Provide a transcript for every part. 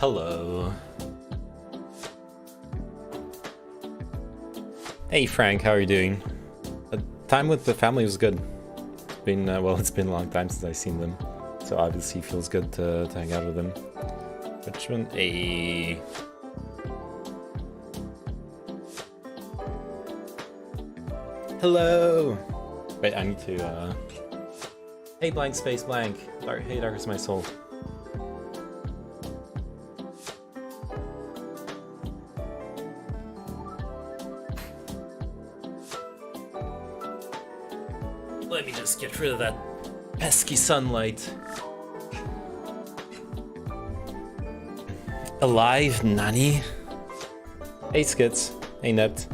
Hello. Hey Frank, how are you doing? Time with the family was good. Well, it's been a long time since I've seen them, so obviously it feels good to hang out with them. Which one? Hey. Hello. Wait, I need to. Hey, blank space blank. Hey, dark is my soul. Let me just get rid of that pesky sunlight. Alive, Nani? Hey, Skits. Hey, Nept.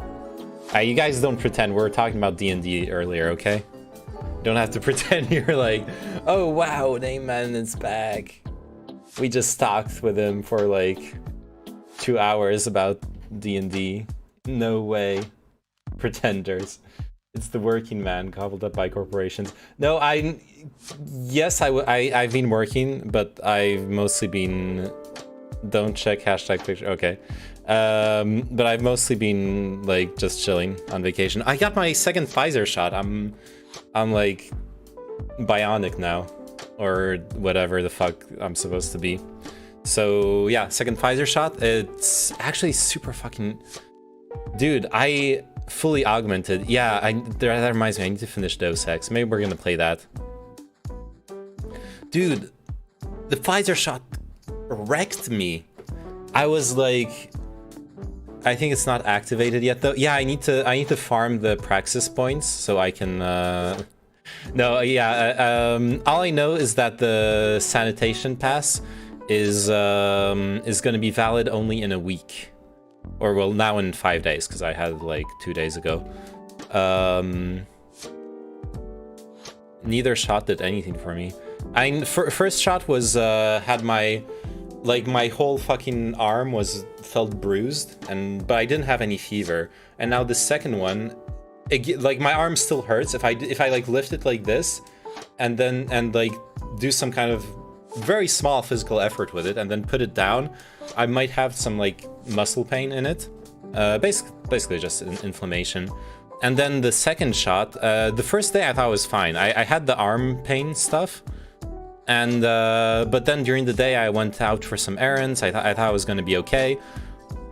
You guys don't pretend. We were talking about D&D earlier, okay? You don't have to pretend you're like, oh wow, Neyman is back. We just talked with him for like 2 hours about D&D. No way. Pretenders. It's the working man gobbled up by corporations. No, yes, I've been working, but I've mostly been, don't check hashtag picture, okay. But I've mostly been like just chilling on vacation. I got my second Pfizer shot. I'm like bionic now, or whatever the fuck I'm supposed to be. So yeah, second Pfizer shot. It's actually super fucking, dude, I fully augmented. Yeah, that reminds me, I need to finish Deus Ex. Maybe we're gonna play that. Dude, the Pfizer shot wrecked me. I was like, I think it's not activated yet though. Yeah, I need to farm the Praxis points so I can no, yeah, all I know is that the sanitation pass is gonna be valid only in a week. Or well, now in 5 days, because I had like 2 days ago. Neither shot did anything for me. First shot was had my whole fucking arm felt bruised, but I didn't have any fever. And now the second one, like my arm still hurts if I like lift it like this, and like do some kind of very small physical effort with it, and then put it down, I might have some like muscle pain in it. Basically just an inflammation. And then the second shot, the first day I thought was fine. I had the arm pain stuff, and but then during the day I went out for some errands. I thought I was gonna be okay.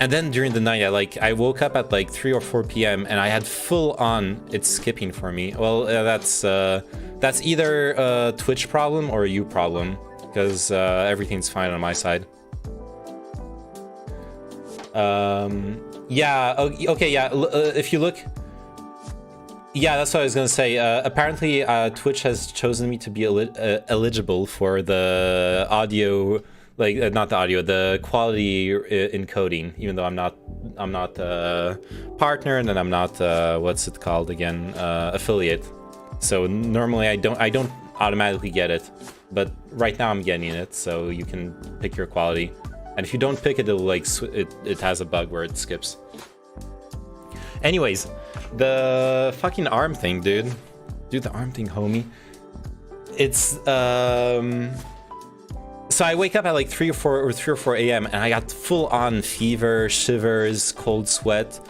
And then during the night, I woke up at like 3 or 4 p.m. and I had full on it's skipping for me. Well, that's either a Twitch problem or a you problem, because everything's fine on my side. Yeah, okay, yeah, if you look, yeah, that's what I was gonna say. Apparently Twitch has chosen me to be eligible for the audio, like not the audio, the quality encoding, even though I'm not a partner, and then I'm not what's it called again, affiliate. So normally I don't automatically get it, but right now I'm getting it, so you can pick your quality. And if you don't pick it, it'll like it has a bug where it skips. Anyways, the fucking arm thing, dude. Do the arm thing, homie. It's so I wake up at like 3 or 4 a.m. and I got full on fever, shivers, cold sweat,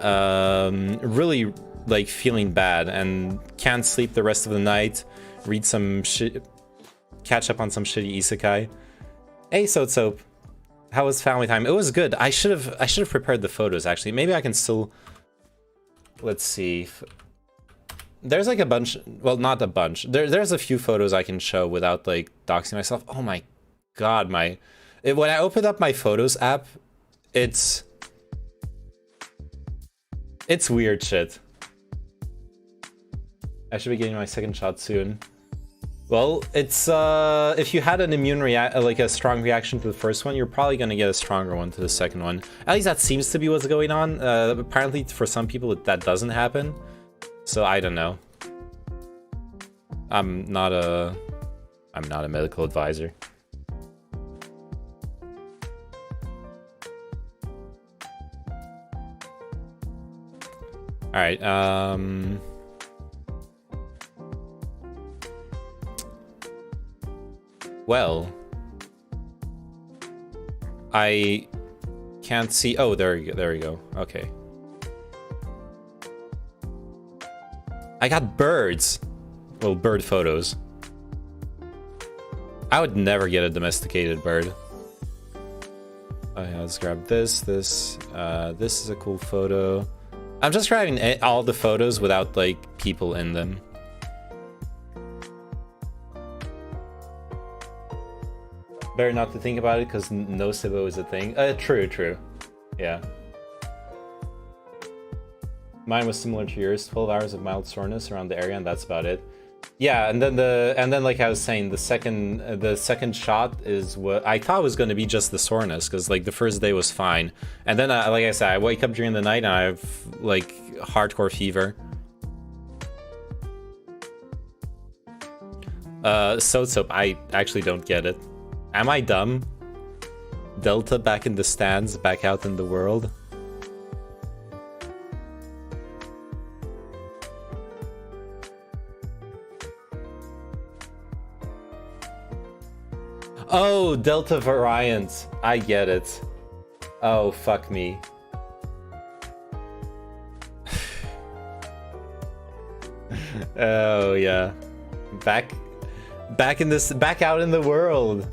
really like feeling bad, and can't sleep the rest of the night. Read some shit, catch up on some shitty isekai. Hey, Soap. How was family time? It was good. I should have prepared the photos actually. Maybe I can still. Let's see. There's like a bunch. Well, not a bunch. There's a few photos I can show without like doxing myself. Oh my god, when I opened up my Photos app, it's weird shit. I should be getting my second shot soon. Well, it's if you had an like a strong reaction to the first one, you're probably gonna get a stronger one to the second one. At least that seems to be what's going on. Apparently, for some people, that doesn't happen. So I don't know. I'm not a medical advisor. All right. Well, I can't see. Oh, there you go. Okay. I got birds. Well, bird photos. I would never get a domesticated bird. Oh yeah, let's grab this. This is a cool photo. I'm just grabbing all the photos without like people in them. Better not to think about it because no Cibo is a thing. True. Yeah. Mine was similar to yours. 12 hours of mild soreness around the area, and that's about it. Yeah, and then like I was saying, the second shot is what I thought was going to be just the soreness, because like the first day was fine, and then like I said, I wake up during the night and I have like hardcore fever. Soap, I actually don't get it. Am I dumb? Delta back in the stands, back out in the world. Oh, Delta variant. I get it. Oh, fuck me. Oh, yeah. Back out in the world.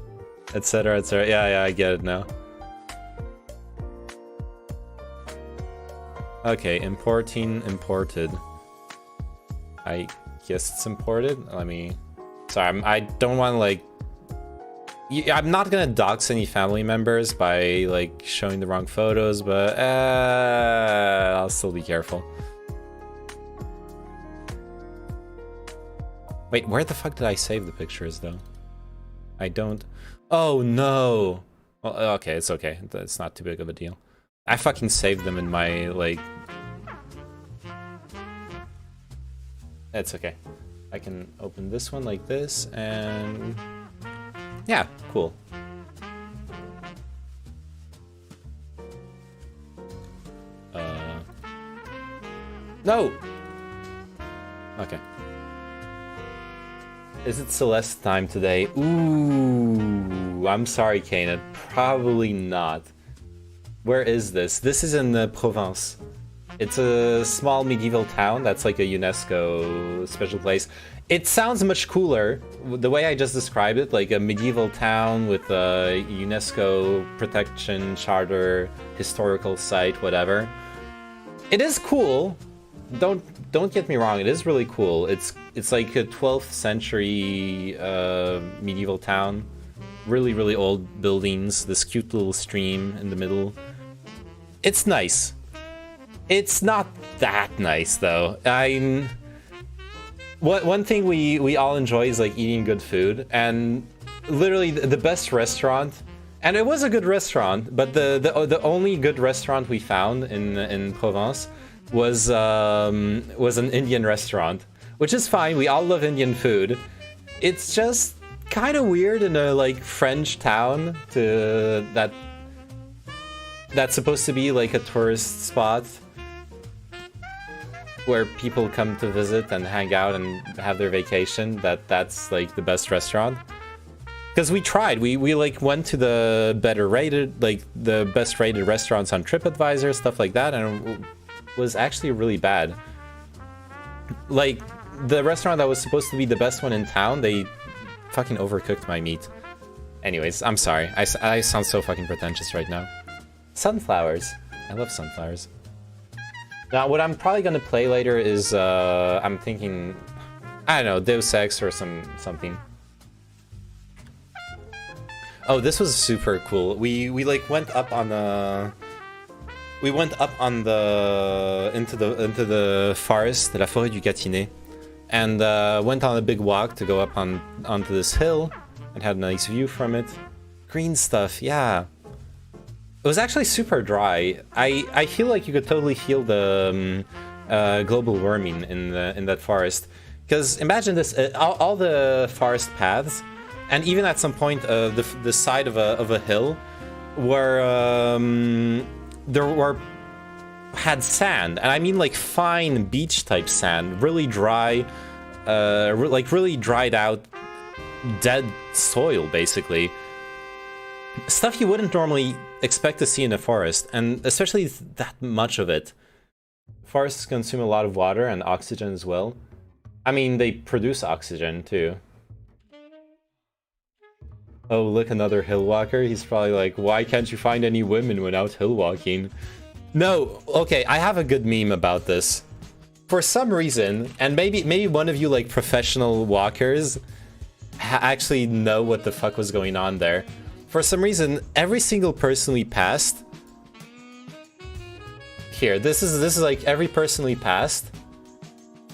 Etc, etc. Yeah, I get it now. Okay, imported. I guess it's imported. Let me... Sorry, I don't want to, like... I'm not gonna dox any family members by like showing the wrong photos, but I'll still be careful. Wait, where the fuck did I save the pictures though? I don't. Oh no. Well, okay, it's okay. It's not too big of a deal. I fucking saved them in my like. It's okay. I can open this one like this and. Yeah, cool. No! Okay. Is it Celeste time today? Ooh, I'm sorry, Kana. Probably not. Where is this? This is in the Provence. It's a small medieval town that's like a UNESCO special place. It sounds much cooler, the way I just described it, like a medieval town with a UNESCO protection charter, historical site, whatever. It is cool. Don't get me wrong, it is really cool. It's like a 12th century medieval town. Really old buildings, this cute little stream in the middle. It's nice. It's not that nice though. One thing we all enjoy is like eating good food, and literally the best restaurant, and it was a good restaurant, but the only good restaurant we found in Provence was an Indian restaurant, which is fine. We all love Indian food. It's just kind of weird in a like French town that's supposed to be like a tourist spot where people come to visit and hang out and have their vacation, that's like the best restaurant. Because we tried, we like went to the better rated, like the best rated restaurants on TripAdvisor, stuff like that, and it was actually really bad. Like the restaurant that was supposed to be the best one in town, they fucking overcooked my meat. Anyways, I'm sorry, I sound so fucking pretentious right now. Sunflowers, I love sunflowers. Now, what I'm probably gonna play later is, I'm thinking, I don't know, Deus Ex or something. Oh, this was super cool. We like went up on the, into the forest, la forêt du Gâtinais, and went on a big walk to go up onto this hill, and had a nice view from it. Green stuff, yeah. It was actually super dry. I feel like you could totally feel the global warming in that forest. Because imagine this, all the forest paths, and even at some point the side of a hill, had sand, and I mean like fine beach type sand, really dry, like really dried out, dead soil basically. Stuff you wouldn't normally expect to see in a forest, and especially that much of it. Forests consume a lot of water and oxygen as well. I mean, they produce oxygen too. Oh, look, another hill walker. He's probably like, why can't you find any women when out hill walking? No, okay, I have a good meme about this. For some reason, and maybe one of you like professional walkers actually know what the fuck was going on there. For some reason, every single person we passed. Here, this is like every person we passed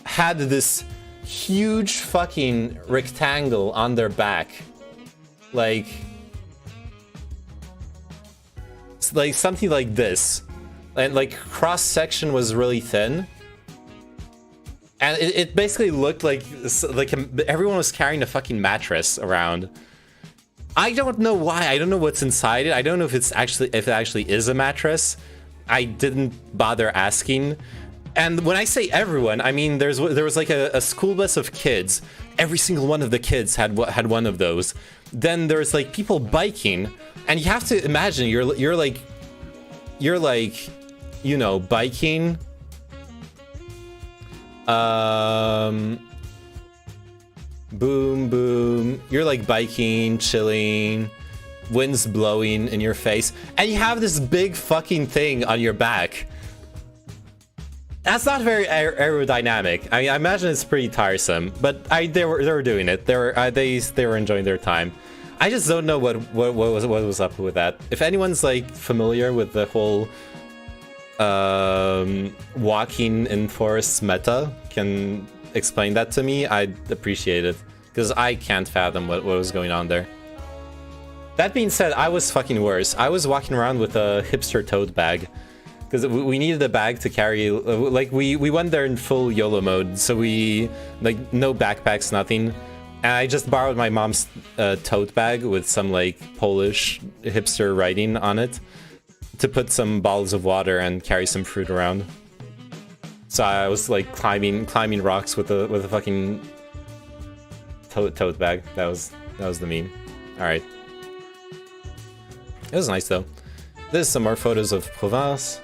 had this huge fucking rectangle on their back. Like something like this. And like cross section was really thin. And it basically looked like everyone was carrying a fucking mattress around. I don't know why. I don't know what's inside it. I don't know if it actually is a mattress. I didn't bother asking. And when I say everyone, I mean there was like a school bus of kids. Every single one of the kids had one of those. Then there's like people biking, and you have to imagine you're like, you know, biking. Boom, boom. You're like biking, chilling, wind's blowing in your face, and you have this big fucking thing on your back. That's not very aerodynamic. I imagine it's pretty tiresome, but they were doing it. They were enjoying their time. I just don't know what was up with that. If anyone's like familiar with the whole walking in forests meta, can explain that to me, I'd appreciate it, because I can't fathom what was going on there. That being said, I was fucking worse. I was walking around with a hipster tote bag, because we needed a bag to carry. Like we went there in full YOLO mode, so we like no backpacks, nothing. And I just borrowed my mom's tote bag with some like Polish hipster writing on it to put some bottles of water and carry some fruit around. So I was like climbing rocks with a fucking tote bag. That was the meme. All right. It was nice though. There's some more photos of Provence.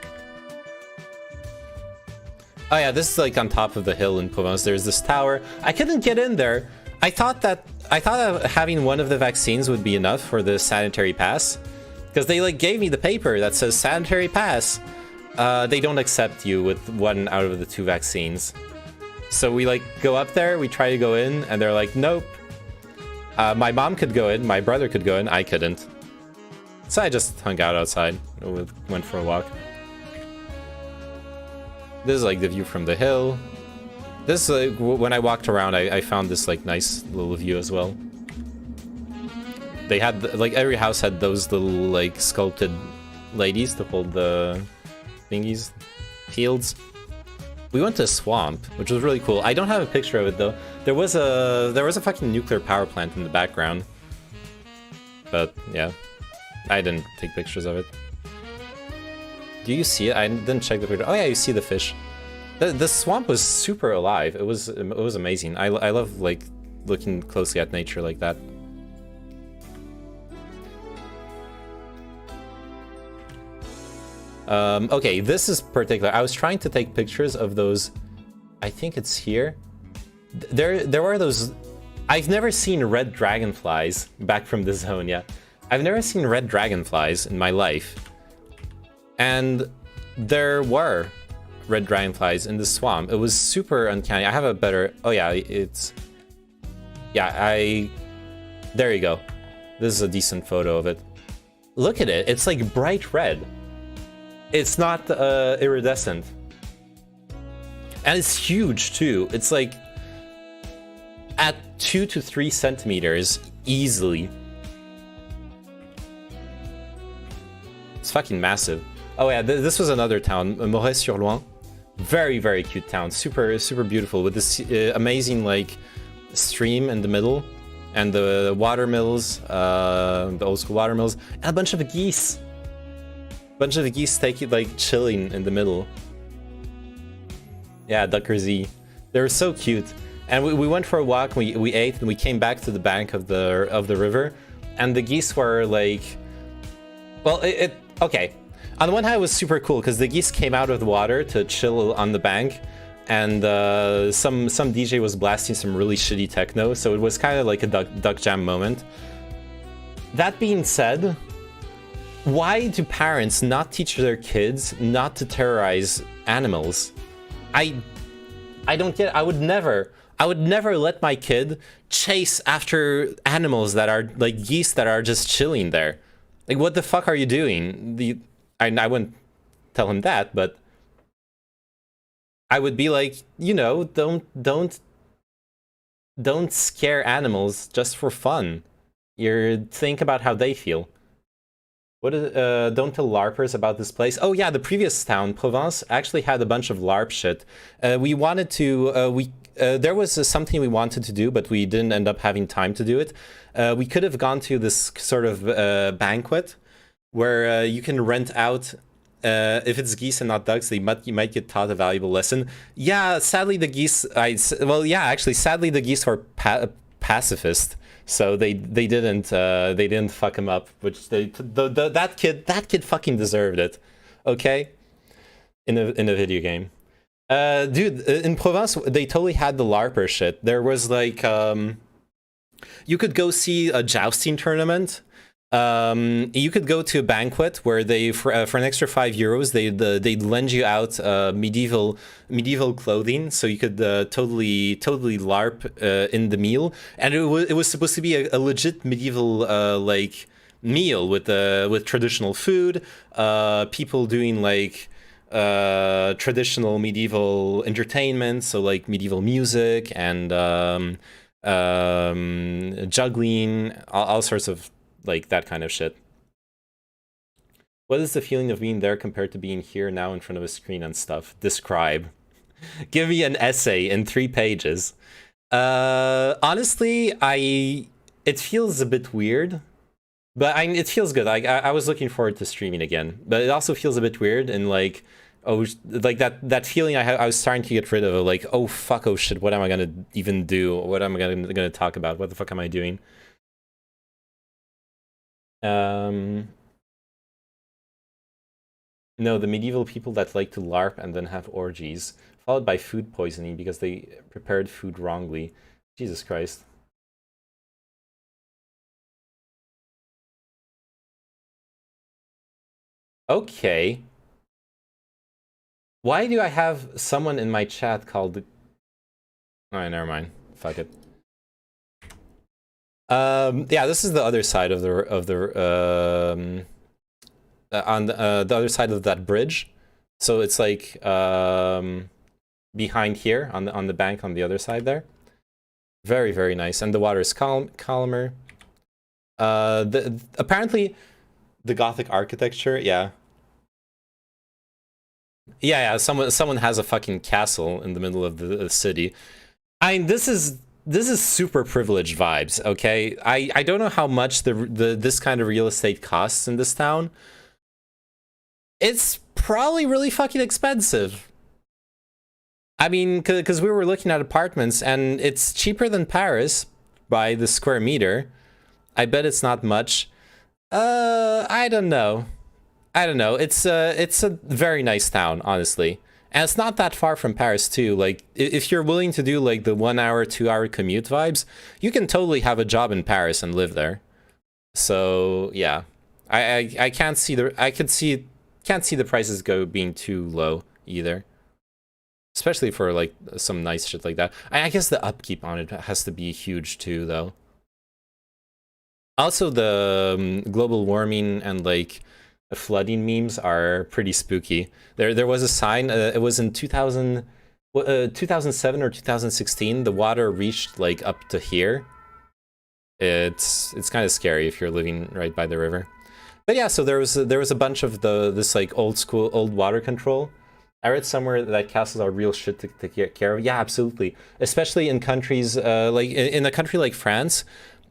Oh yeah, this is like on top of the hill in Provence. There's this tower. I couldn't get in there. I thought that having one of the vaccines would be enough for the sanitary pass, because they like gave me the paper that says sanitary pass. They don't accept you with one out of the 2 vaccines. So we like go up there, we try to go in, and they're like, nope. My mom could go in, my brother could go in, I couldn't. So I just hung out outside, went for a walk. This is like the view from the hill. This is like, when I walked around, I found this like nice little view as well. They had, like every house had those little like sculpted ladies to hold the thingies, fields. We went to a swamp, which was really cool. I don't have a picture of it though. There was a fucking nuclear power plant in the background. But yeah, I didn't take pictures of it. Do you see it? I didn't check the picture. Oh yeah, you see the fish. The swamp was super alive. It was amazing. I love like looking closely at nature like that. Okay, this is particular. I was trying to take pictures of those. I think it's here. There were those. I've never seen red dragonflies back from the zone yet. I've never seen red dragonflies in my life. And there were red dragonflies in the swamp. It was super uncanny. I have a better... Oh yeah, it's... Yeah, there you go. This is a decent photo of it. Look at it. It's like bright red. It's not iridescent. And it's huge too. It's like at 2 to 3 centimeters easily. It's fucking massive. Oh yeah, this was another town, Moret-sur-Loing. Very, very cute town. Super, super beautiful with this amazing like stream in the middle, and the watermills, the old school watermills, and a bunch of geese. Bunch of geese like chilling in the middle. Yeah, Ducker Z. They were so cute. And we went for a walk. We ate, and we came back to the bank of the river, and the geese were like Well, okay. On the one hand, it was super cool because the geese came out of the water to chill on the bank, and some DJ was blasting some really shitty techno, so it was kind of like a duck jam moment. That being said, why do parents not teach their kids not to terrorize animals? I don't get it. I would never let my kid chase after animals that are like geese that are just chilling there. Like, what the fuck are you doing? I wouldn't tell him that, but I would be like, you know, don't scare animals just for fun. Think about how they feel. What is, don't tell LARPers about this place. Oh yeah, the previous town, Provence, actually had a bunch of LARP shit. We wanted to, there was something we wanted to do, but we didn't end up having time to do it. We could have gone to this sort of banquet where you can rent out, if it's geese and not ducks, you might get taught a valuable lesson. Yeah, sadly the geese, sadly the geese were pacifist. So they didn't fuck him up, which that kid fucking deserved it, okay? In a video game, dude. In Provence, they totally had the LARPer shit. There was like, you could go see a jousting tournament. You could go to a banquet where they for an extra €5 they'd lend you out medieval clothing, so you could totally LARP in the meal, and it was supposed to be a legit medieval like meal with traditional food, people doing like traditional medieval entertainment, so like medieval music and juggling, all sorts of like that kind of shit. What is the feeling of being there compared to being here now in front of a screen and stuff? Describe. Give me an essay in 3 pages. Honestly, it feels a bit weird, but it feels good. I was looking forward to streaming again, but it also feels a bit weird and like, oh, like that feeling I was starting to get rid of, like, oh fuck, oh shit, what am I gonna even do? What am I gonna talk about? What the fuck am I doing? No, the medieval people that like to LARP and then have orgies, followed by food poisoning because they prepared food wrongly. Jesus Christ. Okay. Why do I have someone in my chat called... Alright, never mind. Fuck it. Yeah, this is the other side of the on the other side of that bridge. So it's like behind here on the bank on the other side there. Very, very nice, and the water is calmer. Apparently the Gothic architecture, yeah. Yeah, someone has a fucking castle in the middle of the city. I mean, this is super privileged vibes, okay? I don't know how much this kind of real estate costs in this town. It's probably really fucking expensive. I mean, because we were looking at apartments and it's cheaper than Paris by the square meter. I bet it's not much. I don't know. It's a very nice town, honestly. And it's not that far from Paris too. Like, if you're willing to do like the 1 hour, 2 hour commute vibes, you can totally have a job in Paris and live there. So yeah, I can't see the prices being too low either. Especially for like some nice shit like that. I guess the upkeep on it has to be huge too, though. Also, the global warming and like flooding memes are pretty spooky. There was a sign. It was in 2007 or 2016. The water reached like up to here. It's kind of scary if you're living right by the river. But yeah, so there was a bunch of this like old water control. I read somewhere that castles are real shit to get care of. Yeah, absolutely. Especially in countries like in a country like France.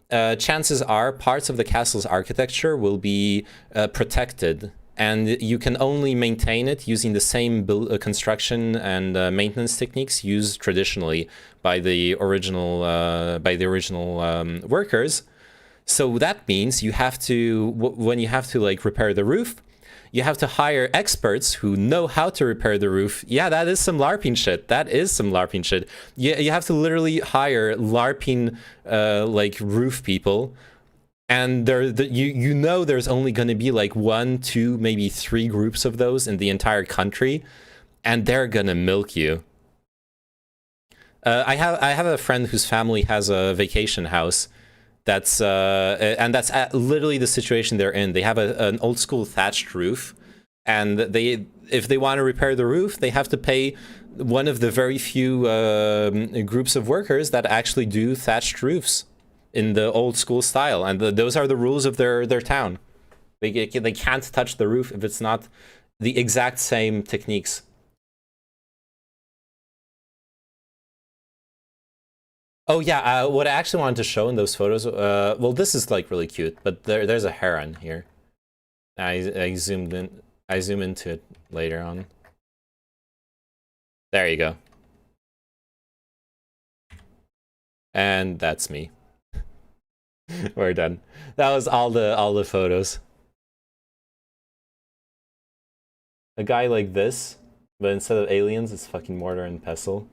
Chances are parts of the castle's architecture will be protected, and you can only maintain it using the same construction and maintenance techniques used traditionally by the original workers. So that means you have to, when you have to like repair the roof, you have to hire experts who know how to repair the roof. Yeah, that is some LARPing shit. That is some LARPing shit. You have to literally hire LARPing like roof people. And you know there's only going to be like 1, 2, maybe 3 groups of those in the entire country, and they're gonna milk you. I have a friend whose family has a vacation house. That's literally the situation they're in. They have an old school thatched roof, and if they want to repair the roof, they have to pay one of the very few groups of workers that actually do thatched roofs in the old school style, and those are the rules of their town. They can't touch the roof if it's not the exact same techniques. Oh yeah, what I actually wanted to show in those photos, well, this is like really cute, but there's a heron here. I zoomed in, I zoom into it later on. There you go. And that's me. We're done. That was all the photos. A guy like this, but instead of aliens, it's fucking mortar and pestle.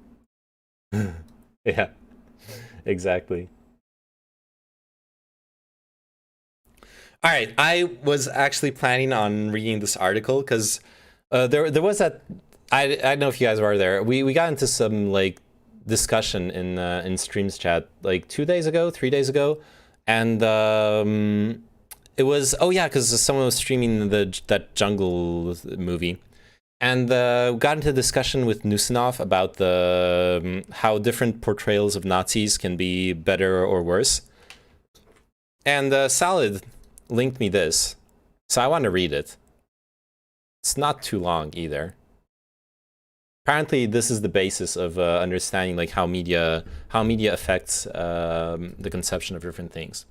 Yeah. Exactly. All right, I was actually planning on reading this article because there was that I don't know if you guys were there. We got into some like discussion in streams chat like 2 days ago, 3 days ago, and it was, oh yeah, because someone was streaming that jungle movie. And got into a discussion with Nusinov about the how different portrayals of Nazis can be better or worse. And Salad linked me this, so I want to read it. It's not too long either. Apparently, this is the basis of understanding like how media affects the conception of different things.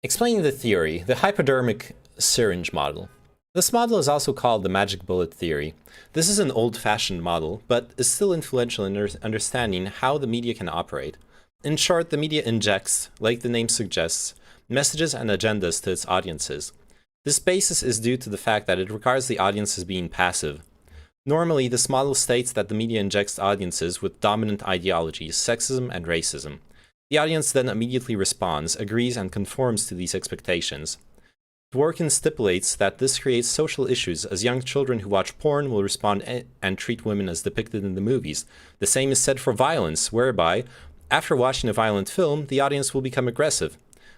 Explaining the theory, the hypodermic syringe model. This model is also called the magic bullet theory. This is an old-fashioned model, but is still influential in understanding how the media can operate. In short, the media injects, like the name suggests, messages and agendas to its audiences. This basis is due to the fact that it regards the audience as being passive. Normally, this model states that the media injects audiences with dominant ideologies, sexism and racism. The audience then immediately responds, agrees, and conforms to these expectations. Dworkin stipulates that this creates social issues, as young children who watch porn will respond and treat women as depicted in the movies. The same is said for violence, whereby, after watching a violent film, the audience will become aggressive.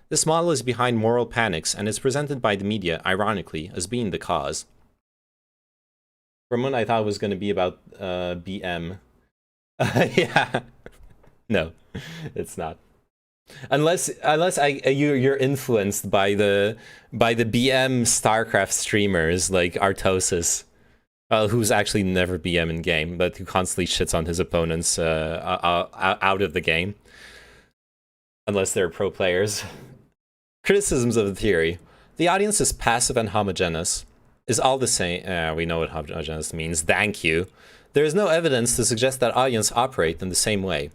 This model is behind moral panics and is presented by the media, ironically, as being the cause. For a moment, I thought it was going to be about BM. Yeah. No, it's not. Unless you're influenced by the BM StarCraft streamers like Artosis, who's actually never BM in game, but who constantly shits on his opponents out of the game, unless they're pro players. Criticisms of the theory: the audience is passive and homogeneous. Is all the same. We know what homogeneous means. Thank you. There is no evidence to suggest that audiences operate in the same way.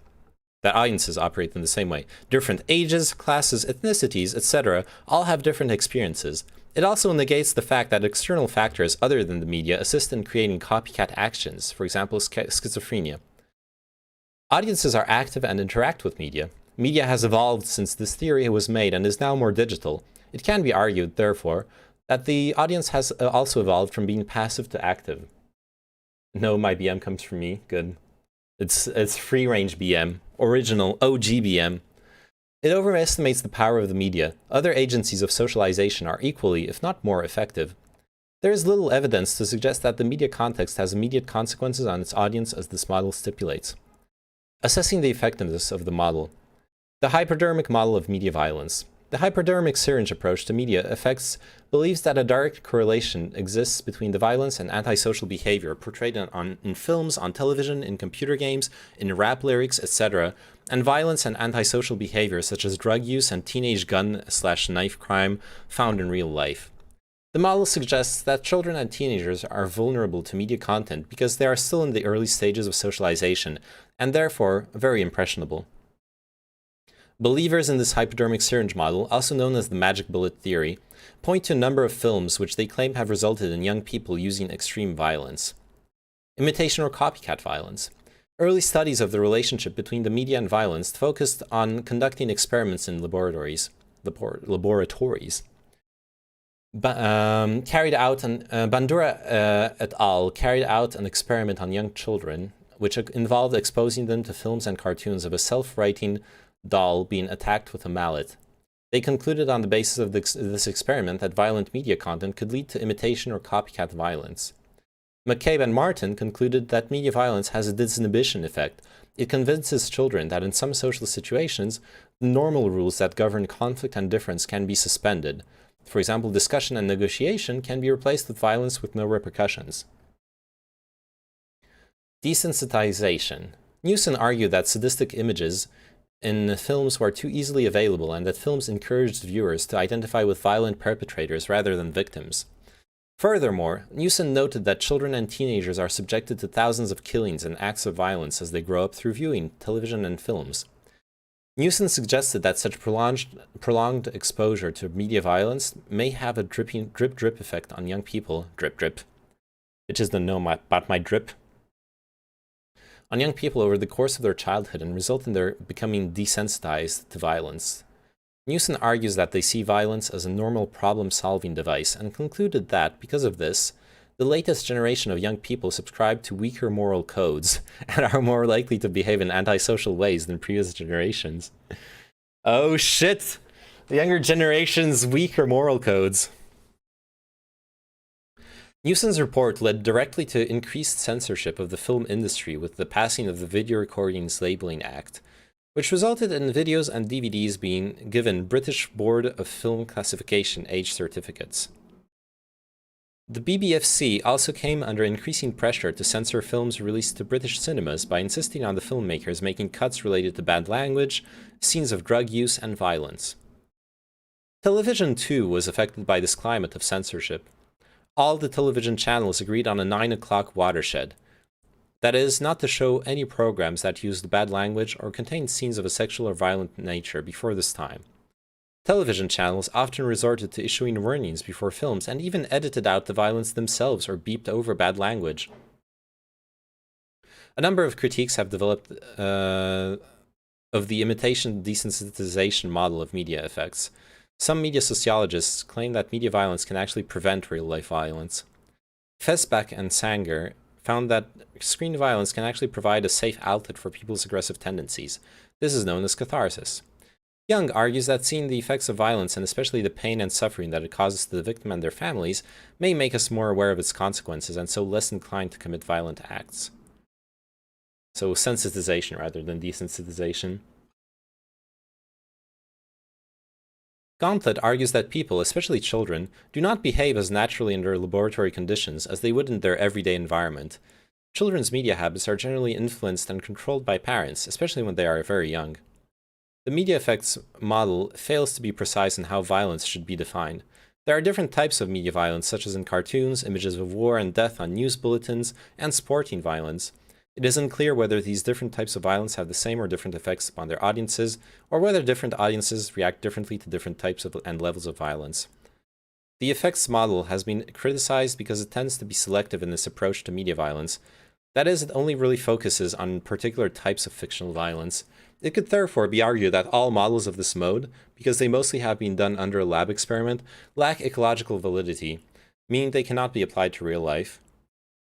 Different ages, classes, ethnicities, etc. all have different experiences. It also negates the fact that external factors other than the media assist in creating copycat actions, for example, schizophrenia. Audiences are active and interact with media. Media has evolved since this theory was made and is now more digital. It can be argued, therefore, that the audience has also evolved from being passive to active. No, my BM comes from me. Good. It's free-range BM. Original OG BM. It overestimates the power of the media. Other agencies of socialization are equally, if not more, effective. There is little evidence to suggest that the media context has immediate consequences on its audience as this model stipulates. Assessing the effectiveness of the model. The hypodermic model of media violence. The hypodermic syringe approach to media effects believes that a direct correlation exists between the violence and antisocial behavior portrayed in films, on television, in computer games, in rap lyrics, etc., and violence and antisocial behavior such as drug use and teenage gun/knife crime found in real life. The model suggests that children and teenagers are vulnerable to media content because they are still in the early stages of socialization, and therefore very impressionable. Believers in this hypodermic syringe model, also known as the magic bullet theory, point to a number of films which they claim have resulted in young people using extreme violence. Imitation or copycat violence. Early studies of the relationship between the media and violence focused on conducting experiments in laboratories. Bandura et al. Carried out an experiment on young children, which involved exposing them to films and cartoons of a self-writing doll being attacked with a mallet. They concluded on the basis of this experiment that violent media content could lead to imitation or copycat violence. McCabe and Martin concluded that media violence has a disinhibition effect. It convinces children that in some social situations, the normal rules that govern conflict and difference can be suspended. For example, discussion and negotiation can be replaced with violence with no repercussions. Desensitization. Newson argued that sadistic images in films were too easily available and that films encouraged viewers to identify with violent perpetrators rather than victims. Furthermore, Newson noted that children and teenagers are subjected to thousands of killings and acts of violence as they grow up through viewing television and films. Newson suggested that such prolonged exposure to media violence may have a drip-drip effect on young people. Drip-drip. Bitches don't know about my drip. On young people over the course of their childhood and result in their becoming desensitized to violence. Newson argues that they see violence as a normal problem-solving device and concluded that, because of this, the latest generation of young people subscribe to weaker moral codes and are more likely to behave in antisocial ways than previous generations. Oh shit! The younger generation's weaker moral codes. Newson's report led directly to increased censorship of the film industry with the passing of the Video Recordings Labeling Act, which resulted in videos and DVDs being given British Board of Film Classification age certificates. The BBFC also came under increasing pressure to censor films released to British cinemas by insisting on the filmmakers making cuts related to bad language, scenes of drug use, and violence. Television, too, was affected by this climate of censorship. All the television channels agreed on a 9 o'clock watershed. That is, not to show any programs that used bad language or contained scenes of a sexual or violent nature before this time. Television channels often resorted to issuing warnings before films and even edited out the violence themselves or beeped over bad language. A number of critiques have developed of the imitation desensitization model of media effects. Some media sociologists claim that media violence can actually prevent real-life violence. Fesbach and Sanger found that screen violence can actually provide a safe outlet for people's aggressive tendencies. This is known as catharsis. Young argues that seeing the effects of violence, and especially the pain and suffering that it causes to the victim and their families, may make us more aware of its consequences and so less inclined to commit violent acts. So sensitization rather than desensitization. Gauntlet argues that people, especially children, do not behave as naturally under laboratory conditions as they would in their everyday environment. Children's media habits are generally influenced and controlled by parents, especially when they are very young. The media effects model fails to be precise in how violence should be defined. There are different types of media violence, such as in cartoons, images of war and death on news bulletins, and sporting violence. It is unclear whether these different types of violence have the same or different effects upon their audiences, or whether different audiences react differently to different types of and levels of violence. The effects model has been criticized because it tends to be selective in this approach to media violence. That is, it only really focuses on particular types of fictional violence. It could therefore be argued that all models of this mode, because they mostly have been done under a lab experiment, lack ecological validity, meaning they cannot be applied to real life.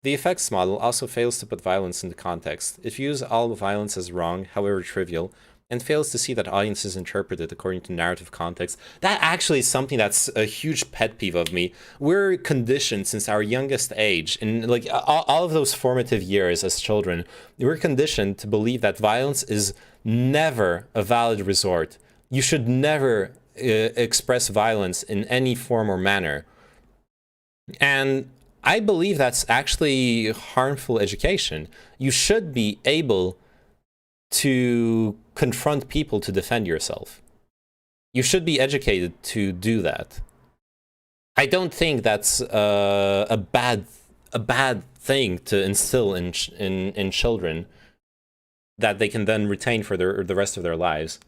The effects model also fails to put violence into context. It views all violence as wrong, however trivial, and fails to see that audiences interpret it according to narrative context. That actually is something that's a huge pet peeve of me. We're conditioned since our youngest age, in like all of those formative years as children, we're conditioned to believe that violence is never a valid resort. You should never express violence in any form or manner. And I believe that's actually harmful education. You should be able to confront people to defend yourself. You should be educated to do that. I don't think that's a bad thing to instill in children that they can then retain for the rest of their lives.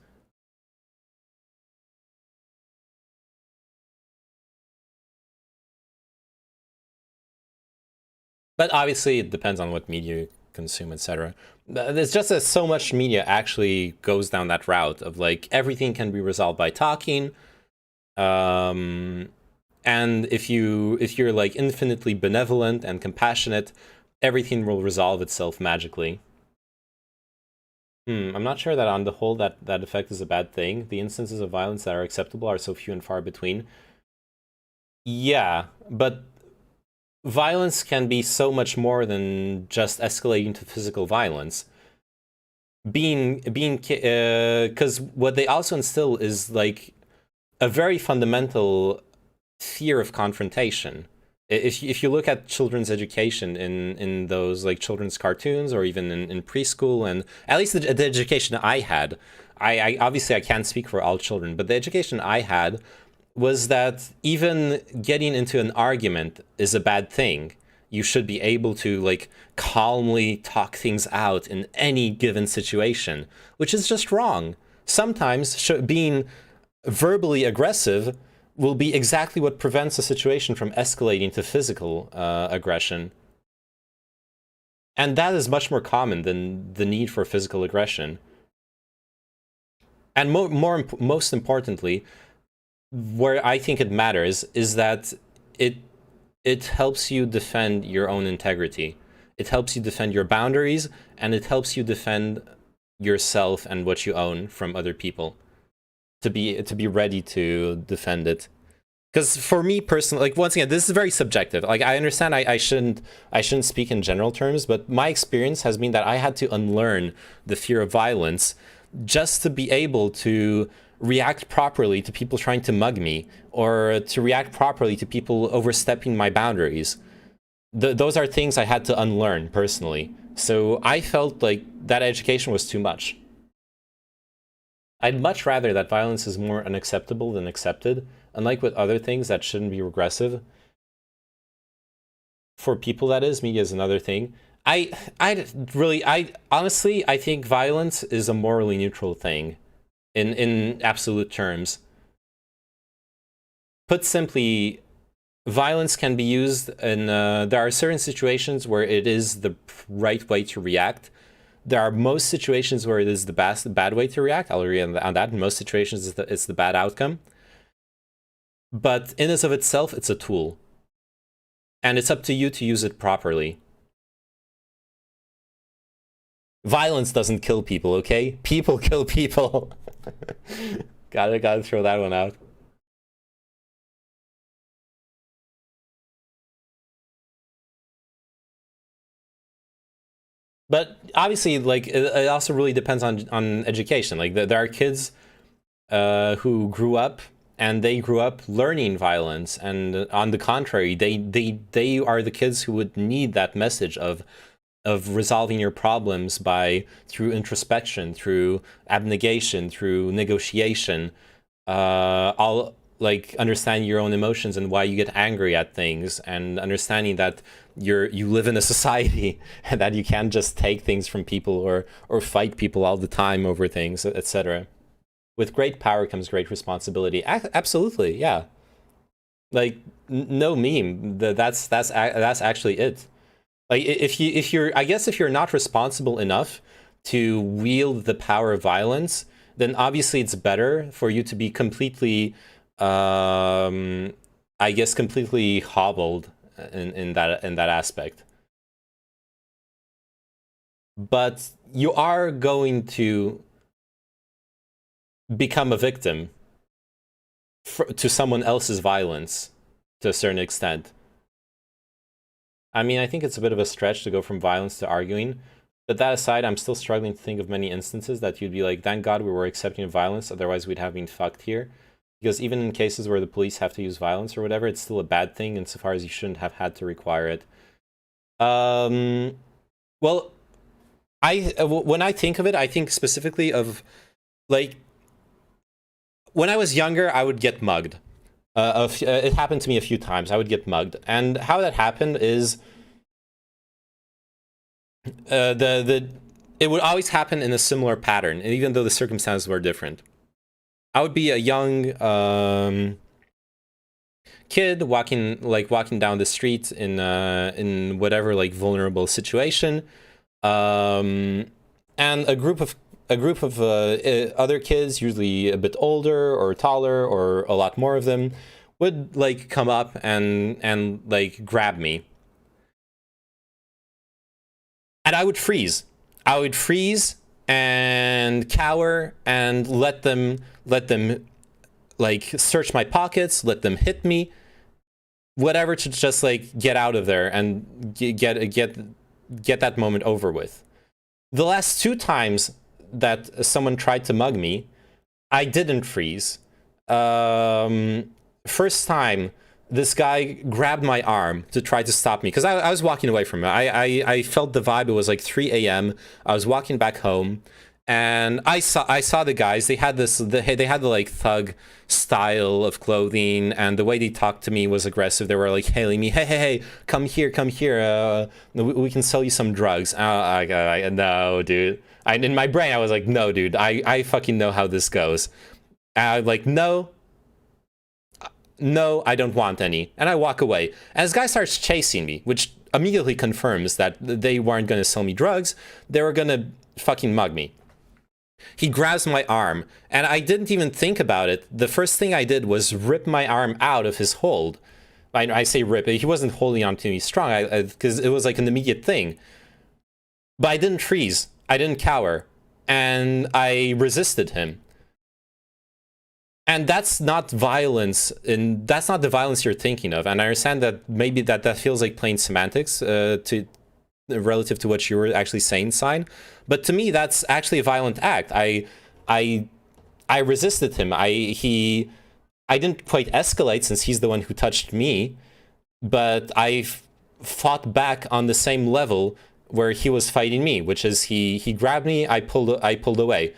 But obviously, it depends on what media you consume, etc. There's just that so much media actually goes down that route of like everything can be resolved by talking. And if you're like infinitely benevolent and compassionate, everything will resolve itself magically. I'm not sure that on the whole that effect is a bad thing. The instances of violence that are acceptable are so few and far between. Yeah, but violence can be so much more than just escalating to physical violence. Because what they also instill is like a very fundamental fear of confrontation. If you look at children's education in those like children's cartoons or even in preschool, and at least the education I had, I obviously I can't speak for all children, but the education I had was that even getting into an argument is a bad thing. You should be able to like calmly talk things out in any given situation, which is just wrong. Sometimes being verbally aggressive will be exactly what prevents a situation from escalating to physical aggression. And that is much more common than the need for physical aggression. And most importantly, where I think it matters is that it helps you defend your own integrity. It helps you defend your boundaries, and it helps you defend yourself and what you own from other people. To be ready to defend it. Because for me personally, like once again, this is very subjective. Like I understand I shouldn't speak in general terms, but my experience has been that I had to unlearn the fear of violence just to be able to react properly to people trying to mug me, or to react properly to people overstepping my boundaries. Those are things I had to unlearn personally. So I felt like that education was too much. I'd much rather that violence is more unacceptable than accepted. Unlike with other things that shouldn't be regressive. For people, that is, media is another thing. I honestly, I think violence is a morally neutral thing, in absolute terms. Put simply, violence can be used in, there are certain situations where it is the right way to react. There are most situations where it is the bad way to react. I'll agree on that. In most situations, it's the bad outcome. But in and of itself, it's a tool. And it's up to you to use it properly. Violence doesn't kill people, okay? People kill people. gotta throw that one out. But obviously, like, it also really depends on education. Like, there are kids who grew up and they grew up learning violence, and on the contrary, they are the kids who would need that message of resolving your problems through introspection, through abnegation, through negotiation, all like understanding your own emotions and why you get angry at things, and understanding that you live in a society and that you can't just take things from people or fight people all the time over things, etc. With great power comes great responsibility. Absolutely, yeah. Like no meme. That's actually it. Like if you're, I guess if you're not responsible enough to wield the power of violence, then obviously it's better for you to be completely, I guess, completely hobbled in that aspect. But you are going to become a victim to someone else's violence to a certain extent. I mean, I think it's a bit of a stretch to go from violence to arguing. But that aside, I'm still struggling to think of many instances that you'd be like, thank God we were accepting of violence, otherwise we'd have been fucked here. Because even in cases where the police have to use violence or whatever, it's still a bad thing insofar as you shouldn't have had to require it. Well, when I think of it, I think specifically of, like, when I was younger, I would get mugged. It happened to me a few times. I would get mugged. And how that happened is it would always happen in a similar pattern, even though the circumstances were different. I would be a young kid walking down the street in whatever like vulnerable situation, and a group of other kids, usually a bit older or taller or a lot more of them, would like come up and like grab me, and I would freeze. I would freeze and cower and let them like search my pockets, let them hit me, whatever, to just like get out of there and get that moment over with. The last 2 times that someone tried to mug me, I didn't freeze. First time, this guy grabbed my arm to try to stop me because I was walking away from it. I felt the vibe. It was like 3 a.m. I was walking back home, and I saw the guys. They had they had the like thug style of clothing, and the way they talked to me was aggressive. They were like hailing me, hey, come here, we can sell you some drugs. No, dude. In my brain, I was like, no, dude, I fucking know how this goes. I was like, no, I don't want any. And I walk away. And this guy starts chasing me, which immediately confirms that they weren't going to sell me drugs. They were going to fucking mug me. He grabs my arm, and I didn't even think about it. The first thing I did was rip my arm out of his hold. I say rip. He wasn't holding on to me strong because it was like an immediate thing. But I didn't freeze. I didn't cower. And I resisted him. And that's not violence, and that's not the violence you're thinking of. And I understand that maybe that feels like plain semantics relative to what you were actually saying, Sign. But to me, that's actually a violent act. I resisted him. I didn't quite escalate since he's the one who touched me, but I fought back on the same level where he was fighting me, which is he grabbed me, I pulled away,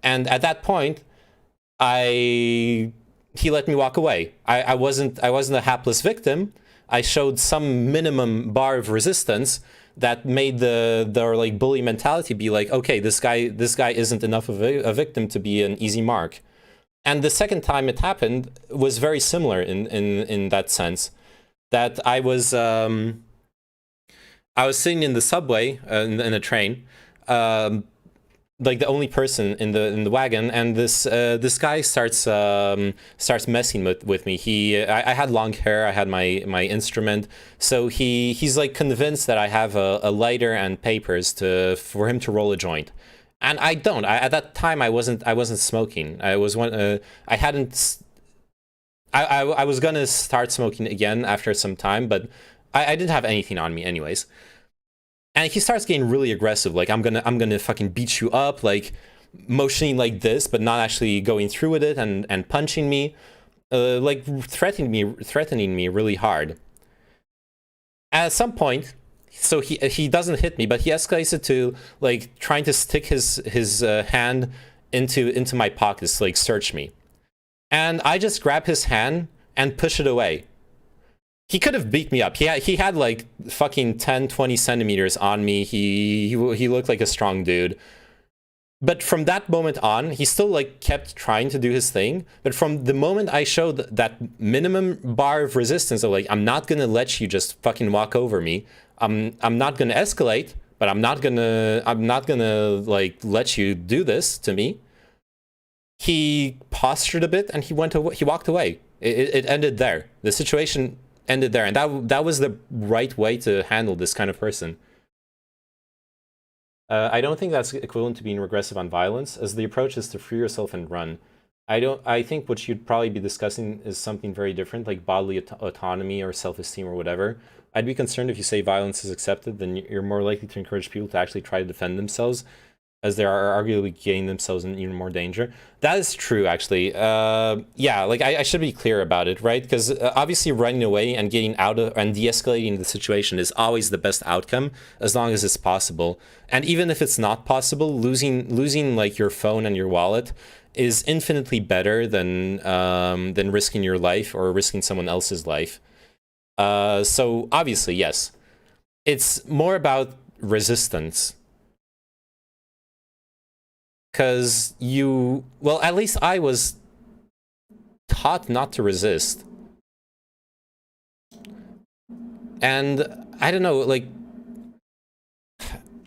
and at that point, he let me walk away. I wasn't a hapless victim. I showed some minimum bar of resistance that made the like bully mentality be like, okay, this guy isn't enough of a victim to be an easy mark. And the second time it happened was very similar in that sense, that I was sitting in the subway in a train, like the only person in the wagon, and this guy starts messing with me. I had long hair, I had my instrument, so he's like convinced that I have a lighter and papers for him to roll a joint, and I don't. At that time I wasn't smoking. I was gonna start smoking again after some time, but I didn't have anything on me anyways. And he starts getting really aggressive, like I'm gonna fucking beat you up, like motioning like this, but not actually going through with it, and punching me, like threatening me really hard. At some point, so he doesn't hit me, but he escalates it to like trying to stick his hand into my pockets to like search me, and I just grab his hand and push it away. He could have beat me up. He had like fucking 10-20 centimeters on me. He looked like a strong dude. But from that moment on, he still like kept trying to do his thing. But from the moment I showed that minimum bar of resistance of like, I'm not gonna let you just fucking walk over me. I'm not gonna escalate, but I'm not gonna like let you do this to me. He postured a bit and he walked away. It ended there. The situation ended there, and that was the right way to handle this kind of person. I don't think that's equivalent to being regressive on violence, as the approach is to free yourself and run. I think what you'd probably be discussing is something very different, like bodily autonomy or self-esteem or whatever. I'd be concerned if you say violence is accepted, then you're more likely to encourage people to actually try to defend themselves, as they are arguably getting themselves in even more danger. That is true, actually. Yeah, like I should be clear about it, right? Because obviously running away and getting out of and de-escalating the situation is always the best outcome, as long as it's possible. And even if it's not possible, losing like your phone and your wallet is infinitely better than risking your life or risking someone else's life. So obviously, yes, it's more about resistance. Because well, at least I was taught not to resist. And I don't know, like,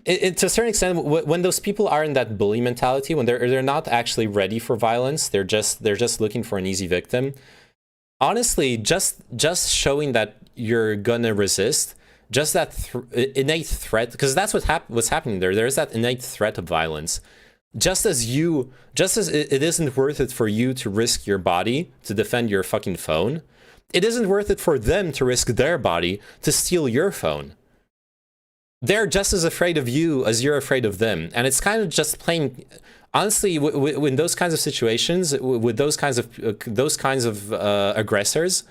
to a certain extent, when those people are in that bully mentality, when they're not actually ready for violence, they're just looking for an easy victim. Honestly, just showing that you're gonna resist, just that innate threat, because that's what's happening there. There's that innate threat of violence. Just as it isn't worth it for you to risk your body to defend your fucking phone, it isn't worth it for them to risk their body to steal your phone. They're just as afraid of you as you're afraid of them. And it's kind of just plain, honestly, in those kinds of situations, with those kinds of aggressors,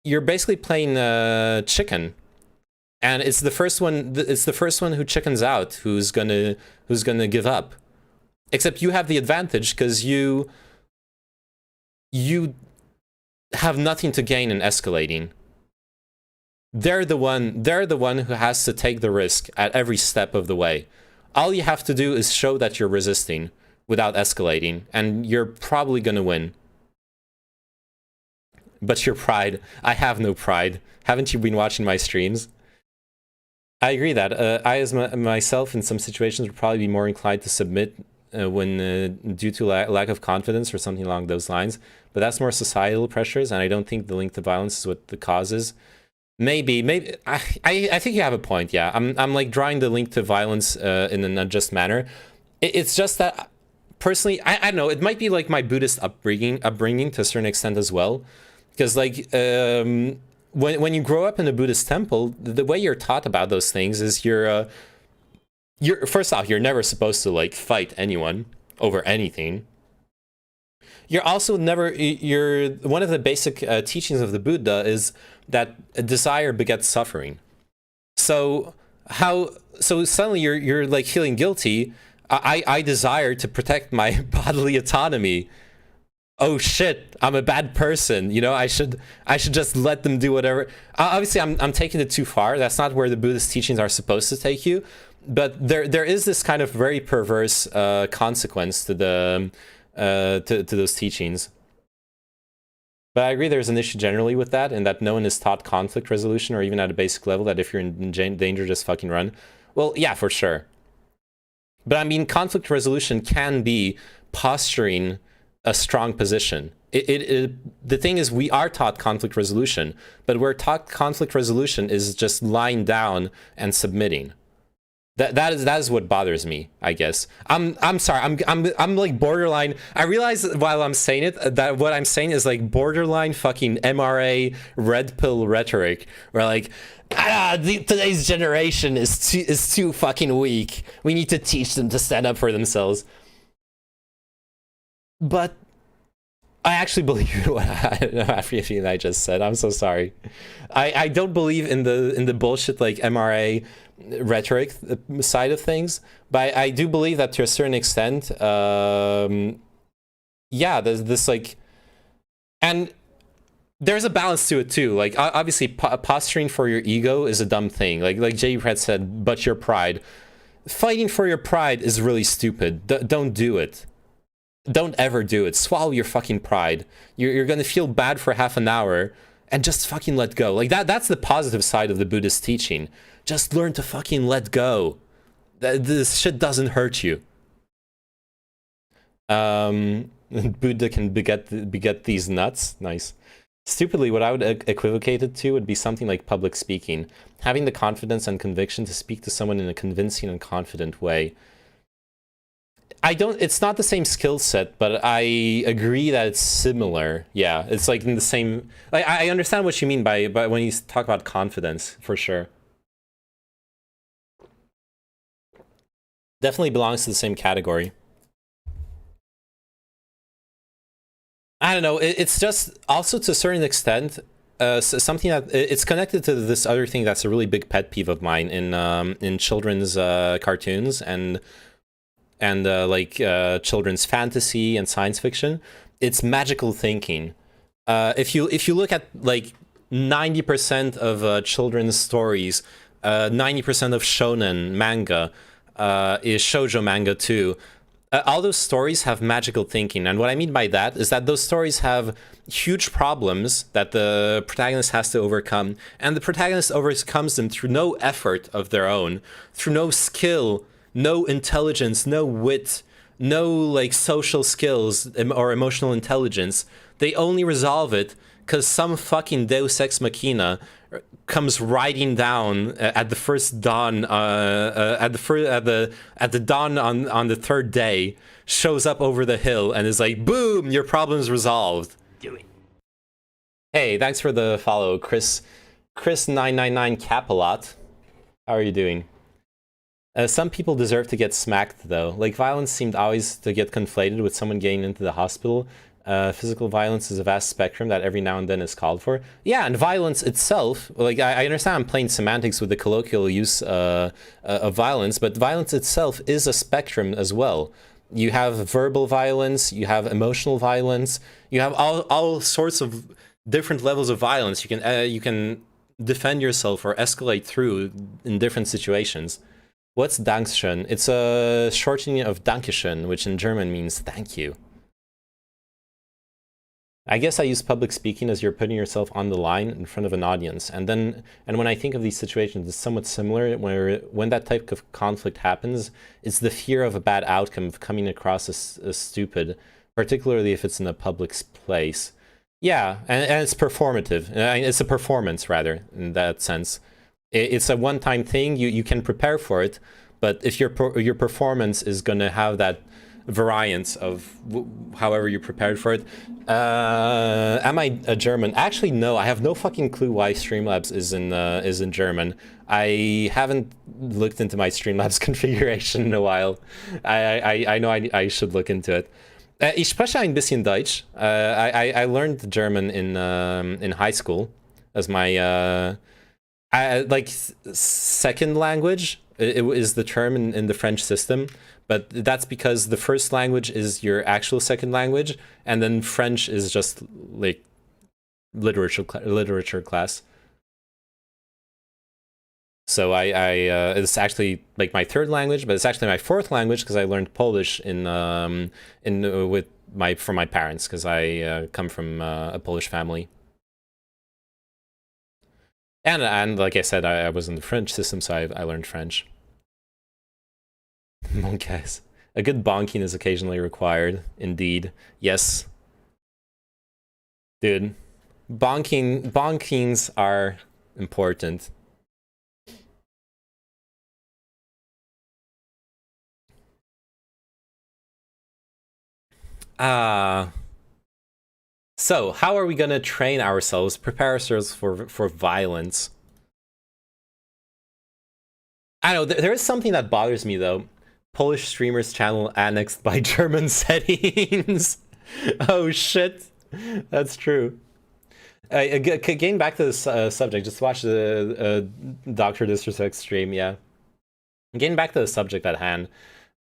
you're basically playing chicken. And it's the first one who chickens out who's gonna give up. Except you have the advantage because you have nothing to gain in escalating. They're the one who has to take the risk at every step of the way. All you have to do is show that you're resisting without escalating, and you're probably gonna win. But your pride, I have no pride. Haven't you been watching my streams? I agree that I, as myself, in some situations, would probably be more inclined to submit when due to lack of confidence or something along those lines. But that's more societal pressures, and I don't think the link to violence is what the cause is. Maybe I think you have a point. Yeah, I'm like drawing the link to violence in an unjust manner. It's just that personally, I don't know. It might be like my Buddhist upbringing to a certain extent as well, because like when you grow up in a Buddhist temple, the way you're taught about those things is you're first off, you're never supposed to like fight anyone over anything. You're also never, one of the basic teachings of the Buddha is that desire begets suffering. So suddenly you're like feeling guilty. I desire to protect my bodily autonomy. Oh shit, I'm a bad person. You know, I should just let them do whatever. Obviously, I'm taking it too far. That's not where the Buddhist teachings are supposed to take you. But there is this kind of very perverse consequence to the to those teachings. But I agree there's an issue generally with that, and that no one is taught conflict resolution, or even at a basic level, that if you're in danger, just fucking run. Well, yeah, for sure. But I mean, conflict resolution can be posturing a strong position. The thing is, we are taught conflict resolution, but we're taught conflict resolution is just lying down and submitting. That is what bothers me, I guess. I'm sorry. I'm like borderline. I realize while I'm saying it that what I'm saying is like borderline fucking MRA red pill rhetoric, where like today's generation is too fucking weak. We need to teach them to stand up for themselves. But I actually believe what everything I just said. I'm so sorry. I don't believe in the bullshit like MRA rhetoric side of things, but I do believe that to a certain extent, yeah, there's this like, and there's a balance to it too. Like obviously, posturing for your ego is a dumb thing. Like JP said, but your pride, fighting for your pride is really stupid. Don't do it. Don't ever do it. Swallow your fucking pride. You're gonna feel bad for half an hour and just fucking let go. Like that's the positive side of the Buddhist teaching. Just learn to fucking let go. This shit doesn't hurt you. Buddha can beget these nuts. Nice. Stupidly, what I would equivocate it to would be something like public speaking. Having the confidence and conviction to speak to someone in a convincing and confident way. It's not the same skill set, but I agree that it's similar. Yeah, it's like in the same, like I understand what you mean by when you talk about confidence, for sure. Definitely belongs to the same category. I don't know, it's just also to a certain extent, something that it's connected to this other thing that's a really big pet peeve of mine in children's cartoons and like children's fantasy and science fiction. It's magical thinking. If you look at like 90% of children's stories, 90% of shonen manga is shoujo manga too. all those stories have magical thinking, and what I mean by that is that those stories have huge problems that the protagonist has to overcome, and the protagonist overcomes them through no effort of their own, through no skill, no intelligence, no wit, no like social skills or emotional intelligence. They only resolve it because some fucking Deus Ex Machina comes riding down at the first dawn, at the dawn on the third day, shows up over the hill and is like, boom, your problem's resolved. Do it. Hey, thanks for the follow, Chris999 Capalot. How are you doing? Some people deserve to get smacked though. Like, violence seemed always to get conflated with someone getting into the hospital. Physical violence is a vast spectrum that every now and then is called for. Yeah, and violence itself, like, I understand I'm playing semantics with the colloquial use of violence, but violence itself is a spectrum as well. You have verbal violence, you have emotional violence, you have all sorts of different levels of violence. You can defend yourself or escalate through in different situations. What's Dankeschön? It's a shortening of Dankeschön, which in German means thank you. I guess I use public speaking as you're putting yourself on the line in front of an audience. And when I think of these situations, it's somewhat similar when that type of conflict happens, it's the fear of a bad outcome of coming across as stupid, particularly if it's in a public place. Yeah, and it's performative. It's a performance, rather, in that sense. It's a one-time thing. You can prepare for it, but if your performance is going to have that variance of however you prepared for it. Am I a German? Actually, no. I have no fucking clue why Streamlabs is in German. I haven't looked into my Streamlabs configuration in a while. I know I should look into it. Ich spreche ein bisschen Deutsch. I learned German in high school as my like second language. It is the term in the French system. But that's because the first language is your actual second language, and then French is just like literature class. So it's actually like my third language, but it's actually my fourth language because I learned Polish from my parents, because I come from a Polish family. And like I said, I was in the French system, so I learned French. Monkeys. A good bonking is occasionally required. Indeed. Yes. Dude. Bonkings are important. So, how are we gonna train ourselves, prepare ourselves for violence? I don't know, there is something that bothers me though. Polish streamers channel annexed by German settings. Oh shit, that's true. Getting back to this subject, just watch the Dr. Disrespect stream, yeah. Getting back to the subject at hand,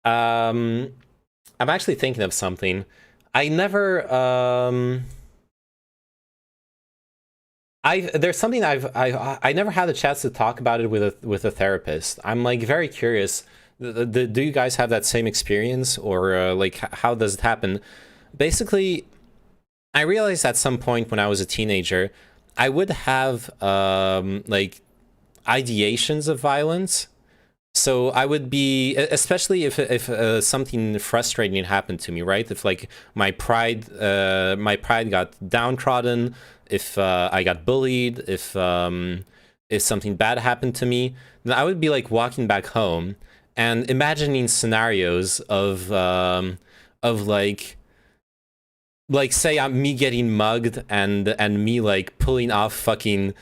I'm actually thinking of something. I never, there's something I never had a chance to talk about it with a therapist. I'm like very curious. Do you guys have that same experience, or like how does it happen? Basically, I realized at some point when I was a teenager, I would have like ideations of violence. So I would be, especially if something frustrating happened to me, right? If like my pride got downtrodden, if I got bullied, if something bad happened to me, then I would be like walking back home and imagining scenarios of like say I'm me getting mugged and me like pulling off fucking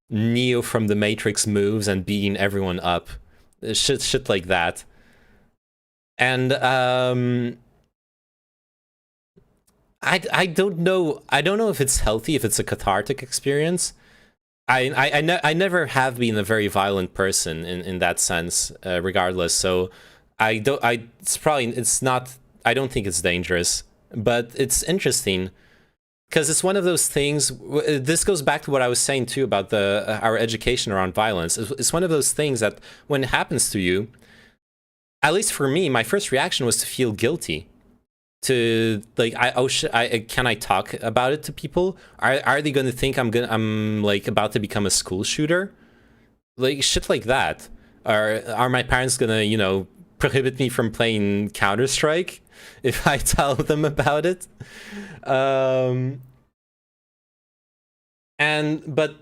Neo from the Matrix moves and beating everyone up, shit like that. And I don't know if it's healthy, if it's a cathartic experience. I never have been a very violent person in that sense, regardless. So I don't think it's dangerous, but it's interesting because it's one of those things. This goes back to what I was saying too about our education around violence. It's one of those things that when it happens to you, at least for me, my first reaction was to feel guilty. To like, can I talk about it to people? Are they going to think I'm like about to become a school shooter? Like shit like that. Are my parents gonna, you know, prohibit me from playing Counter-Strike if I tell them about it? But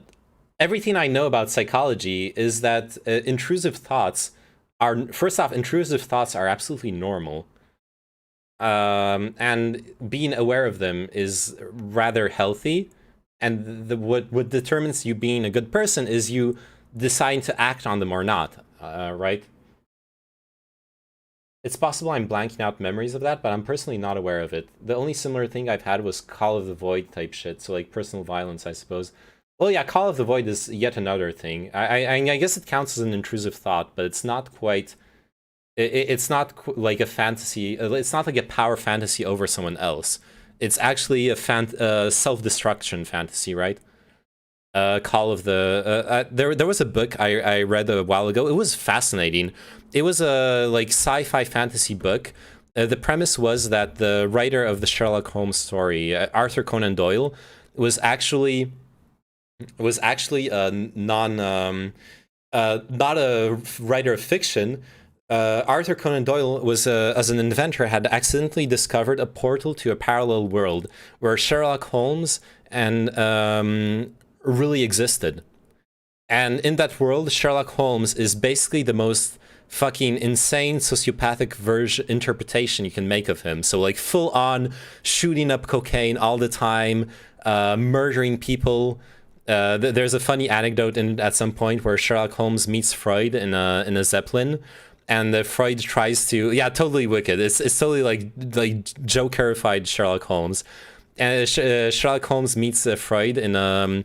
everything I know about psychology is that intrusive thoughts are, first off, intrusive thoughts are absolutely normal. And being aware of them is rather healthy. And what determines you being a good person is you decide to act on them or not, right? It's possible I'm blanking out memories of that, but I'm personally not aware of it. The only similar thing I've had was Call of the Void type shit, so like personal violence, I suppose. Well, yeah, Call of the Void is yet another thing. I guess it counts as an intrusive thought, but it's not quite... It's not like a fantasy. It's not like a power fantasy over someone else. It's actually a self-destruction fantasy, right? Call of the... there was a book I read a while ago. It was fascinating. It was a like sci-fi fantasy book. The premise was that the writer of the Sherlock Holmes story, Arthur Conan Doyle, was actually a not a writer of fiction. Arthur Conan Doyle was, as an inventor, had accidentally discovered a portal to a parallel world where Sherlock Holmes and really existed. And in that world, Sherlock Holmes is basically the most fucking insane sociopathic interpretation you can make of him. So like full on shooting up cocaine all the time, murdering people. There's a funny anecdote at some point where Sherlock Holmes meets Freud in a Zeppelin. And Freud tries to, yeah, totally wicked. It's totally like Joker-ified Sherlock Holmes. And Sherlock Holmes meets Freud in a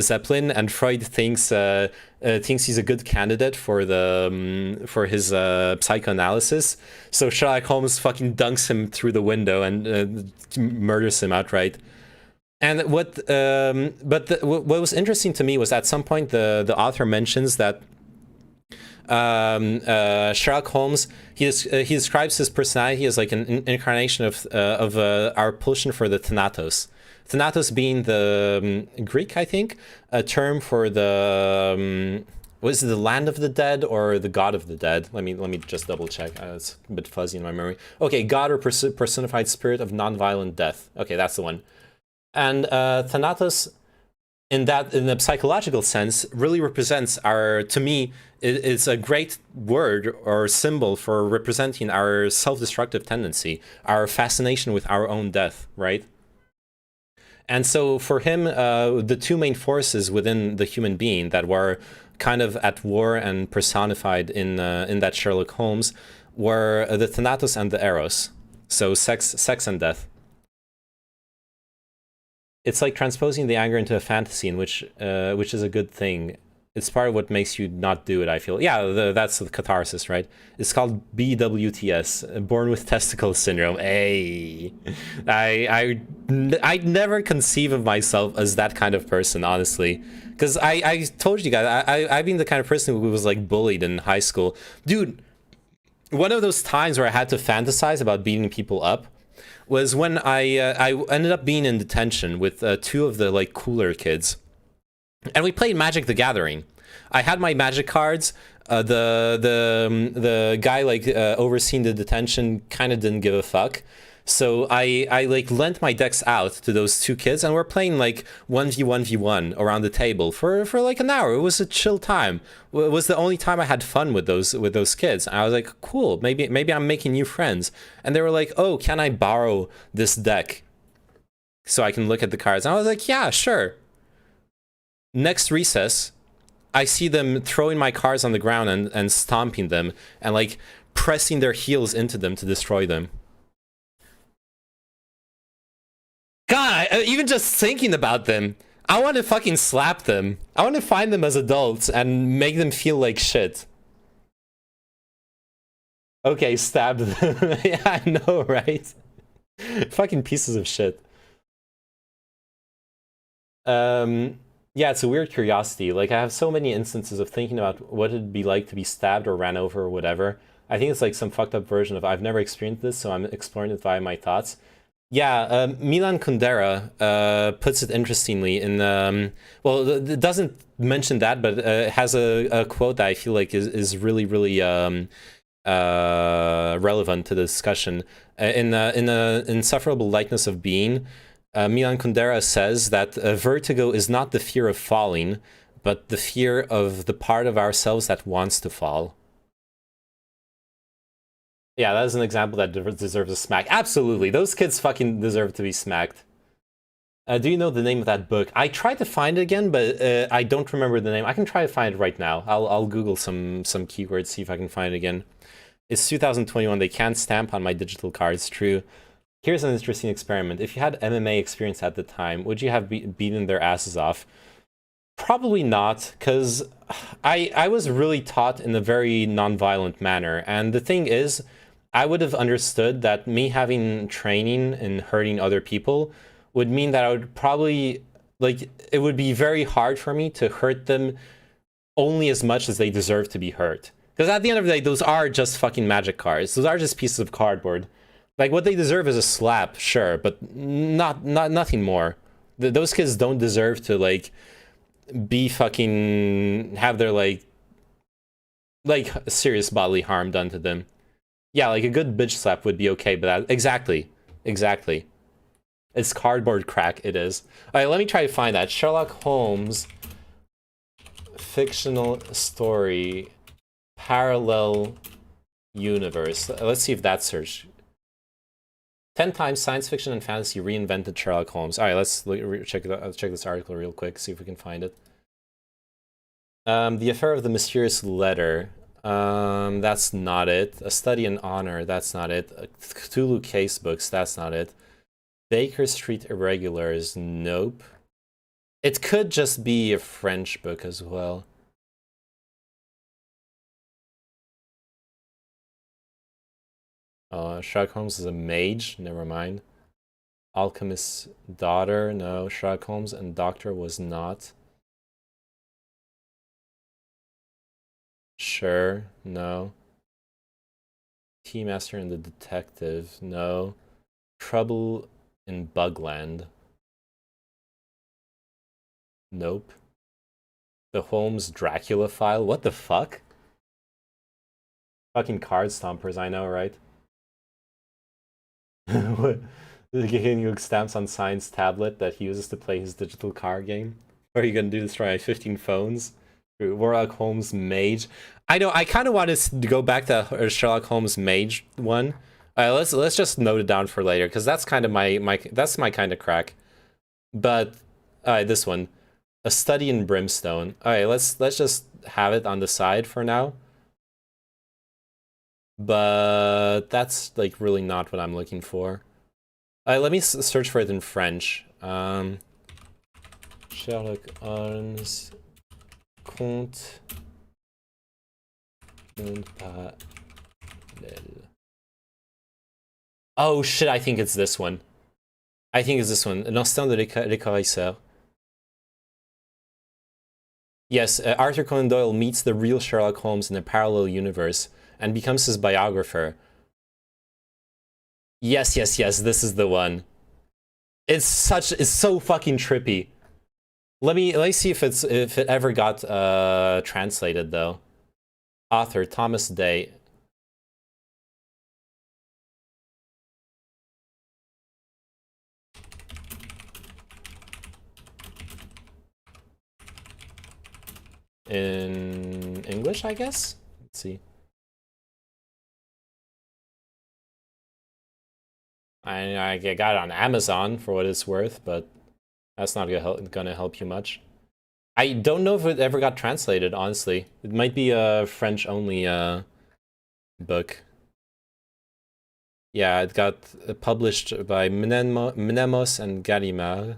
Zeppelin, and Freud thinks he's a good candidate for his psychoanalysis. So Sherlock Holmes fucking dunks him through the window and murders him outright. And what was interesting to me was at some point the author mentions that Sherlock Holmes, he describes his personality as like an incarnation of our pulsion for the Thanatos. Thanatos being the Greek, I think, a term for the was it the land of the dead or the god of the dead? Let me just double check. It's a bit fuzzy in my memory. Okay, god or personified spirit of non-violent death. Okay, that's the one. And Thanatos, in the psychological sense, really represents to me, it's a great word or symbol for representing our self-destructive tendency, our fascination with our own death, right? And so for him, the two main forces within the human being that were kind of at war and personified in that Sherlock Holmes were the Thanatos and the Eros. So sex and death. It's like transposing the anger into a fantasy, in which is a good thing. It's part of what makes you not do it, I feel. Yeah, that's the catharsis, right? It's called BWTS, Born with Testicle Syndrome. Hey, I never conceive of myself as that kind of person, honestly. Because I told you guys, I've been the kind of person who was like bullied in high school. Dude, one of those times where I had to fantasize about beating people up was when I ended up being in detention with two of the like cooler kids. And we played Magic the Gathering. I had my Magic cards. The guy like overseeing the detention kind of didn't give a fuck. So I like lent my decks out to those two kids, and we're playing like 1v1v1 around the table for like an hour. It was a chill time. It was the only time I had fun with those kids. And I was like, cool, maybe I'm making new friends. And they were like, oh, can I borrow this deck so I can look at the cards? And I was like, yeah, sure. Next recess, I see them throwing my cards on the ground and stomping them and like pressing their heels into them to destroy them. God, even just thinking about them, I want to fucking slap them. I want to find them as adults and make them feel like shit. Okay, stab them. Yeah, I know, right? Fucking pieces of shit. Yeah, it's a weird curiosity. Like, I have so many instances of thinking about what it'd be like to be stabbed or ran over or whatever. I think it's like some fucked up version of I've never experienced this, so I'm exploring it via my thoughts. Yeah, Milan Kundera puts it interestingly in well, it doesn't mention that, but it has a quote that I feel like is really really relevant to the discussion. In the Insufferable Likeness of Being, Milan Kundera says that vertigo is not the fear of falling, but the fear of the part of ourselves that wants to fall. Yeah, that is an example that deserves a smack. Absolutely, those kids fucking deserve to be smacked. Do you know the name of that book? I tried to find it again, but I don't remember the name. I can try to find it right now. I'll Google some keywords, see if I can find it again. It's 2021. They can't stamp on my digital cards. True. Here's an interesting experiment. If you had MMA experience at the time, would you have beaten their asses off? Probably not, because I was really taught in a very non-violent manner. And the thing is, I would have understood that me having training and hurting other people would mean that I would probably, like, it would be very hard for me to hurt them only as much as they deserve to be hurt. Because at the end of the day, those are just fucking magic cards. Those are just pieces of cardboard. Like, what they deserve is a slap, sure, but nothing more. Those kids don't deserve to, like, be fucking, have their, like serious bodily harm done to them. Yeah, like a good bitch slap would be okay, but exactly. It's cardboard crack, it is. Alright, let me try to find that. Sherlock Holmes fictional story parallel universe. Let's see if that search. 10 times science fiction and fantasy reinvented Sherlock Holmes. Alright, let's check this article real quick, see if we can find it. The Affair of the Mysterious Letter. That's not it. A Study in Honor, that's not it. Cthulhu Casebooks, that's not it. Baker Street Irregulars, nope. It could just be a French book as well. Sherlock Holmes is a mage, never mind. Alchemist's Daughter, no. Sherlock Holmes and Doctor was not. Sure, no. Tea Master and the Detective, no. Trouble in Bugland. Nope. The Holmes Dracula File, what the fuck? Fucking card stompers, I know, right? What? Getting stamps on Science tablet that he uses to play his digital card game? What are you gonna do, destroy 15 phones? Sherlock Holmes Mage. I know. I kind of wanted to go back to Sherlock Holmes Mage one. Let's just note it down for later because that's kind of that's my kind of crack. But this one, A Study in Brimstone. All right, let's just have it on the side for now. But that's like really not what I'm looking for. Let me search for it in French. Sherlock Holmes. Conte parallèle. Oh shit, I think it's this one. I think it's this one. L'instinct de l'écarisseur. Yes, Arthur Conan Doyle meets the real Sherlock Holmes in a parallel universe and becomes his biographer. Yes, this is the one. It's so fucking trippy. Let me see if it ever got translated though. Author Thomas Day. In English, I guess. Let's see. I got it on Amazon for what it's worth, but that's not gonna help you much. I don't know if it ever got translated, honestly. It might be a French-only book. Yeah, it got published by Mnemos and Gallimard.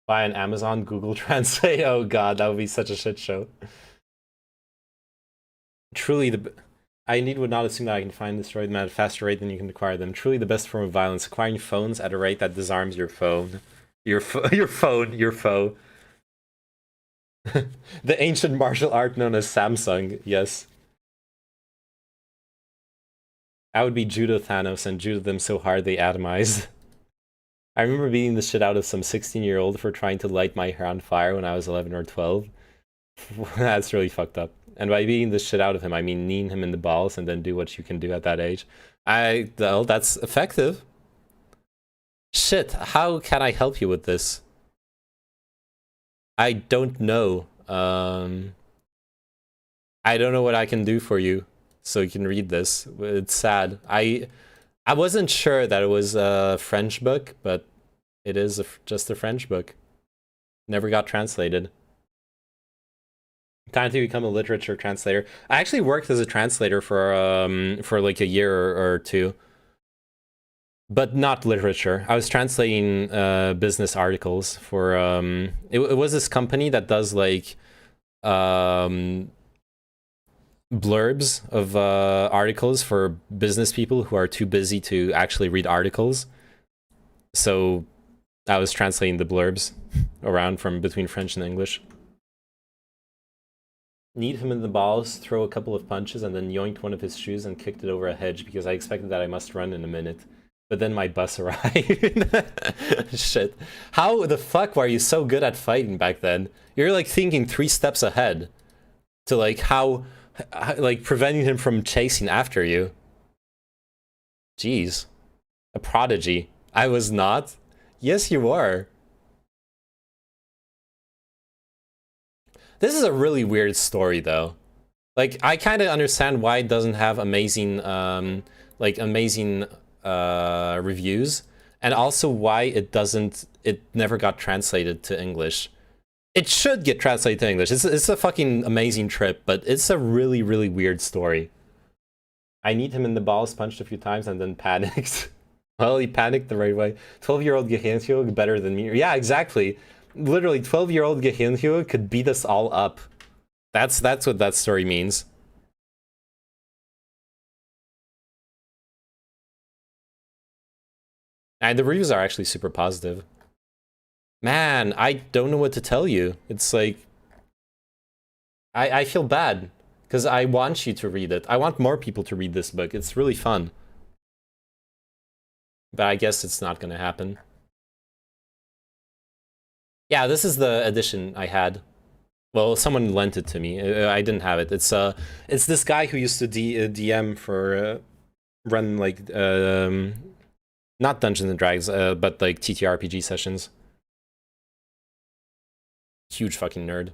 Buy an Amazon Google Translate. Oh god, that would be such a shit show. Truly I would not assume that I can find and destroy them at a faster rate than you can acquire them. Truly the best form of violence, acquiring phones at a rate that disarms your phone. Your foe. The ancient martial art known as Samsung, yes. I would be Judo Thanos and judo them so hard they atomized. I remember beating the shit out of some 16-year-old for trying to light my hair on fire when I was 11 or 12. That's really fucked up. And by beating the shit out of him, I mean kneeing him in the balls and then do what you can do at that age. Well, that's effective. Shit, how can I help you with this? I don't know. I don't know what I can do for you, so you can read this. It's sad. I wasn't sure that it was a French book, but it is just a French book. Never got translated. Time to become a literature translator. I actually worked as a translator for like a year or two, but not literature. I was translating business articles for it was this company that does like blurbs of articles for business people who are too busy to actually read articles. So I was translating the blurbs around from between French and English. Kneed him in the balls, throw a couple of punches, and then yoinked one of his shoes and kicked it over a hedge because I expected that I must run in a minute. But then my bus arrived. Shit. How the fuck were you so good at fighting back then? You're like thinking 3 steps ahead to like how like preventing him from chasing after you. Jeez. A prodigy. I was not. Yes, you were. This is a really weird story, though. Like, I kind of understand why it doesn't have amazing, amazing reviews, and also why it never got translated to English. It should get translated to English. It's a fucking amazing trip, but it's a really, really weird story. I kneed him in the balls, punched a few times, and then panicked. Well, he panicked the right way. 12-year-old Gehenhyo better than me. Yeah, exactly. Literally, 12-year-old Gehenhyo could beat us all up. That's what that story means. And the reviews are actually super positive. Man, I don't know what to tell you. It's like... I feel bad, because I want you to read it. I want more people to read this book. It's really fun. But I guess it's not gonna happen. Yeah, this is the edition I had. Well, someone lent it to me. I didn't have it. It's this guy who used to DM for run like not Dungeons and Dragons, but like TTRPG sessions. Huge fucking nerd.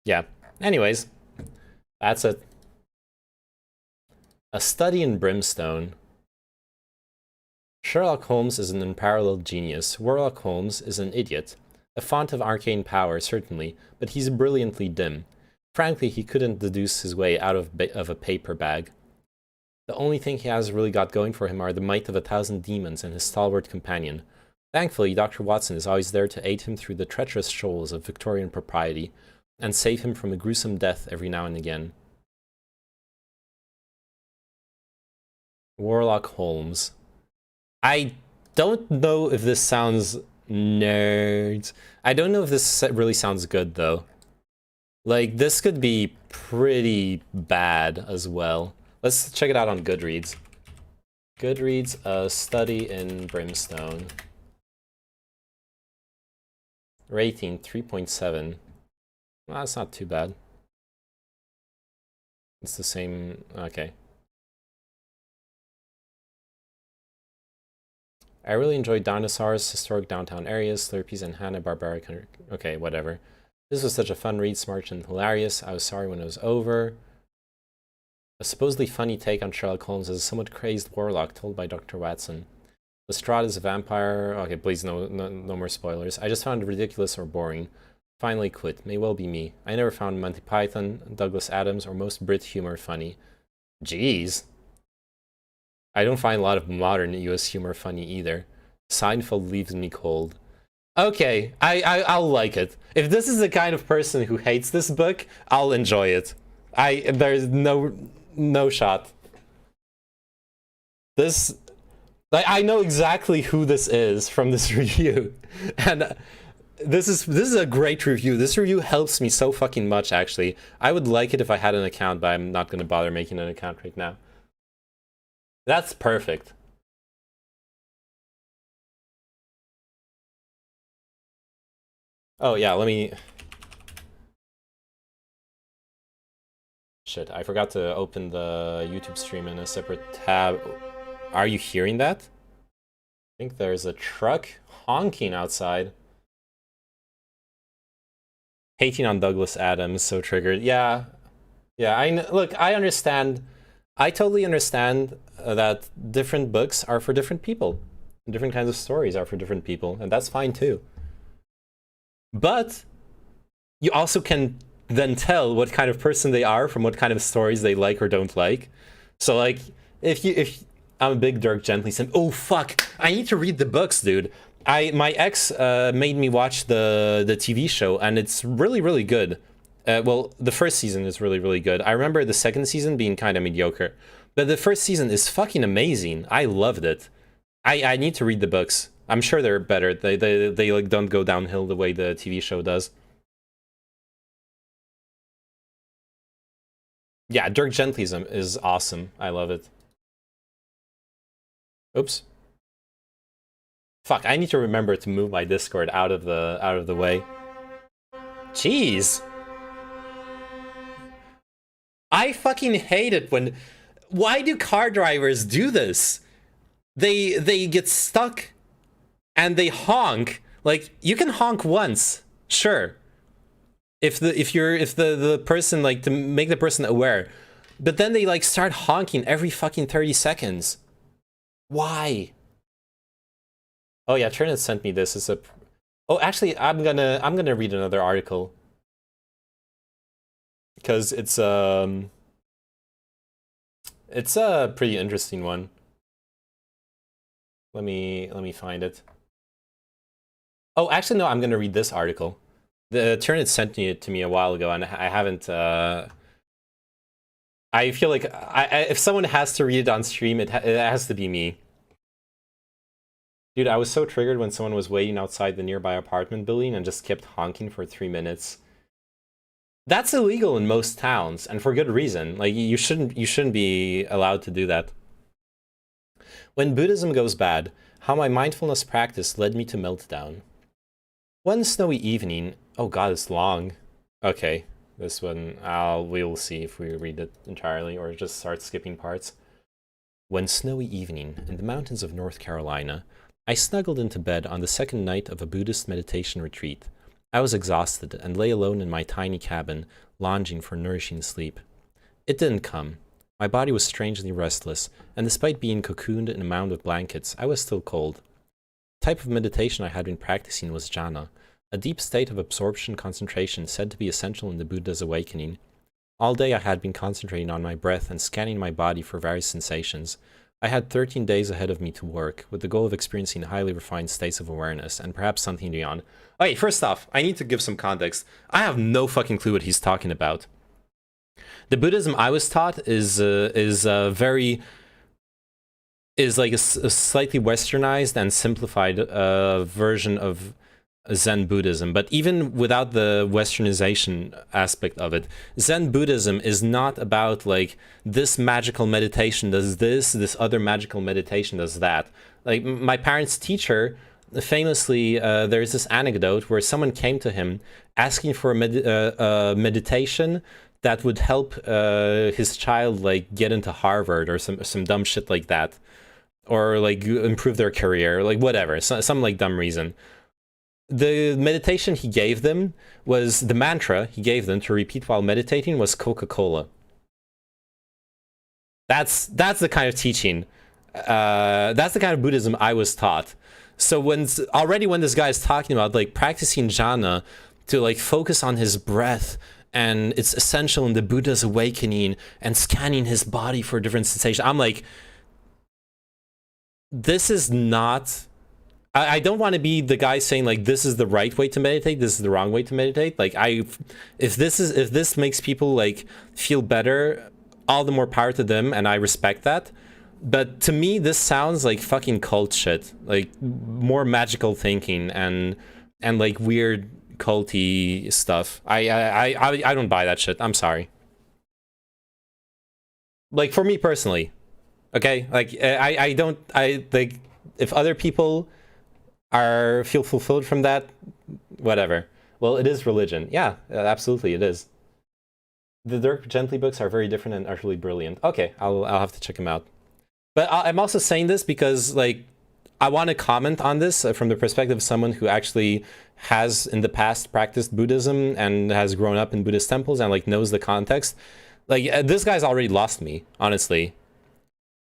Yeah. Anyways, that's it. A Study in Brimstone. Sherlock Holmes is an unparalleled genius. Sherlock Holmes is an idiot. A font of arcane power, certainly, but he's brilliantly dim. Frankly, he couldn't deduce his way out of a paper bag. The only thing he has really got going for him are the might of 1,000 demons and his stalwart companion. Thankfully, Dr. Watson is always there to aid him through the treacherous shoals of Victorian propriety, and save him from a gruesome death every now and again. Sherlock Holmes. I don't know if this sounds nerds. I don't know if this really sounds good, though. Like, this could be pretty bad as well. Let's check it out on Goodreads. Goodreads, A Study in Brimstone. Rating 3.7. Well, that's not too bad. It's the same... Okay. I really enjoyed dinosaurs, historic downtown areas, Slurpees, and Hanna-Barbera. Okay, whatever. This was such a fun read, smart and hilarious. I was sorry when it was over. A supposedly funny take on Sherlock Holmes as a somewhat crazed warlock told by Dr. Watson. Lestrade is a vampire. Okay, please, no more spoilers. I just found it ridiculous or boring. Finally quit. May well be me. I never found Monty Python, Douglas Adams, or most Brit humor funny. Jeez. I don't find a lot of modern US humor funny either. Seinfeld leaves me cold. Okay, I'll like it. If this is the kind of person who hates this book, I'll enjoy it. There's no shot. This Like, I know exactly who this is from this review, and this is a great review. This review helps me so fucking much, actually. I would like it if I had an account, but I'm not gonna bother making an account right now. That's perfect. Oh yeah, let me... Shit, I forgot to open the YouTube stream in a separate tab. Are you hearing that? I think there's a truck honking outside. Hating on Douglas Adams, so triggered. Yeah, look, I understand. I totally understand that different books are for different people. Different kinds of stories are for different people, and that's fine too. But you also can then tell what kind of person they are from what kind of stories they like or don't like. So like, if I'm a big Dirk Gently fan. Oh fuck! I need to read the books, dude. My ex made me watch the TV show, and it's really good. Well, the first season is really good. I remember the second season being kind of mediocre, but the first season is fucking amazing. I loved it. I need to read the books. I'm sure they're better. They like don't go downhill the way the TV show does. Yeah, Dirk Gentlyism is awesome. I love it. Oops. Fuck, I need to remember to move my Discord out of the way. Jeez. I fucking hate it when... Why do car drivers do this? They get stuck and they honk. Like, you can honk once, sure. If the person, like, to make the person aware. But then they like start honking every fucking 30 seconds. Why? Oh yeah, Trinit sent me this. It's a... Oh, actually, I'm gonna read another article. Because it's a pretty interesting one. Let me find it. Oh, actually, no, I'm gonna read this article. The Trinit sent it to me a while ago, and I haven't. I feel like if someone has to read it on stream, it has to be me. Dude, I was so triggered when someone was waiting outside the nearby apartment building and just kept honking for 3 minutes. That's illegal in most towns, and for good reason. Like, you shouldn't be allowed to do that. When Buddhism goes bad, how my mindfulness practice led me to meltdown. One snowy evening... Oh god, it's long. Okay, this one, we'll see if we read it entirely or just start skipping parts. One snowy evening in the mountains of North Carolina, I snuggled into bed on the second night of a Buddhist meditation retreat. I was exhausted and lay alone in my tiny cabin, longing for nourishing sleep. It didn't come. My body was strangely restless, and despite being cocooned in a mound of blankets, I was still cold. The type of meditation I had been practicing was jhana, a deep state of absorption concentration said to be essential in the Buddha's awakening. All day I had been concentrating on my breath and scanning my body for various sensations. I had 13 days ahead of me to work, with the goal of experiencing highly refined states of awareness, and perhaps something beyond. Okay, first off, I need to give some context. I have no fucking clue what he's talking about. The Buddhism I was taught is like a slightly westernized and simplified version of Zen Buddhism, but even without the westernization aspect of it, Zen Buddhism is not about like this magical meditation does this other magical meditation does that. Like my parents' teacher, famously, there's this anecdote where someone came to him asking for a meditation that would help his child like get into Harvard or some dumb shit like that, or like improve their career, like whatever, some like dumb reason. The meditation he gave them was, the mantra he gave them to repeat while meditating was Coca-Cola. That's the kind of teaching, that's the kind of Buddhism I was taught. So when this guy is talking about like practicing jhana to like focus on his breath, and it's essential in the Buddha's awakening, and scanning his body for different sensations, I'm like, this is not... I don't want to be the guy saying like this is the right way to meditate, this is the wrong way to meditate. Like if this makes people like feel better, all the more power to them, and I respect that. But to me, this sounds like fucking cult shit. Like more magical thinking and like weird culty stuff. I don't buy that shit. I'm sorry. Like for me personally, okay. Like I don't like if other people feel fulfilled from that, whatever. Well, it is religion. Yeah, absolutely, it is. The Dirk Gently books are very different and utterly brilliant. Okay, I'll have to check them out. But I'm also saying this because, like, I want to comment on this from the perspective of someone who actually has in the past practiced Buddhism and has grown up in Buddhist temples and, like, knows the context. Like, this guy's already lost me, honestly.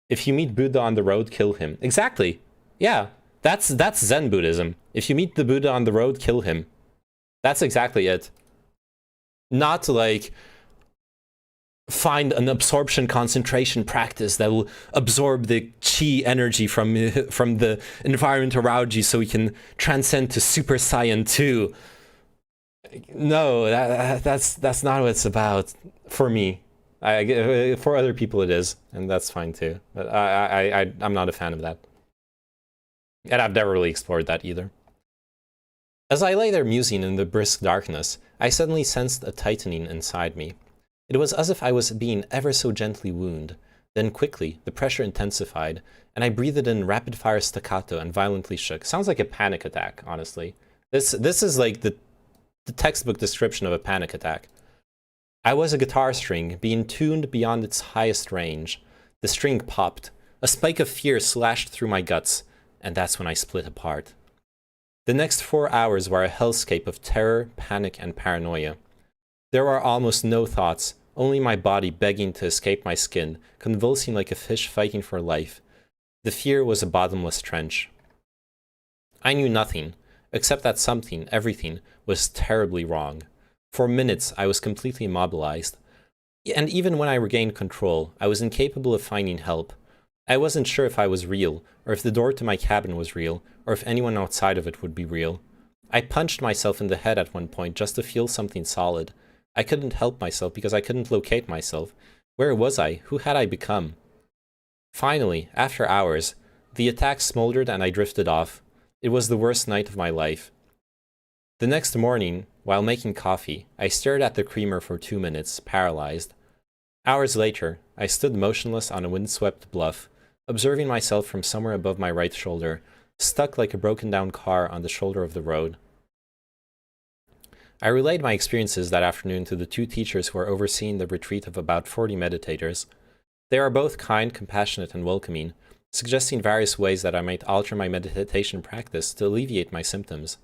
If you meet Buddha on the road, kill him. Exactly. Yeah, that's Zen Buddhism. If you meet the Buddha on the road, kill him. That's exactly it. Not like find an absorption concentration practice that will absorb the chi energy from the environment around you so we can transcend to Super Saiyan 2. No, that's not what it's about for me. For other people it is, and that's fine too. But I'm not a fan of that. And I've never really explored that either. As I lay there musing in the brisk darkness, I suddenly sensed a tightening inside me. It was as if I was being ever so gently wounded. Then quickly, the pressure intensified, and I breathed in rapid-fire staccato and violently shook. Sounds like a panic attack, honestly. This is like the textbook description of a panic attack. I was a guitar string, being tuned beyond its highest range. The string popped. A spike of fear slashed through my guts, and that's when I split apart. The next 4 hours were a hellscape of terror, panic, and paranoia. There were almost no thoughts, only my body begging to escape my skin, convulsing like a fish fighting for life. The fear was a bottomless trench. I knew nothing, except that something, everything, was terribly wrong. For minutes, I was completely immobilized. And even when I regained control, I was incapable of finding help. I wasn't sure if I was real, or if the door to my cabin was real, or if anyone outside of it would be real. I punched myself in the head at one point just to feel something solid. I couldn't help myself because I couldn't locate myself. Where was I? Who had I become? Finally, after hours, the attack smoldered and I drifted off. It was the worst night of my life. The next morning, while making coffee, I stared at the creamer for 2 minutes, paralyzed. Hours later, I stood motionless on a windswept bluff, observing myself from somewhere above my right shoulder, stuck like a broken-down car on the shoulder of the road. I relayed my experiences that afternoon to the 2 teachers who are overseeing the retreat of about 40 meditators. They are both kind, compassionate, and welcoming, suggesting various ways that I might alter my meditation practice to alleviate my symptoms.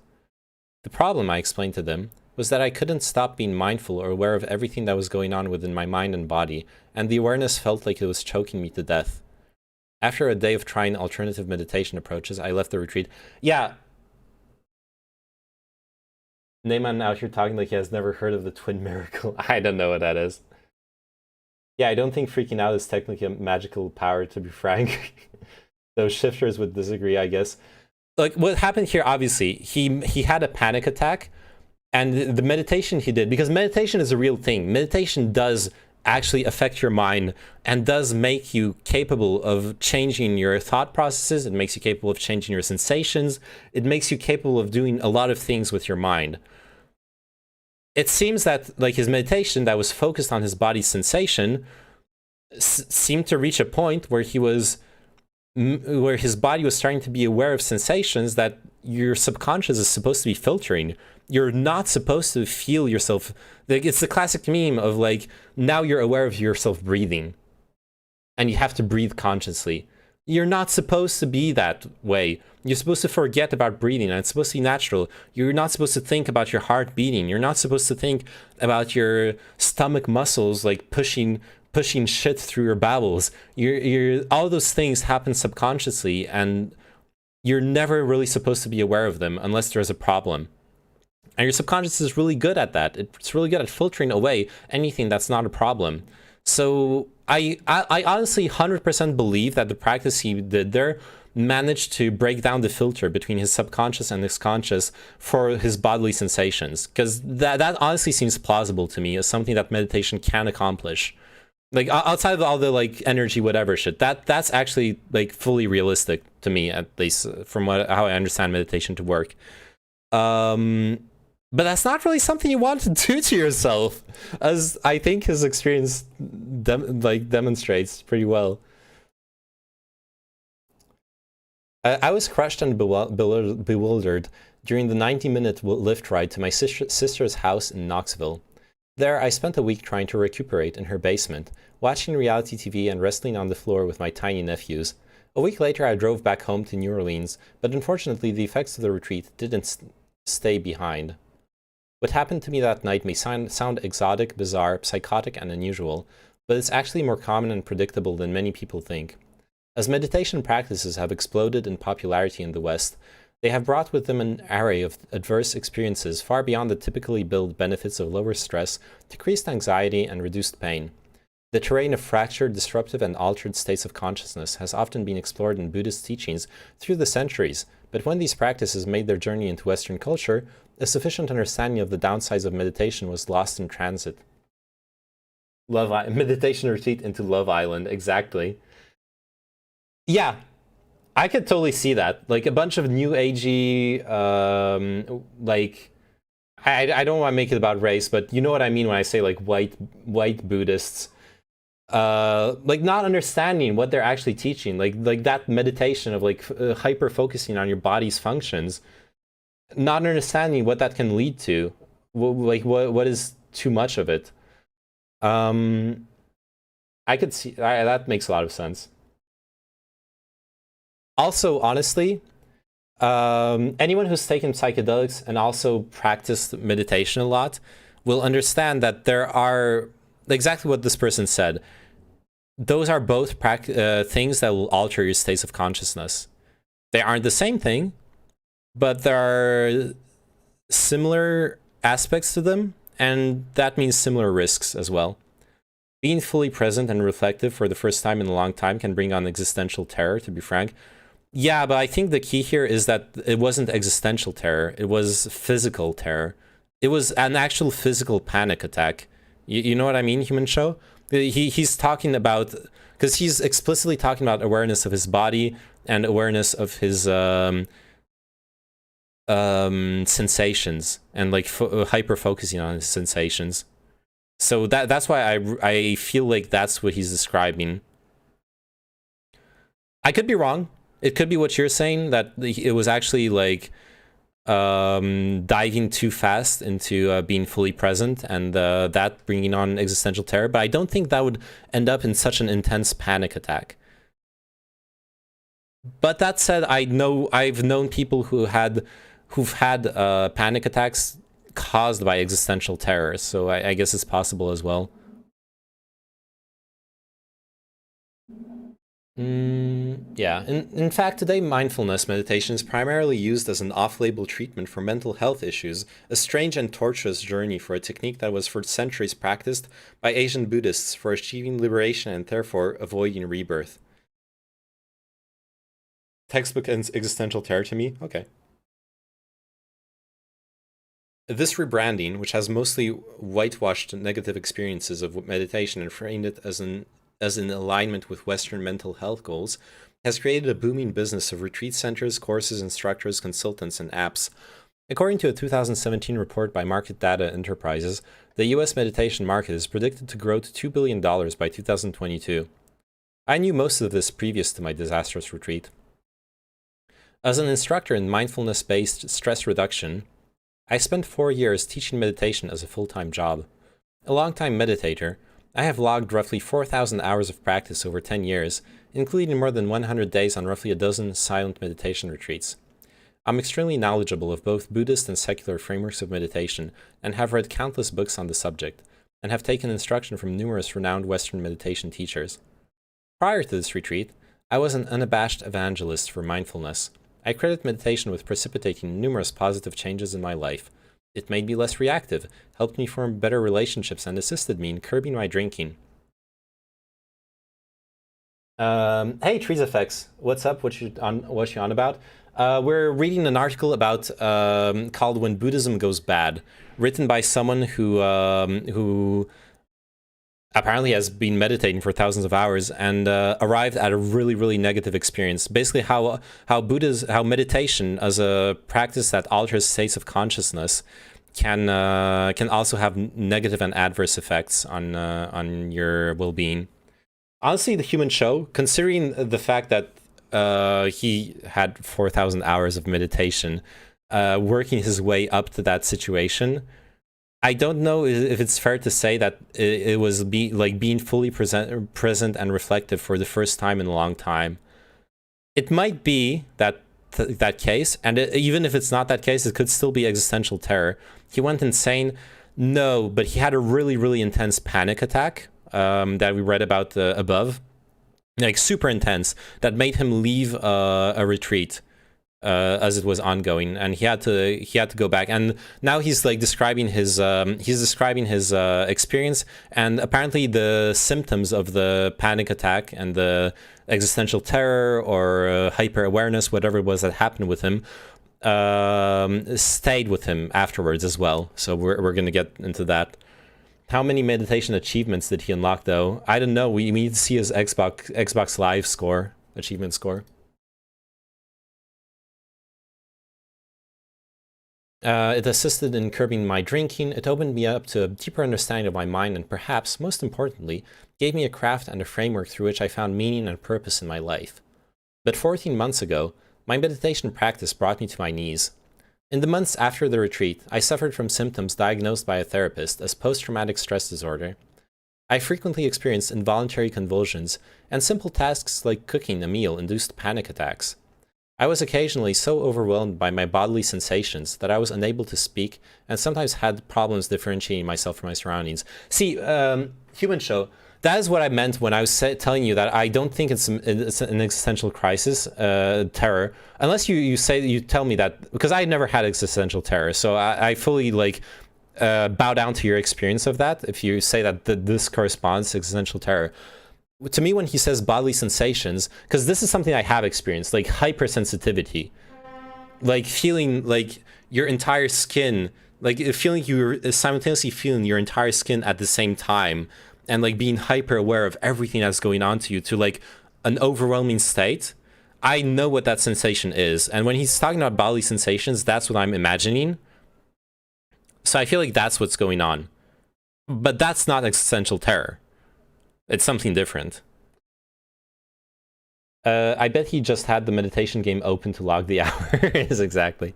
The problem, I explained to them, was that I couldn't stop being mindful or aware of everything that was going on within my mind and body, and the awareness felt like it was choking me to death. After a day of trying alternative meditation approaches, I left the retreat. Yeah. Neyman out here talking like he has never heard of the twin miracle. I don't know what that is. Yeah, I don't think freaking out is technically a magical power, to be frank. Those shifters would disagree, I guess. Like, what happened here, obviously, he had a panic attack, and the meditation he did, because meditation is a real thing. Meditation does actually affect your mind and does make you capable of changing your thought processes. It makes you capable of changing your sensations. It makes you capable of doing a lot of things with your mind. It seems that, like, his meditation that was focused on his body's sensation seemed to reach a point where where his body was starting to be aware of sensations that your subconscious is supposed to be filtering. You're not supposed to feel yourself. Like, it's the classic meme of, like, now you're aware of yourself breathing and you have to breathe consciously. You're not supposed to be that way. You're supposed to forget about breathing, and it's supposed to be natural. You're not supposed to think about your heart beating. You're not supposed to think about your stomach muscles, like, pushing shit through your bowels. All those things happen subconsciously, and you're never really supposed to be aware of them unless there's a problem. And your subconscious is really good at that. It's really good at filtering away anything that's not a problem. So I honestly 100% believe that the practice he did there managed to break down the filter between his subconscious and his conscious for his bodily sensations. Because that honestly seems plausible to me as something that meditation can accomplish. Like outside of all the like energy whatever shit, that's actually like fully realistic to me, at least from how I understand meditation to work. But that's not really something you want to do to yourself, as I think his experience demonstrates pretty well. I was crushed and bewildered during the 90-minute lift ride to my sister's house in Knoxville. There, I spent a week trying to recuperate in her basement, watching reality TV and wrestling on the floor with my tiny nephews. A week later, I drove back home to New Orleans, but unfortunately, the effects of the retreat didn't stay behind. What happened to me that night may sound exotic, bizarre, psychotic, and unusual, but it's actually more common and predictable than many people think. As meditation practices have exploded in popularity in the West, they have brought with them an array of adverse experiences far beyond the typically billed benefits of lower stress, decreased anxiety, and reduced pain. The terrain of fractured, disruptive, and altered states of consciousness has often been explored in Buddhist teachings through the centuries, but when these practices made their journey into Western culture, a sufficient understanding of the downsides of meditation was lost in transit. Meditation retreat into Love Island, exactly. Yeah, I could totally see that. Like a bunch of new agey, like I don't want to make it about race, but you know what I mean when I say like white Buddhists, like not understanding what they're actually teaching, like that meditation of like hyper focusing on your body's functions, not understanding what that can lead to, like what is too much of it. I could see that makes a lot of sense. Also, honestly, anyone who's taken psychedelics and also practiced meditation a lot will understand that there are exactly what this person said. Those are both things that will alter your states of consciousness. They aren't the same thing, but there are similar aspects to them, and that means similar risks as well. Being fully present and reflective for the first time in a long time can bring on existential terror, to be frank. Yeah, but I think the key here is that it wasn't existential terror. It was physical terror. It was an actual physical panic attack. You know what I mean, Human Show? He's talking about, because he's explicitly talking about awareness of his body and awareness of his sensations and like hyper focusing on his sensations. So that's why I feel like that's what he's describing. I could be wrong. It could be what you're saying, that it was actually like diving too fast into being fully present and that bringing on existential terror. But I don't think that would end up in such an intense panic attack. But that said, I've known people who've had panic attacks caused by existential terror. So I guess it's possible as well. Yeah, in fact, today mindfulness meditation is primarily used as an off-label treatment for mental health issues, a strange and tortuous journey for a technique that was for centuries practiced by Asian Buddhists for achieving liberation and therefore avoiding rebirth. Textbook existential terror to me? Okay. This rebranding, which has mostly whitewashed negative experiences of meditation and framed it as in alignment with Western mental health goals, has created a booming business of retreat centers, courses, instructors, consultants, and apps. According to a 2017 report by Market Data Enterprises, the US meditation market is predicted to grow to $2 billion by 2022. I knew most of this previous to my disastrous retreat. As an instructor in mindfulness-based stress reduction, I spent 4 years teaching meditation as a full-time job. A long-time meditator, I have logged roughly 4,000 hours of practice over 10 years, including more than 100 days on roughly a dozen silent meditation retreats. I'm extremely knowledgeable of both Buddhist and secular frameworks of meditation, and have read countless books on the subject, and have taken instruction from numerous renowned Western meditation teachers. Prior to this retreat, I was an unabashed evangelist for mindfulness. I credit meditation with precipitating numerous positive changes in my life. It made me less reactive, helped me form better relationships, and assisted me in curbing my drinking. Hey, Trees Effects, what's up? What you on about? We're reading an article about called "When Buddhism Goes Bad," written by someone who apparently has been meditating for thousands of hours and arrived at a really, really negative experience. Basically, how meditation as a practice that alters states of consciousness can also have negative and adverse effects on your well-being. Honestly, the Human Show, considering the fact that he had 4,000 hours of meditation, working his way up to that situation, I don't know if it's fair to say that it was being fully present and reflective for the first time in a long time. It might be that case, and even if it's not that case, it could still be existential terror. He went insane. No, but he had a really, really intense panic attack that we read about above, like super intense, that made him leave a retreat as it was ongoing, and he had to go back. And now he's like describing his experience, and apparently the symptoms of the panic attack and the existential terror or hyper awareness, whatever it was that happened with him, stayed with him afterwards as well. So we're gonna get into that. How many meditation achievements did he unlock, though? I don't know. We need to see his Xbox Live score, achievement score. It assisted in curbing my drinking. It opened me up to a deeper understanding of my mind, and perhaps, most importantly, gave me a craft and a framework through which I found meaning and purpose in my life. But 14 months ago, my meditation practice brought me to my knees. In the months after the retreat, I suffered from symptoms diagnosed by a therapist as post-traumatic stress disorder. I frequently experienced involuntary convulsions, and simple tasks like cooking a meal induced panic attacks. I was occasionally so overwhelmed by my bodily sensations that I was unable to speak, and sometimes had problems differentiating myself from my surroundings. See, Human Show, that is what I meant when I was telling you that I don't think it's an existential crisis, terror, unless you tell me that, because I never had existential terror, so I fully bow down to your experience of that if you say that this corresponds to existential terror. To me, when he says bodily sensations, because this is something I have experienced, like hypersensitivity, like feeling like your entire skin, like feeling you're simultaneously feeling your entire skin at the same time, and like being hyper aware of everything that's going on to you, to like an overwhelming state. I know what that sensation is, and when he's talking about bodily sensations, that's what I'm imagining. So I feel like that's what's going on, but that's not existential terror. It's something different. I bet he just had the meditation game open to log the hours. Exactly.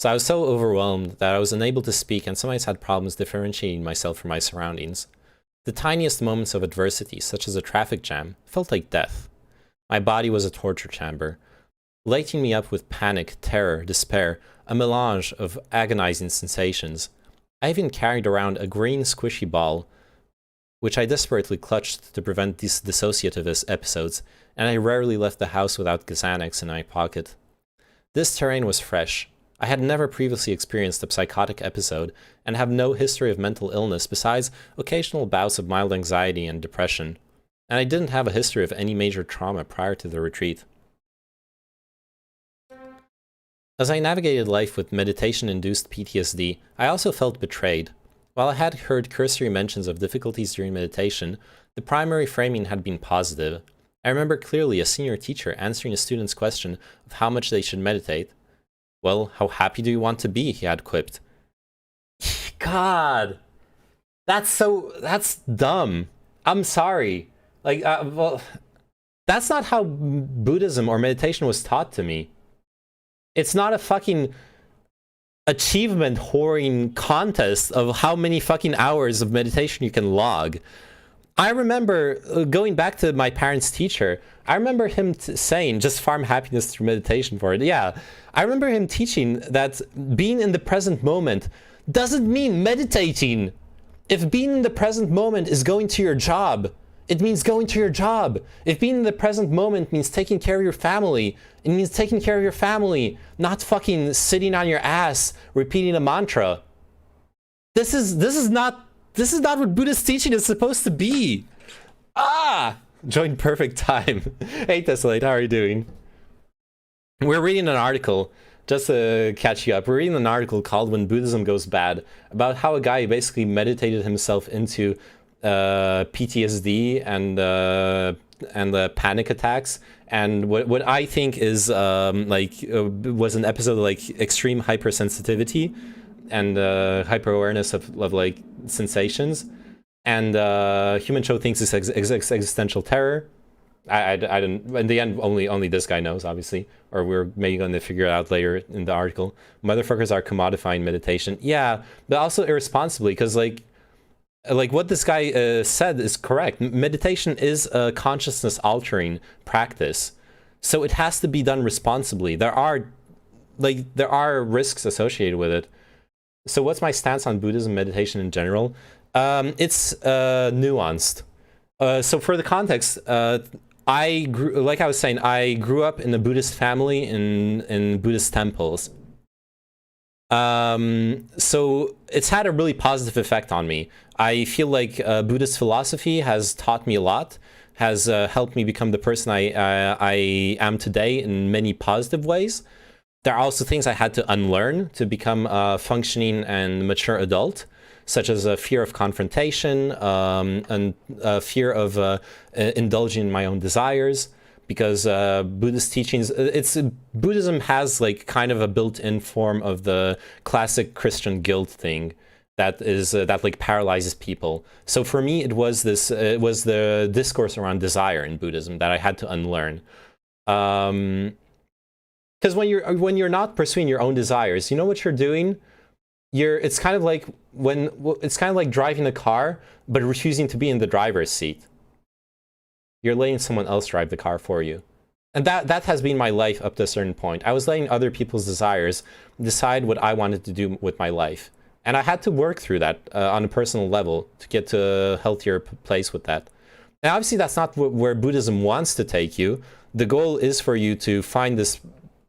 So I was so overwhelmed that I was unable to speak, and sometimes had problems differentiating myself from my surroundings. The tiniest moments of adversity, such as a traffic jam, felt like death. My body was a torture chamber, lighting me up with panic, terror, despair, a melange of agonizing sensations. I even carried around a green squishy ball, which I desperately clutched to prevent these dissociative episodes, and I rarely left the house without Xanax in my pocket. This terrain was fresh. I had never previously experienced a psychotic episode, and have no history of mental illness besides occasional bouts of mild anxiety and depression, and I didn't have a history of any major trauma prior to the retreat. As I navigated life with meditation-induced PTSD, I also felt betrayed. While I had heard cursory mentions of difficulties during meditation, the primary framing had been positive. I remember clearly a senior teacher answering a student's question of how much they should meditate. "Well, how happy do you want to be?" he had quipped. God! That's dumb. I'm sorry. Like, well, that's not how Buddhism or meditation was taught to me. It's not a fucking achievement whoring contest of how many fucking hours of meditation you can log. I remember going back to my parents' teacher, I remember him saying, just farm happiness through meditation for it. Yeah, I remember him teaching that being in the present moment doesn't mean meditating. If being in the present moment is going to your job, it means going to your job. If being in the present moment means taking care of your family, it means taking care of your family, not fucking sitting on your ass repeating a mantra. This is not what Buddhist teaching is supposed to be. Joined perfect time. Hey Tessalate, how are you doing? We're reading an article just to catch you up, we're reading an article called When Buddhism Goes Bad, about how a guy basically meditated himself into PTSD and panic attacks, and what I think is was an episode of like extreme hypersensitivity and hyper awareness of like sensations, and Human Show thinks it's existential terror. I didn't. In the end, only this guy knows, obviously, or we're maybe going to figure it out later in the article. Motherfuckers are commodifying meditation, yeah, but also irresponsibly, because like what this guy said is correct. Meditation is a consciousness altering practice, so it has to be done responsibly. There are risks associated with it. So what's my stance on Buddhism meditation in general? It's nuanced. So for the context, I grew up in a Buddhist family in Buddhist temples. So it's had a really positive effect on me. I feel like Buddhist philosophy has taught me a lot, has helped me become the person I am today in many positive ways. There are also things I had to unlearn to become a functioning and mature adult, such as a fear of confrontation, and a fear of indulging in my own desires, because Buddhist teachings, Buddhism has like kind of a built-in form of the classic Christian guilt thing that is that like paralyzes people. So for me, it was the discourse around desire in Buddhism that I had to unlearn. Because when you're not pursuing your own desires, you know what you're doing? It's kind of like driving a car but refusing to be in the driver's seat. You're letting someone else drive the car for you. And that has been my life up to a certain point. I was letting other people's desires decide what I wanted to do with my life. And I had to work through that on a personal level to get to a healthier place with that. And obviously that's not where Buddhism wants to take you. The goal is for you to find this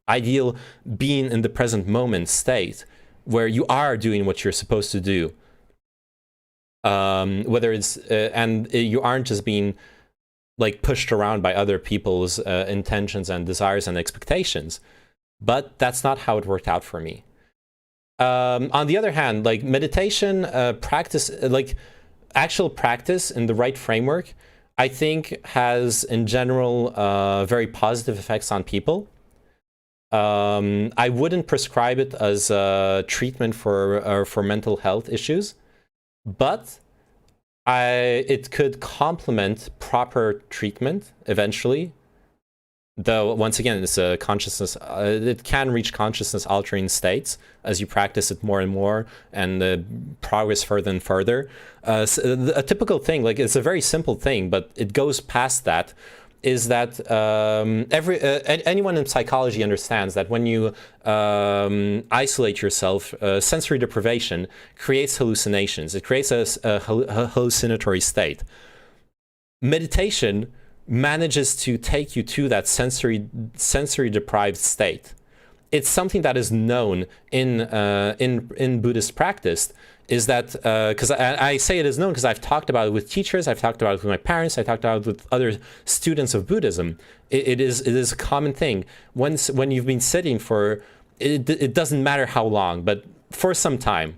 ideal being in the present moment state where you are doing what you're supposed to do. Whether it's, and you aren't just being like pushed around by other people's intentions and desires and expectations. But that's not how it worked out for me. On the other hand, like meditation practice, like actual practice in the right framework, I think has in general very positive effects on people. I wouldn't prescribe it as a treatment for mental health issues, but it could complement proper treatment eventually. Though, once again, it's a consciousness, it can reach consciousness altering states as you practice it more and more and progress further and further. So a typical thing, like it's a very simple thing, but it goes past that, is that anyone in psychology understands that when you isolate yourself, sensory deprivation creates hallucinations. It creates a hallucinatory state. Meditation manages to take you to that sensory deprived state. It's something that is known in Buddhist practice, is that because I say it is known because I've talked about it with teachers, I've talked about it with my parents, I talked about it with other students of Buddhism. It is a common thing. When you've been sitting for it doesn't matter how long, but for some time.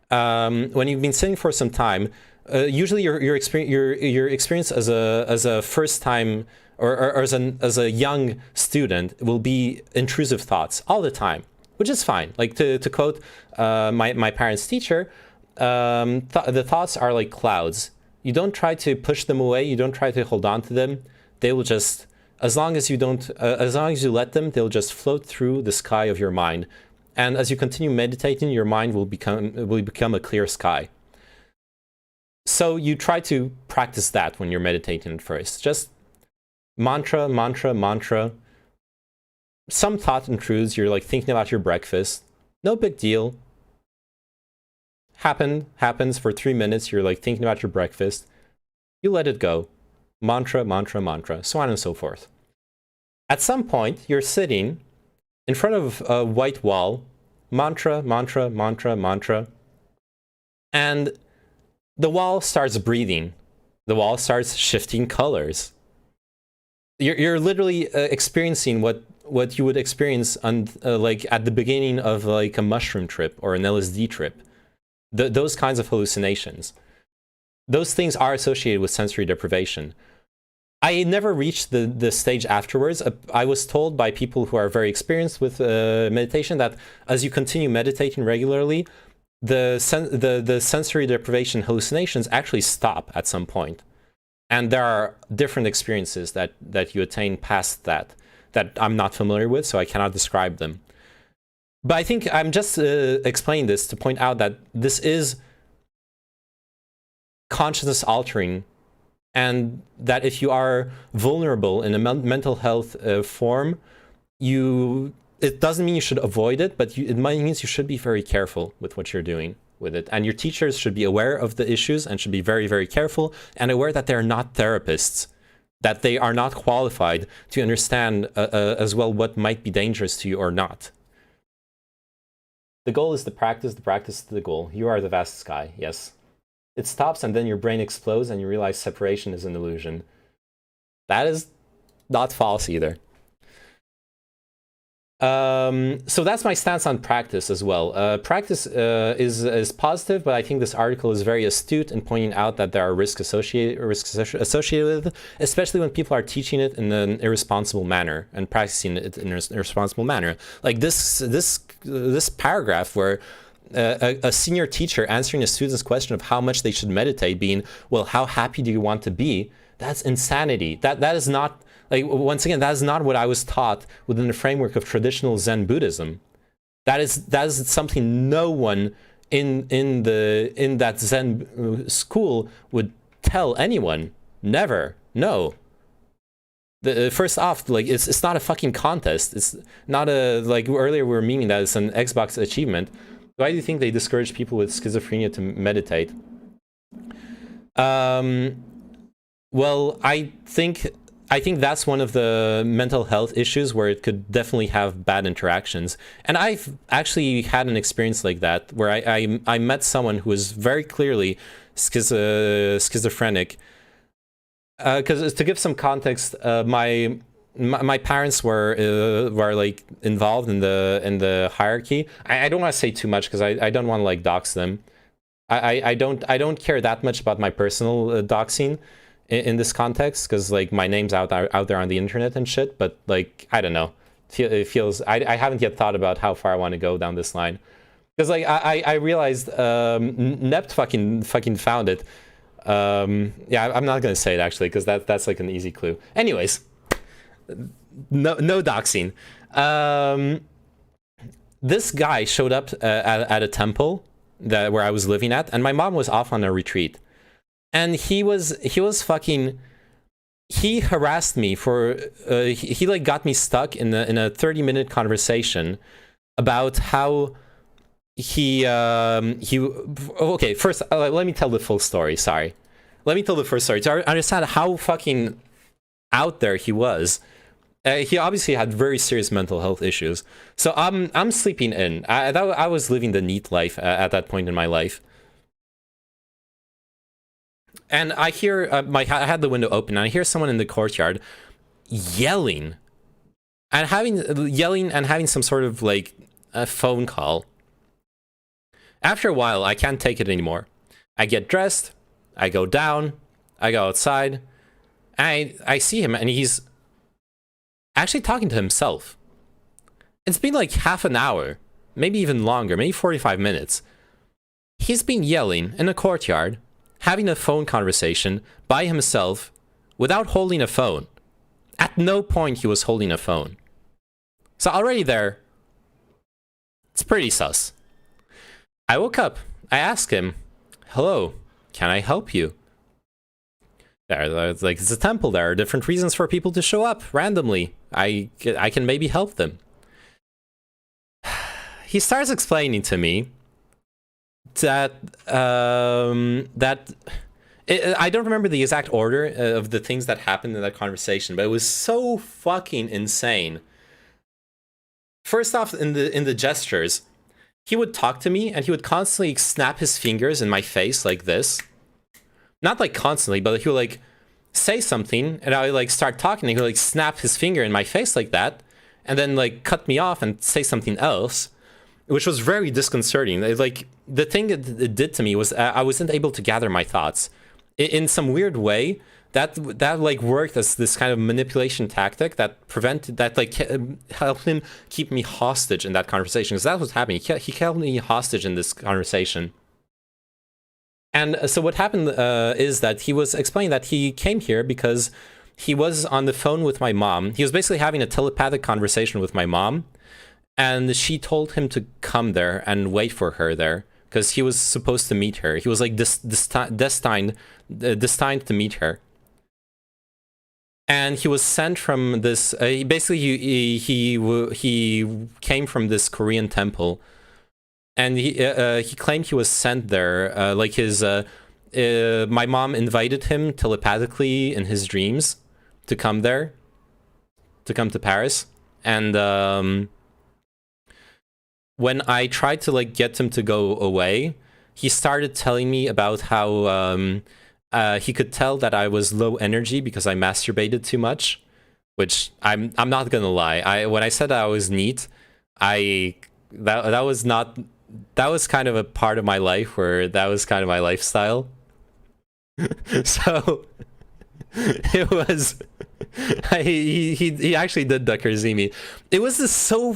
When you've been sitting for some time, usually your experience as a first time or as a young student will be intrusive thoughts all the time, which is fine. Like to quote my parents' teacher, the thoughts are like clouds. You don't try to push them away. You don't try to hold on to them. They will just, as long as you let them, they'll just float through the sky of your mind. And as you continue meditating, your mind will become a clear sky. So you try to practice that when you're meditating at first. Just mantra, mantra, mantra. Some thought intrudes. You're like thinking about your breakfast. No big deal. Happens for 3 minutes. You're like thinking about your breakfast. You let it go. Mantra, mantra, mantra, so on and so forth. At some point, you're sitting in front of a white wall. Mantra, mantra, mantra, mantra. And the wall starts breathing. The wall starts shifting colors. You're literally experiencing what what you would experience on like at the beginning of like a mushroom trip or an LSD trip. Those kinds of hallucinations. Those things are associated with sensory deprivation. I never reached the stage afterwards. I was told by people who are very experienced with meditation that as you continue meditating regularly, the sensory deprivation hallucinations actually stop at some point. And there are different experiences that you attain past that I'm not familiar with, so I cannot describe them. But I think I'm just explaining this to point out that this is consciousness altering, and that if you are vulnerable in a mental health form, it doesn't mean you should avoid it, but it means you should be very careful with what you're doing with it. And your teachers should be aware of the issues and should be very, very careful and aware that they're not therapists, that they are not qualified to understand as well what might be dangerous to you or not. The goal is the practice is the goal. You are the vast sky, yes. It stops and then your brain explodes and you realize separation is an illusion. That is not false either. So that's my stance on practice as well. Practice is positive, but I think this article is very astute in pointing out that there are risks associated with it, especially when people are teaching it in an irresponsible manner and practicing it in an irresponsible manner. Like this paragraph where a senior teacher answering a student's question of how much they should meditate being, well, how happy do you want to be? That's insanity. That is not... Like, once again, that is not what I was taught within the framework of traditional Zen Buddhism. That is something no one in that Zen school would tell anyone. Never. No. First off, like it's not a fucking contest. It's not a, like earlier we were meaning that it's an Xbox achievement. Why do you think they discourage people with schizophrenia to meditate? Well, I think that's one of the mental health issues where it could definitely have bad interactions. And I've actually had an experience like that where I met someone who was very clearly schizophrenic. Because to give some context, my parents were like involved in the hierarchy. I don't want to say too much because I don't want to like dox them. I don't care that much about my personal doxing in this context, because like my name's out there on the internet and shit, but like I don't know, it feels I haven't yet thought about how far I want to go down this line, because like I realized Nept fucking found it. Yeah, I'm not gonna say it actually, because that's like an easy clue. Anyways, no doxing. This guy showed up at a temple where I was living at, and my mom was off on a retreat. And he harassed me for, he like got me stuck in a 30-minute conversation about how okay, first, let me tell the full story, sorry. Let me tell the first story to understand how fucking out there he was. He obviously had very serious mental health issues. So I'm sleeping in. I was living the neat life at that point in my life. And I hear, I had the window open, and I hear someone in the courtyard yelling and having some sort of like a phone call. After a while, I can't take it anymore. I get dressed, I go down, I go outside, and I see him, and he's actually talking to himself. It's been like half an hour, maybe even longer, maybe 45 minutes. He's been yelling in a courtyard, having a phone conversation by himself without holding a phone. At no point he was holding a phone. So already there, it's pretty sus. I woke up. I asked him, hello, can I help you? Like, it's a temple. There are different reasons for people to show up randomly. I can maybe help them. He starts explaining to me that I don't remember the exact order of the things that happened in that conversation, but it was so fucking insane. First off, in the gestures, he would talk to me and he would constantly snap his fingers in my face like this. Not like constantly, but he would like say something and I would like start talking and he would like snap his finger in my face like that. and then like cut me off and say something else, which was very disconcerting. Like the thing it did to me was I wasn't able to gather my thoughts. In some weird way, that like worked as this kind of manipulation tactic that prevented that, like helped him keep me hostage in that conversation, because that was happening. He held me hostage in this conversation. And so what happened is that he was explaining that he came here because he was on the phone with my mom. He was basically having a telepathic conversation with my mom, and she told him to come there and wait for her there because he was supposed to meet her. He was like destined to meet her. And he was sent from this. He came from this Korean temple, and he claimed he was sent there. Like his my mom invited him telepathically in his dreams to come there, to come to Paris, and when I tried to like get him to go away, he started telling me about how he could tell that I was low energy because I masturbated too much, which I'm not gonna lie. When I said I was neat, that was kind of a part of my life where that was kind of my lifestyle. So it was he actually did Duckerzimi. It was so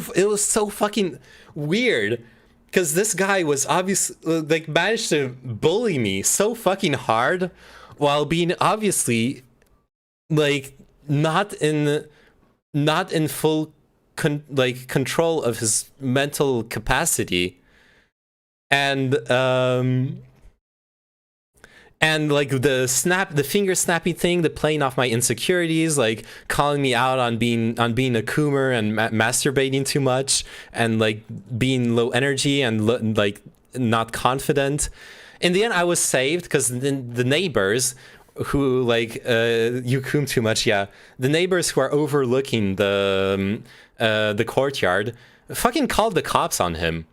fucking weird because this guy was obviously like managed to bully me so fucking hard while being obviously like not in full control of his mental capacity, and like the finger snappy thing, the playing off my insecurities, like calling me out on being a coomer and masturbating too much, and like being low energy and like not confident. In the end, I was saved because the neighbors who like you coom too much, yeah, the neighbors who are overlooking the courtyard fucking called the cops on him.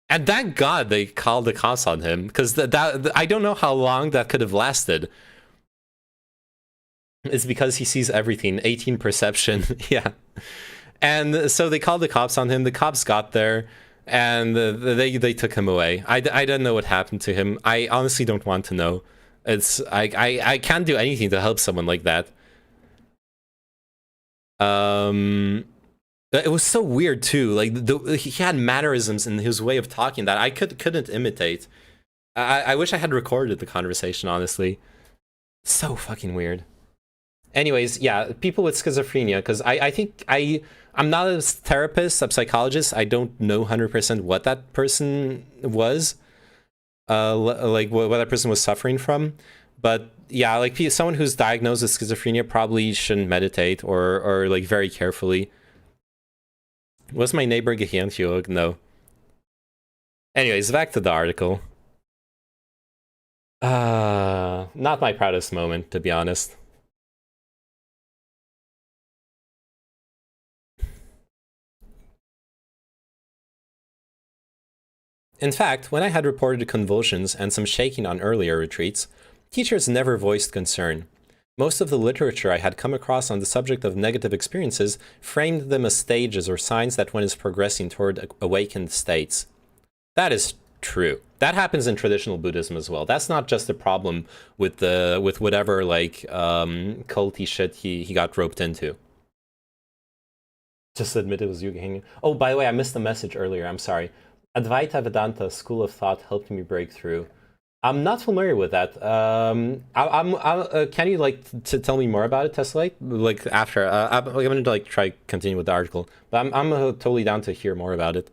And thank God they called the cops on him, because that I don't know how long that could have lasted. It's because he sees everything, 18 perception, yeah. And so they called the cops on him. The cops got there, and they took him away. I don't know what happened to him. I honestly don't want to know. I can't do anything to help someone like that. It was so weird too. Like he had mannerisms in his way of talking that I couldn't imitate. I wish I had recorded the conversation, honestly. So fucking weird. Anyways, yeah, people with schizophrenia, because I think I'm not a therapist, a psychologist. I don't know 100% what that person was, like what that person was suffering from. But yeah, like someone who's diagnosed with schizophrenia probably shouldn't meditate or like very carefully. Was my neighbor Gehianthiog? No. Anyways, back to the article. Not my proudest moment, to be honest. In fact, when I had reported convulsions and some shaking on earlier retreats, teachers never voiced concern. Most of the literature I had come across on the subject of negative experiences framed them as stages or signs that one is progressing toward awakened states. That is true. That happens in traditional Buddhism as well. That's not just a problem with whatever like culty shit he got roped into. Just admit it was Yuga hanging. Oh, by the way, I missed the message earlier. I'm sorry. Advaita Vedanta school of thought helped me break through. I'm not familiar with that. Can you like to tell me more about it, Tessellite? Like after, I'm gonna like try continue with the article, but I'm totally down to hear more about it.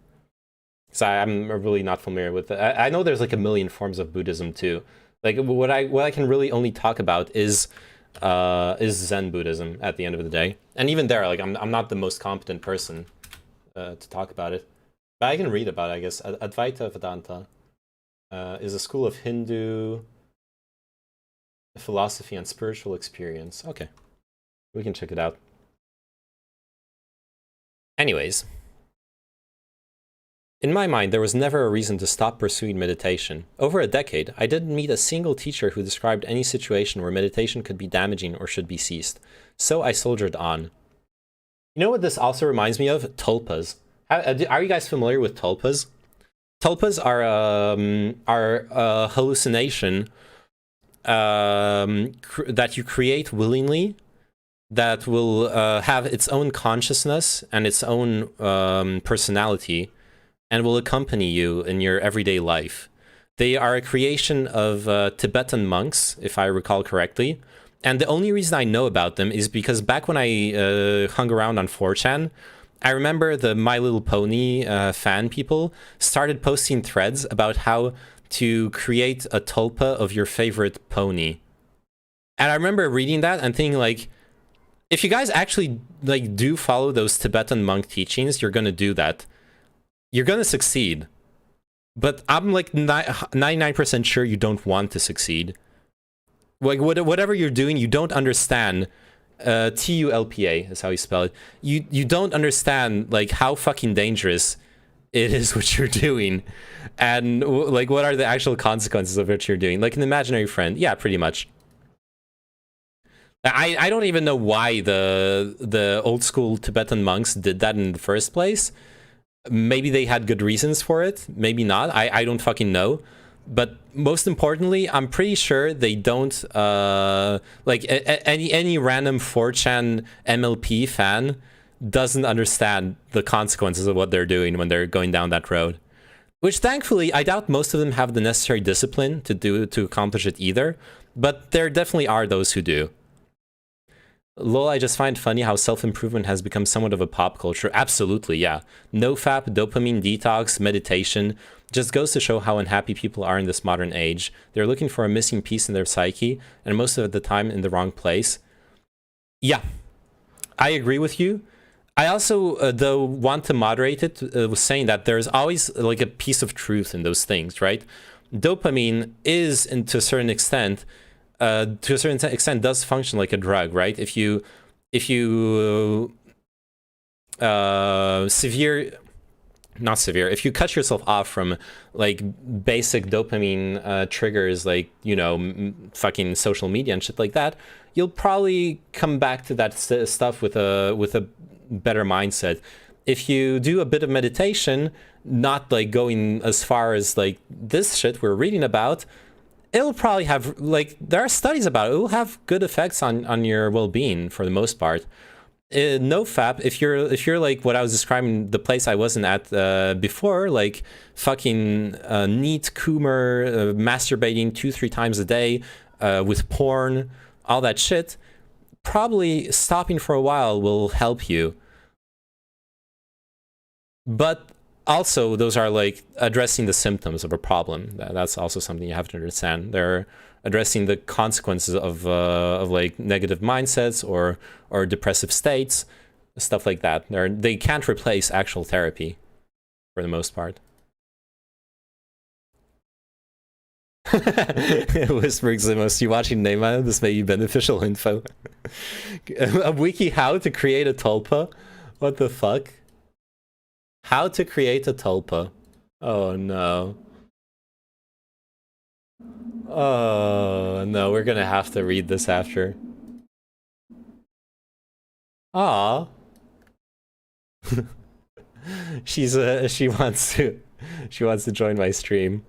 So I'm really not familiar with it. I know there's like a million forms of Buddhism too. Like what I can really only talk about is Zen Buddhism at the end of the day, and even there, like I'm not the most competent person to talk about it, but I can read about it, I guess. Advaita Vedanta. Is a school of Hindu philosophy and spiritual experience. Okay, we can check it out. Anyways, in my mind, there was never a reason to stop pursuing meditation. Over a decade, I didn't meet a single teacher who described any situation where meditation could be damaging or should be ceased. So I soldiered on. You know what this also reminds me of? Tulpas. Are you guys familiar with tulpas? Tulpas are a hallucination that you create willingly that will have its own consciousness and its own personality and will accompany you in your everyday life. They are a creation of Tibetan monks, if I recall correctly. And the only reason I know about them is because back when I hung around on 4chan, I remember the My Little Pony fan people started posting threads about how to create a tulpa of your favorite pony. And I remember reading that and thinking, like, if you guys actually like do follow those Tibetan monk teachings, you're gonna do that. You're gonna succeed. But I'm like 99% sure you don't want to succeed. Like whatever you're doing, you don't understand. TULPA is how you spell it. You don't understand like how fucking dangerous it is what you're doing, and like what are the actual consequences of what you're doing. Like an imaginary friend, yeah, pretty much. I don't even know why the old school Tibetan monks did that in the first place. Maybe they had good reasons for it, maybe not. I don't fucking know. But most importantly, I'm pretty sure they don't like any random 4chan MLP fan doesn't understand the consequences of what they're doing when they're going down that road. Which thankfully, I doubt most of them have the necessary discipline to accomplish it either. But there definitely are those who do. Lol, I just find funny how self-improvement has become somewhat of a pop culture. Absolutely, yeah. NoFap, dopamine detox, meditation, just goes to show how unhappy people are in this modern age. They're looking for a missing piece in their psyche, and most of the time in the wrong place. Yeah, I agree with you. I also, though, want to moderate it, was saying that there's always like a piece of truth in those things, right? Dopamine is, and to a certain extent, does function like a drug, right? If you if you cut yourself off from like basic dopamine triggers, like, you know, fucking social media and shit like that, you'll probably come back to that stuff with a better mindset. If you do a bit of meditation, not like going as far as like this shit we're reading about, it'll probably have, like, there are studies about it. It will have good effects on your well-being for the most part. NoFap, if you're like what I was describing, the place I wasn't at before, like fucking neat Coomer, masturbating 2-3 times a day with porn, all that shit, probably stopping for a while will help you. But also, those are like addressing the symptoms of a problem. That's also something you have to understand. They're addressing the consequences of like negative mindsets or depressive states, stuff like that. They can't replace actual therapy for the most part. Whispering Zimos, you watching Neymar? This may be beneficial info. A wiki how to create a tulpa? What the fuck? How to create a tulpa. Oh no. Oh no, we're gonna have to read this after. Aw. She wants to join my stream.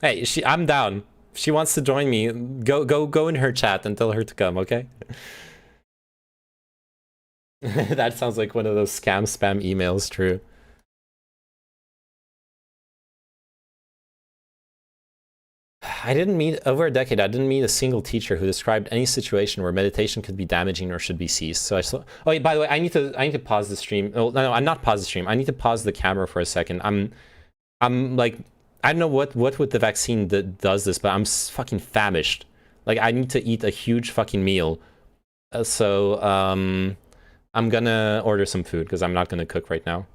Hey, I'm down. She wants to join me. Go in her chat and tell her to come, okay? That sounds like one of those spam emails, true. Over a decade, I didn't meet a single teacher who described any situation where meditation could be damaging or should be ceased. So oh, yeah, by the way, I need to pause the stream. Oh, no, I'm not pause the stream. I need to pause the camera for a second. I'm like, I don't know what with the vaccine that does this, but I'm fucking famished. Like, I need to eat a huge fucking meal. So, I'm gonna order some food because I'm not gonna cook right now.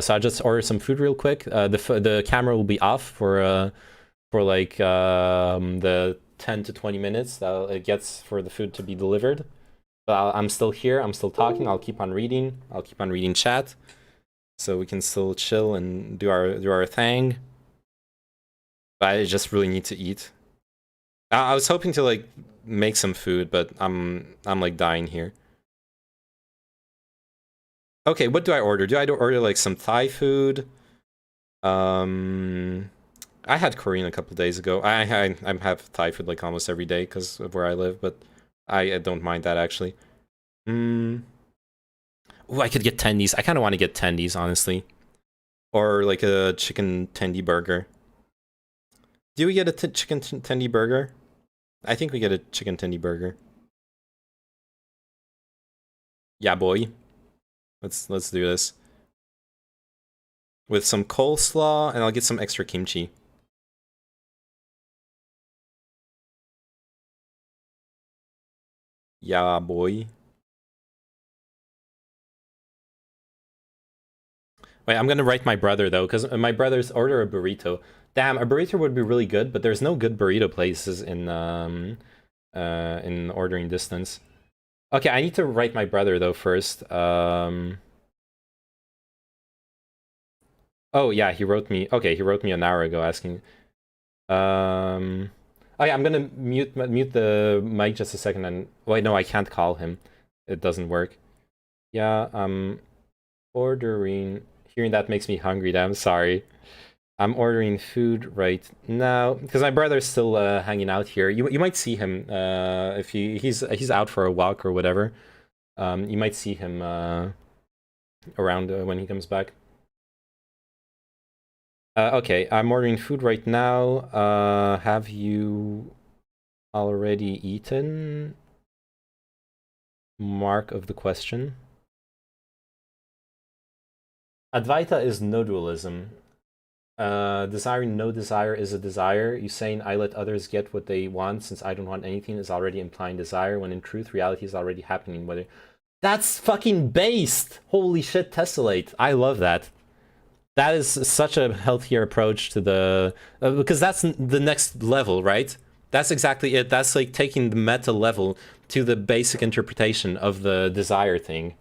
So I'll just order some food real quick. The camera will be off for like the 10 to 20 minutes that it gets for the food to be delivered. But I'm still here. I'm still talking. I'll keep on reading. I'll keep on reading chat, so we can still chill and do our thing. But I just really need to eat. I was hoping to like make some food, but I'm like dying here. Okay, what do I order? Do I order like some Thai food? Um, I had Korean a couple days ago. I have Thai food like almost every day because of where I live, but I don't mind that actually. Mm. Ooh, I could get tendies. I kind of want to get tendies, honestly, or like a chicken tendy burger. Do we get a chicken tendy burger? I think we get a chicken tendy burger. Yeah, boy. Let's do this with some coleslaw, and I'll get some extra kimchi. Yeah, boy. Wait, I'm gonna write my brother though, because my brother's order a burrito. Damn, a burrito would be really good, but there's no good burrito places in ordering distance. Okay, I need to write my brother though first. Oh yeah, he wrote me. Okay, he wrote me an hour ago asking. Oh yeah, I'm gonna mute the mic just a second. And wait, no, I can't call him. It doesn't work. Yeah, ordering. Hearing that makes me hungry. Damn, sorry. I'm ordering food right now because my brother's still hanging out here. You might see him if he's out for a walk or whatever. You might see him around when he comes back. Okay, I'm ordering food right now. Have you already eaten? Mark of the question. Advaita is no dualism. Desiring no desire is a desire. You saying I let others get what they want since I don't want anything is already implying desire, when in truth reality is already happening. Whether that's fucking based. Holy shit, tessellate. I love that. That is such a healthier approach to the because that's the next level, right? That's exactly it. That's like taking the meta level to the basic interpretation of the desire thing.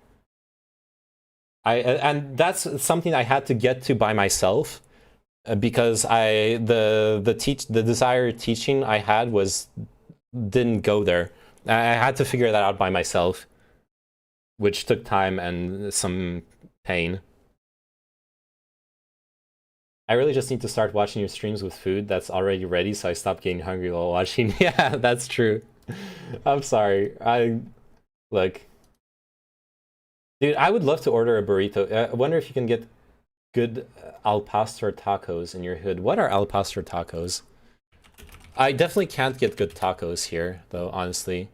And that's something I had to get to by myself because the desired teaching I had didn't go there. I had to figure that out by myself, which took time and some pain. I really just need to start watching your streams with food that's already ready, so I stop getting hungry while watching. Yeah, that's true. I'm sorry. Look, dude, I would love to order a burrito. I wonder if you can get good al pastor tacos in your hood. What are al pastor tacos? I definitely can't get good tacos here, though, honestly.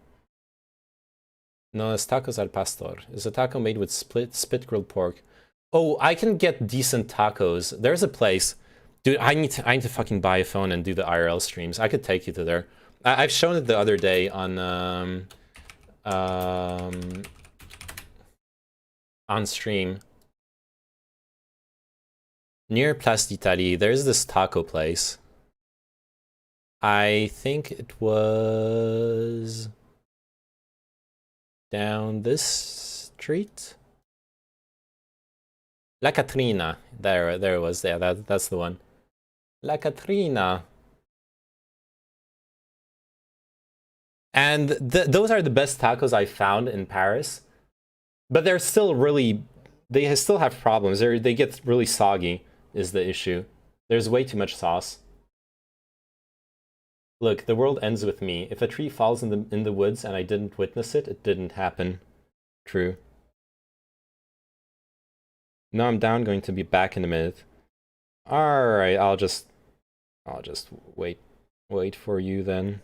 No, it's tacos al pastor. It's a taco made with spit grilled pork. Oh, I can get decent tacos. There's a place. Dude, I need to fucking buy a phone and do the IRL streams. I could take you to there. I've shown it the other day on stream. Near Place d'Italie, there's this taco place. I think it was down this street. La Catrina. There it was. Yeah, that's the one. La Catrina. And those are the best tacos I found in Paris. But they're still really... They still have problems. They get really soggy, is the issue. There's way too much sauce. Look, the world ends with me. If a tree falls in the woods and I didn't witness it, it didn't happen. True. No, I'm down. Going to be back in a minute. All right, I'll just wait for you then.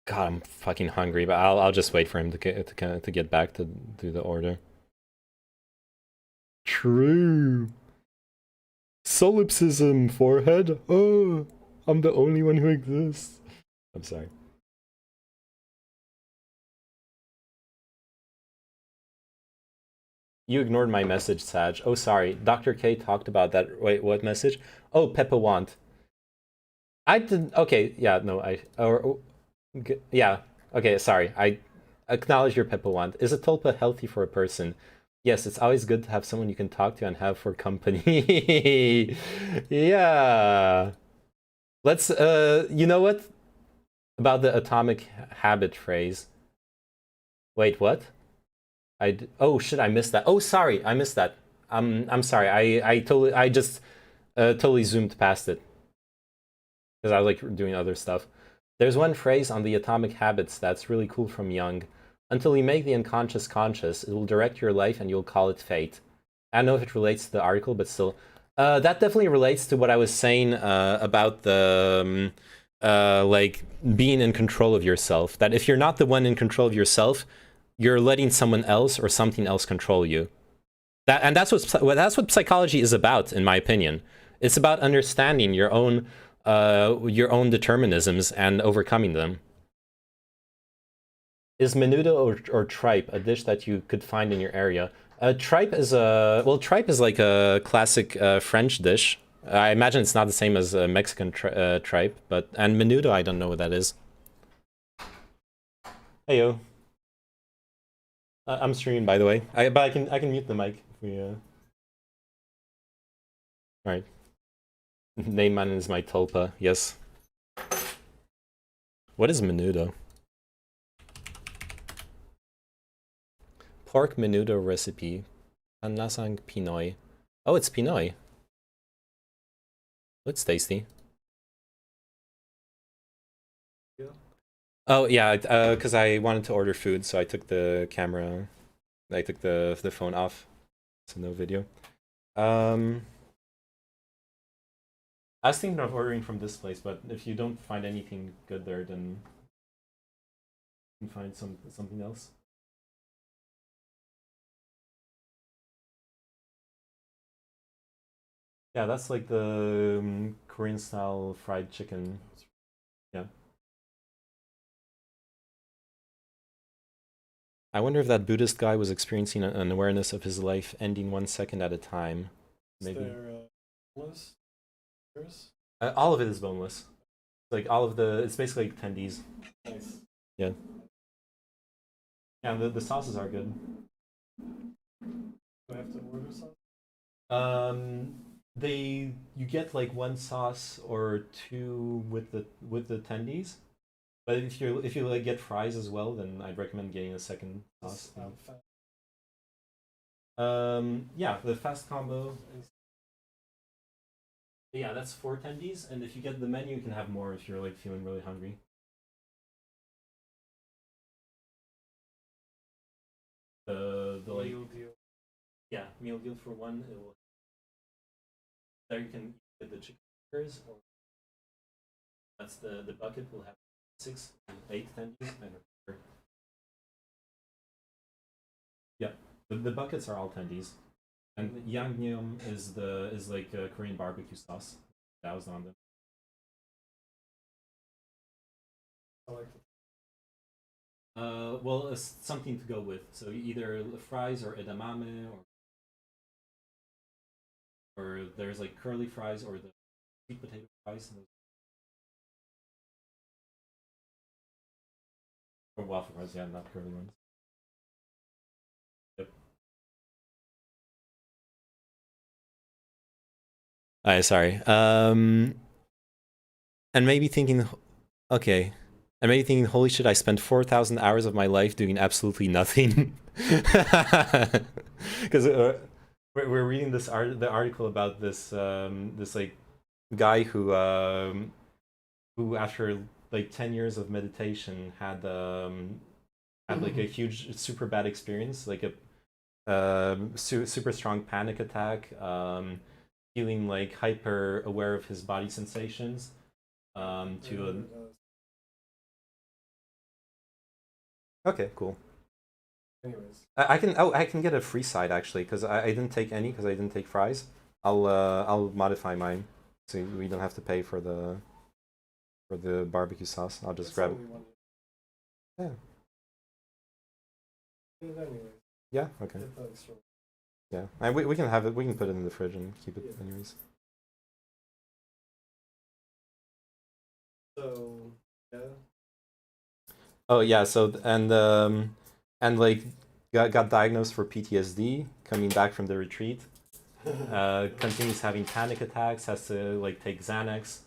God, I'm fucking hungry, but I'll just wait for him to get back to do the order. True. Solipsism, forehead. Oh, I'm the only one who exists. I'm sorry. You ignored my message, Sag. Oh, sorry. Dr. K talked about that. Wait, what message? Oh, Peppa Want. I didn't. Okay, yeah, no, yeah. Okay, sorry. I acknowledge your Peppa Want. Is a tulpa healthy for a person? Yes, it's always good to have someone you can talk to and have for company. Yeah. Let's you know what? About the atomic habit phrase. Wait, what? Oh shit, I missed that. Oh, sorry, I missed that. I'm sorry. I just totally zoomed past it because I was like doing other stuff. There's one phrase on the atomic habits that's really cool from Jung. Until you make the unconscious conscious, it will direct your life and you'll call it fate. I don't know if it relates to the article, but still. That definitely relates to what I was saying about the like being in control of yourself. That if you're not the one in control of yourself, you're letting someone else or something else control you. That's what psychology is about, in my opinion. It's about understanding your own determinisms and overcoming them. Is menudo or tripe a dish that you could find in your area? Tripe is tripe is like a classic French dish. I imagine it's not the same as Mexican tripe, and menudo, I don't know what that is. Heyo. I'm streaming, by the way. But I can mute the mic if we. All right. Neyman is my tulpa. Yes. What is menudo? Pork menudo recipe. Anlasang Pinoy. Oh, it's Pinoy. It's tasty. Yeah. Oh yeah, because I wanted to order food, so I took the camera. I took the phone off, so no video. I was thinking of ordering from this place, but if you don't find anything good there, then you can find something else. Yeah, that's like the Korean style fried chicken. Yeah. I wonder if that Buddhist guy was experiencing an awareness of his life ending 1 second at a time. Maybe. Is there boneless? All of it is boneless. Like all of it's basically like tendies. Nice. Yeah. Yeah, the sauces are good. Do I have to order sauce? You get like one sauce or two with the tendies. But if you like get fries as well, then I'd recommend getting a second sauce. Yeah, the fast combo. Yeah, that's 4 tendies, and if you get the menu, you can have more if you're like feeling really hungry. The like meal deal. Yeah, meal deal for one. It will. There you can get the chicken burgers, or that's the bucket will have 6, 8 tendies. Yeah, the buckets are all tendies, and yangnyeom is like a Korean barbecue sauce doused on them. Well, it's something to go with. So either fries or edamame, or there's like curly fries or the sweet potato fries. Or waffle fries, yeah, not curly ones. Yep. Alright, sorry. And maybe thinking, okay, and maybe thinking, holy shit, I spent 4,000 hours of my life doing absolutely nothing. Because we're reading the article about this this like guy who after like 10 years of meditation had like a huge super bad experience, like a super strong panic attack, feeling like hyper aware of his body sensations, to okay, cool. Anyways, I can get a free side actually because I didn't take any because I didn't take fries. I'll modify mine so we don't have to pay for the barbecue sauce. I'll just grab it. Yeah. Yeah. Okay. Yeah, and we can have it. We can put it in the fridge and keep it anyways. So yeah. Oh yeah. So and like got diagnosed for PTSD, coming back from the retreat. Continues having panic attacks, has to like take Xanax,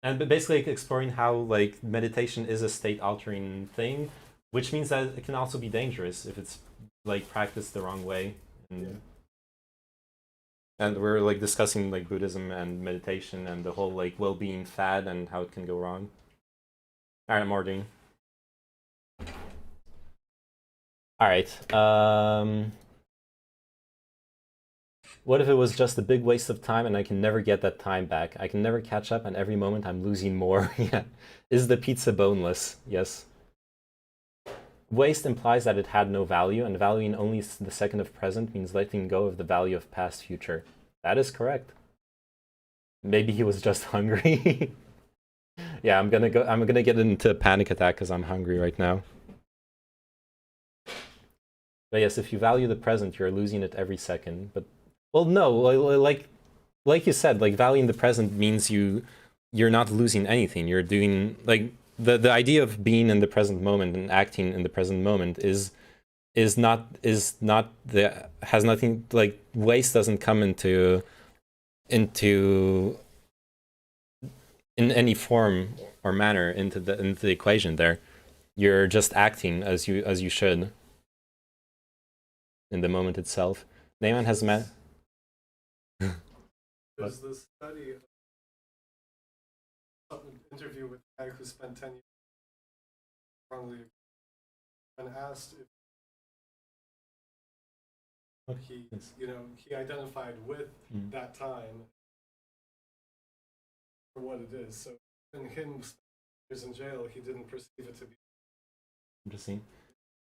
and basically exploring how like meditation is a state altering thing, which means that it can also be dangerous if it's like practiced the wrong way. And we're like discussing like Buddhism and meditation and the whole like well-being fad and how it can go wrong. All right, Morgan. All right. What if it was just a big waste of time and I can never get that time back? I can never catch up, and every moment I'm losing more. Yeah. Is the pizza boneless? Yes. Waste implies that it had no value, and valuing only the second of present means letting go of the value of past future. That is correct. Maybe he was just hungry. Yeah, I'm gonna get into a panic attack because I'm hungry right now. But yes, if you value the present, you're losing it every second. But well, no, like you said, like valuing the present means you're not losing anything. You're doing like the idea of being in the present moment and acting in the present moment has nothing, like waste doesn't come into in any form or manner into the equation there. You're just acting as you should in the moment itself. Neyman has met. There's this study, interview with a guy who spent 10 years wrongly, and asked if he identified with that time for what it is. So in him years in jail, he didn't perceive it to be. Interesting.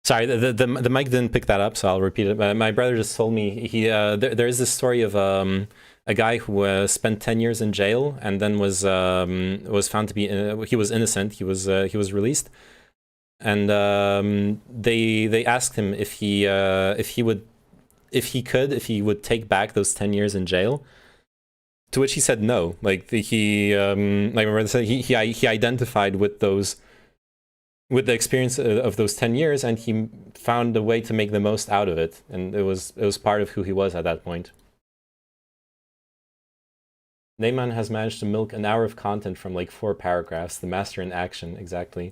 Sorry, the mic didn't pick that up, so I'll repeat it. My brother just told me there is this story of a guy who spent 10 years in jail and then was found to be he was innocent. He was released, and they asked him if he would take back those 10 years in jail. To which he said no. Like he my brother said he identified with the experience of those 10 years, and he found a way to make the most out of it, and it was part of who he was at that point. Neyman has managed to milk an hour of content from like 4 paragraphs. The master in action, exactly.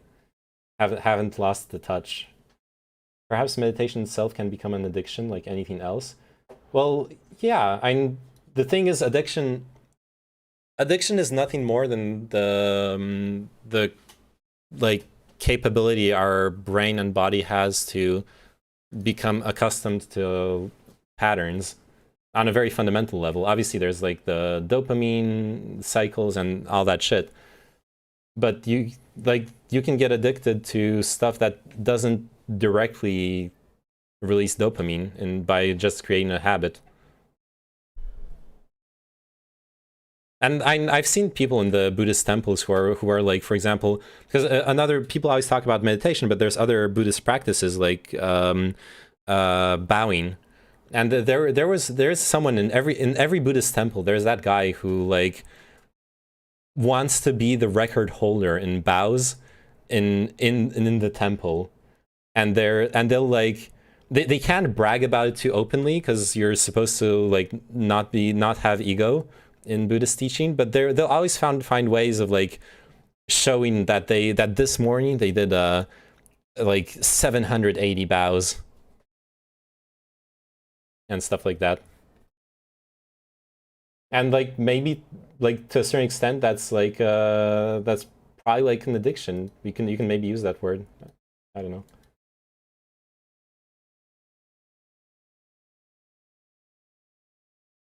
Haven't lost the touch. Perhaps meditation itself can become an addiction like anything else. Well, yeah, the thing is, addiction is nothing more than the like capability our brain and body has to become accustomed to patterns on a very fundamental level. Obviously, there's like the dopamine cycles and all that shit, but you can get addicted to stuff that doesn't directly release dopamine, and by just creating a habit. And I've seen people in the Buddhist temples who are like, for example, because people always talk about meditation, but there's other Buddhist practices like bowing. And there's someone in every Buddhist temple. There's that guy who like wants to be the record holder in bows in the temple, and they'll like they can't brag about it too openly because you're supposed to like not have ego in Buddhist teaching, but they'll always find ways of like showing that this morning they did like 780 bows and stuff like that. And like maybe like to a certain extent that's like that's probably like an addiction. You can maybe use that word. I don't know.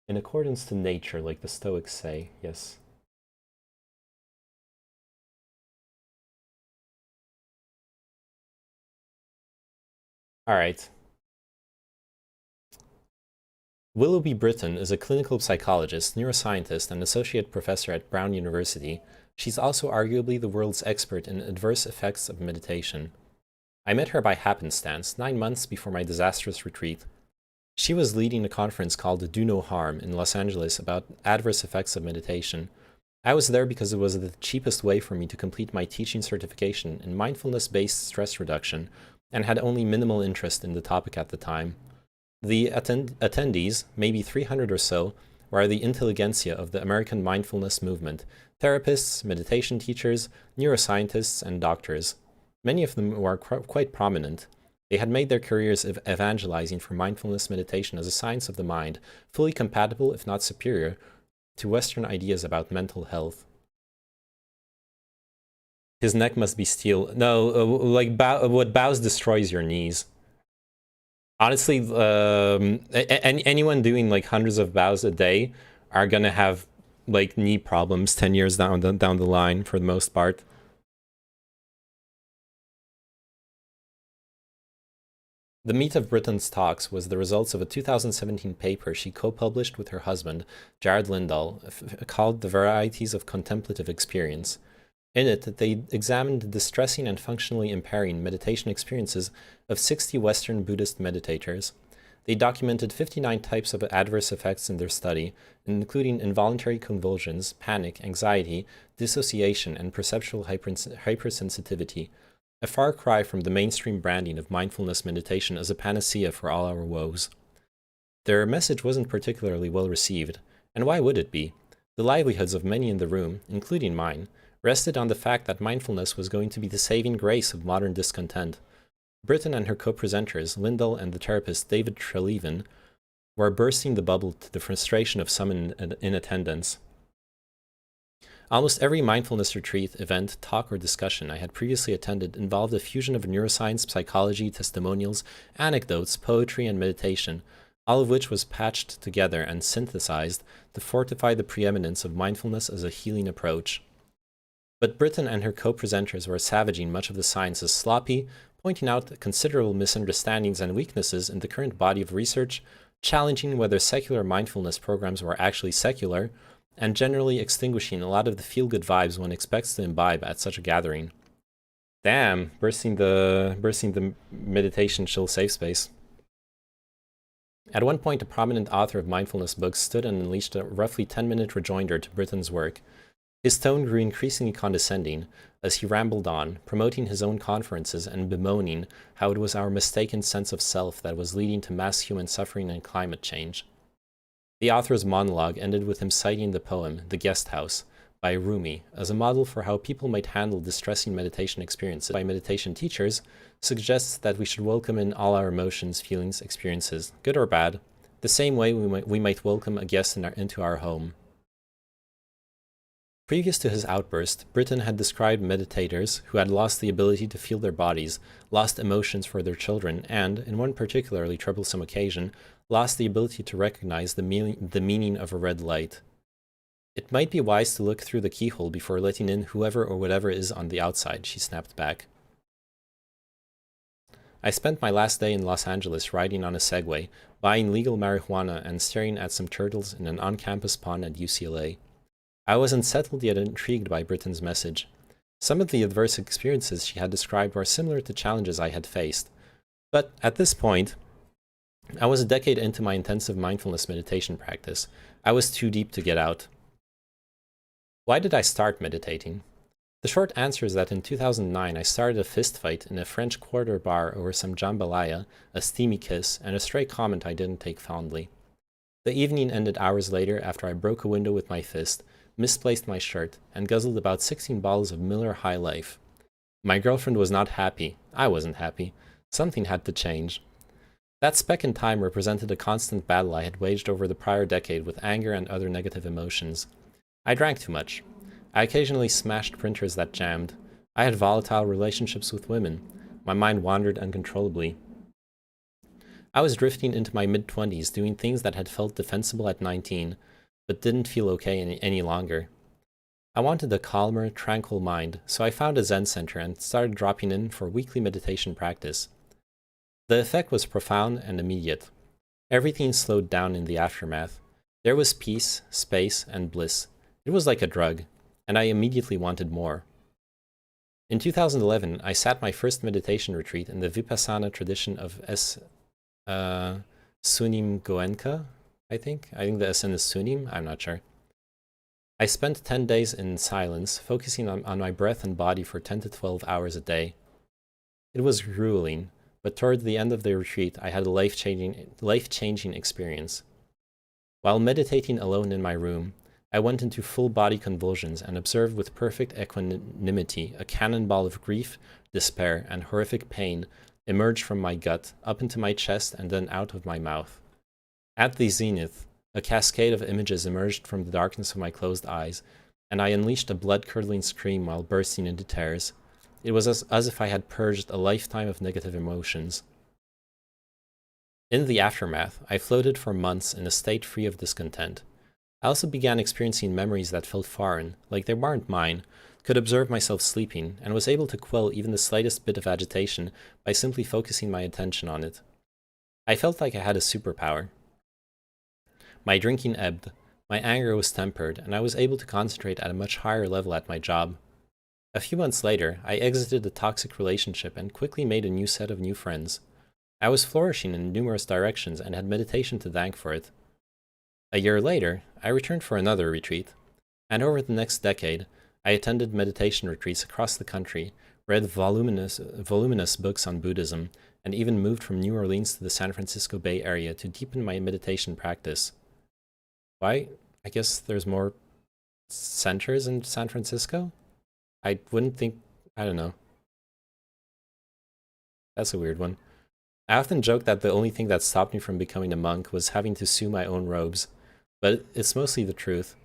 In accordance to nature, like the Stoics say, yes. All right. Willoughby Britton is a clinical psychologist, neuroscientist, and associate professor at Brown University. She's also arguably the world's expert in adverse effects of meditation. I met her by happenstance 9 months before my disastrous retreat. She was leading a conference called Do No Harm in Los Angeles about adverse effects of meditation. I was there because it was the cheapest way for me to complete my teaching certification in mindfulness-based stress reduction and had only minimal interest in the topic at the time. The attendees, maybe 300 or so, were the intelligentsia of the American mindfulness movement: therapists, meditation teachers, neuroscientists, and doctors. Many of them were quite prominent. They had made their careers evangelizing for mindfulness meditation as a science of the mind, fully compatible, if not superior, to Western ideas about mental health. His neck must be steel. No, what bows destroys your knees. Honestly, anyone doing like hundreds of bows a day are gonna have like knee problems 10 years down the line for the most part. The meat of Britton's talks was the results of a 2017 paper she co-published with her husband, Jared Lindahl, called The Varieties of Contemplative Experience. In it, they examined the distressing and functionally impairing meditation experiences of 60 Western Buddhist meditators. They documented 59 types of adverse effects in their study, including involuntary convulsions, panic, anxiety, dissociation, and perceptual hypersensitivity, a far cry from the mainstream branding of mindfulness meditation as a panacea for all our woes. Their message wasn't particularly well received, and why would it be? The livelihoods of many in the room, including mine, rested on the fact that mindfulness was going to be the saving grace of modern discontent. Britton and her co-presenters, Lindahl and the therapist David Treleaven, were bursting the bubble to the frustration of some in attendance. Almost every mindfulness retreat, event, talk, or discussion I had previously attended involved a fusion of neuroscience, psychology, testimonials, anecdotes, poetry, and meditation, all of which was patched together and synthesized to fortify the preeminence of mindfulness as a healing approach. But Britton and her co-presenters were savaging much of the science as sloppy, pointing out considerable misunderstandings and weaknesses in the current body of research, challenging whether secular mindfulness programs were actually secular, and generally extinguishing a lot of the feel-good vibes one expects to imbibe at such a gathering. Damn, bursting the meditation chill safe space. At one point, a prominent author of mindfulness books stood and unleashed a roughly 10-minute rejoinder to Britton's work. His tone grew increasingly condescending as he rambled on, promoting his own conferences and bemoaning how it was our mistaken sense of self that was leading to mass human suffering and climate change. The author's monologue ended with him citing the poem The Guest House by Rumi as a model for how people might handle distressing meditation experiences. By meditation teachers, suggests that we should welcome in all our emotions, feelings, experiences, good or bad, the same way we might welcome a guest into our home. Previous to his outburst, Britton had described meditators who had lost the ability to feel their bodies, lost emotions for their children, and, in one particularly troublesome occasion, lost the ability to recognize the meaning of a red light. It might be wise to look through the keyhole before letting in whoever or whatever is on the outside, she snapped back. I spent my last day in Los Angeles riding on a Segway, buying legal marijuana and staring at some turtles in an on-campus pond at UCLA. I was unsettled yet intrigued by Britton's message. Some of the adverse experiences she had described were similar to challenges I had faced. But at this point, I was a decade into my intensive mindfulness meditation practice. I was too deep to get out. Why did I start meditating? The short answer is that in 2009 I started a fist fight in a French Quarter bar over some jambalaya, a steamy kiss, and a stray comment I didn't take fondly. The evening ended hours later after I broke a window with my fist, misplaced my shirt, and guzzled about 16 bottles of Miller High Life. My girlfriend was not happy. I wasn't happy. Something had to change. That speck in time represented a constant battle I had waged over the prior decade with anger and other negative emotions. I drank too much. I occasionally smashed printers that jammed. I had volatile relationships with women. My mind wandered uncontrollably. I was drifting into my mid-20s doing things that had felt defensible at 19, but didn't feel okay any longer. I wanted a calmer, tranquil mind, so I found a Zen center and started dropping in for weekly meditation practice. The effect was profound and immediate. Everything slowed down in the aftermath. There was peace, space, and bliss. It was like a drug, and I immediately wanted more. In 2011, I sat my first meditation retreat in the Vipassana tradition of Sunim Goenka, I think the SN is Sunim, I'm not sure. I spent 10 days in silence, focusing on my breath and body for 10 to 12 hours a day. It was grueling, but toward the end of the retreat, I had a life-changing experience. While meditating alone in my room, I went into full-body convulsions and observed with perfect equanimity a cannonball of grief, despair, and horrific pain emerge from my gut, up into my chest, and then out of my mouth. At the zenith, a cascade of images emerged from the darkness of my closed eyes, and I unleashed a blood-curdling scream while bursting into tears. It was as if I had purged a lifetime of negative emotions. In the aftermath, I floated for months in a state free of discontent. I also began experiencing memories that felt foreign, like they weren't mine, could observe myself sleeping, and was able to quell even the slightest bit of agitation by simply focusing my attention on it. I felt like I had a superpower. My drinking ebbed, my anger was tempered, and I was able to concentrate at a much higher level at my job. A few months later, I exited a toxic relationship and quickly made a new set of new friends. I was flourishing in numerous directions and had meditation to thank for it. A year later, I returned for another retreat, and over the next decade, I attended meditation retreats across the country, read voluminous books on Buddhism, and even moved from New Orleans to the San Francisco Bay Area to deepen my meditation practice. Why? I guess there's more centers in San Francisco? I wouldn't think... I don't know. That's a weird one. I often joke that the only thing that stopped me from becoming a monk was having to sew my own robes, but it's mostly the truth.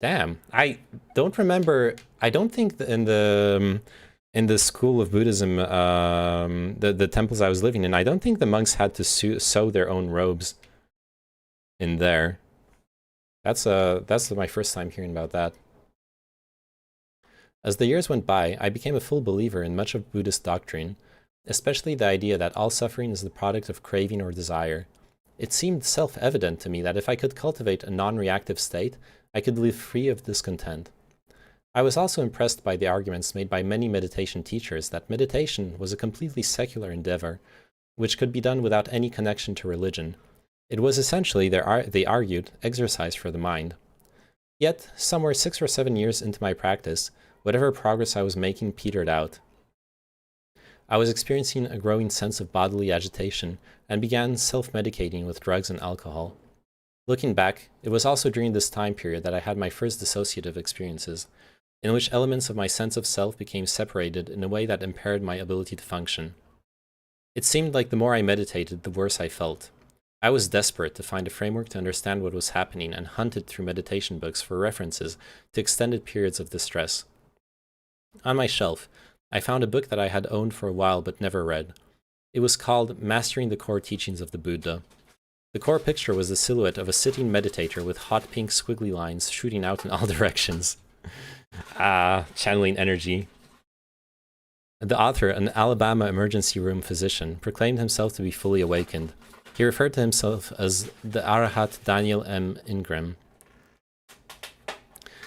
Damn, I don't remember... I don't think in the school of Buddhism, the temples I was living in, I don't think the monks had to sew their own robes in there. That's my first time hearing about that. As the years went by, I became a full believer in much of Buddhist doctrine, especially the idea that all suffering is the product of craving or desire. It seemed self-evident to me that if I could cultivate a non-reactive state, I could live free of discontent. I was also impressed by the arguments made by many meditation teachers that meditation was a completely secular endeavor, which could be done without any connection to religion. It was essentially, they argued, exercise for the mind. Yet, somewhere 6 or 7 years into my practice, whatever progress I was making petered out. I was experiencing a growing sense of bodily agitation and began self-medicating with drugs and alcohol. Looking back, it was also during this time period that I had my first dissociative experiences, in which elements of my sense of self became separated in a way that impaired my ability to function. It seemed like the more I meditated, the worse I felt. I was desperate to find a framework to understand what was happening and hunted through meditation books for references to extended periods of distress. On my shelf, I found a book that I had owned for a while but never read. It was called Mastering the Core Teachings of the Buddha. The core picture was the silhouette of a sitting meditator with hot pink squiggly lines shooting out in all directions. Channeling energy. The author, an Alabama emergency room physician, proclaimed himself to be fully awakened. He referred to himself as the Arahat Daniel M. Ingram.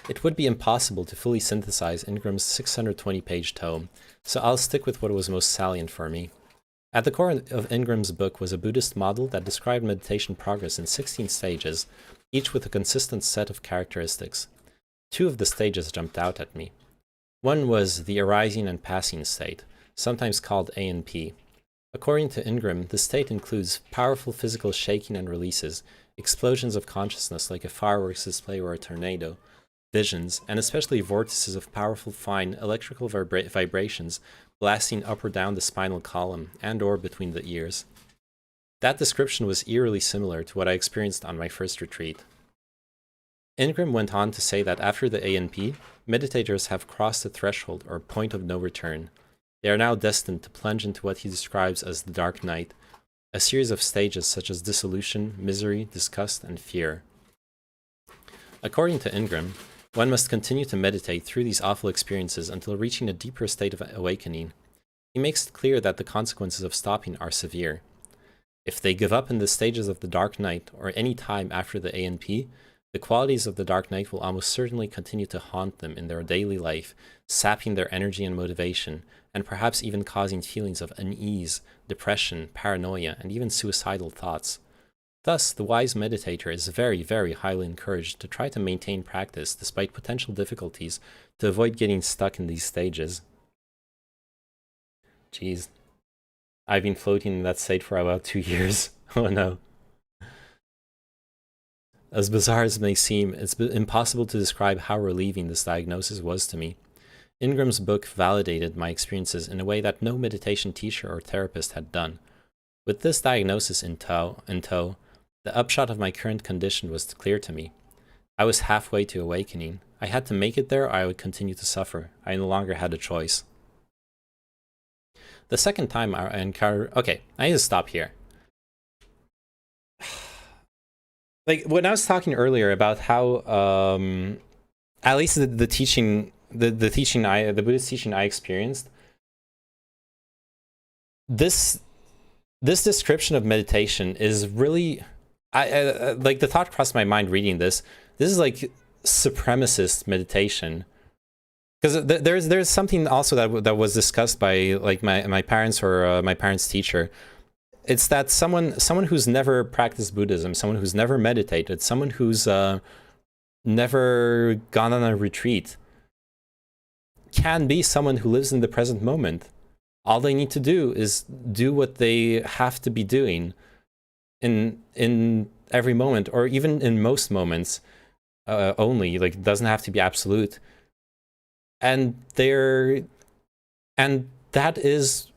It would be impossible to fully synthesize Ingram's 620-page tome, so I'll stick with what was most salient for me. At the core of Ingram's book was a Buddhist model that described meditation progress in 16 stages, each with a consistent set of characteristics. 2 of the stages jumped out at me. One was the arising and passing state, sometimes called ANP. According to Ingram, the state includes powerful physical shaking and releases, explosions of consciousness like a fireworks display or a tornado, visions, and especially vortices of powerful fine electrical vibrations blasting up or down the spinal column and or between the ears. That description was eerily similar to what I experienced on my first retreat. Ingram went on to say that after the ANP, meditators have crossed the threshold or point of no return. They are now destined to plunge into what he describes as the dark night, a series of stages such as dissolution, misery, disgust, and fear. According to Ingram, one must continue to meditate through these awful experiences until reaching a deeper state of awakening. He makes it clear that the consequences of stopping are severe. If they give up in the stages of the dark night or any time after the ANP, the qualities of the dark night will almost certainly continue to haunt them in their daily life, sapping their energy and motivation, and perhaps even causing feelings of unease, depression, paranoia, and even suicidal thoughts. Thus, the wise meditator is very, very highly encouraged to try to maintain practice despite potential difficulties to avoid getting stuck in these stages. Jeez. I've been floating in that state for about 2 years. Oh no. As bizarre as it may seem, it's impossible to describe how relieving this diagnosis was to me. Ingram's book validated my experiences in a way that no meditation teacher or therapist had done. With this diagnosis in tow, the upshot of my current condition was clear to me. I was halfway to awakening. I had to make it there or I would continue to suffer. I no longer had a choice. The second time I encountered... Okay, I need to stop here. Like, when I was talking earlier about how, at least the teaching, the Buddhist teaching I experienced, this description of meditation is really... like, the thought crossed my mind reading this. This is like supremacist meditation, because there's something also that was discussed by like my parents or my parents' teacher. It's that someone who's never practiced Buddhism, someone who's never meditated, someone who's never gone on a retreat, can be someone who lives in the present moment. All they need to do is do what they have to be doing in every moment, or even in most moments. Only, like, it doesn't have to be absolute, and that is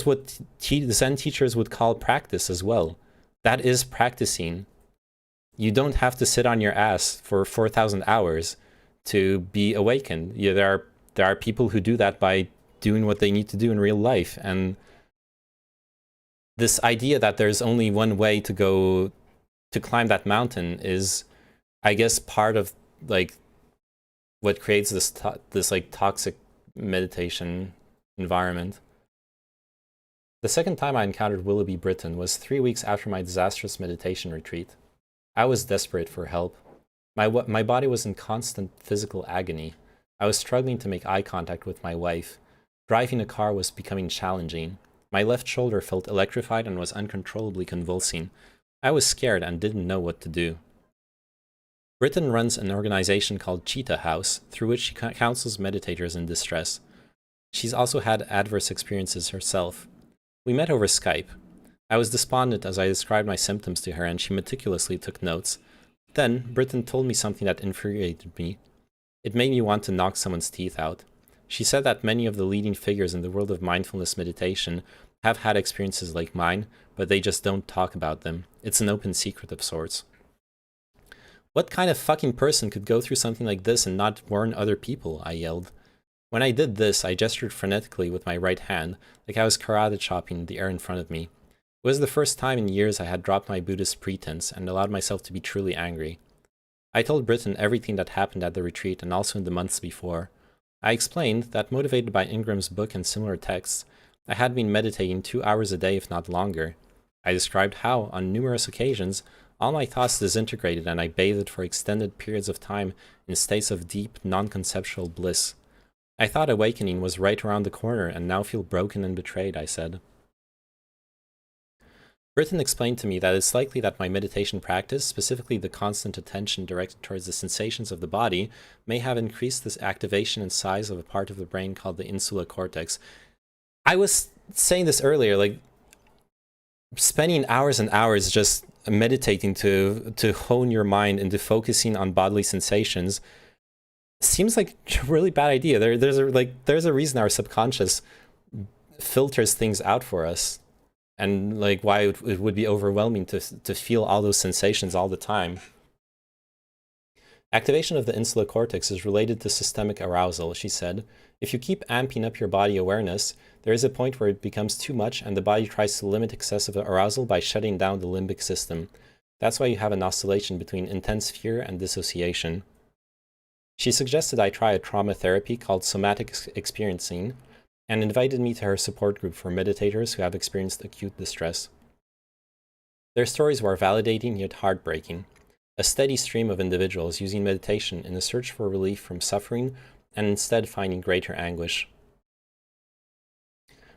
what the Zen teachers would call practice as well. That is practicing. You don't have to sit on your ass for 4,000 hours to be awakened. Yeah, there are people who do that by doing what they need to do in real life, and this idea that there's only one way to go to climb that mountain is, I guess, part of like what creates this like toxic meditation environment. The second time I encountered Willoughby Britton was 3 weeks after my disastrous meditation retreat. I was desperate for help. My body was in constant physical agony. I was struggling to make eye contact with my wife. Driving a car was becoming challenging. My left shoulder felt electrified and was uncontrollably convulsing. I was scared and didn't know what to do. Britton runs an organization called Cheetah House, through which she counsels meditators in distress. She's also had adverse experiences herself. We met over Skype. I was despondent as I described my symptoms to her, and she meticulously took notes. Then, Britton told me something that infuriated me. It made me want to knock someone's teeth out. She said that many of the leading figures in the world of mindfulness meditation have had experiences like mine, but they just don't talk about them. It's an open secret of sorts. What kind of fucking person could go through something like this and not warn other people? I yelled. When I did this, I gestured frenetically with my right hand, like I was karate chopping the air in front of me. It was the first time in years I had dropped my Buddhist pretense and allowed myself to be truly angry. I told Britton everything that happened at the retreat and also in the months before. I explained that, motivated by Ingram's book and similar texts, I had been meditating 2 hours a day, if not longer. I described how, on numerous occasions, all my thoughts disintegrated and I bathed for extended periods of time in states of deep, non-conceptual bliss. I thought awakening was right around the corner and now feel broken and betrayed, I said. Britton explained to me that it's likely that my meditation practice, specifically the constant attention directed towards the sensations of the body, may have increased this activation and size of a part of the brain called the insula cortex. I was saying this earlier, like, spending hours and hours just meditating to hone your mind into focusing on bodily sensations seems like a really bad idea. There's a reason our subconscious filters things out for us, and like why it would be overwhelming to feel all those sensations all the time. Activation of the insular cortex is related to systemic arousal, she said. If you keep amping up your body awareness, there is a point where it becomes too much and the body tries to limit excessive arousal by shutting down the limbic system. That's why you have an oscillation between intense fear and dissociation. She suggested I try a trauma therapy called somatic experiencing, and invited me to her support group for meditators who have experienced acute distress. Their stories were validating yet heartbreaking. A steady stream of individuals using meditation in a search for relief from suffering and instead finding greater anguish.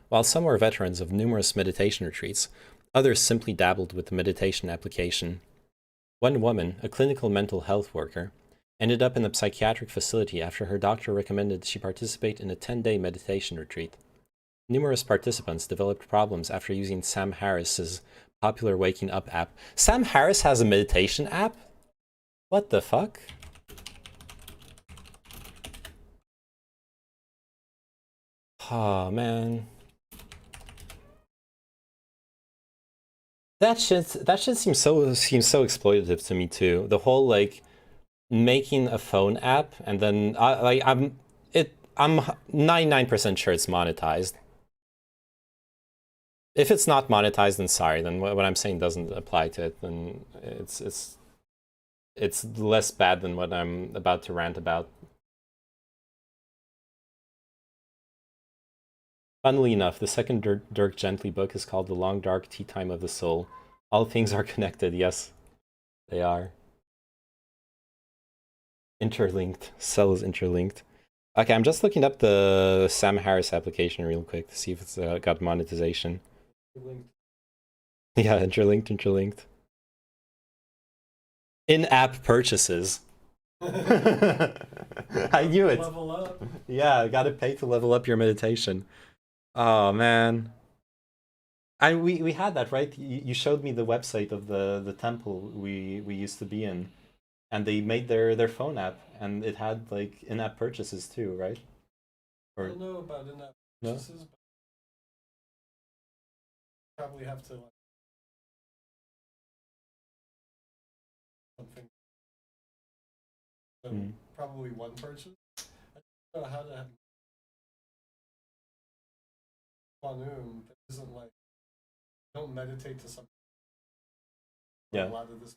While some were veterans of numerous meditation retreats, others simply dabbled with the meditation application. One woman, a clinical mental health worker, ended up in a psychiatric facility after her doctor recommended she participate in a 10-day meditation retreat. Numerous participants developed problems after using Sam Harris's popular waking up app. Sam Harris has a meditation app? What the fuck? Oh man. That shit seems so exploitative to me too. The whole like making a phone app and then I'm 99% sure it's monetized. If it's not monetized, then sorry. Then what I'm saying doesn't apply to it. Then it's less bad than what I'm about to rant about. Funnily enough, the second Dirk Gently book is called The Long Dark Tea Time of the Soul. All things are connected. Yes, they are. Interlinked. Cell is interlinked. Okay, I'm just looking up the Sam Harris application real quick to see if it's got monetization. Yeah, interlinked. In-app purchases. I knew it. Level up. Yeah, gotta pay to level up your meditation. Oh man. And we had that, right? You showed me the website of the temple we used to be in, and they made their phone app, and it had like in-app purchases too, right? I don't know about in-app purchases, but probably have to like something. So probably one purchase. I don't know how to have Quanum that isn't like don't meditate to something. Yeah. A lot of this.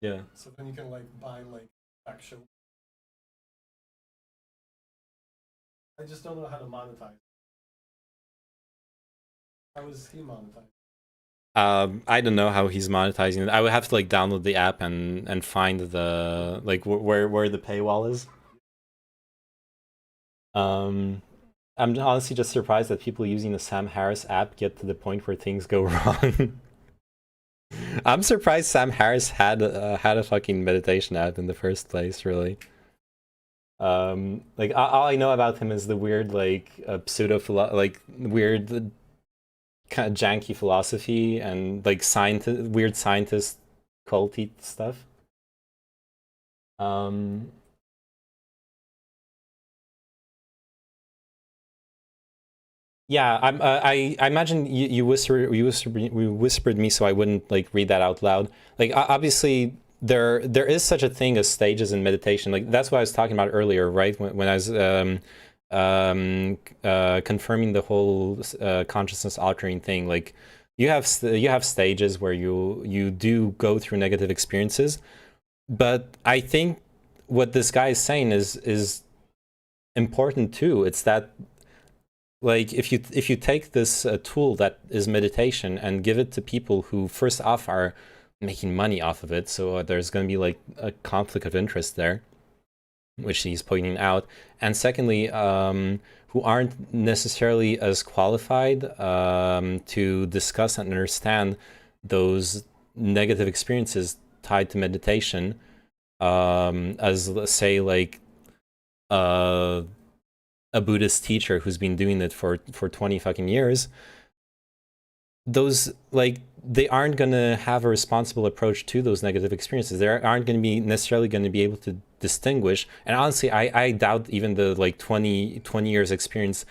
Yeah. So then you can like buy like actual. I just don't know how to monetize. How is he monetized? I don't know how he's monetizing it. I would have to like download the app and find the like where the paywall is. I'm honestly just surprised that people using the Sam Harris app get to the point where things go wrong. I'm surprised Sam Harris had a fucking meditation app in the first place, really. Like all I know about him is the weird like like weird kind of janky philosophy and like weird scientist culty stuff. Yeah, I imagine you whispered me so I wouldn't like read that out loud. Like obviously there is such a thing as stages in meditation. Like that's what I was talking about earlier, right? When I was confirming the whole consciousness altering thing. Like you have stages where you do go through negative experiences, but I think what this guy is saying is important too. It's that like if you take this tool that is meditation and give it to people who first off are making money off of it, so there's going to be like a conflict of interest there, which he's pointing out, and secondly who aren't necessarily as qualified to discuss and understand those negative experiences tied to meditation as, let's say, like a Buddhist teacher who's been doing it for 20 fucking years. Those like they aren't going to have a responsible approach to those negative experiences. They aren't going to be necessarily going to be able to distinguish. And honestly, I doubt even the like 20 years experience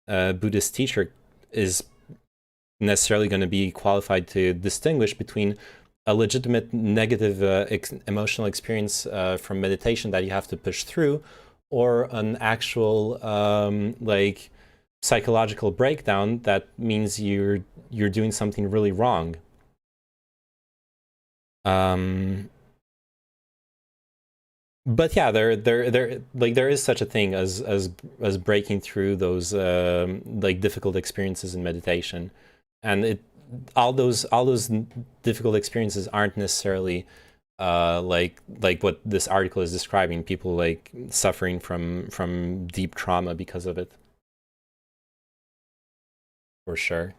Buddhist teacher is necessarily going to be qualified to distinguish between a legitimate negative emotional experience from meditation that you have to push through, or an actual like psychological breakdown that means you're doing something really wrong. But yeah, there is such a thing as breaking through those like difficult experiences in meditation, and all those difficult experiences aren't necessarily like what this article is describing, people like suffering from deep trauma because of it, for sure.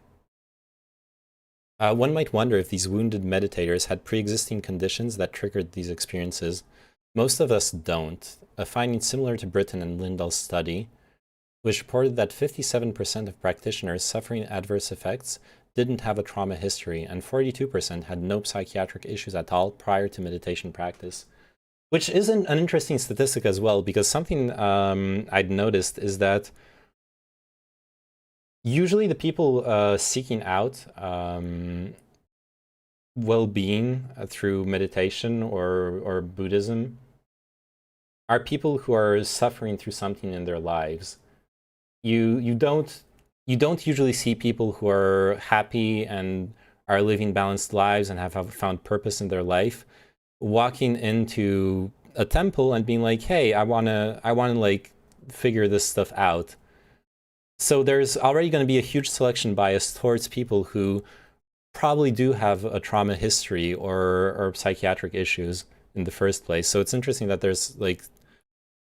One might wonder if these wounded meditators had pre-existing conditions that triggered these experiences. Most of us don't. A finding similar to Britton and Lindahl's study, which reported that 57% of practitioners suffering adverse effects didn't have a trauma history, and 42% had no psychiatric issues at all prior to meditation practice. Which is an interesting statistic as well, because something I'd noticed is that usually the people seeking out well-being through meditation or Buddhism are people who are suffering through something in their lives. You don't usually see people who are happy and are living balanced lives and have found purpose in their life walking into a temple and being like, hey, I wanna like figure this stuff out. So there's already going to be a huge selection bias towards people who probably do have a trauma history or psychiatric issues in the first place. So it's interesting that there's like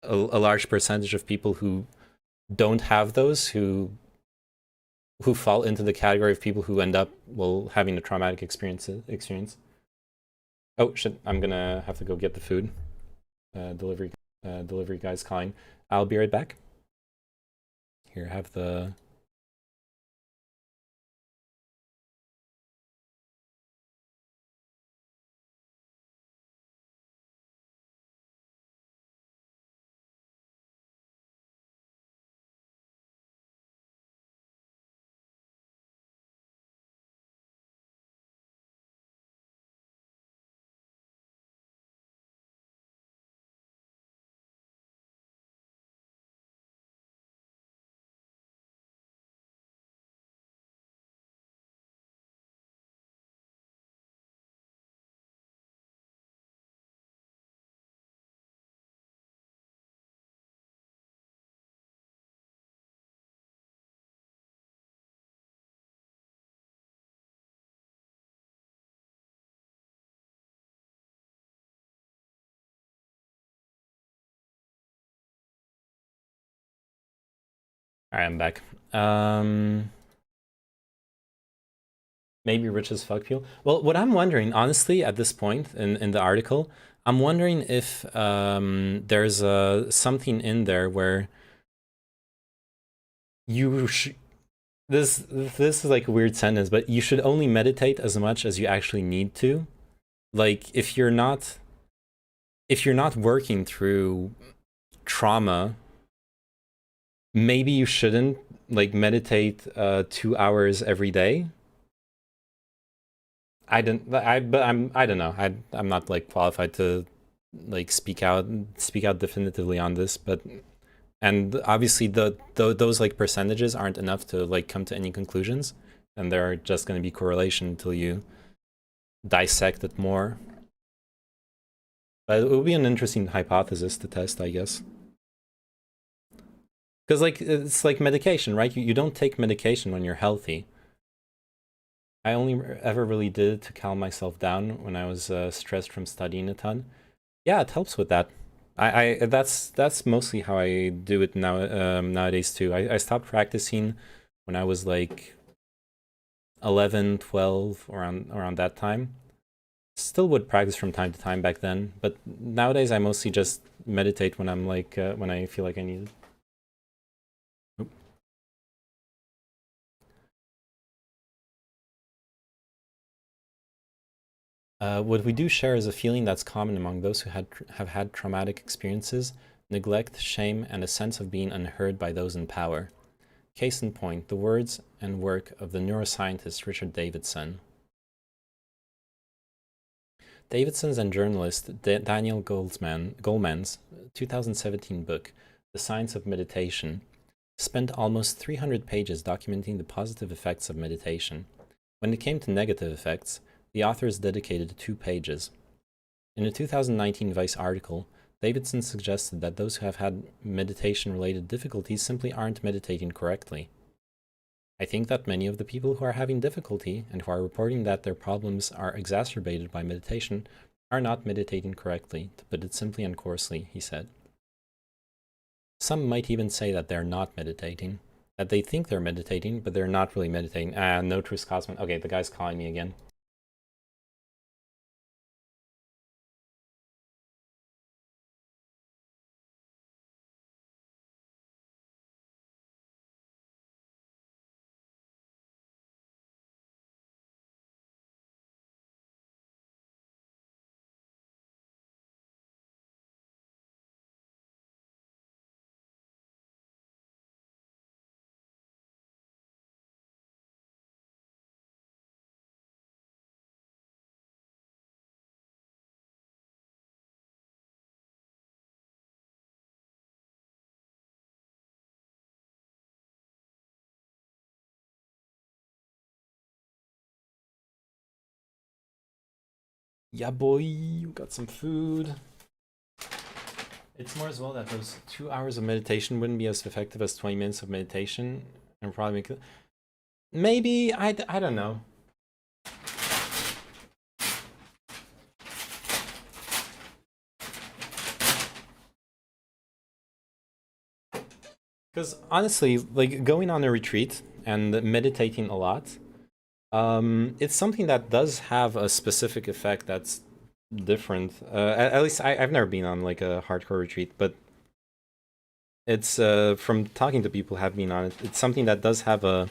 a large percentage of people who don't have those, who fall into the category of people who end up, well, having a traumatic experience. Oh shit, I'm gonna have to go get the food. Delivery guy's calling. I'll be right back. Here, have the... All right, I'm back. Maybe rich as fuck people. Well, what I'm wondering, honestly, at this point in the article, I'm wondering if there's something in there where you this is like a weird sentence, but you should only meditate as much as you actually need to. Like if you're not working through trauma, maybe you shouldn't like meditate 2 hours every day. I don't know. I'm not like qualified to like speak out definitively on this, but and obviously those like percentages aren't enough to like come to any conclusions, and they're just going to be correlation until you dissect it more. But it would be an interesting hypothesis to test, I guess. Because like it's like medication, right? You don't take medication when you're healthy. I only ever really did it to calm myself down when I was stressed from studying a ton. Yeah, it helps with that. That's mostly how I do it now nowadays too. I stopped practicing when I was like 11, 12, around that time. Still would practice from time to time back then, but nowadays I mostly just meditate when I'm like when I feel like I need it. What we do share is a feeling that's common among those who have had traumatic experiences: neglect, shame, and a sense of being unheard by those in power. Case in point, the words and work of the neuroscientist Richard Davidson. Davidson's and journalist Daniel Goleman's 2017 book, The Science of Meditation, spent almost 300 pages documenting the positive effects of meditation. When it came to negative effects, the authors dedicated 2 pages. In a 2019 Vice article, Davidson suggested that those who have had meditation-related difficulties simply aren't meditating correctly. I think that many of the people who are having difficulty and who are reporting that their problems are exacerbated by meditation are not meditating correctly, to put it simply and coarsely, he said. Some might even say that they're not meditating. that they think they're meditating, but they're not really meditating. No Truth Cosman. Okay, the guy's calling me again. Yeah, boy, you got some food. It's more as well that those 2 hours of meditation wouldn't be as effective as 20 minutes of meditation, and probably make it. Maybe I don't know. Because honestly, like going on a retreat and meditating a lot, it's something that does have a specific effect that's different. At least I've never been on like a hardcore retreat, but it's from talking to people who have been on it, it's something that does have a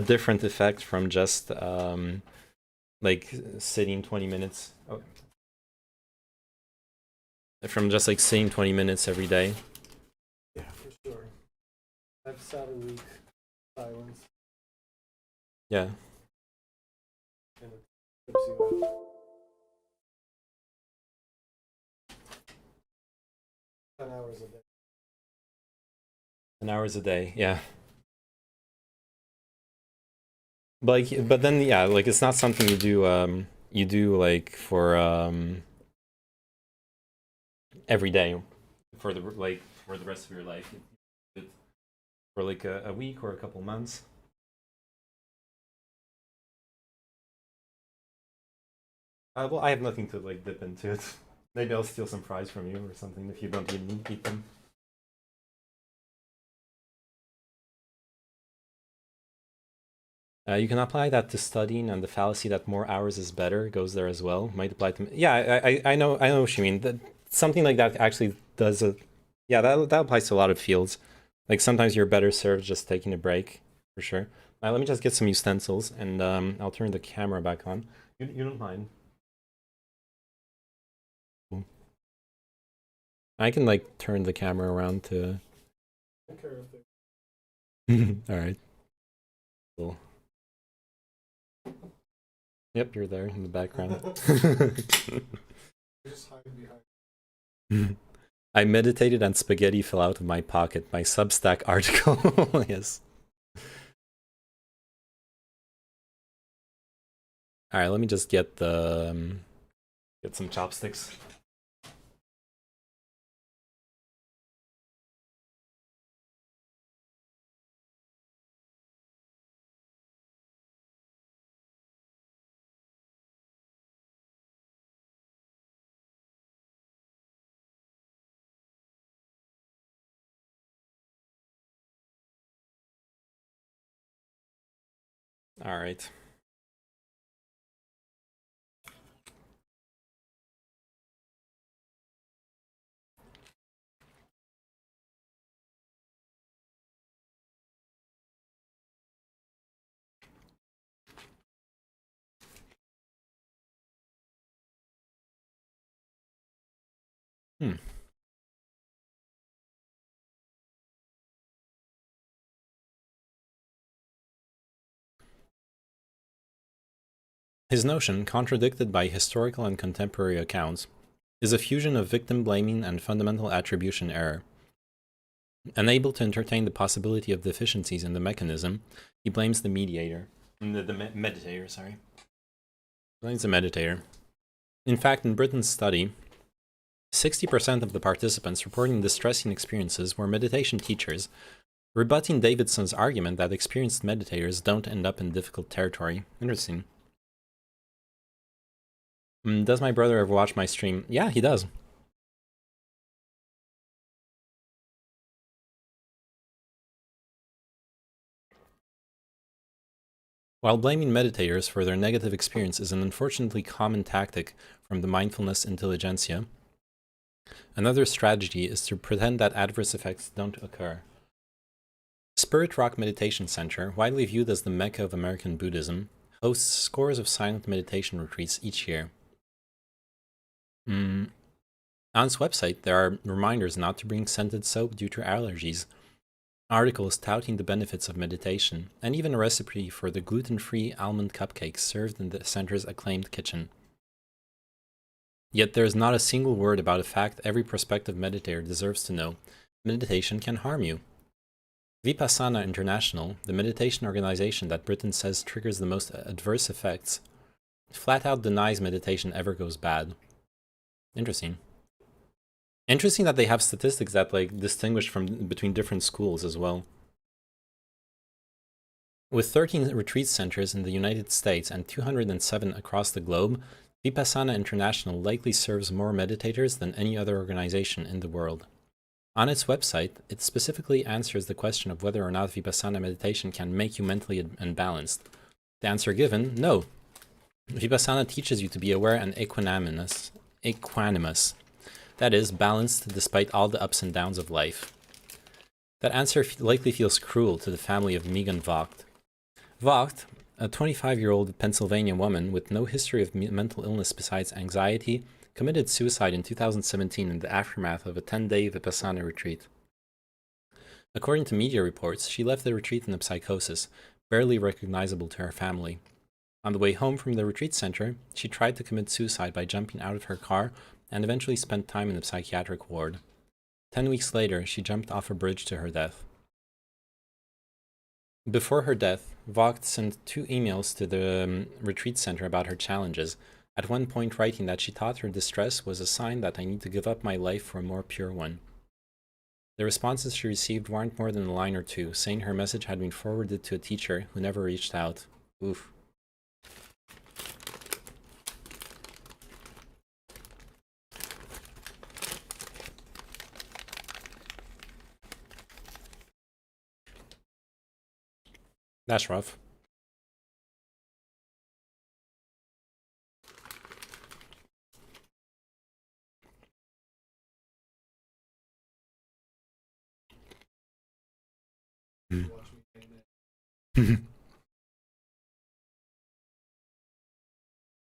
different effect from just like sitting 20 minutes. Oh. From just like sitting 20 minutes every day. Yeah, for sure. I've sat a week silence Yeah. and it trips you out. 10 hours a day. 10 hours a day, yeah. But then yeah, like it's not something you do like for every day for the rest of your life. You do it for like a week or a couple months. Well, I have nothing to like dip into it. Maybe I'll steal some fries from you or something if you don't even eat them. You can apply that to studying, and the fallacy that more hours is better goes there as well. Might apply to yeah. I know what you mean. That something like that actually does a yeah. That applies to a lot of fields. Like sometimes you're better served just taking a break, for sure. Let me just get some utensils, and I'll turn the camera back on. You don't mind? Cool. I can like turn the camera around to. Take care of it. All right. Cool. Yep, you're there in the background. Just hide behind. I meditated and spaghetti fell out of my pocket. My Substack article. Yes. All right, let me just get the get some chopsticks. All right. Hmm. His notion, contradicted by historical and contemporary accounts, is a fusion of victim blaming and fundamental attribution error. Unable to entertain the possibility of deficiencies in the mechanism, he blames the mediator. The meditator, sorry. Blames the meditator. In fact, in Britain's study, 60% of the participants reporting distressing experiences were meditation teachers, rebutting Davidson's argument that experienced meditators don't end up in difficult territory. Interesting. Does my brother ever watch my stream? Yeah, he does. While blaming meditators for their negative experience is an unfortunately common tactic from the mindfulness intelligentsia, another strategy is to pretend that adverse effects don't occur. Spirit Rock Meditation Center, widely viewed as the Mecca of American Buddhism, hosts scores of silent meditation retreats each year. On its website, there are reminders not to bring scented soap due to allergies, articles touting the benefits of meditation, and even a recipe for the gluten-free almond cupcakes served in the center's acclaimed kitchen. Yet there is not a single word about a fact every prospective meditator deserves to know: meditation can harm you. Vipassana International, the meditation organization that Britain says triggers the most adverse effects, flat out denies meditation ever goes bad. Interesting. Interesting that they have statistics that distinguish between different schools as well. With 13 retreat centers in the United States and 207 across the globe, Vipassana International likely serves more meditators than any other organization in the world. On its website, it specifically answers the question of whether or not Vipassana meditation can make you mentally unbalanced. The answer given: no. Vipassana teaches you to be aware and equanimous. That is, balanced despite all the ups and downs of life. That answer likely feels cruel to the family of Megan Vogt. Vogt, a 25-year-old Pennsylvania woman with no history of mental illness besides anxiety, committed suicide in 2017 in the aftermath of a 10-day Vipassana retreat. According to media reports, she left the retreat in a psychosis, barely recognizable to her family. On the way home from the retreat center, she tried to commit suicide by jumping out of her car and eventually spent time in the psychiatric ward. 10 weeks later, she jumped off a bridge to her death. Before her death, Vogt sent 2 emails to the retreat center about her challenges, at one point writing that she thought her distress was a sign that I need to give up my life for a more pure one. The responses she received weren't more than a line or 2, saying her message had been forwarded to a teacher who never reached out. Oof. That's rough.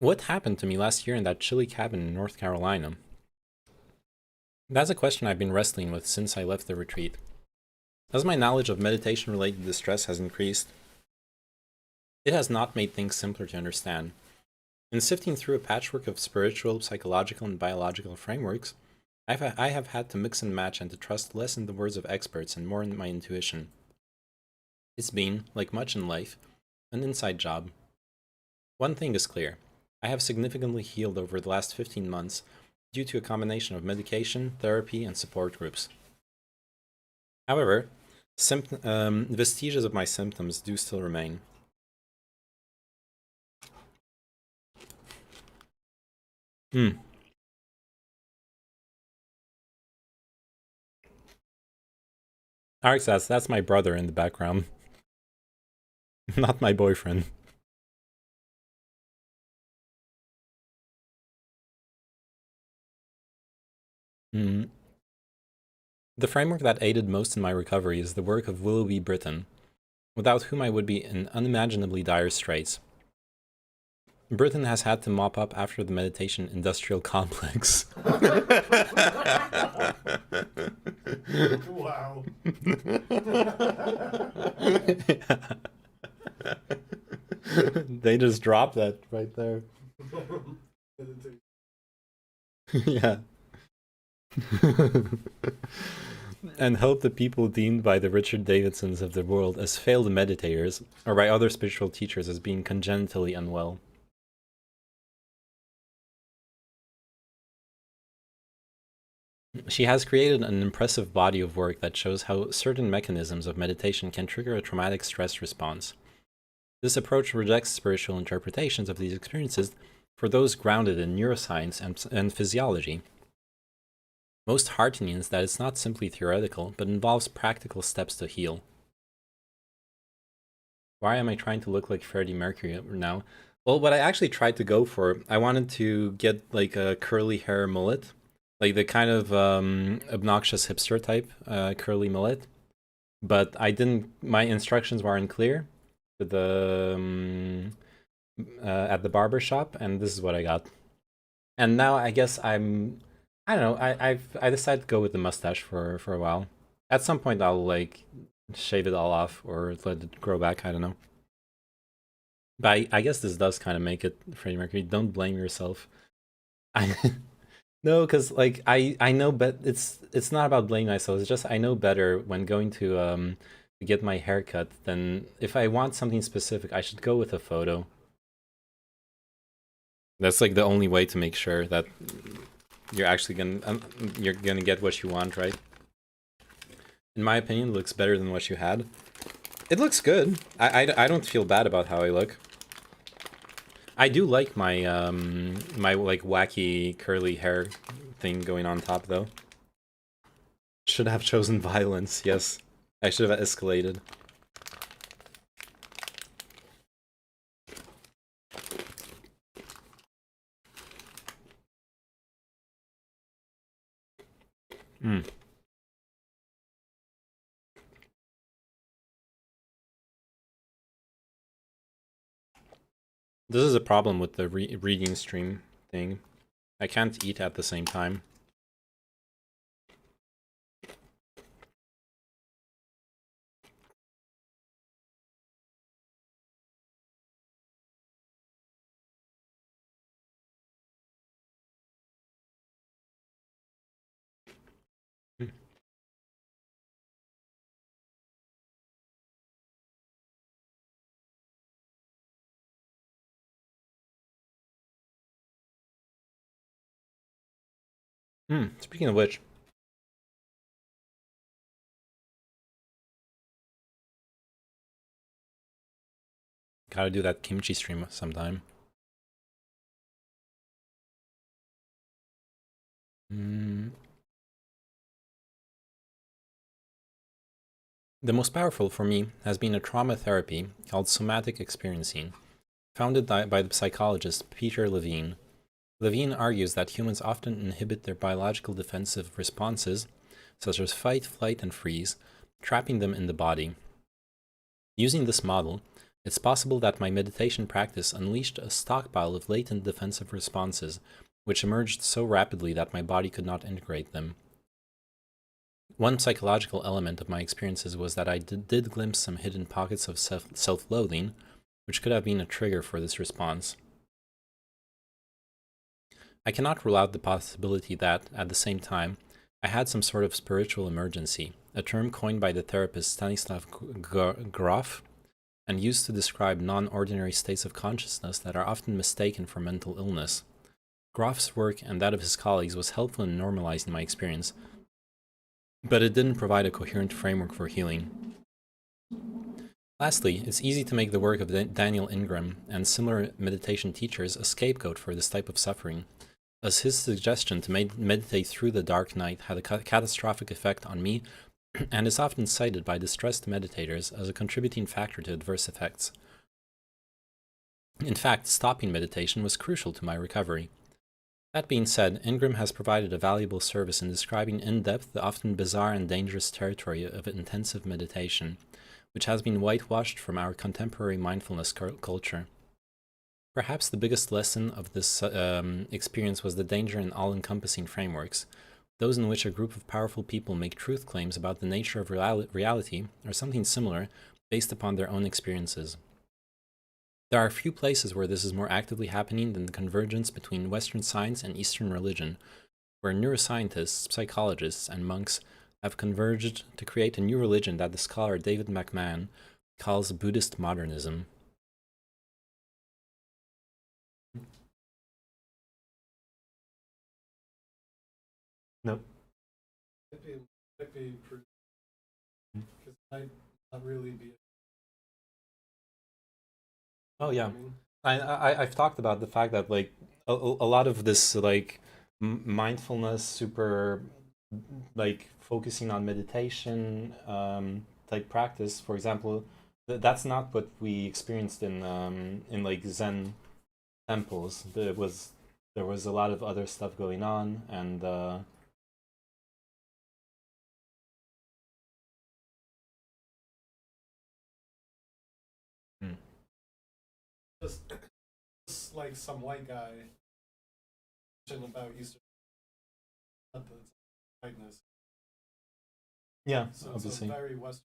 What happened to me last year in that chilly cabin in North Carolina? That's a question I've been wrestling with since I left the retreat. As my knowledge of meditation-related distress has increased, it has not made things simpler to understand. In sifting through a patchwork of spiritual, psychological, and biological frameworks, I have had to mix and match and to trust less in the words of experts and more in my intuition. It's been, like much in life, an inside job. One thing is clear: I have significantly healed over the last 15 months due to a combination of medication, therapy, and support groups. However, vestiges of my symptoms do still remain. Arxas, that's my brother in the background. Not my boyfriend. The framework that aided most in my recovery is the work of Willoughby Britton, without whom I would be in unimaginably dire straits. Britain has had to mop up after the meditation industrial complex. Wow. They just dropped that right there. Yeah. And help the people deemed by the Richard Davidsons of the world as failed meditators, or by other spiritual teachers as being congenitally unwell. She has created an impressive body of work that shows how certain mechanisms of meditation can trigger a traumatic stress response. This approach rejects spiritual interpretations of these experiences for those grounded in neuroscience and physiology. Most heartening is that it's not simply theoretical, but involves practical steps to heal. Why am I trying to look like Freddie Mercury now? Well, what I actually tried to go for, I wanted to get like a curly hair mullet, like the kind of obnoxious hipster type curly mullet. But I didn't. My instructions weren't clear with the at the barber shop, and this is what I got. And now I guess I don't know. I decided to go with the mustache for a while. At some point, I'll like shave it all off or let it grow back. I don't know. But I guess this does kind of make it Freddie Mercury. Don't blame yourself. I no, because like I know, but it's not about blaming myself. It's just I know better when going to get my hair cut than if I want something specific. I should go with a photo. That's like the only way to make sure that you're actually you're gonna get what you want, right? In my opinion, it looks better than what you had. It looks good. I don't feel bad about how I look. I do like my my like wacky curly hair thing going on top though. Should have chosen violence, yes. I should have escalated. Hmm. This is a problem with the reading stream thing. I can't eat at the same time. Hmm. Speaking of which, gotta do that kimchi stream sometime. The most powerful for me has been a trauma therapy called somatic experiencing, founded by the psychologist Peter Levine. Levine argues that humans often inhibit their biological defensive responses, such as fight, flight, and freeze, trapping them in the body. Using this model, it's possible that my meditation practice unleashed a stockpile of latent defensive responses, which emerged so rapidly that my body could not integrate them. One psychological element of my experiences was that I did glimpse some hidden pockets of self-loathing, which could have been a trigger for this response. I cannot rule out the possibility that, at the same time, I had some sort of spiritual emergency, a term coined by the therapist Stanislav Grof and used to describe non-ordinary states of consciousness that are often mistaken for mental illness. Grof's work and that of his colleagues was helpful in normalizing my experience, but it didn't provide a coherent framework for healing. Lastly, it's easy to make the work of Daniel Ingram and similar meditation teachers a scapegoat for this type of suffering, as his suggestion to meditate through the dark night had a catastrophic effect on me and is often cited by distressed meditators as a contributing factor to adverse effects. In fact, stopping meditation was crucial to my recovery. That being said, Ingram has provided a valuable service in describing in depth the often bizarre and dangerous territory of intensive meditation, which has been whitewashed from our contemporary mindfulness culture. Perhaps the biggest lesson of this experience was the danger in all-encompassing frameworks, those in which a group of powerful people make truth claims about the nature of reality or something similar based upon their own experiences. There are few places where this is more actively happening than the convergence between Western science and Eastern religion, where neuroscientists, psychologists, and monks have converged to create a new religion that the scholar David McMahon calls Buddhist modernism. No. Might be because might not really be. Oh yeah, I mean, I've talked about the fact that like a lot of this like mindfulness, super like focusing on meditation type practice. For example, That's not what we experienced in like Zen temples. There was a lot of other stuff going on, and hmm. Just like some white guy mentioned about Eastern, not the whiteness. Yeah, So it's a obviously. very Western.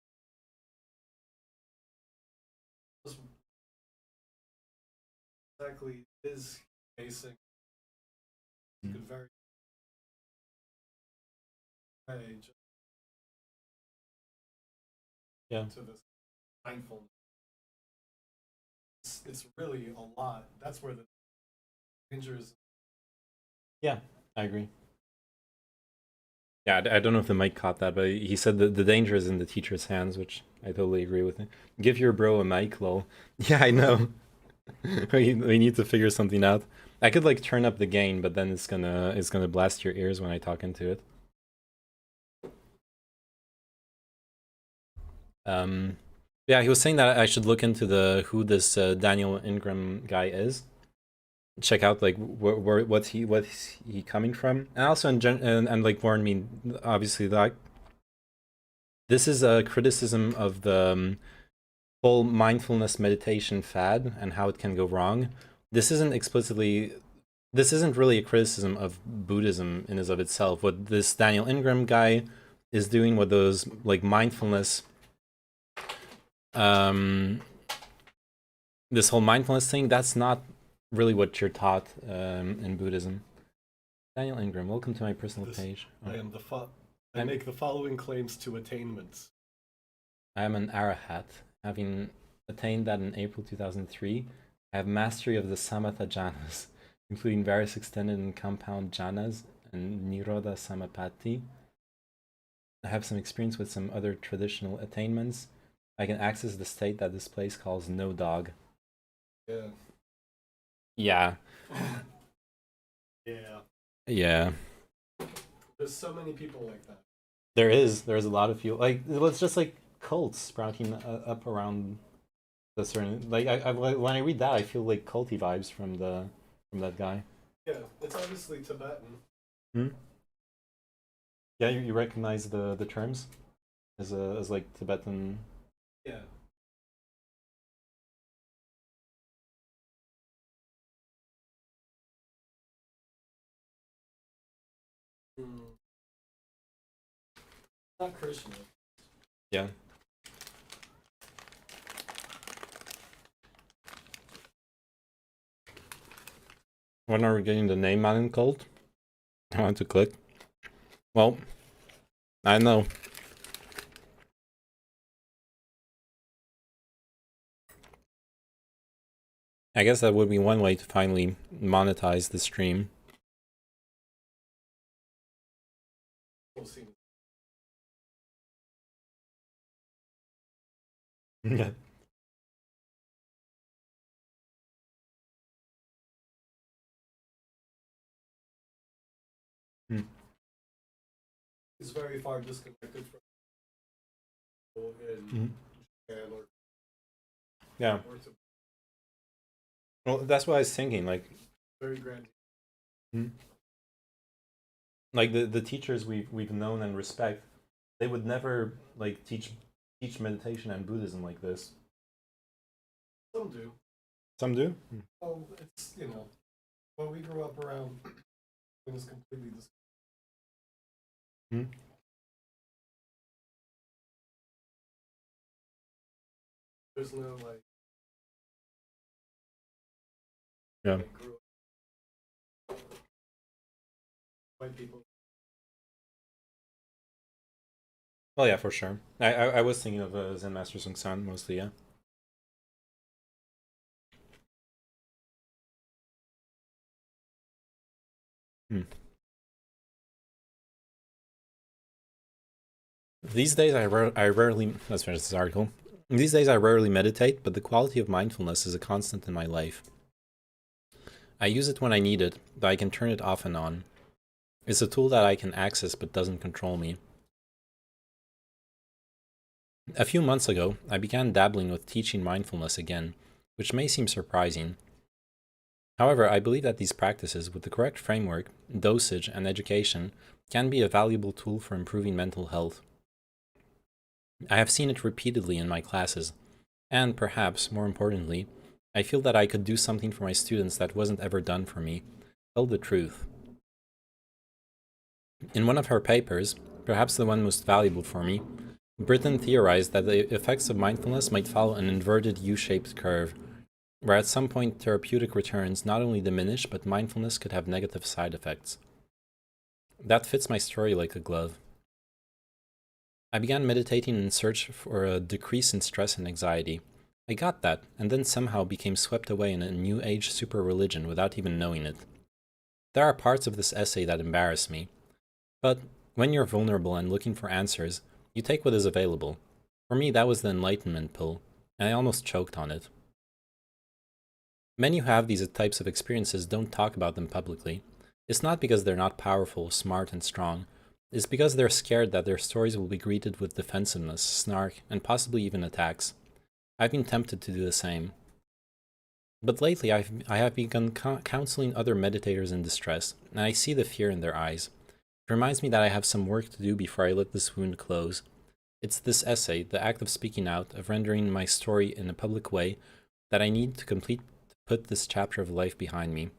Exactly is basic. You Mm. could very way just Yeah, to this mindfulness. It's really a lot. That's where the danger is. yeah, I agree. Yeah, I don't know if the mic caught that, but he said that the danger is in the teacher's hands, which I totally agree with him. Give your bro a mic, lol. Yeah, I know. We need to figure something out. I could like turn up the gain, but then it's gonna blast your ears when I talk into it. Um, yeah, he was saying that I should look into the who this Daniel Ingram guy is. Check out like what's he coming from, and also and like Warren mean obviously like this is a criticism of the whole mindfulness meditation fad and how it can go wrong. This isn't explicitly this isn't really a criticism of Buddhism in and of itself. What this Daniel Ingram guy is doing, what those like mindfulness, um, this whole mindfulness thing, that's not really what you're taught in Buddhism. Daniel Ingram, welcome to my personal page. Oh. I make the following claims to attainments. I am an arahat, having attained that in April 2003. I have mastery of the Samatha jhanas, including various extended and compound jhanas and Nirodha Samapatti. I have some experience with some other traditional attainments. I can access the state that this place calls no dog. Yeah. Yeah. Yeah. Yeah. There's so many people like that. There's a lot of people like it's just like cults sprouting up around the certain like when I read that I feel like culty vibes from that guy. Yeah, it's obviously Tibetan. Hmm? Yeah, you recognize the terms as like Tibetan. Yeah. Mm. Not Krishna. Yeah. When are we getting the name Manin cult? I want to click. Well, I know. I guess that would be one way to finally monetize the stream. We'll see. Yeah. Hmm. He's very far disconnected from people in Mhm. Japan Yeah. or Tibet. Well, that's what I was thinking. Like, Very grand. like the teachers we've known and respect, they would never like teach meditation and Buddhism like this. Some do. Some do. Well, it's what we grew up around is completely Hmm. there's no like Yeah. like, grew up white people. Oh yeah, for sure. I was thinking of Zen Master Sung San mostly. Yeah. Hmm. These days, I rarely. Let's finish this article. These days, I rarely meditate, but the quality of mindfulness is a constant in my life. I use it when I need it, but I can turn it off and on. It's a tool that I can access but doesn't control me. A few months ago, I began dabbling with teaching mindfulness again, which may seem surprising. However, I believe that these practices, with the correct framework, dosage, and education, can be a valuable tool for improving mental health. I have seen it repeatedly in my classes, and perhaps, more importantly, I feel that I could do something for my students that wasn't ever done for me. Tell the truth. In one of her papers, perhaps the one most valuable for me, Britton theorized that the effects of mindfulness might follow an inverted U-shaped curve, where at some point therapeutic returns not only diminish, but mindfulness could have negative side effects. That fits my story like a glove. I began meditating in search for a decrease in stress and anxiety. I got that, and then somehow became swept away in a new age super religion without even knowing it. There are parts of this essay that embarrass me, but when you're vulnerable and looking for answers, you take what is available. For me, that was the enlightenment pill, and I almost choked on it. Many who have these types of experiences don't talk about them publicly. It's not because they're not powerful, smart, and strong. It's because they're scared that their stories will be greeted with defensiveness, snark, and possibly even attacks. I've been tempted to do the same. But lately, I have begun counseling other meditators in distress, and I see the fear in their eyes. It reminds me that I have some work to do before I let this wound close. It's this essay, the act of speaking out, of rendering my story in a public way, that I need to complete to put this chapter of life behind me.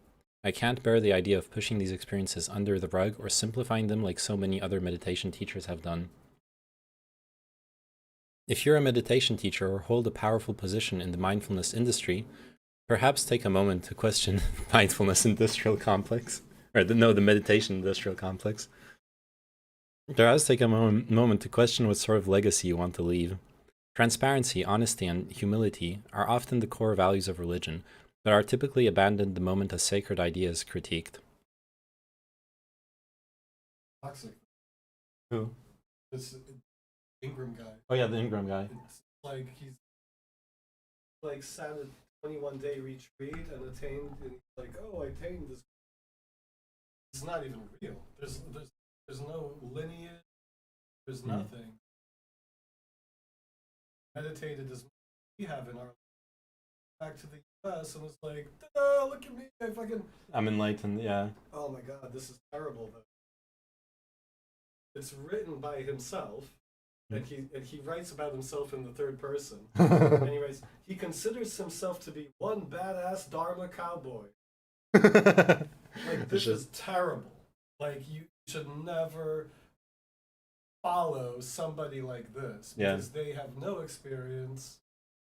I can't bear the idea of pushing these experiences under the rug or simplifying them like so many other meditation teachers have done. If you're a meditation teacher or hold a powerful position in the mindfulness industry, perhaps take a moment to question mindfulness industrial complex, or the meditation industrial complex. Perhaps take a moment to question what sort of legacy you want to leave. Transparency, honesty, and humility are often the core values of religion, but are typically abandoned the moment a sacred idea is critiqued. Toxic. Who? This Ingram guy. Oh yeah, the Ingram guy. It's like he's like sat a 21-day retreat and attained, and he's like, oh, I attained this. It's not even real. There's no lineage. There's nothing. Meditated as we have in our back to the US and was like, look at me, I'm enlightened, yeah. Oh my god, this is terrible though. It's written by himself, and he writes about himself in the third person. And he considers himself to be one badass Dharma cowboy. Like, this is terrible. Like, you should never follow somebody like this because they have no experience.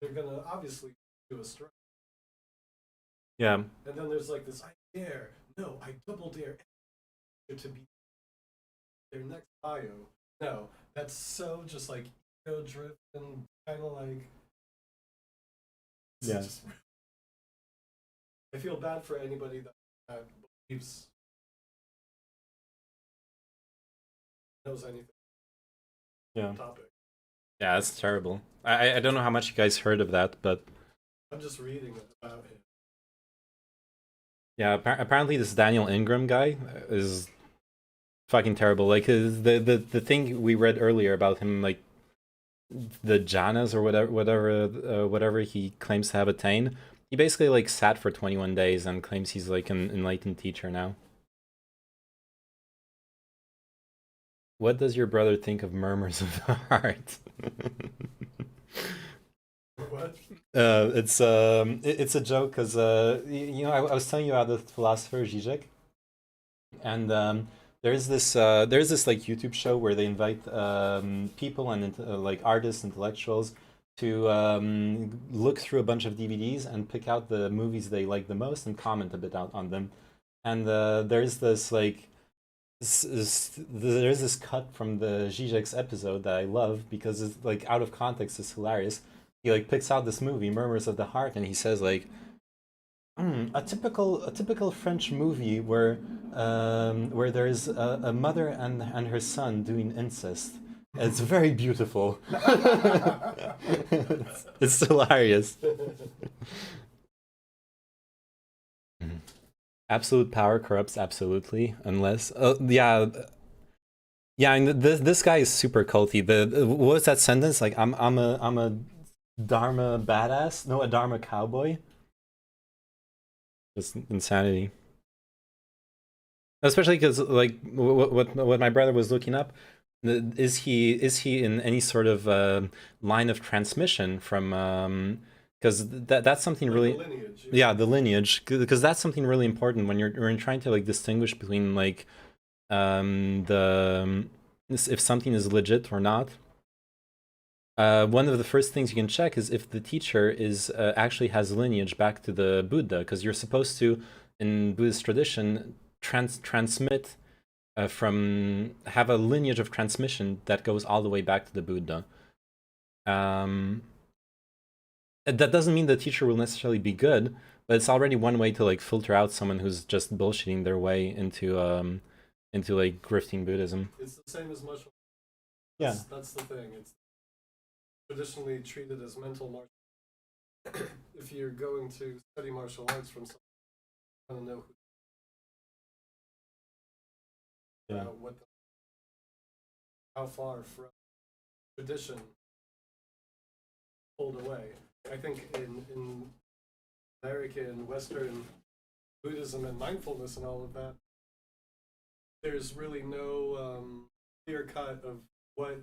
They're gonna obviously do astray. Yeah. And then there's like this, I double dare to be their next bio. No, that's so just like ego driven, kind of like. Yeah. I feel bad for anybody that believes knows anything. Yeah. Topic. Yeah, that's terrible. I don't know how much you guys heard of that, but I'm just reading about him. Yeah, apparently this Daniel Ingram guy is fucking terrible. Like the thing we read earlier about him, like the jhanas or whatever he claims to have attained. He basically like sat for 21 days and claims he's like an enlightened teacher now. What does your brother think of Murmurs of the Heart? What? It's a joke because I was telling you about the philosopher Zizek, and there's this like YouTube show where they invite people and like artists, intellectuals to look through a bunch of DVDs and pick out the movies they like the most and comment a bit out on them. And there's this like there's this cut from the Zizek's episode that I love because it's like out of context, it's hilarious. He like picks out this movie, Murmurs of the Heart, and he says like, a typical French movie where there's a mother and her son doing incest. It's very beautiful. it's hilarious. Absolute power corrupts absolutely, unless Yeah, and this guy is super culty. What was that sentence? Like, I'm a Dharma badass? No, a Dharma cowboy? Just insanity. Especially because like what my brother was looking up, is he in any sort of line of transmission from because that's something Like really the lineage. yeah, the lineage, because that's something really important when you're trying to like distinguish between like the if something is legit or not. One of the first things you can check is if the teacher is actually has lineage back to the Buddha, because you're supposed to, in Buddhist tradition, transmit from have a lineage of transmission that goes all the way back to the Buddha. That doesn't mean the teacher will necessarily be good, but it's already one way to like filter out someone who's just bullshitting their way into like grifting Buddhism. It's the same as martial. Yeah. That's the thing. It's traditionally treated as mental martial. If you're going to study martial arts from someone, you want to know who, Yeah. how far from tradition pulled away. I think in American Western Buddhism and mindfulness and all of that, there's really no clear cut of what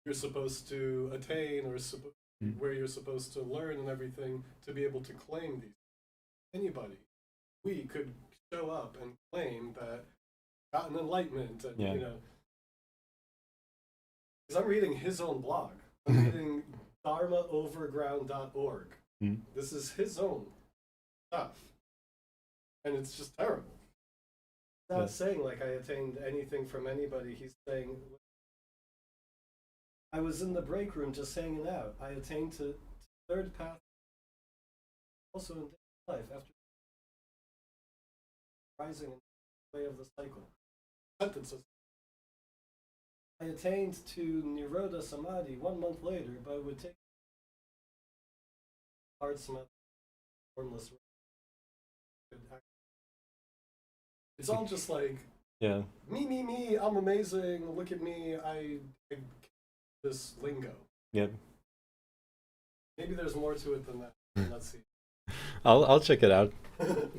you're supposed to attain or where you're supposed to learn and everything to be able to claim these. Anybody, we could show up and claim that got an enlightenment, and Yeah. you know, because I'm reading his own blog. I'm reading dharmaoverground.org. Mm. This is his own stuff, and it's just terrible. He's not saying like I attained anything from anybody. He's saying I was in the break room just hanging out. I attained to third path, also in life after rising in the way of the cycle. Sentences. I attained to Nirodha Samadhi 1 month later, but it would take hard samadhi, formless. It's all just like Yeah. me, I'm amazing, look at me, I this lingo. Yep. Maybe there's more to it than that. Let's see. I'll check it out.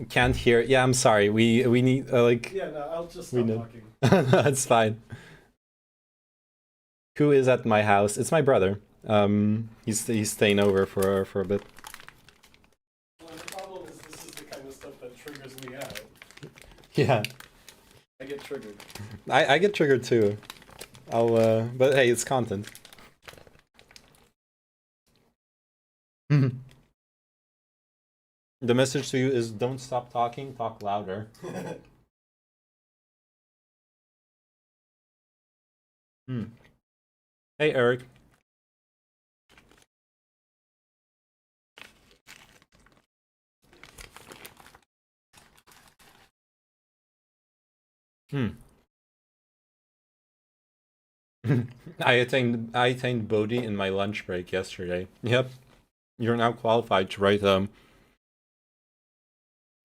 Can't hear. Yeah, I'm sorry. We need like. Yeah, no, I'll just We stop know. talking. That's fine. Who is at my house? It's my brother. He's staying over for a bit. Well, the problem is this is the kind of stuff that triggers me out. Yeah. I get triggered. I get triggered too. But hey, it's content. The message to you is don't stop talking, talk louder. Hey, Eric. I attained Bodhi in my lunch break yesterday. Yep. You're now qualified to write a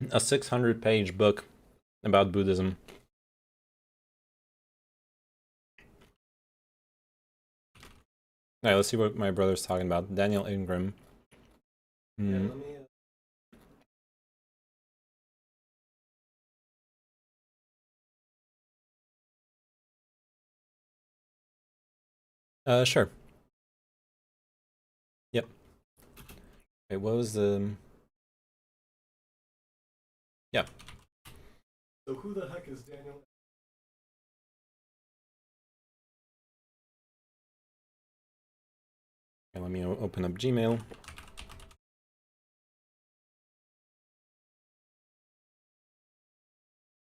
600-page book about Buddhism. Alright, let's see what my brother's talking about. Daniel Ingram. Yeah, let me. Sure. Yep. Wait, what was the... Yeah. So who the heck is Daniel? Okay, let me open up Gmail.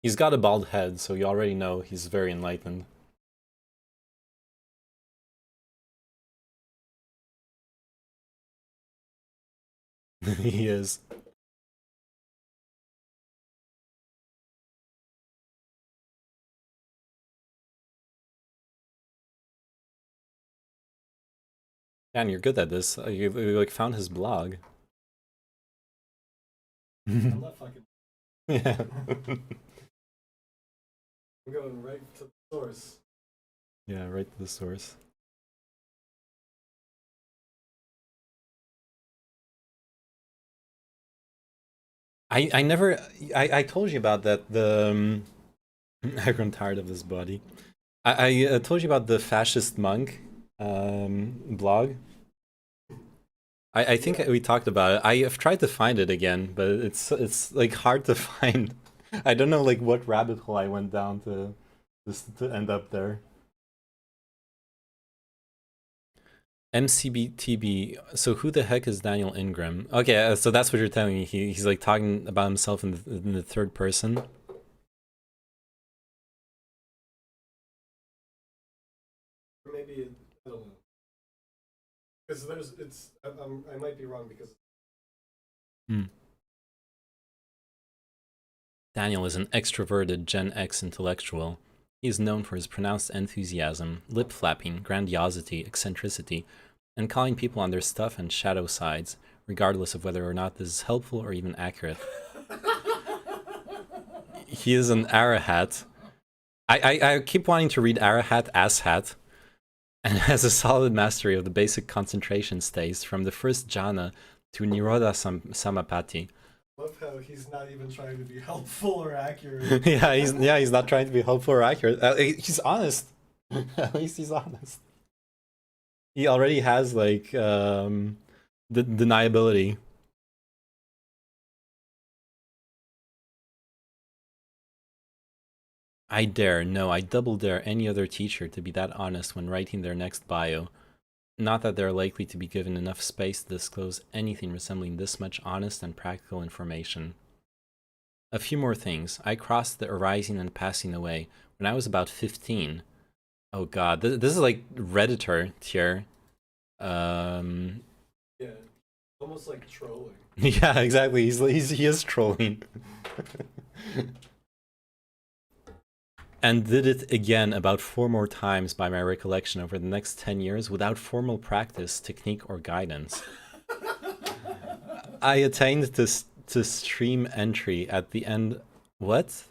He's got a bald head, so you already know he's very enlightened. He is. Man, you're good at this. You like found his blog. I'm not fucking. Yeah. I'm going right to the source. Yeah, right to the source. I never I told you about that I've grown tired of this body. I told you about the fascist monk blog. I think we talked about it. I have tried to find it again, but it's like hard to find. I don't know like what rabbit hole I went down to just to end up there. MCBTB. So who the heck is Daniel Ingram? Okay, so that's what you're telling me. He's like talking about himself in the third person. Or maybe I don't know. Because I might be wrong because. Daniel is an extroverted Gen X intellectual. He is known for his pronounced enthusiasm, lip flapping, grandiosity, eccentricity, and calling people on their stuff and shadow sides, regardless of whether or not this is helpful or even accurate. He is an Arahat. I keep wanting to read Arahat Asshat, and has a solid mastery of the basic concentration states from the first jhana to Nirodha Samapati. Love how he's not even trying to be helpful or accurate. He's not trying to be helpful or accurate. He's honest. At least he's honest. He already has like the deniability. I double dare any other teacher to be that honest when writing their next bio. Not that they're likely to be given enough space to disclose anything resembling this much honest and practical information. A few more things. I crossed the arising and passing away when I was about 15. Oh god, this is like Redditor tier. Yeah, almost like trolling. Yeah, exactly. He is trolling. And did it again about 4 more times by my recollection over the next 10 years without formal practice, technique, or guidance. I attained to stream entry at the end. What?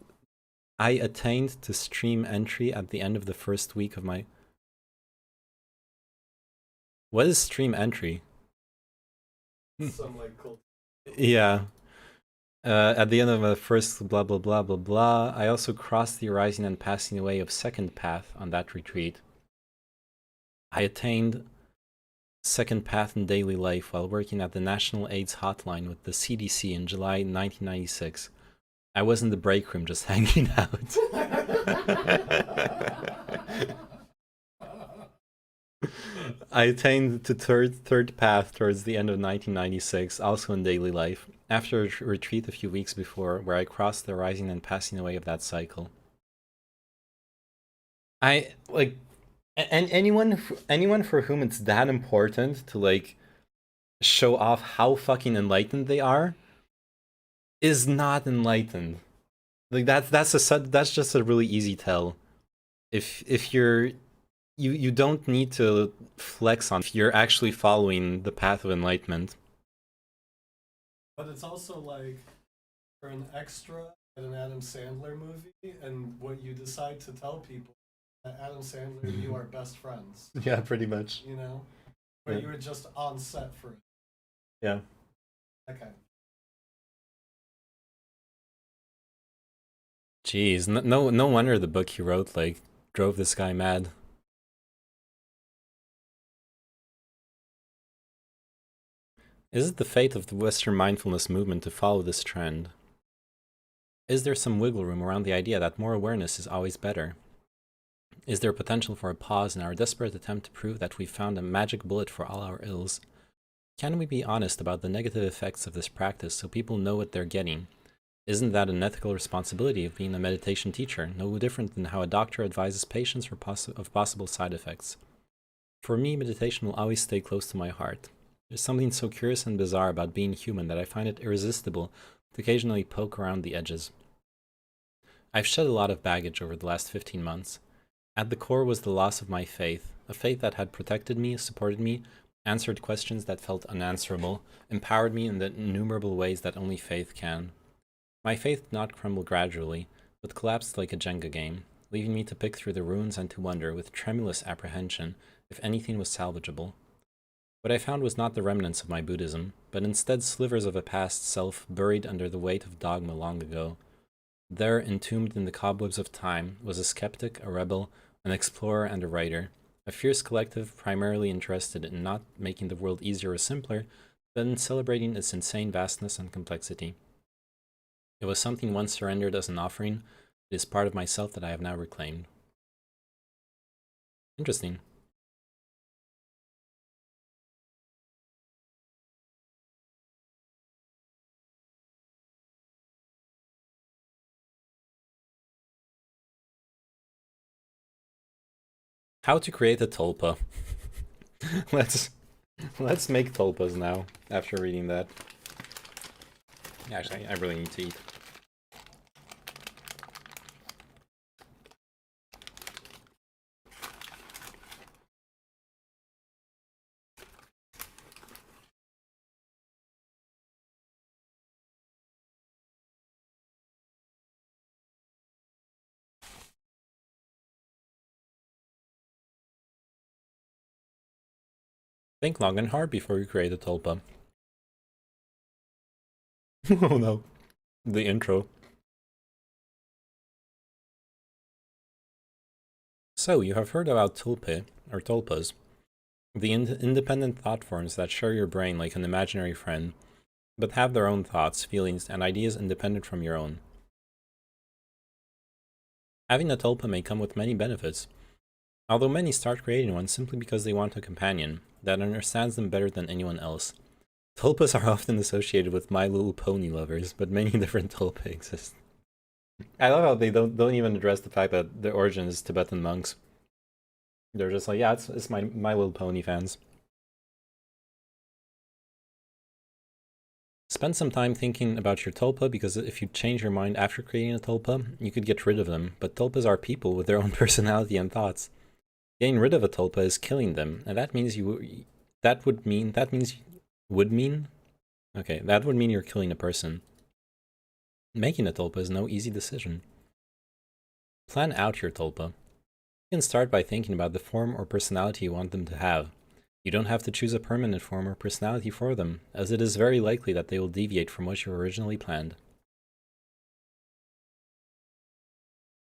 I attained to stream entry at the end of the first week of my. What is stream entry? Some like cult. Yeah. At the end of the first blah blah blah blah blah, I also crossed the arising and passing away of second path on that retreat. I attained second path in daily life while working at the National AIDS Hotline with the CDC in July 1996. I was in the break room just hanging out. I attained to third path towards the end of 1996, also in daily life, after a retreat a few weeks before, where I crossed the rising and passing away of that cycle. I like, and anyone for whom it's that important to like show off how fucking enlightened they are is not enlightened. Like that's just a really easy tell. If you don't need to flex on if you're actually following the path of enlightenment. But it's also like for an extra in an Adam Sandler movie, and what you decide to tell people that Adam Sandler and you are best friends. Yeah, pretty much. You know, where Yeah. you were just on set for it. Yeah. Okay. Jeez, no wonder the book he wrote like drove this guy mad. Is it the fate of the Western mindfulness movement to follow this trend? Is there some wiggle room around the idea that more awareness is always better? Is there potential for a pause in our desperate attempt to prove that we've found a magic bullet for all our ills? Can we be honest about the negative effects of this practice so people know what they're getting? Isn't that an ethical responsibility of being a meditation teacher, no different than how a doctor advises patients of possible side effects? For me, meditation will always stay close to my heart. There's something so curious and bizarre about being human that I find it irresistible to occasionally poke around the edges. I've shed a lot of baggage over the last 15 months. At the core was the loss of my faith, a faith that had protected me, supported me, answered questions that felt unanswerable, empowered me in the innumerable ways that only faith can. My faith did not crumble gradually, but collapsed like a Jenga game, leaving me to pick through the ruins and to wonder, with tremulous apprehension, if anything was salvageable. What I found was not the remnants of my Buddhism, but instead slivers of a past self buried under the weight of dogma long ago. There, entombed in the cobwebs of time, was a skeptic, a rebel, an explorer, and a writer, a fierce collective primarily interested in not making the world easier or simpler, but in celebrating its insane vastness and complexity. It was something once surrendered as an offering. It is part of myself that I have now reclaimed. Interesting. How to create a tulpa. let's make tulpas now after reading that. Actually, I really need to eat. Think long and hard before you create a tulpa. Oh no. The intro. So, you have heard about tulpe, or tulpas, the independent thought forms that share your brain like an imaginary friend, but have their own thoughts, feelings, and ideas independent from your own. Having a tulpa may come with many benefits, although many start creating one simply because they want a companion that understands them better than anyone else. Tulpas are often associated with My Little Pony lovers, but many different tulpa exist. I love how they don't even address the fact that their origin is Tibetan monks. They're just like, yeah, it's My Little Pony fans. Spend some time thinking about your tulpa, because if you change your mind after creating a tulpa, you could get rid of them, but tulpas are people with their own personality and thoughts. Getting rid of a tulpa is killing them, and that means that would mean you're killing a person. Making a tulpa is no easy decision. Plan out your tulpa. You can start by thinking about the form or personality you want them to have. You don't have to choose a permanent form or personality for them, as it is very likely that they will deviate from what you originally planned.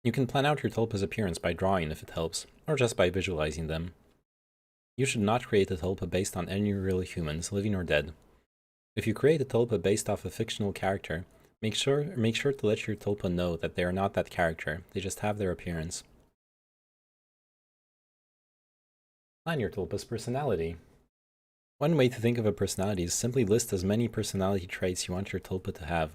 You can plan out your tulpa's appearance by drawing if it helps, or just by visualizing them. You should not create a tulpa based on any real humans, living or dead. If you create a tulpa based off a fictional character, make sure to let your tulpa know that they are not that character, they just have their appearance. Plan your tulpa's personality. One way to think of a personality is simply list as many personality traits you want your tulpa to have.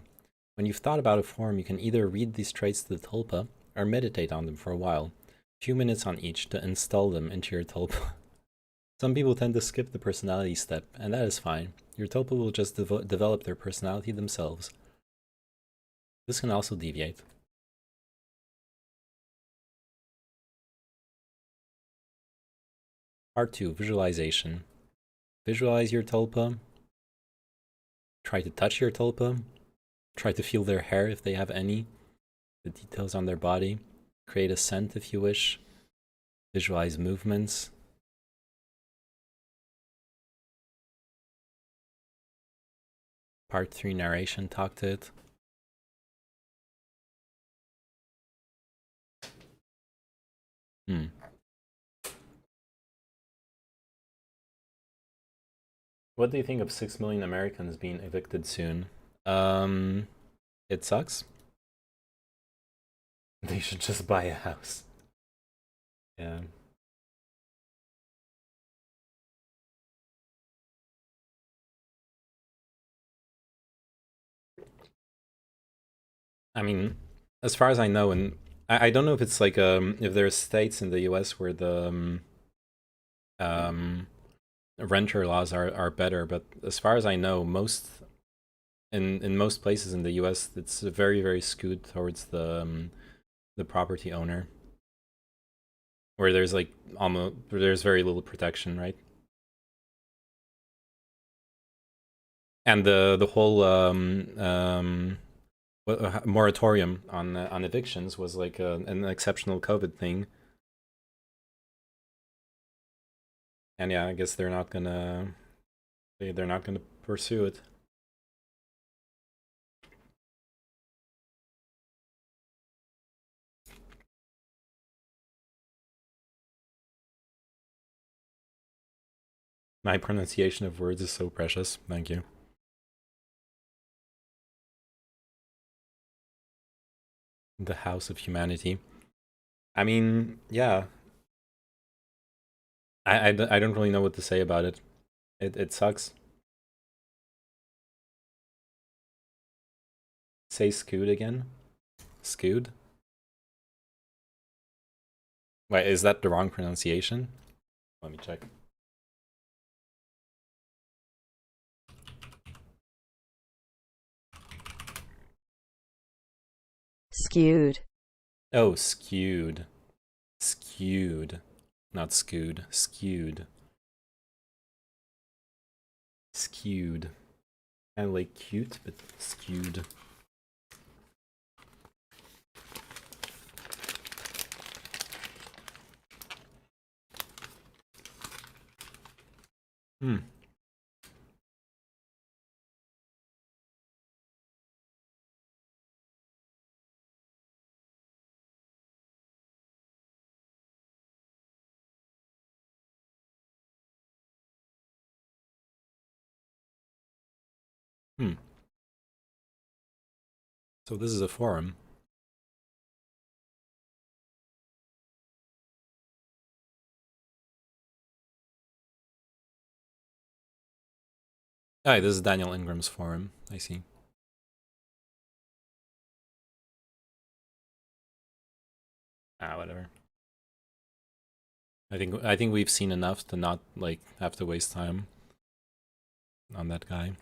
When you've thought about a form, you can either read these traits to the tulpa, or meditate on them for a while, a few minutes on each, to install them into your tulpa. Some people tend to skip the personality step, and that is fine. Your tulpa will just develop their personality themselves. This can also deviate. Part 2, visualization. Visualize your tulpa. Try to touch your tulpa. Try to feel their hair if they have any. The details on their body. Create a scent if you wish. Visualize movements. Part 3, narration. Talk to it. What do you think of 6 million Americans being evicted soon? It sucks. They should just buy a house. Yeah. I mean, as far as I know, and I don't know if it's like if there's states in the US where the renter laws are better, but as far as I know, in most places in the US, it's very, very skewed towards the property owner, where there's like there's very little protection, right? And the whole moratorium on evictions was like an exceptional COVID thing. And yeah, I guess they're not gonna pursue it. My pronunciation of words is so precious. Thank you. The House of Humanity. I mean, yeah. I don't really know what to say about it. It sucks. Say Scoot again. Scoot? Wait, is that the wrong pronunciation? Let me check. Skewed. Oh, skewed. Skewed. Not skewed. Skewed. Skewed. Kind of like cute, but skewed. Hmm. Hmm. So this is a forum. Oh, this is Daniel Ingram's forum. I see. Ah, whatever. I think we've seen enough to not like have to waste time on that guy.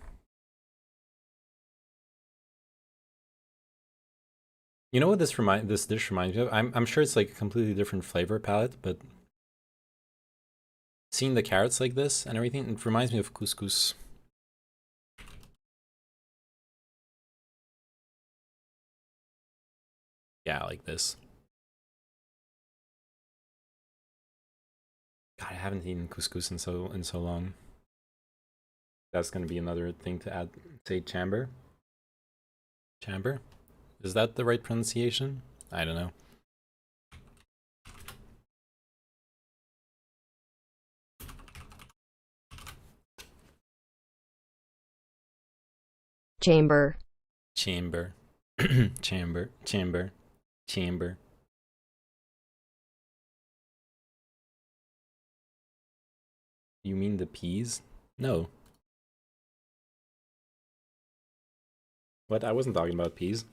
You know what this dish reminds me of? I'm sure it's like a completely different flavor palette, but seeing the carrots like this and everything, it reminds me of couscous. Yeah, like this. God, I haven't eaten couscous in so long. That's gonna be another thing to add. Say chamber. Chamber? Is that the right pronunciation? I don't know. Chamber. Chamber. Chamber. Chamber. Chamber. You mean the peas? No. What? I wasn't talking about peas.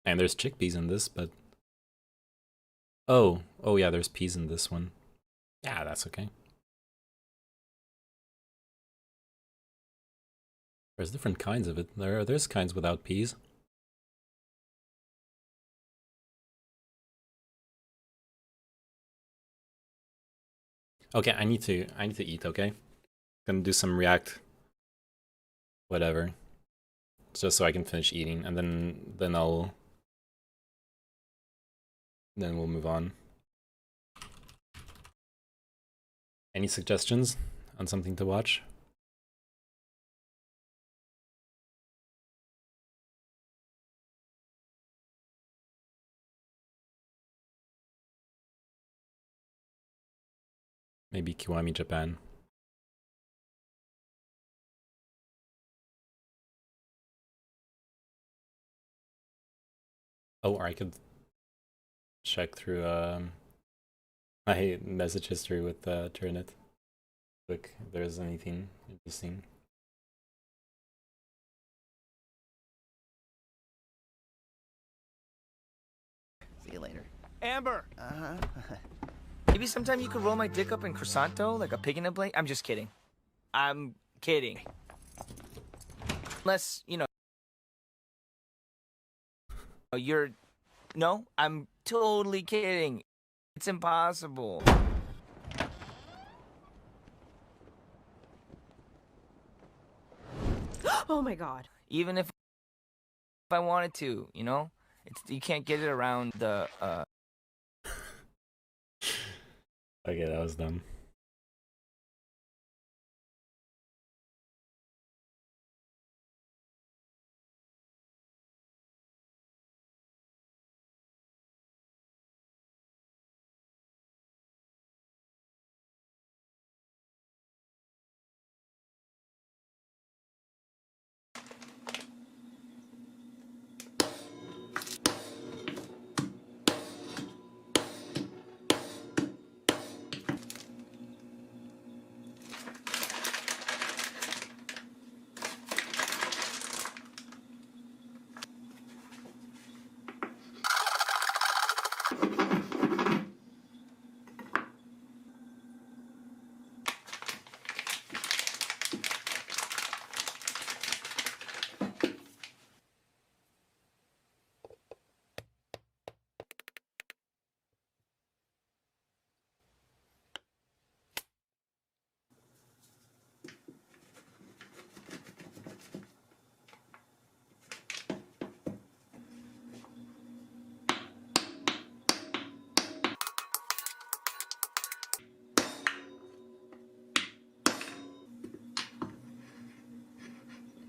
And there's chickpeas in this, but... Oh. Oh yeah, there's peas in this one. Yeah, that's okay. There's different kinds of it. There's kinds without peas. Okay, I need to eat, okay? Gonna do some React whatever. Just so I can finish eating, and then we'll move on. Any suggestions on something to watch? Maybe Kiwami Japan. Oh, or I could check through my message history with Turnet. Look if there's anything interesting. See you later. Amber! Uh-huh. Maybe sometime you could roll my dick up in croissantto like a pig in a blanket? I'm just kidding. I'm kidding. Unless, you know, you're... No, I'm totally kidding. It's impossible. Oh my god. Even if I wanted to, you know? You can't get it around the Okay, that was dumb.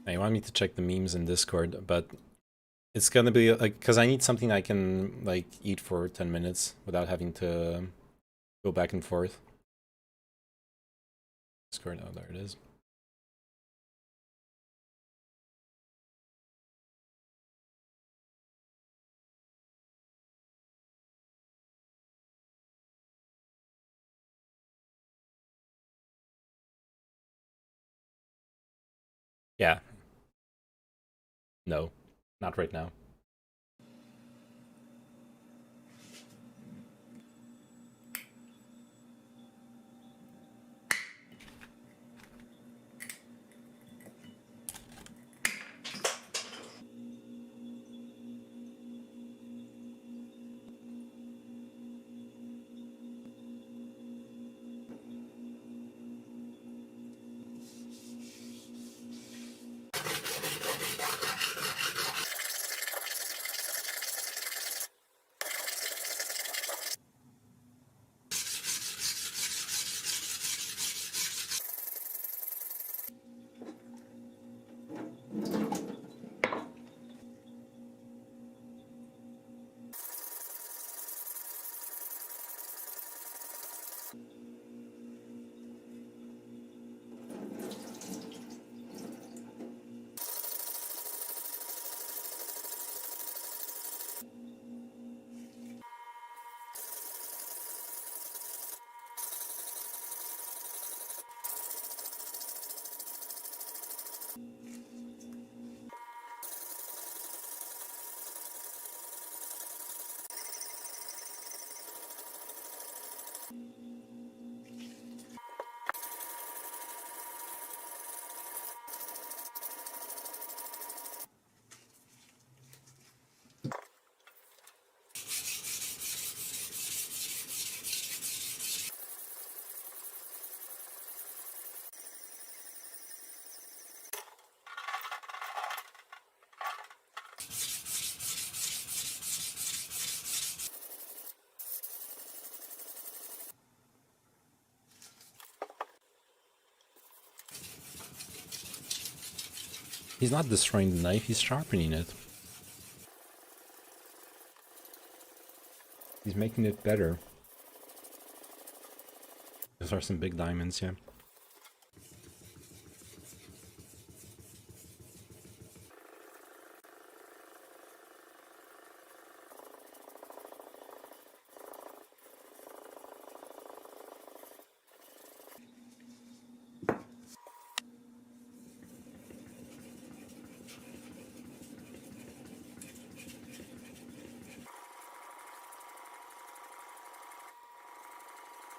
Now, you want me to check the memes in Discord, but it's gonna be like, because I need something I can like eat for 10 minutes without having to go back and forth. Discord, oh, there it is. Yeah. No, not right now. He's not destroying the knife, he's sharpening it. He's making it better. Those are some big diamonds, yeah.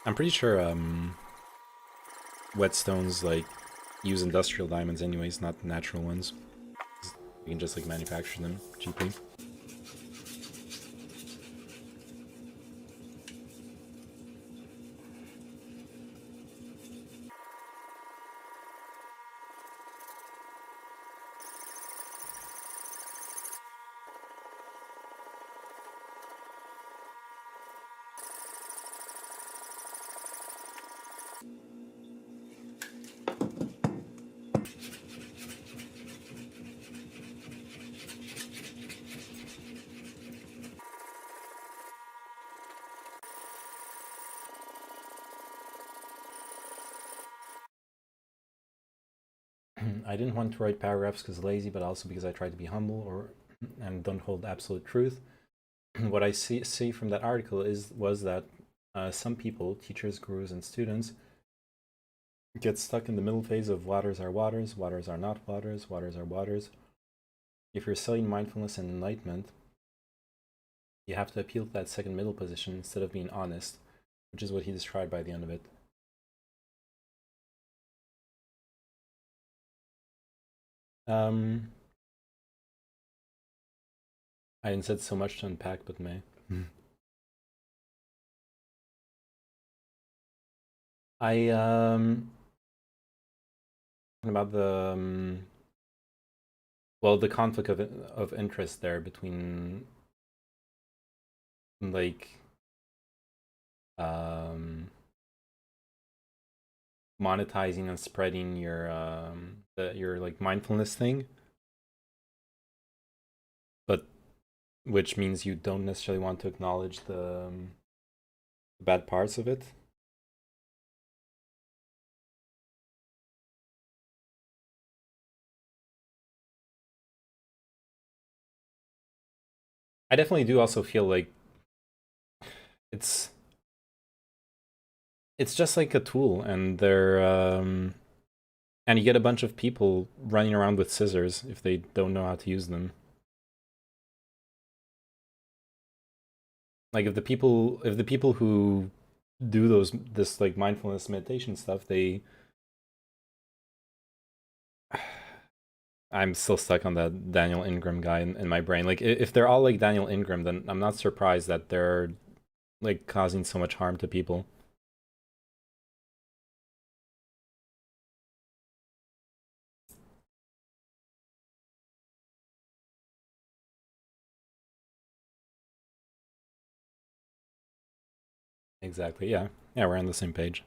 I'm pretty sure whetstones like use industrial diamonds anyways, not natural ones. You can just like manufacture them cheaply. I didn't want to write paragraphs because lazy, but also because I try to be humble and don't hold absolute truth. What I see from that article was that some people, teachers, gurus, and students, get stuck in the middle phase of waters are waters, waters are not waters, waters are waters. If you're selling mindfulness and enlightenment, you have to appeal to that second middle position instead of being honest, which is what he described by the end of it. I didn't said so much to unpack, but may. About the well, the conflict of interest there between like monetizing and spreading your like mindfulness thing, but which means you don't necessarily want to acknowledge the bad parts of it. I definitely do also feel like it's just like a tool, and they're and you get a bunch of people running around with scissors if they don't know how to use them. Like if the people who do this like mindfulness meditation stuff, I'm still stuck on that Daniel Ingram guy in my brain. Like if they're all like Daniel Ingram, then I'm not surprised that they're like causing so much harm to people. Exactly. Yeah. Yeah, we're on the same page.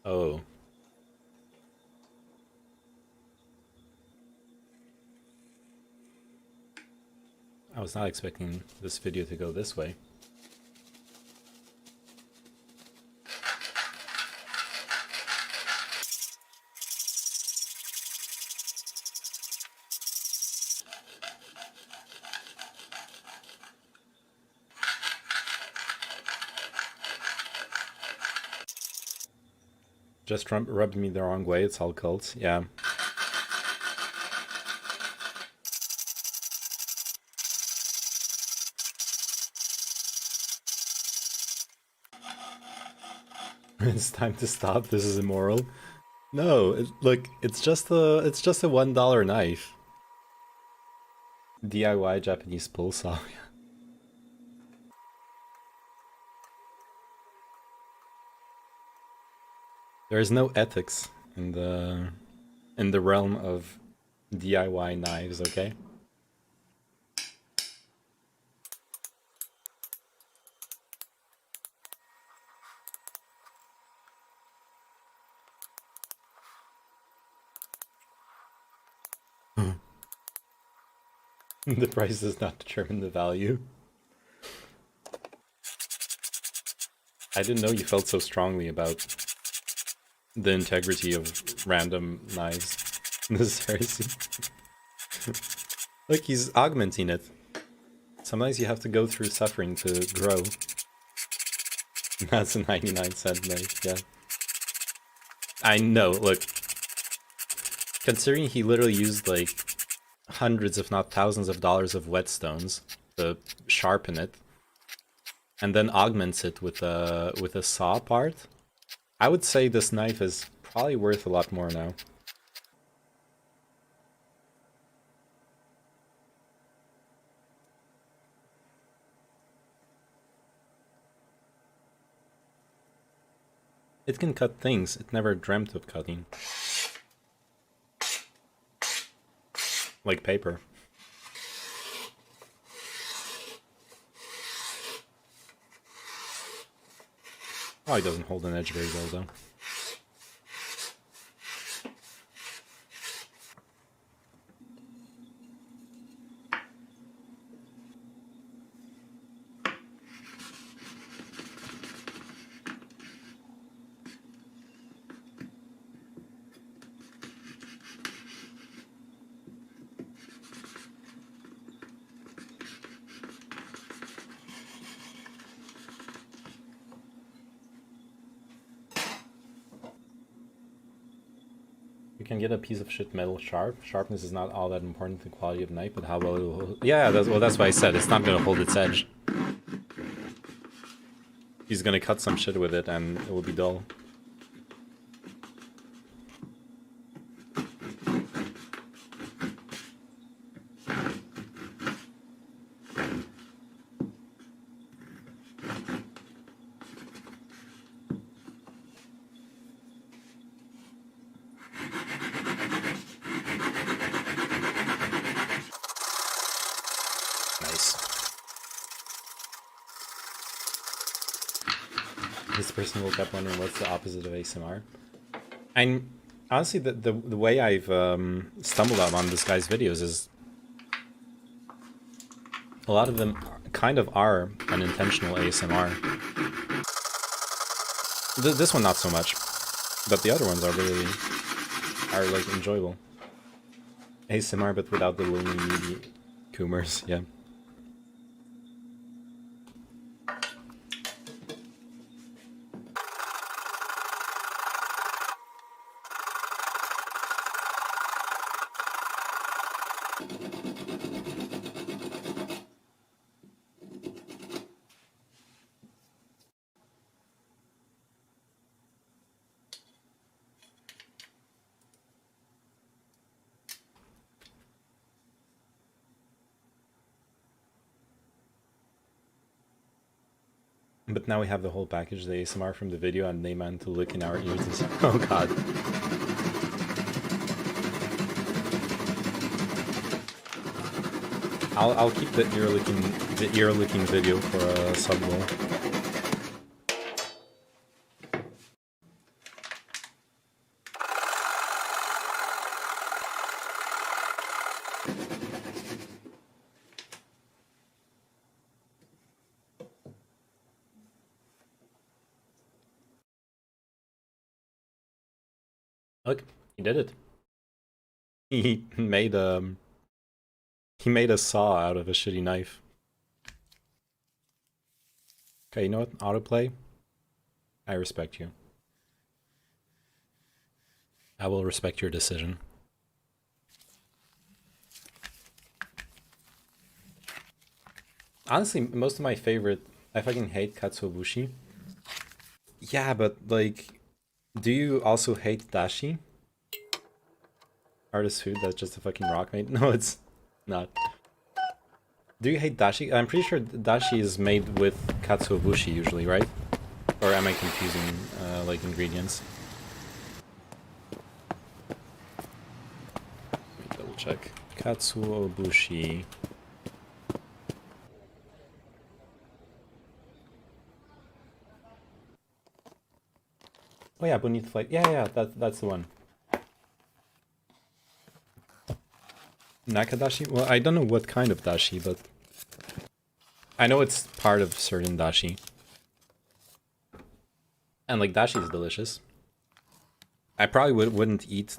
Oh. I was not expecting this video to go this way. Just rubbed me the wrong way. It's all cults. Yeah. It's time to stop. This is immoral. No, look, it's just a $1 knife. DIY Japanese pull saw. There is no ethics in the realm of DIY knives, okay? The price does not determine the value. I didn't know you felt so strongly about the integrity of random knives in this heresy. Look, he's augmenting it. Sometimes you have to go through suffering to grow. That's a 99-cent knife, yeah. I know, look. Considering he literally used like hundreds if not thousands of dollars of whetstones to sharpen it, and then augments it with a saw part, I would say this knife is probably worth a lot more now. It can cut things. It never dreamt of cutting. Like paper. Oh, it doesn't hold an edge very well though. You can get a piece of shit metal sharp. Sharpness is not all that important to the quality of knife, but how well it will hold. Yeah, that's why I said it's not gonna hold its edge. He's gonna cut some shit with it and it will be dull. This person woke up wondering what's the opposite of ASMR. And honestly, the way I've stumbled on this guy's videos is a lot of them kind of are unintentional ASMR. This one not so much, but the other ones are really like enjoyable. ASMR but without the lonely needy Coomers, yeah. But now we have the whole package, the ASMR from the video and Neyman to lick in our ears. Oh god. I'll keep the ear licking video for a sub roll. Look, he did it. He made a saw out of a shitty knife. Okay, you know what? Autoplay. I respect you. I will respect your decision. Honestly, most of my favorite... I fucking hate katsuobushi. Yeah, but like... Do you also hate dashi? Artist food that's just a fucking rock made? No, it's not. Do you hate dashi? I'm pretty sure dashi is made with katsuobushi usually, right? Or am I confusing like ingredients? Let me double check. Katsuobushi. Oh yeah, bonito flight. Yeah, that's the one. Nakadashi? Well, I don't know what kind of dashi, but I know it's part of certain dashi. And like dashi is delicious. I probably wouldn't eat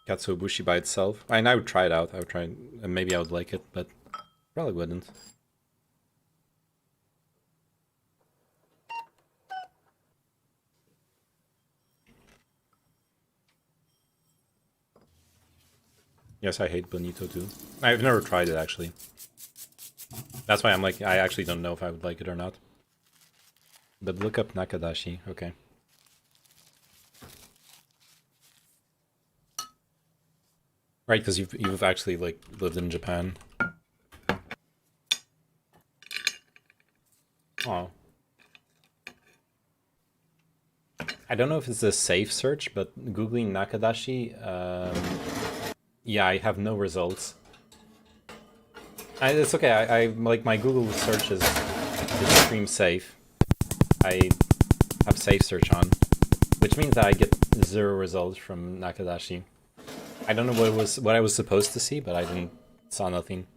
katsuobushi by itself. I mean, I would try it out. I would try, and maybe I would like it, but probably wouldn't. Yes, I hate bonito too. I've never tried it actually. That's why I'm like, I actually don't know if I would like it or not. But look up nakadashi, okay. Right, because you've actually like lived in Japan. Oh. I don't know if it's a safe search, but googling Nakadashi, yeah, I have no results. It's okay. I like my Google search is extreme safe. I have safe search on, which means that I get 0 results from Nakadashi. I don't know what I was supposed to see, but I saw nothing.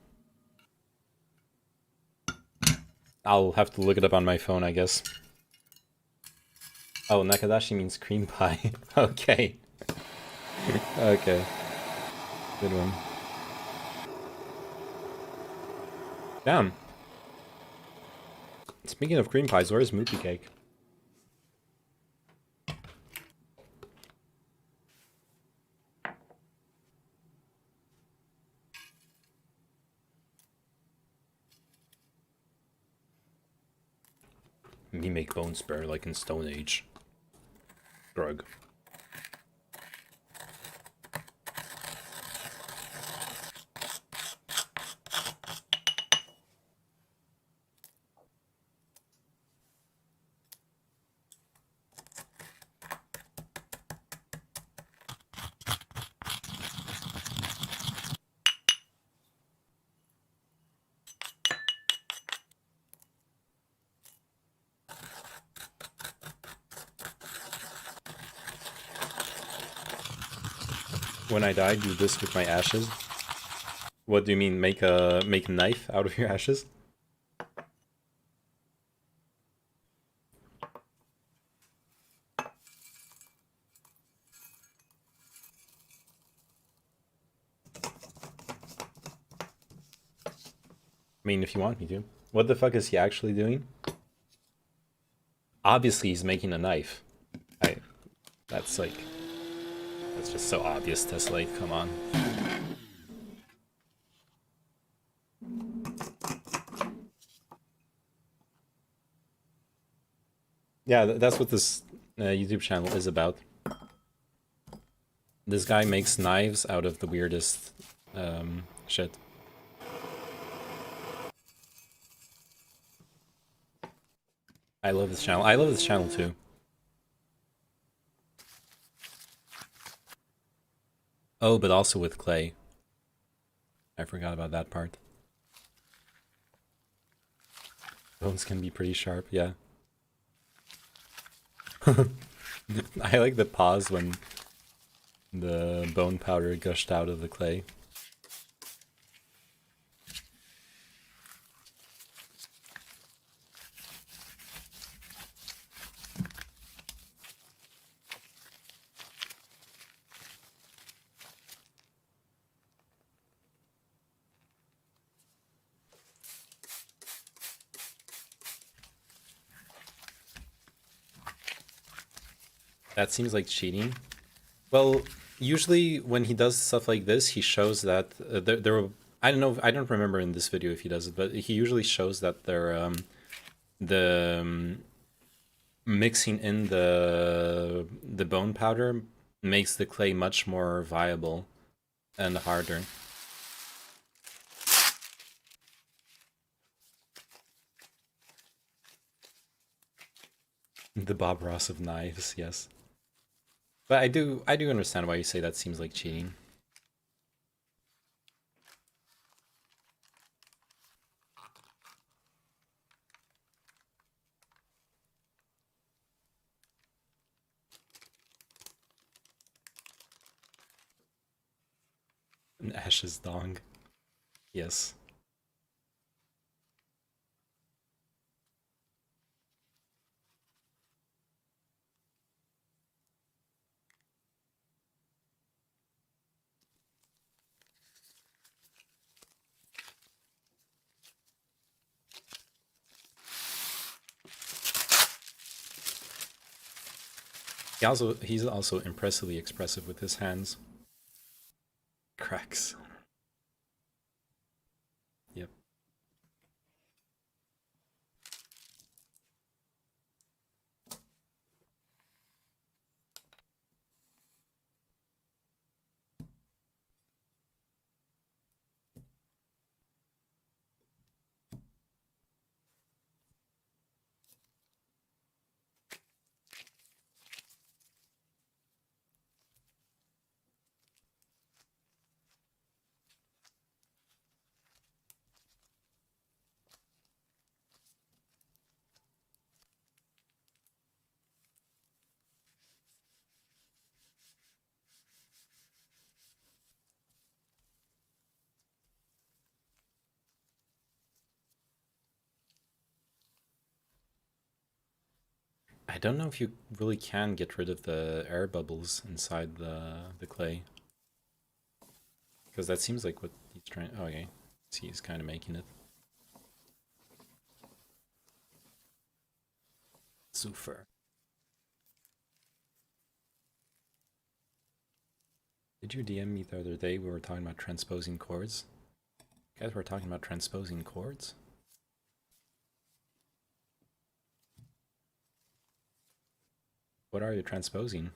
I'll have to look it up on my phone, I guess. Oh, Nakadashi means cream pie. Okay. Okay. Good one. Damn. Speaking of cream pies, where's Moopy Cake? Me make bone spur like in Stone Age. Drug. When I die, do this with my ashes. What do you mean, make a knife out of your ashes? I mean, if you want me to. What the fuck is he actually doing? Obviously, he's making a knife. That's like... That's just so obvious, Tessellate, come on. Yeah, that's what this YouTube channel is about. This guy makes knives out of the weirdest shit. I love this channel. I love this channel too. Oh, but also with clay. I forgot about that part. Bones can be pretty sharp, yeah. I like the pause when the bone powder gushed out of the clay. That seems like cheating. Well, usually when he does stuff like this, he shows that there were... I don't know, I don't remember in this video if he does it, but he usually shows that mixing in the bone powder makes the clay much more viable and harder. The Bob Ross of knives, yes. But I do understand why you say that seems like cheating. An Ash's dong. Yes. He's also impressively expressive with his hands. Cracks. Yep. I don't know if you really can get rid of the air bubbles inside the clay. Because that seems like what he's trying... Oh, okay. See, he's kind of making it. Super. Did you DM me the other day? We were talking about transposing chords. Guys, we're talking about transposing chords? What are you transposing?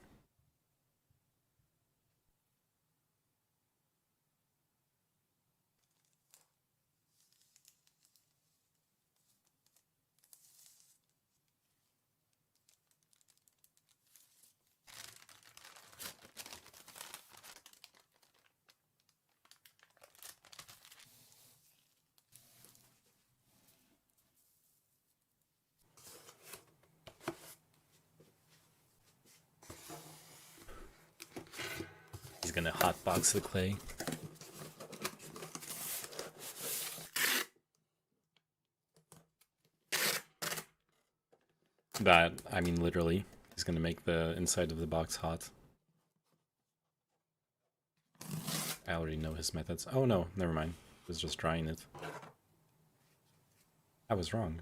He's gonna hotbox the clay. That, I mean, literally, he's gonna make the inside of the box hot. I already know his methods. Oh no, never mind. I was just trying it. I was wrong.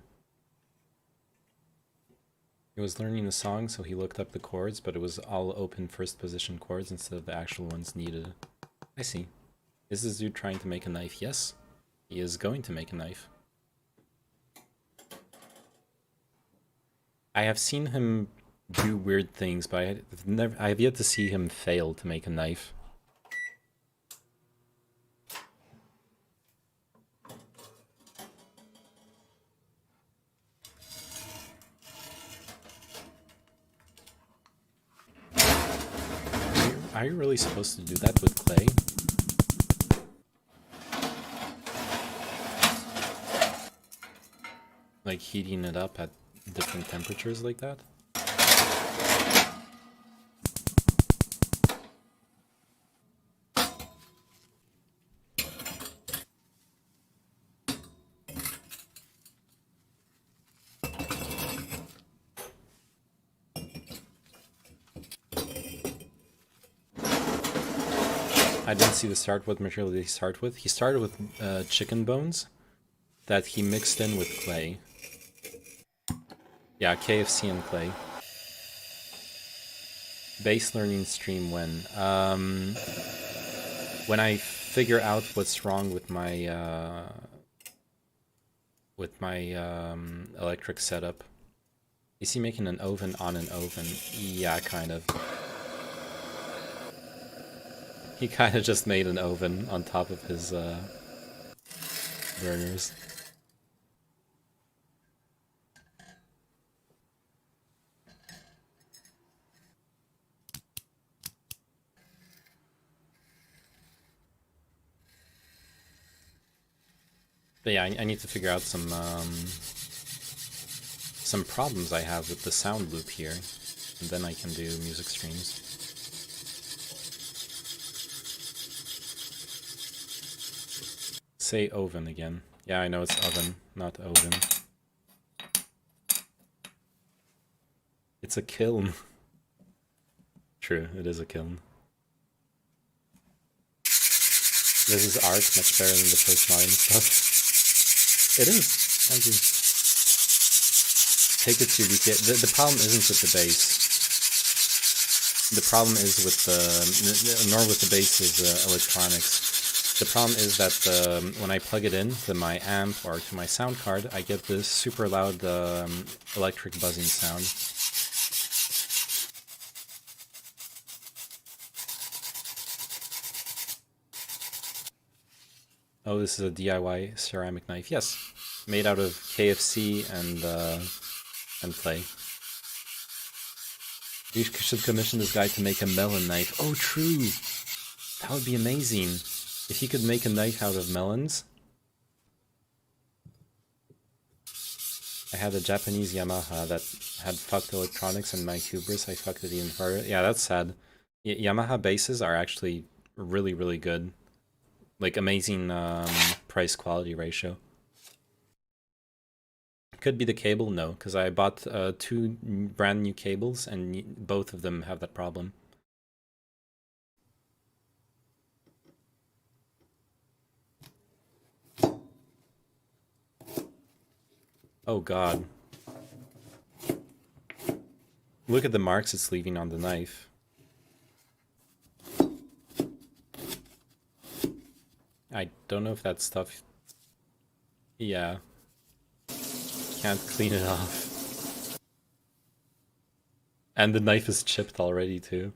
He was learning the song, so he looked up the chords, but it was all open first position chords instead of the actual ones needed. I see. Is this dude trying to make a knife? Yes. He is going to make a knife. I have seen him do weird things, but I have yet to see him fail to make a knife. Are you really supposed to do that with clay? Like heating it up at different temperatures like that? I didn't see what material did he start with. He started with chicken bones that he mixed in with clay. Yeah, KFC and clay. Base learning stream when I figure out what's wrong with my electric setup. Is he making an oven on an oven? Yeah, kind of. He kind of just made an oven on top of his burners. But yeah, I need to figure out some problems I have with the sound loop here, and then I can do music streams. Say oven again. Yeah, I know it's oven, not oven. It's a kiln. True, it is a kiln. This is art, much better than the postmodern stuff. It is. I agree. Take it to the problem isn't with the bass. The problem is with nor with the bass is electronics. The problem is that when I plug it in to my amp or to my sound card, I get this super loud electric buzzing sound. Oh, this is a DIY ceramic knife. Yes, made out of KFC and clay. We should commission this guy to make a melon knife. Oh, true. That would be amazing. If he could make a knife out of melons. I had a Japanese Yamaha that had fucked electronics and my hubris, I fucked the inverter. Yeah, that's sad. Yamaha bases are actually really, really good. Like, amazing price-quality ratio. Could be the cable? No, because I bought 2 brand new cables and both of them have that problem. Oh god. Look at the marks it's leaving on the knife. I don't know if that stuff... Yeah. Can't clean it off. And the knife is chipped already too.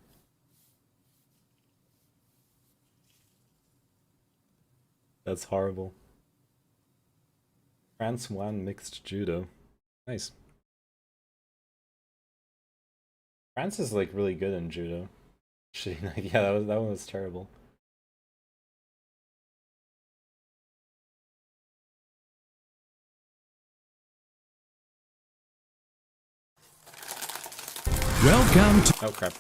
That's horrible. France won mixed judo. Nice. France is like really good in judo. Shitty, yeah, that one was terrible. Welcome to Oh crap.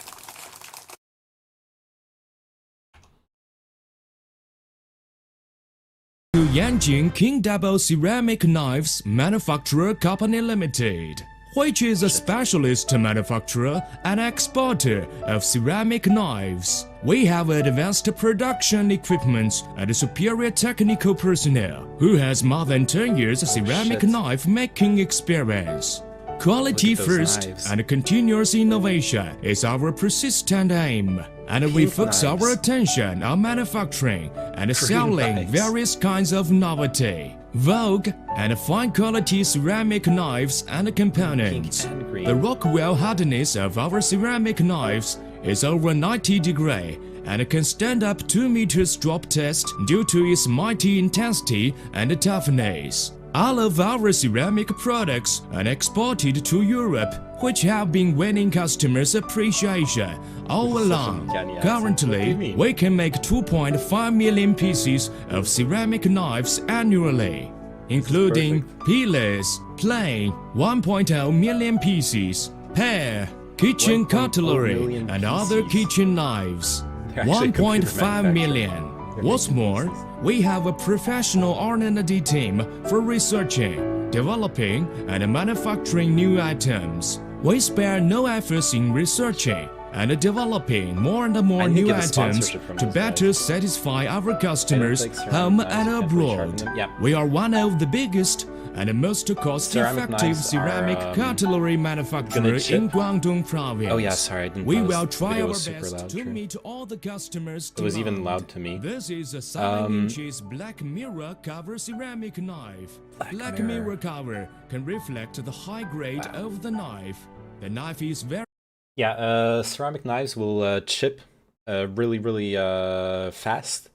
Yanjing King Double Ceramic Knives Manufacturer Company Limited, which is a specialist manufacturer and exporter of ceramic knives. We have advanced production equipment and superior technical personnel who has more than 10 years ceramic shit. knife making experience. Quality Look at those first knives. and continuous innovation is our persistent aim, and we Pink focus knives. our attention on manufacturing and selling knives. various kinds of novelty, vogue, and fine quality ceramic knives and components. Pink and green. The Rockwell hardness of our ceramic knives is over 90 degrees and can stand up 2 meters drop test due to its mighty intensity and toughness. All of our ceramic products are exported to Europe, which have been winning customers' appreciation all Such a along. uncanny accent. What do Currently, you mean? we can make 2.5 million pieces of ceramic knives annually, including peelers, plain 1.0 million pieces, hair, kitchen 1.0 cutlery, million and other pieces. kitchen knives. They're actually computer 1.5 million. manufacturing. They're What's making more, pieces. we have a professional R&D team for researching, developing, and manufacturing new items. We spare no efforts in researching and developing more and more I need to new get a items sponsorship from to those better guys. satisfy our customers like ceramic home knives, and you can't abroad. resharpen them. Yeah. We are one of the biggest and most cost-effective knives ceramic are, cutlery manufacturer chip. in Guangdong province. Oh yeah, sorry, I didn't We notice. will The try video our was super best loud, to true. meet all the customers' It was even demand. loud to me. This is a 7 inches black mirror cover ceramic knife. Black mirror. mirror. cover can reflect the high grade of the knife. The knife is very Yeah, ceramic knives will chip really fast,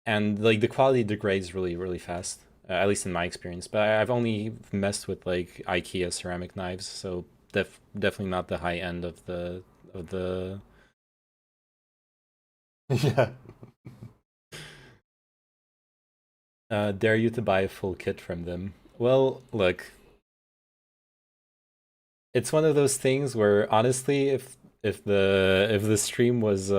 and like the quality degrades really fast. At least in my experience. But I've only messed with like IKEA ceramic knives, so definitely not the high end of the yeah. Dare you to buy a full kit from them? Well, look. It's one of those things where honestly, if the stream was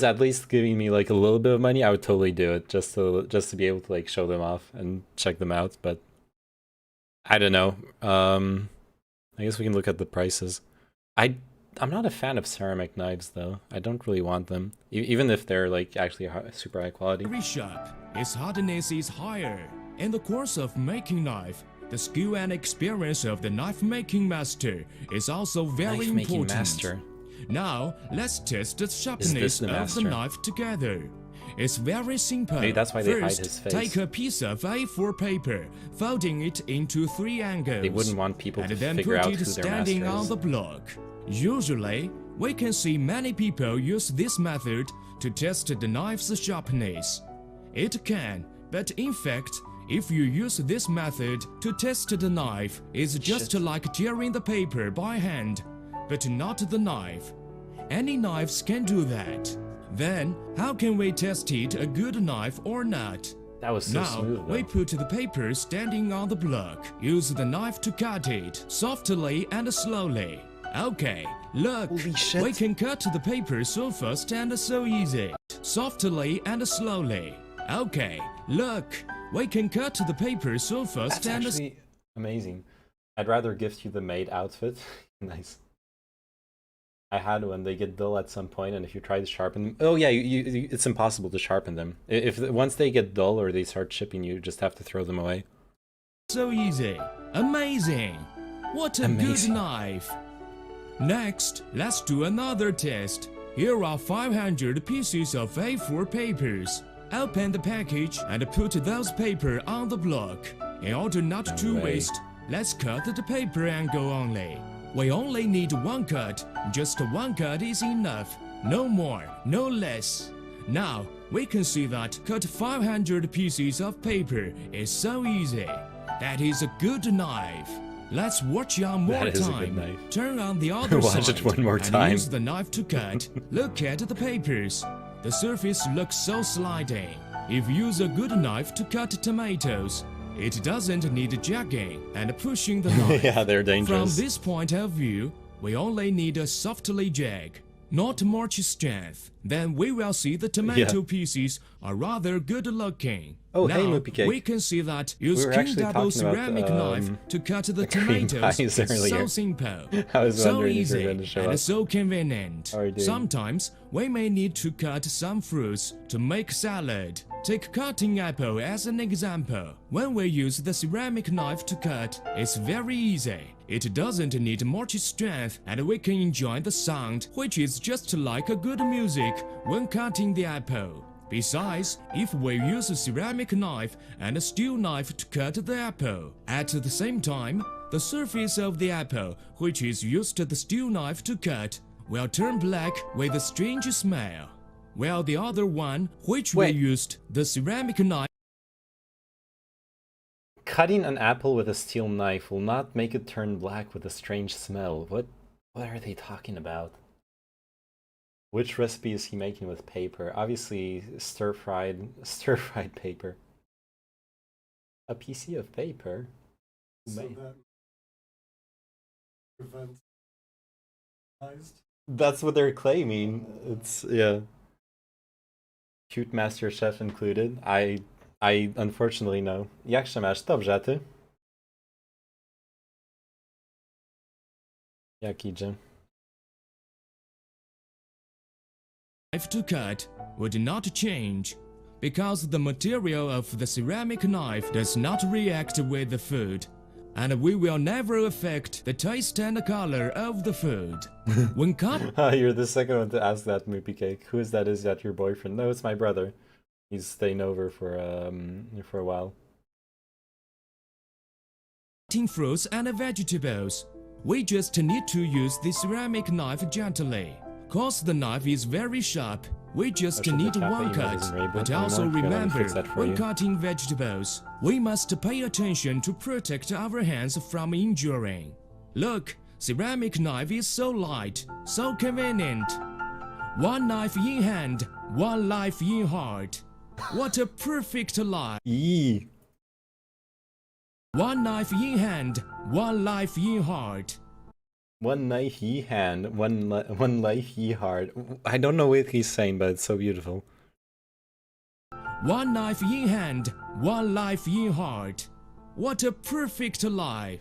at least giving me like a little bit of money, I would totally do it just to be able to like show them off and check them out. But I don't know. I guess we can look at the prices. I'm not a fan of ceramic knives though. I don't really want them, even if they're like actually super high quality. sharp. Its hardness is higher. In the course of making knife, the skill and experience of the knife making master is also very Knife making important. master. Now, let's test the this sharpness the of the master? knife together. It's very simple. Maybe that's why they hide First, his face. take a piece of A4 paper, folding it into 3 angles. They wouldn't want people and to then figure put out it who their standing master on is. the block. Usually, we can see many people use this method to test the knife's sharpness. It can, but in fact, if you use this method to test the knife, it's just Shit. like tearing the paper by hand, but not the knife. Any knives can do that. Then, how can we test it a good knife or not? That was so Now, smooth though. we put the paper standing on the block. Use the knife to cut it, softly and slowly. Okay, look, Holy shit. we can cut the paper so fast and so easy. Softly and slowly. Okay, look, we can cut the paper so fast That's and actually amazing. I'd rather gift you the maid outfit. Nice. I had when they get dull at some point, and if you try to sharpen them, oh yeah, it's impossible to sharpen them. If once they get dull or they start chipping, you just have to throw them away. so easy. Amazing. What a Amazing. good knife. Next, let's do another test. Here are 500 pieces of A4 papers. Open the package and put those paper on the block. In order not to way. waste, let's cut the paper angle only. We only need one cut. Just one cut is enough. No more, no less. Now, we can see that cut 500 pieces of paper is so easy. That is a good knife. Let's watch one more That is a good time. knife. Turn on the other Watch side it one more and time. use the knife to cut. Look at the papers. The surface looks so sliding. If you use a good knife to cut tomatoes, it doesn't need jagging and pushing the knife. Yeah, they're dangerous. From this point of view, we only need a softly jag, not much strength. Then we will see the tomato Yeah. pieces are rather good looking. Oh, now, hey, Moopy Cake. we can see that use were King actually Double talking about, ceramic knife to cut the cream tomatoes pies is so earlier. simple, I was so wondering if you were easy, going to show and up. so convenient. How are you doing? Sometimes we may need to cut some fruits to make salad. Take cutting apple as an example. When we use the ceramic knife to cut, it's very easy. It doesn't need much strength, and we can enjoy the sound, which is just like a good music when cutting the apple. Besides, if we use a ceramic knife and a steel knife to cut the apple, at the same time, the surface of the apple, which is used to the steel knife to cut, will turn black with a strange smell, while the other one, which Wait. we used, the ceramic knife, Cutting an apple with a steel knife will not make it turn black with a strange smell. What are they talking about? Which recipe is he making with paper? Obviously stir-fried paper. A PC of paper? So Mate. that prevents. That's what they're claiming. It's yeah. Cute Master Chef included. I unfortunately know. Jak się masz? Dobrze, a ty? Jak idzie? to cut would not change, because the material of the ceramic knife does not react with the food, and we will never affect the taste and color of the food. When cut You're the second one to ask that, Moopy Cake. Who is that? Is that your boyfriend? No, it's my brother. He's staying over for a while. cutting fruits and vegetables, we just need to use the ceramic knife gently. Cause the knife is very sharp, we just should the need cafe one email cut. isn't Rainbow But anymore? also Here, let me remember, fix that for when you. cutting vegetables, we must pay attention to protect our hands from injuring. Look, ceramic knife is so light, so convenient. One knife in hand, one life in heart. What a perfect life. Eee. One knife in hand, one life in heart. One knife ye hand, one life ye heart. I don't know what he's saying, but it's so beautiful. One knife in hand, one life in heart. What a perfect life.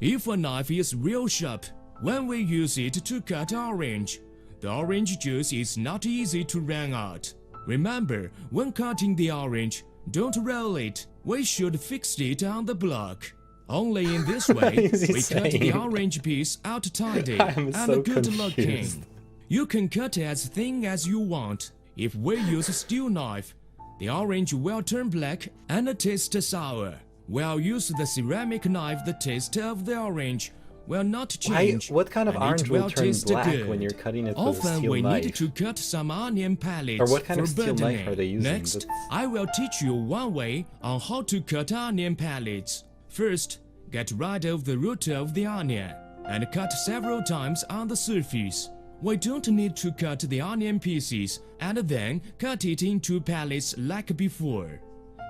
If a knife is real sharp, when we use it to cut orange, the orange juice is not easy to wring out. Remember, when cutting the orange, don't roll it. We should fix it on the block. Only in this way, Is he we cut the saying? orange piece out tidy I'm and so good confused. looking. You can cut as thin as you want. If we use a steel knife, the orange will turn black and taste sour. While use the ceramic knife, the taste of the orange will not Why? change. What kind of and orange it will turn taste black good. when you're cutting it with a Often steel we knife? need to cut some onion pellets Or what kind for of steel knife burning. are they using? Next, That's- I will teach you one way on how to cut onion pellets. First, get rid of the root of the onion and cut several times on the surface. We don't need to cut the onion pieces and then cut it into pellets like before.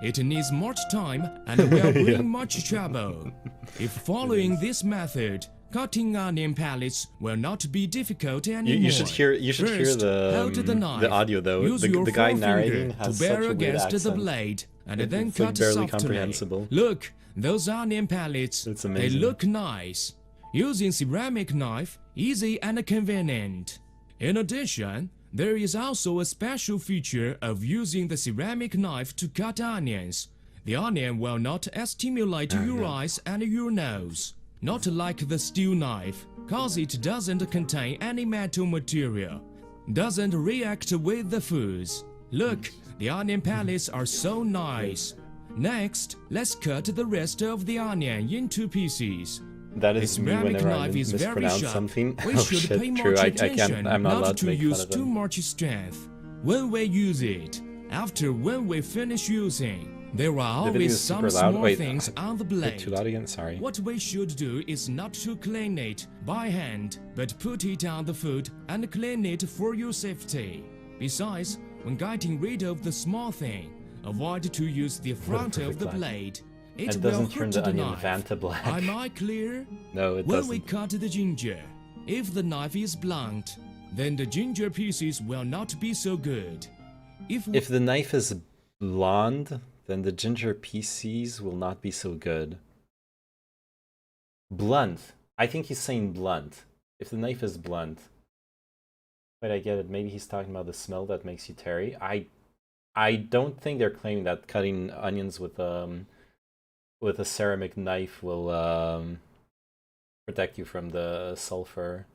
It needs much time and will bring much trouble. If following this method, cutting onion pellets will not be difficult anymore. You should hear First, hold the knife. the audio though. Use The your guy forefinger narrating to has bear such a weird against the accent. blade and then It's like cut barely softly. comprehensible. Look, those onion pellets. It's They amazing. look nice. Using ceramic knife, easy and convenient. In addition, there is also a special feature of using the ceramic knife to cut onions. The onion will not stimulate your eyes and your nose. Not like the steel knife, cause it doesn't contain any metal material. Doesn't react with the foods. Look, the onion pellets are so nice. Next, let's cut the rest of the onion into pieces. That The is me ceramic whenever I knife is very mispronounce sharp. something. We Oh should shit, pay true. much I attention can't. I'm not allowed to to make fun use of too them. much strength when we use it. After when we finish using, there are The video always is some super loud. small Wait, things on the Is blade. it too loud again? Sorry. What we should do is not to clean it by hand, but put it on the food and clean it for your safety. Besides, when getting rid of the small thing, avoid to use the front of perfect the line. blade. And It it will doesn't turn hurt the the onion knife. Vanta black. Am I clear? No, it When we doesn't. cut the ginger, if the knife is blunt, then the ginger pieces will not be so good. If the knife is blonde, then the ginger pieces will not be so good. Blunt. I think he's saying blunt. If the knife is blunt. Wait, I get it. Maybe he's talking about the smell that makes you teary. I don't think they're claiming that cutting onions with a ceramic knife will protect you from the sulfur.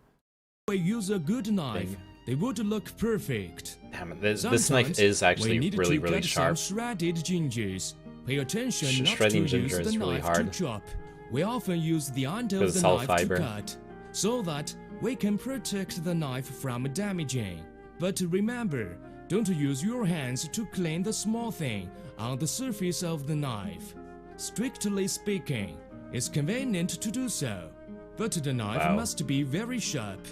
we use a good knife, thing. they would look perfect. Damn it, this knife Sometimes is actually we need really, to really cut sharp. some shredded gingers. Pay attention not to Shredding use ginger the is really knife hard. to chop. We often use the end of Because the it's all knife fiber. to cut, so that we can protect the knife from damaging. But remember, don't use your hands to clean the small thing on the surface of the knife. Strictly speaking, it's convenient to do so, but the knife Wow. must be very sharp.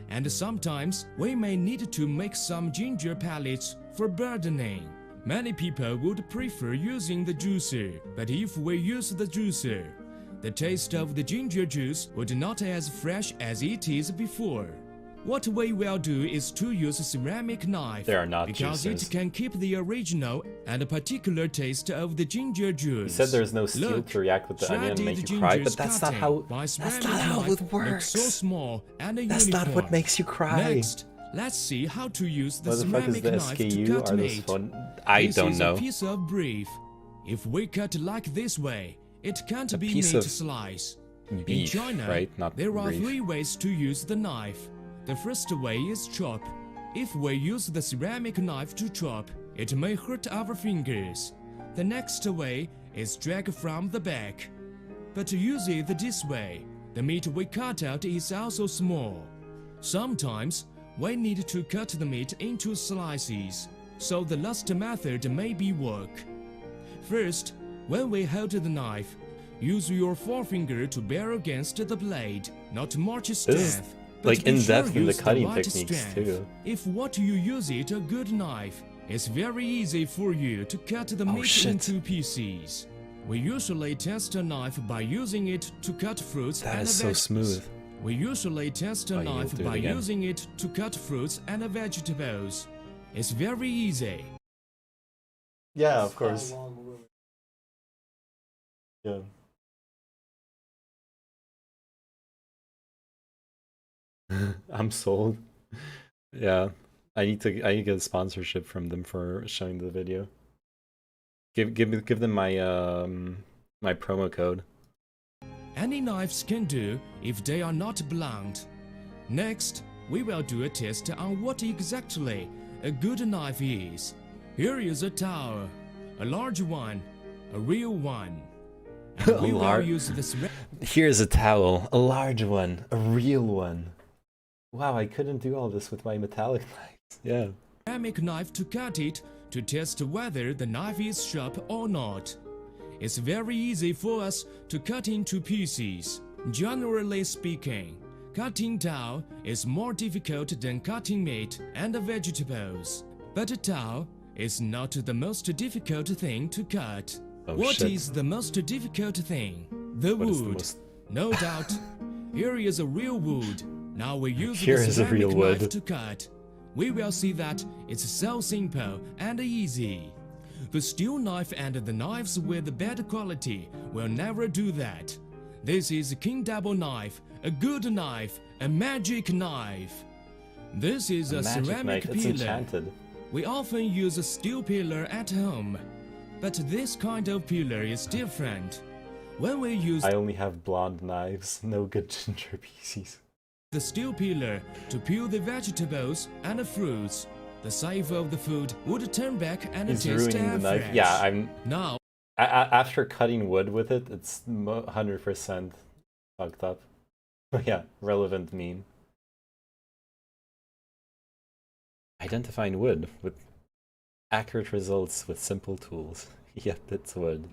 And sometimes we may need to make some ginger pellets for burdening. Many people would prefer using the juicer, but if we use the juicer, the taste of the ginger juice would not as fresh as it is before. What we will do is to use a ceramic knife There are not because juices. it can keep the original and particular taste of the ginger juice. He said there's no steel Look, to react with the onion and shredded make you cry, but ginger's that's not cutting how by that's ceramic not how knife it looks works. so small and That's not what uniform. makes you cry. Next, let's see how to use the What the fuck is ceramic the knife to SKU? cut Are those meat. fun? I This don't is know. a piece of beef. If we cut like this way, it can't A be piece meat of slice. Beef, In China, right? Not there are beef. 3 ways to use the knife. The first way is chop. If we use the ceramic knife to chop, it may hurt our fingers. The next way is drag from the back. But to use it this way, the meat we cut out is also small. Sometimes, we need to cut the meat into slices, so the last method may be work. First, when we hold the knife, use your forefinger to bear against the blade, not much strength. but like be in-depth sure in the use cutting right techniques, strength. too. If what you use it a good knife, it's very easy for you to cut the meat shit. into pieces. We usually test a knife by using it to cut fruits That and is so vegetables. smooth. We usually test a Oh, you'll knife do it by again. using it to cut fruits and vegetables. It's very easy. Yeah, How long will it- Yeah. I'm sold. Yeah, I need to get a sponsorship from them for showing the video. Give them my my promo code. Any knives can do if they are not blunt. Next, we will do a test on what exactly a good knife is. Here is a tower, a large one, a real one. And we will Lar- use this Here's a towel, a large one, a real one. Wow, I couldn't do all this with my metallic knives. Yeah. ceramic knife to cut it to test whether the knife is sharp or not. It's very easy for us to cut into pieces. Generally speaking, cutting tau is more difficult than cutting meat and vegetables. But tau is not the most difficult thing to cut. Oh, What is shit. the most difficult thing? The What is the wood. most- No doubt. Here is a real wood. Now we use Here the is a ceramic real knife wood. to cut. We will see that it's so simple and easy. The steel knife and the knives with bad quality will never do that. This is King Double knife, a good knife, a magic knife. This is a Magic ceramic knife, it's pillar. enchanted. We often use a steel pillar at home, but this kind of pillar is different. When we use I only have blonde knives, no good ginger pieces. the steel peeler to peel the vegetables and the fruits, the savor of the food would turn back and He's taste ruining the knife. fresh. Yeah, I'm. Now, After cutting wood with it, it's 100% fucked up. Yeah, relevant meme. Identifying wood with accurate results with simple tools. Yep, it's wood.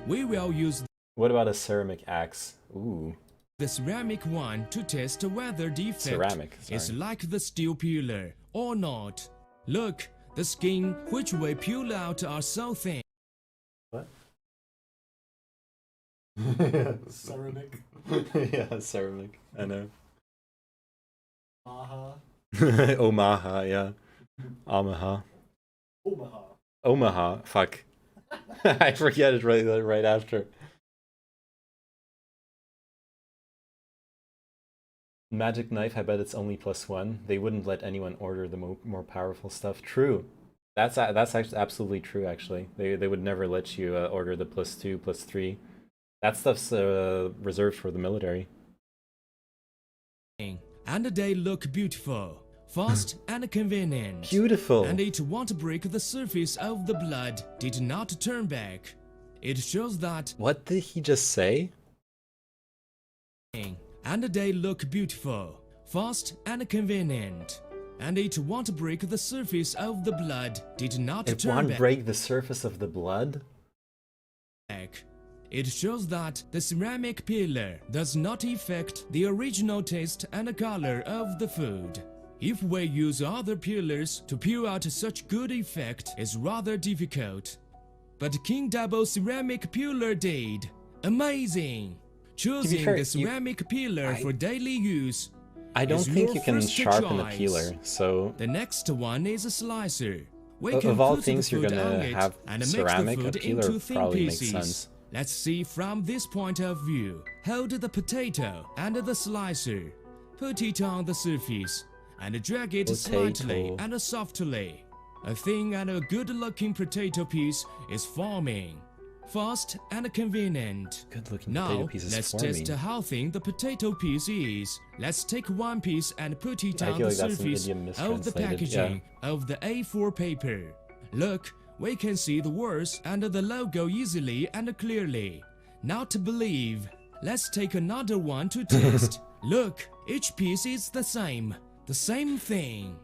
we will use What about a ceramic axe? Ooh, the ceramic one to test whether the effect ceramic. is Sorry. like the steel peeler or not. Look, the skin which we peel out are so thin. What? Ceramic. Yeah, ceramic. I know. Aha. Omaha, yeah. Omaha. Omaha. Omaha. Fuck. I forget it right after. Magic knife, I bet it's only +1. They wouldn't let anyone order the more powerful stuff. True. That's actually absolutely true, actually. They would never let you order the +2, +3. That stuff's reserved for the military. And they look beautiful, fast and convenient. Beautiful. And it won't break the surface of the blood, did not turn back. It shows that What did he just say? and they look beautiful, fast and convenient. And it won't break the surface of the blood, did not It turn won't back. break the surface of the blood? It shows that the ceramic peeler does not affect the original taste and color of the food. If we use other peelers to peel out such good effect is rather difficult. But King Double ceramic peeler did. Amazing! Choosing fair, the ceramic peeler for daily use. I don't is think your you can first sharpen a choice. peeler, so The next one is a slicer. We Of can all put things the you're food gonna on it have and ceramic, make a the food peeler into thin probably makes pieces. sense. Let's see from this point of view. Hold the potato and the slicer. Put it on the surface and drag it slightly Potato. and softly. A thin and a good-looking potato piece is forming. Fast and convenient. good looking Now, potato pieces let's forming. test how thin the potato piece is. Let's take one piece and put it I on feel the like that's an surface idiom of the mistranslated, packaging of the A4 paper. Look, we can see the words and the logo easily and clearly. Not to believe. Let's take another one to test. Look, each piece is the same thing.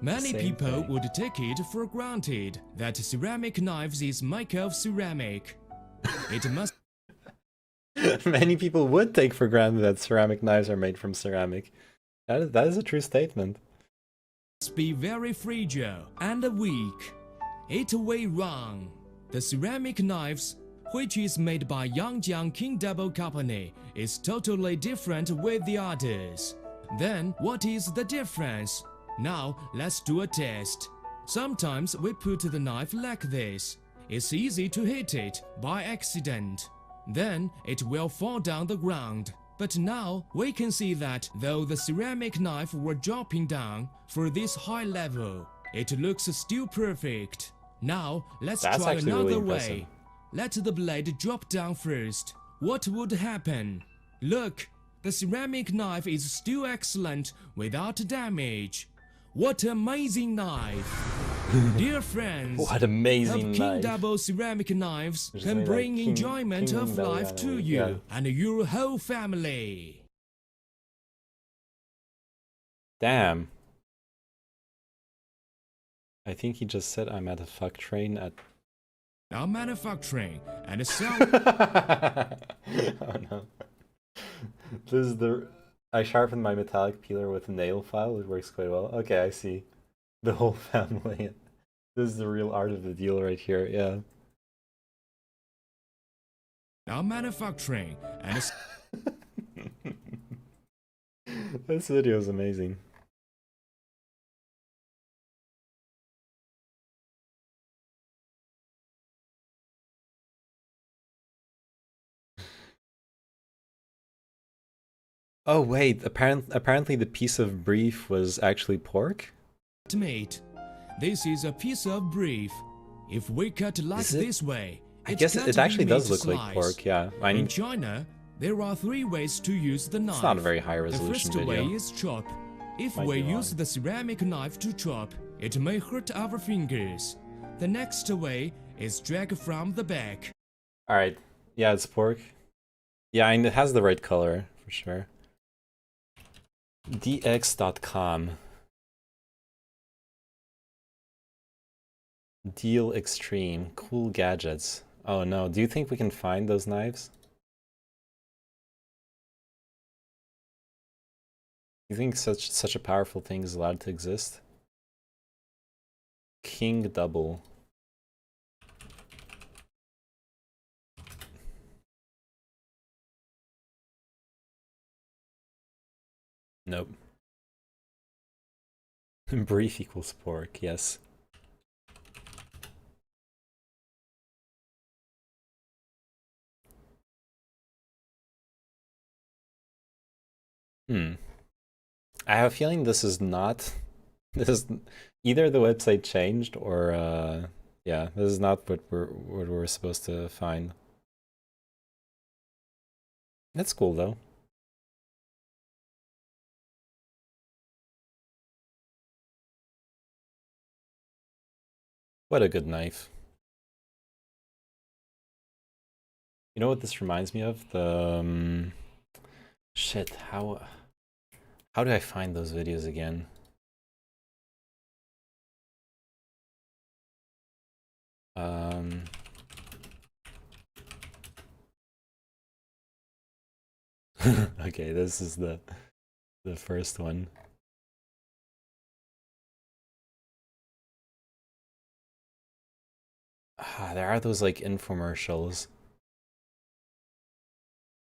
Many Same people thing. would take it for granted that ceramic knives is made of ceramic. It must Many people would take for granted that ceramic knives are made from ceramic. That is a true statement. be very fragile and weak. It way wrong. The ceramic knives, which is made by Yangjiang King Double Company, is totally different with the others. Then what is the difference? Now let's do a test. Sometimes we put the knife like this. It's easy to hit it by accident. Then it will fall down the ground. But now we can see that though the ceramic knife were dropping down for this high level, it looks still perfect. Now let's That's try actually another really way. impressive. Let the blade drop down first. What would happen? Look, the ceramic knife is still excellent without damage. What amazing knife! Dear friends, What amazing King knife. Double ceramic knives Just can made like bring King- enjoyment Kingdom of Belly life to anime, you yeah. and your whole family. Damn. I think he just said I'm at a fuck train at Now manufacturing and sell oh no. This is the I sharpened my metallic peeler with a nail file. It works quite well. Okay, I see. The whole family. This is the real art of the deal right here. Yeah. now manufacturing and This video is amazing. Oh wait, apparently the piece of beef was actually pork? Mate, this is a piece of beef. If we cut like Is it? this way, I guess can't it actually be does meat look like slice. pork, yeah. I In mean, China, there are 3 ways to use the knife. it's not a very high The resolution first way video. is chop. If Might we be use wrong. the ceramic knife to chop, it may hurt our fingers. The next way is drag from the back. Alright, yeah, it's pork. Yeah, and it has the right color, for sure. DX.com. Deal Extreme. Cool gadgets. Oh no, do you think we can find those knives? You think such a powerful thing is allowed to exist? King Double. Nope. Brief equals pork, yes. I have a feeling this is not... This is either the website changed or yeah, this is not what we're supposed to find. That's cool though. What a good knife. You know what this reminds me of? The shit, how do I find those videos again? Okay, this is the first one. There are those like infomercials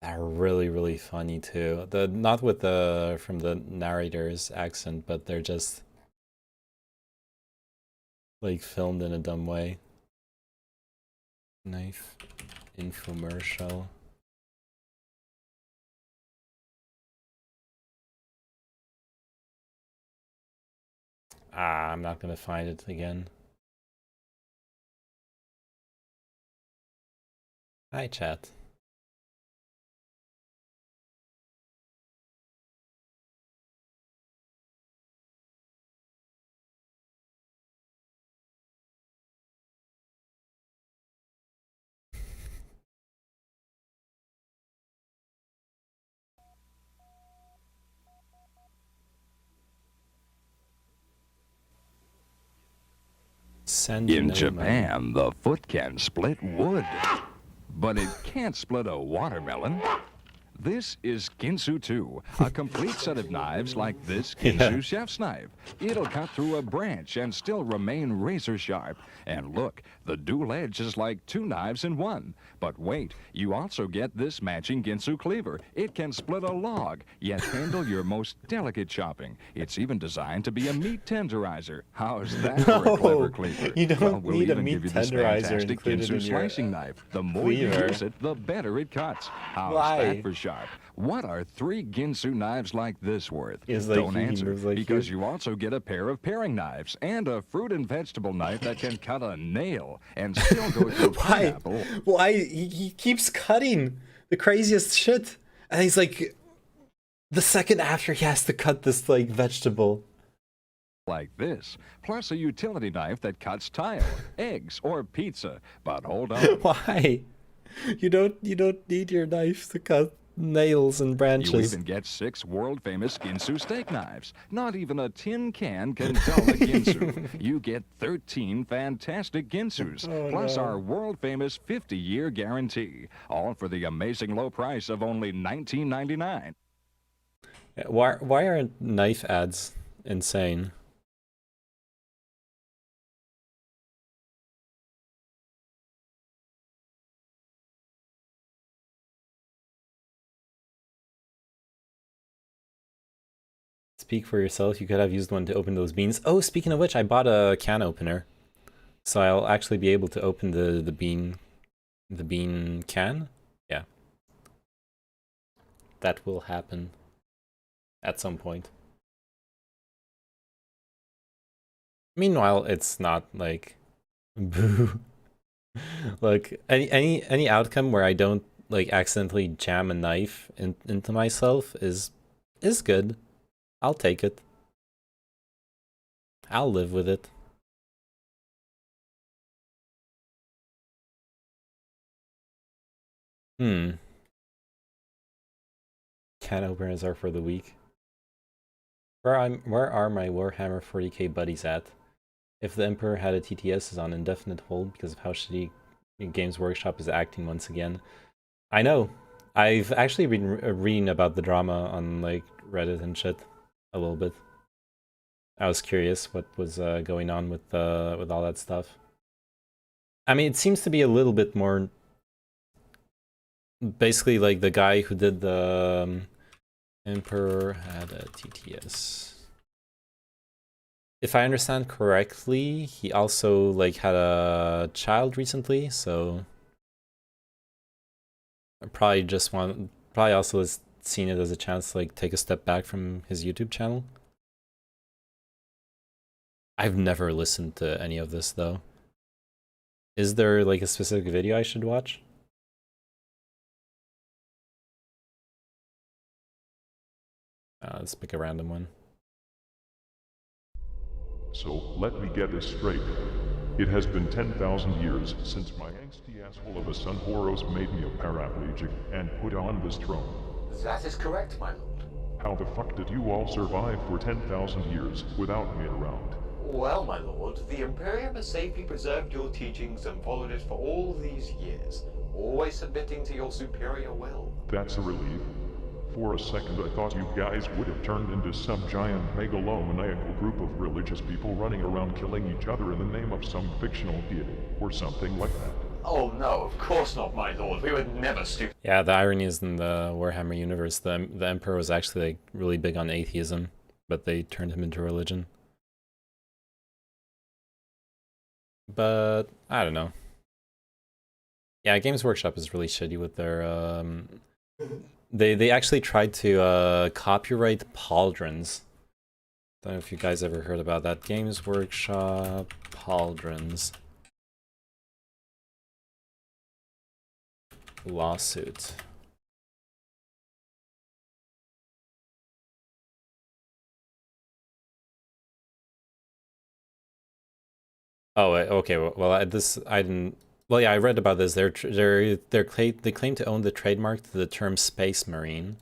that are really funny too. Not with the from the narrator's accent, but they're just like filmed in a dumb way. Knife infomercial. I'm not gonna find it again. Hi, chat. Send In no Japan, the foot can split wood, but it can't split a watermelon. This is Ginsu 2, a complete set of knives like this Ginsu chef's knife. It'll cut through a branch and still remain razor sharp. And look, the dual edge is like 2 knives in one. But wait, you also get this matching Ginsu cleaver. It can split a log, yet handle your most delicate chopping. It's even designed to be a meat tenderizer. How's that for a clever cleaver? You don't we'll need a even meat give you this tenderizer fantastic included Ginsu in your slicing knife. The more you cleaver. use it, the better it cuts. How's Why? that for sharp? What are 3 Ginsu knives like this worth? Is like Don't he answer, moves like because you. you also get a pair of paring knives and a fruit and vegetable knife that can cut a nail and still go through Why? pineapple. Why? He keeps cutting the craziest shit. And he's like, the second after he has to cut this like vegetable. Like this, plus a utility knife that cuts tile, eggs, or pizza. But hold on. Why? You don't need your knife to cut nails and You branches. even get 6 world-famous Ginsu steak knives. Not even a tin can can dull a Ginsu. You get 13 fantastic Ginsus, plus our world-famous 50-year guarantee. All for the amazing low price of only $19.99. Why are knife ads insane? Speak for yourself, you could have used one to open those beans. Oh, speaking of which, I bought a can opener. So I'll actually be able to open the bean can? Yeah. That will happen. at some point. Meanwhile, it's not like boo. Look, any outcome where I don't like accidentally jam a knife into myself is good. I'll take it. I'll live with it. Can openers are for the week. Where are my Warhammer 40k buddies at? If the Emperor had a TTS is on indefinite hold because of how shitty Games Workshop is acting once again. I know. I've actually been reading about the drama on like Reddit and shit a little bit. I was curious what was going on with all that stuff. I mean, it seems to be a little bit more. Basically, like the guy who did the Emperor had a TTS. If I understand correctly, he also like had a child recently, so I probably also has seen it as a chance to like take a step back from his YouTube channel. I've never listened to any of this though. Is there like a specific video I should watch? Let's pick a random one. So let me get this straight. It has been 10,000 years since my angsty asshole of a son Horos made me a paraplegic and put on this throne. That is correct, my lord. How the fuck did you all survive for 10,000 years without me around? Well, my lord, the Imperium has safely preserved your teachings and followed it for all these years, always submitting to your superior will. That's a relief. For a second I thought you guys would have turned into some giant megalomaniacal group of religious people running around killing each other in the name of some fictional deity, or something like that. Oh no, of course not, my lord. We would never stoop. Yeah, the irony is in the Warhammer universe, the Emperor was actually like really big on atheism, but they turned him into religion. But I don't know. Yeah, Games Workshop is really shitty with their They actually tried to copyright pauldrons. Don't know if you guys ever heard about that. Games Workshop pauldrons. Lawsuit. Oh, okay. Well, I didn't. Well, yeah, I read about this. They claim to own the trademark to the term Space Marine,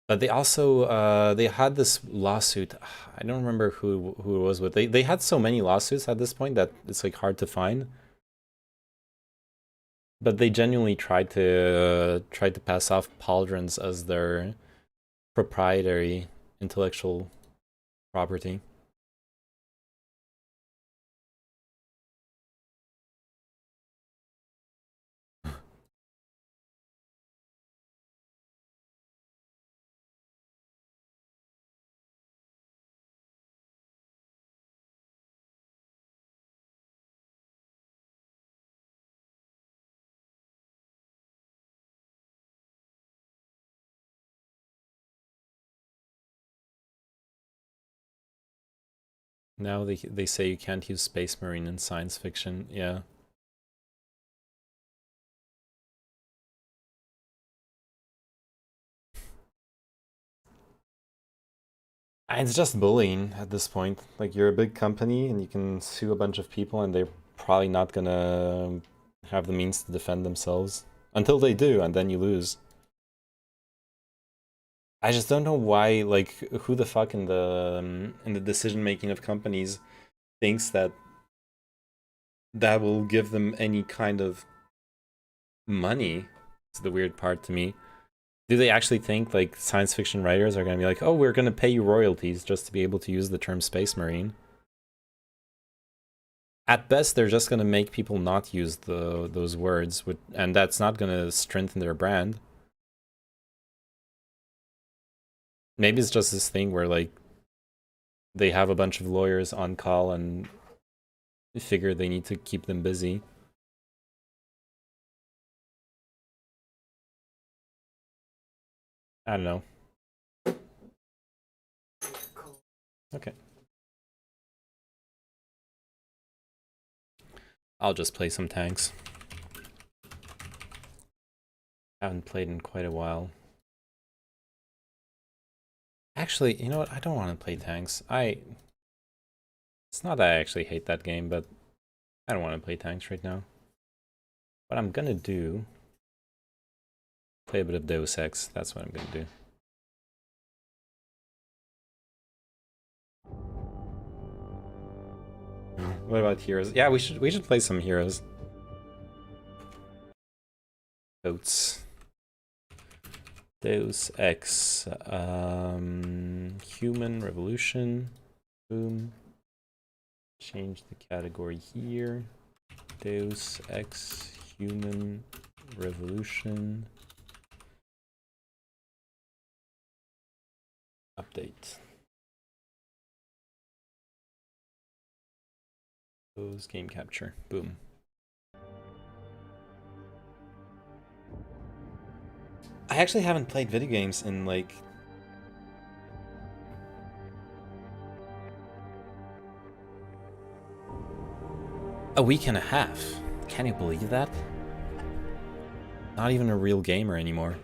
but they also they had this lawsuit. I don't remember who it was with. They had so many lawsuits at this point that it's like hard to find. But they genuinely tried to pass off pauldrons as their proprietary intellectual property. Now they say you can't use Space Marine in science fiction. Yeah. And it's just bullying at this point. Like, you're a big company and you can sue a bunch of people and they're probably not gonna have the means to defend themselves. Until they do, and then you lose. I just don't know why, like, who the fuck in the decision making of companies thinks that will give them any kind of money. It's the weird part to me. Do they actually think like science fiction writers are going to be like, oh, we're going to pay you royalties just to be able to use the term Space Marine? At best, they're just going to make people not use those words, and that's not going to strengthen their brand. Maybe it's just this thing where like they have a bunch of lawyers on call and figure they need to keep them busy. I don't know. Okay. I'll just play some tanks. Haven't played in quite a while. Actually, you know what? I don't want to play tanks. It's not that I actually hate that game, but I don't want to play tanks right now. What I'm gonna do... play a bit of Deus Ex. That's what I'm gonna do. What about heroes? Yeah, we should play some heroes. Goats. Deus Ex. Human Revolution. Boom. Change the category here. Deus Ex Human Revolution. Update. Game capture. Boom. I actually haven't played video games in like a week and a half. Can you believe that? Not even a real gamer anymore.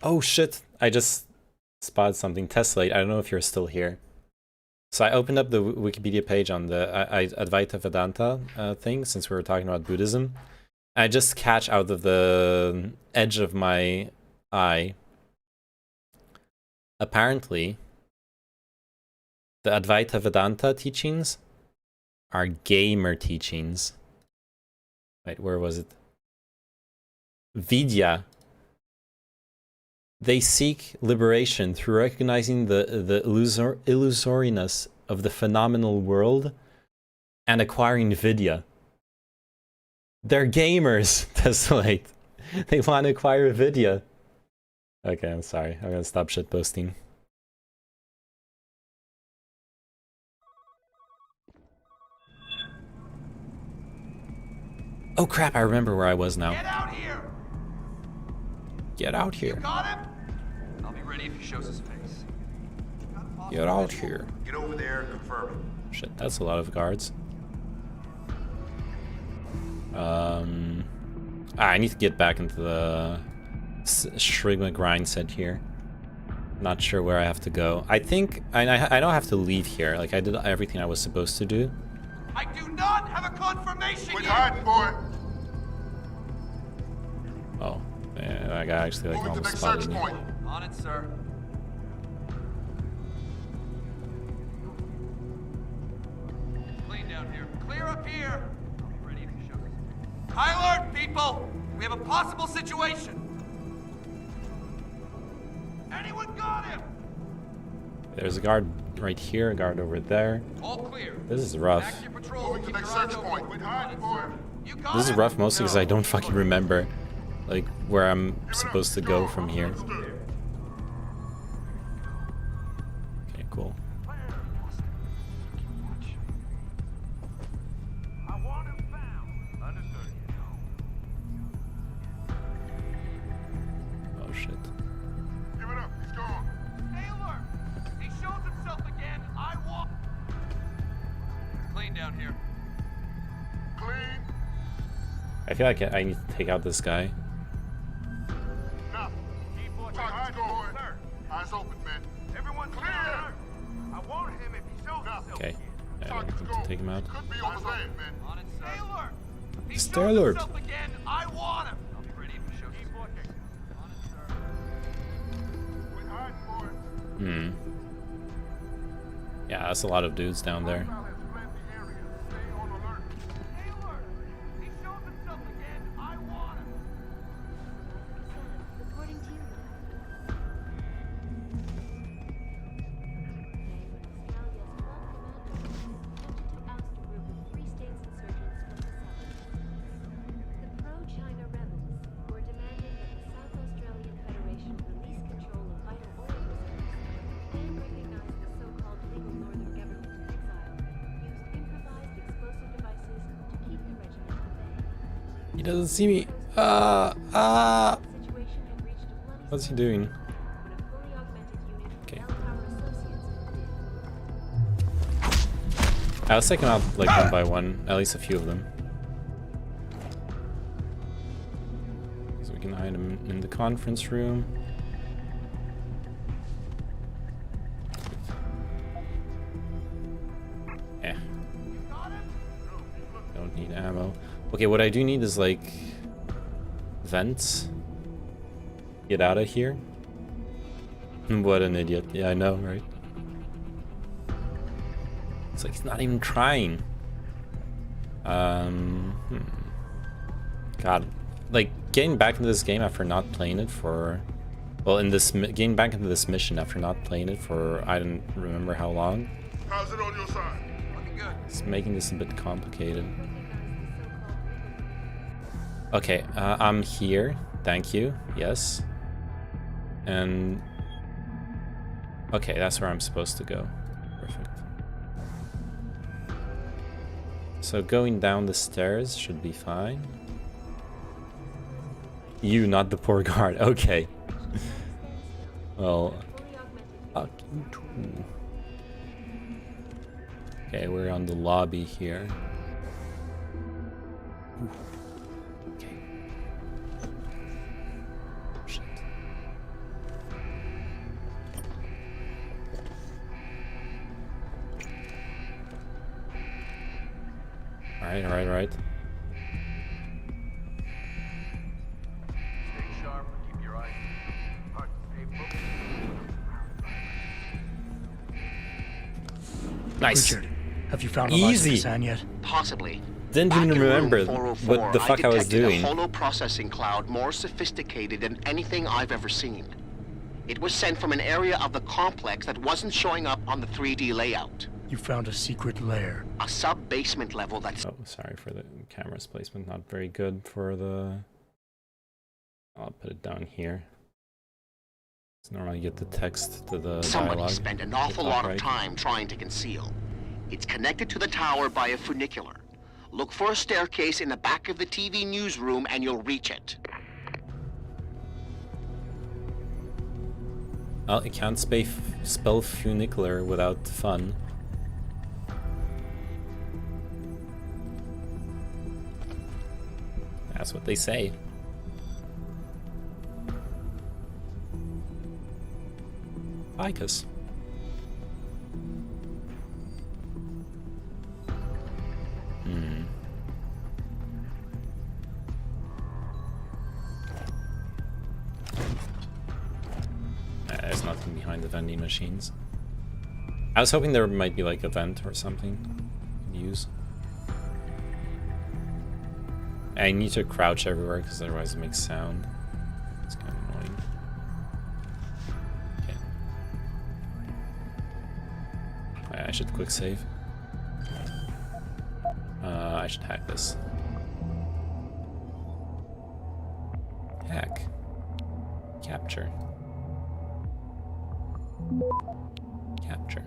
Oh shit, I just spotted something. Tessellate, I don't know if you're still here. So I opened up the Wikipedia page on the Advaita Vedanta thing, since we were talking about Buddhism. I just catch out of the edge of my eye. Apparently, the Advaita Vedanta teachings are gamer teachings. Wait, where was it? Vidya. They seek liberation through recognizing the illusoriness of the phenomenal world and acquiring Vidya. They're gamers, Tessellate. They want to acquire Vidya. Okay, I'm sorry. I'm gonna stop shitposting. Oh crap, I remember where I was now. Get out here! Get out here. You got him? I'll be ready if he shows his face. Get out here. Get over there and confirm it. Shit, that's a lot of guards. I need to get back into the Shrigma grind set here. Not sure where I have to go. I think I don't have to leave here. Like I did everything I was supposed to do. I do not have a confirmation Quit yet. hiding, boy. Oh, yeah, that guy actually like Moving to almost next spotted search me. point. On it, sir. Clean down here. Clear up here. I'll be ready if you show us. High alert, people! We have a possible situation. Anyone got him? There's a guard right here, a guard over there. All clear. This is rough. Back to your patrol. Moving to next search point. Quit hiding, boy. You got This is him? rough mostly because No. I don't fucking remember like where I'm supposed to go from here. Okay, cool. Oh shit. Give it up. He's gone. Stay alert. He shows himself again. I want. Clean down here. Clean. I feel like I need to take out this guy. Now. Keep hiding, boy. Eyes open, man. Everyone Clear. I want him if he shows himself. Okay. I Target's need gone. to take him out. Could be over there, man. On it, sir. Stay alert. He Stay shows alert. himself again. I want him. I'll be ready if he shows himself. Keep looking. On it, sir. Quit hiding, boy. Yeah, that's a lot of dudes down there. Hostile has fled the area. Stay on alert. Stay alert. He shows himself again. I want him. Reporting to you live. Attempted to oust a group of Free States insurgents from the south. The pro-China rebels were demanding that the South Australian Federation release control of vital oil reserves and recognize the so-called legal northern government in exile used improvised explosive devices to keep the regiment at bay. He doesn't see me. What's he doing? Okay. Let's take them out like one by one, at least a few of them. So we can hide them in the conference room. Don't need ammo. Okay, what I do need is like vents. Get out of here. What an idiot. Yeah, I know, right? It's like he's not even trying. God, like getting back into this game after not playing it for, well, getting back into this mission after not playing it for I don't remember how long. How's it on your side? Looking good. It's making this a bit complicated. Okay, I'm here. Thank you. Yes. And okay, that's where I'm supposed to go. Perfect. So going down the stairs should be fine. You, not the poor guard. Okay. Well, fuck you too. Okay, we're on the lobby here. Ooh. Okay. Shit. Alright. Stay sharp and keep your eyes. Hard to stay focused. Nice. Richard, have you found Easy. Eliza Kazan yet? Possibly. Didn't Back even in room remember 404, what the fuck I was detected doing. a holo processing cloud more sophisticated than anything I've ever seen. It was sent from an area of the complex that wasn't showing up on the 3D layout. You found a secret lair. A sub-basement level that's... Oh, sorry for the camera's placement. Not very good for the... I'll put it down here. So normally you get the text to the somebody dialogue. spent an awful lot of right. time trying to conceal. It's connected to the tower by a funicular. Look for a staircase in the back of the TV newsroom and you'll reach it. Well, it can't spell funicular without fun. That's what they say. Ficus. There's nothing behind the vending machines. I was hoping there might be like a vent or something to use. I need to crouch everywhere because otherwise it makes sound. It's kind of annoying. Okay. I should quick save. I should hack this. Hack. Capture. Capture.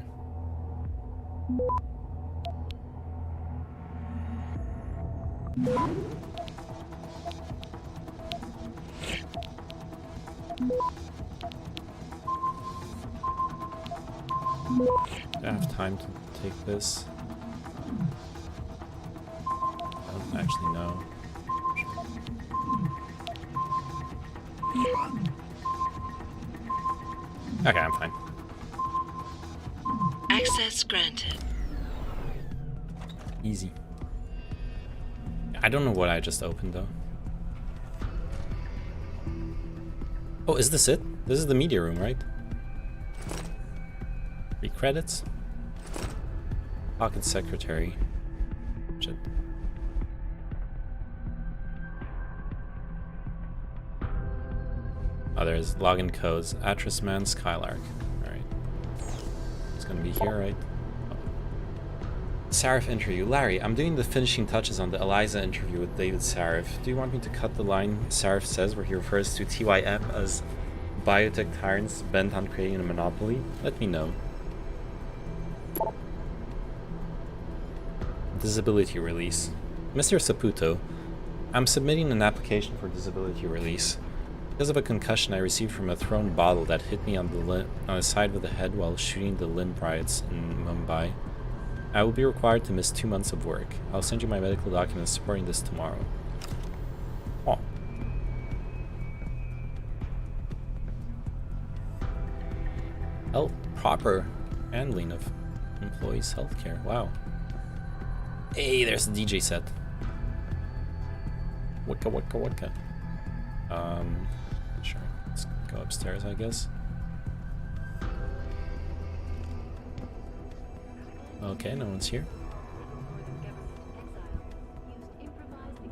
Do I have time to take this? I don't actually know. Okay, I'm fine. Access granted. Easy. I don't know what I just opened though. Oh, is this it? This is the media room, right? 3 credits. Pocket secretary. Shit. Oh, there's login codes. Atris Man, Skylark. Alright. It's gonna be here, right? Oh. Sarif interview. Larry, I'm doing the finishing touches on the Eliza interview with David Sarif. Do you want me to cut the line Sarif says where he refers to TYM as biotech tyrants bent on creating a monopoly? Let me know. Disability release. Mr. Saputo, I'm submitting an application for disability release. Because of a concussion I received from a thrown bottle that hit me on the side of the head while shooting the Lind riots in Mumbai, I will be required to miss 2 months of work. I'll send you my medical documents supporting this tomorrow. Oh. Proper handling of employees' healthcare. Wow. Hey, there's the DJ set. Wicka wicka wicka. Sure. Let's go upstairs, I guess. Okay, no one's here.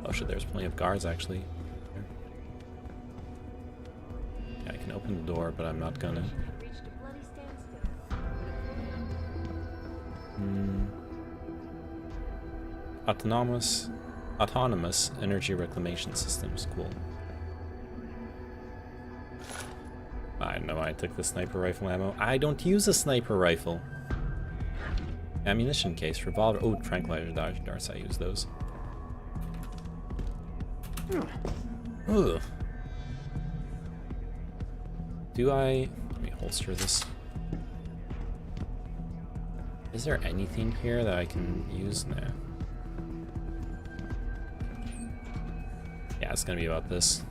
Oh shit, there's plenty of guards actually. Yeah, I can open the door, but I'm not gonna. Autonomous energy reclamation systems. Cool. I know I took the sniper rifle ammo. I don't use a sniper rifle. Ammunition case, revolver. Oh, tranquilizer darts. I use those. Ugh. Do I... Let me holster this. Is there anything here that I can use now? Yeah, it's gonna be about this.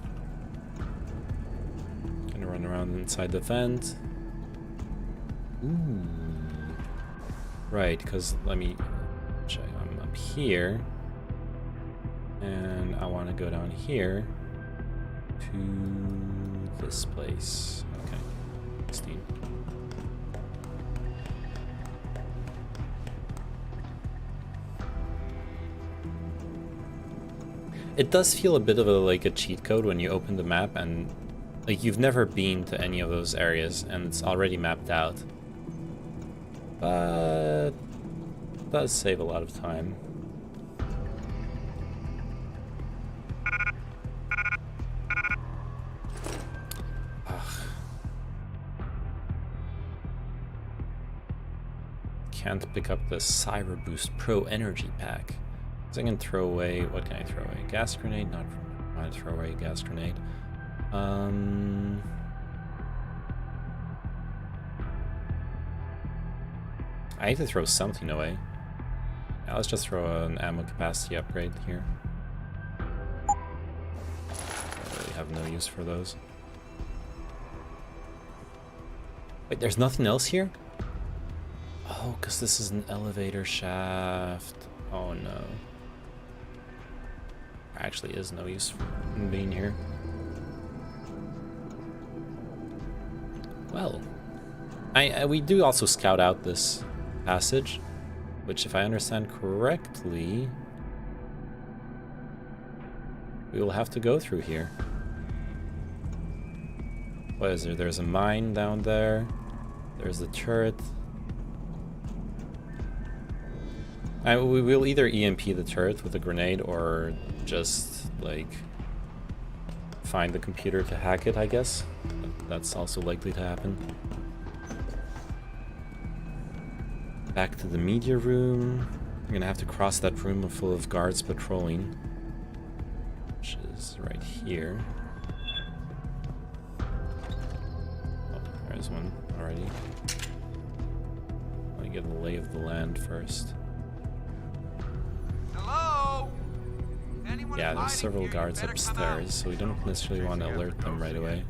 Gonna run around inside the vent. Ooh. Right, because let me check. I'm up here. And I want to go down here to this place. Okay. 16. It does feel a bit of a cheat code when you open the map and like you've never been to any of those areas and it's already mapped out. But it does save a lot of time. Ugh. Can't pick up the Cyber Boost Pro Energy Pack. So I can throw away, what can I throw away? Gas grenade? Not want to throw away a gas grenade. I need to throw something away. Now let's just throw an ammo capacity upgrade here. I really have no use for those. Wait, there's nothing else here? Oh, because this is an elevator shaft. Oh no. There actually is no use in being here. Well, we do also scout out this passage, which if I understand correctly, we will have to go through here. What is there? There's a mine down there. There's the turret. We will either EMP the turret with a grenade or just, like, find the computer to hack it, I guess. That's also likely to happen. Back to the media room. I'm gonna have to cross that room full of guards patrolling, which is right here. Oh, there's one already. Let me get the lay of the land first. Hello? Yeah, there's several guards upstairs, so we don't necessarily want to alert them right away.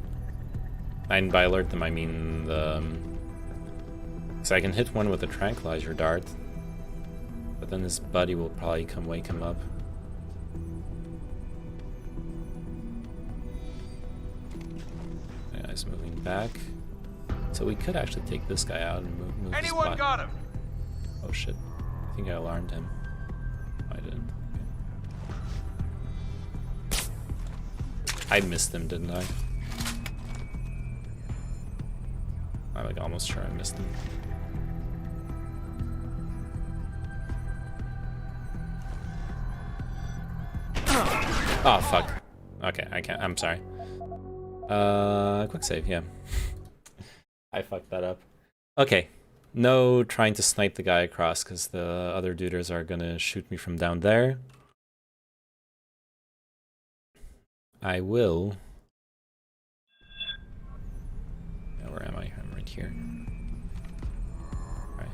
And by alert them, I mean the... So I can hit one with a tranquilizer dart, but then his buddy will probably come wake him up. Yeah, he's moving back. So we could actually take this guy out and move his Anyone body. got him? Oh shit. I think I alarmed him. I didn't. Okay. I missed him, didn't I? I'm like almost sure I missed him. Oh fuck. Okay, I can't. I'm sorry. Quick save, yeah. I fucked that up. Okay. No trying to snipe the guy across because the other duders are gonna shoot me from down there. I will. Yeah, where am I? I'm right here. Alright.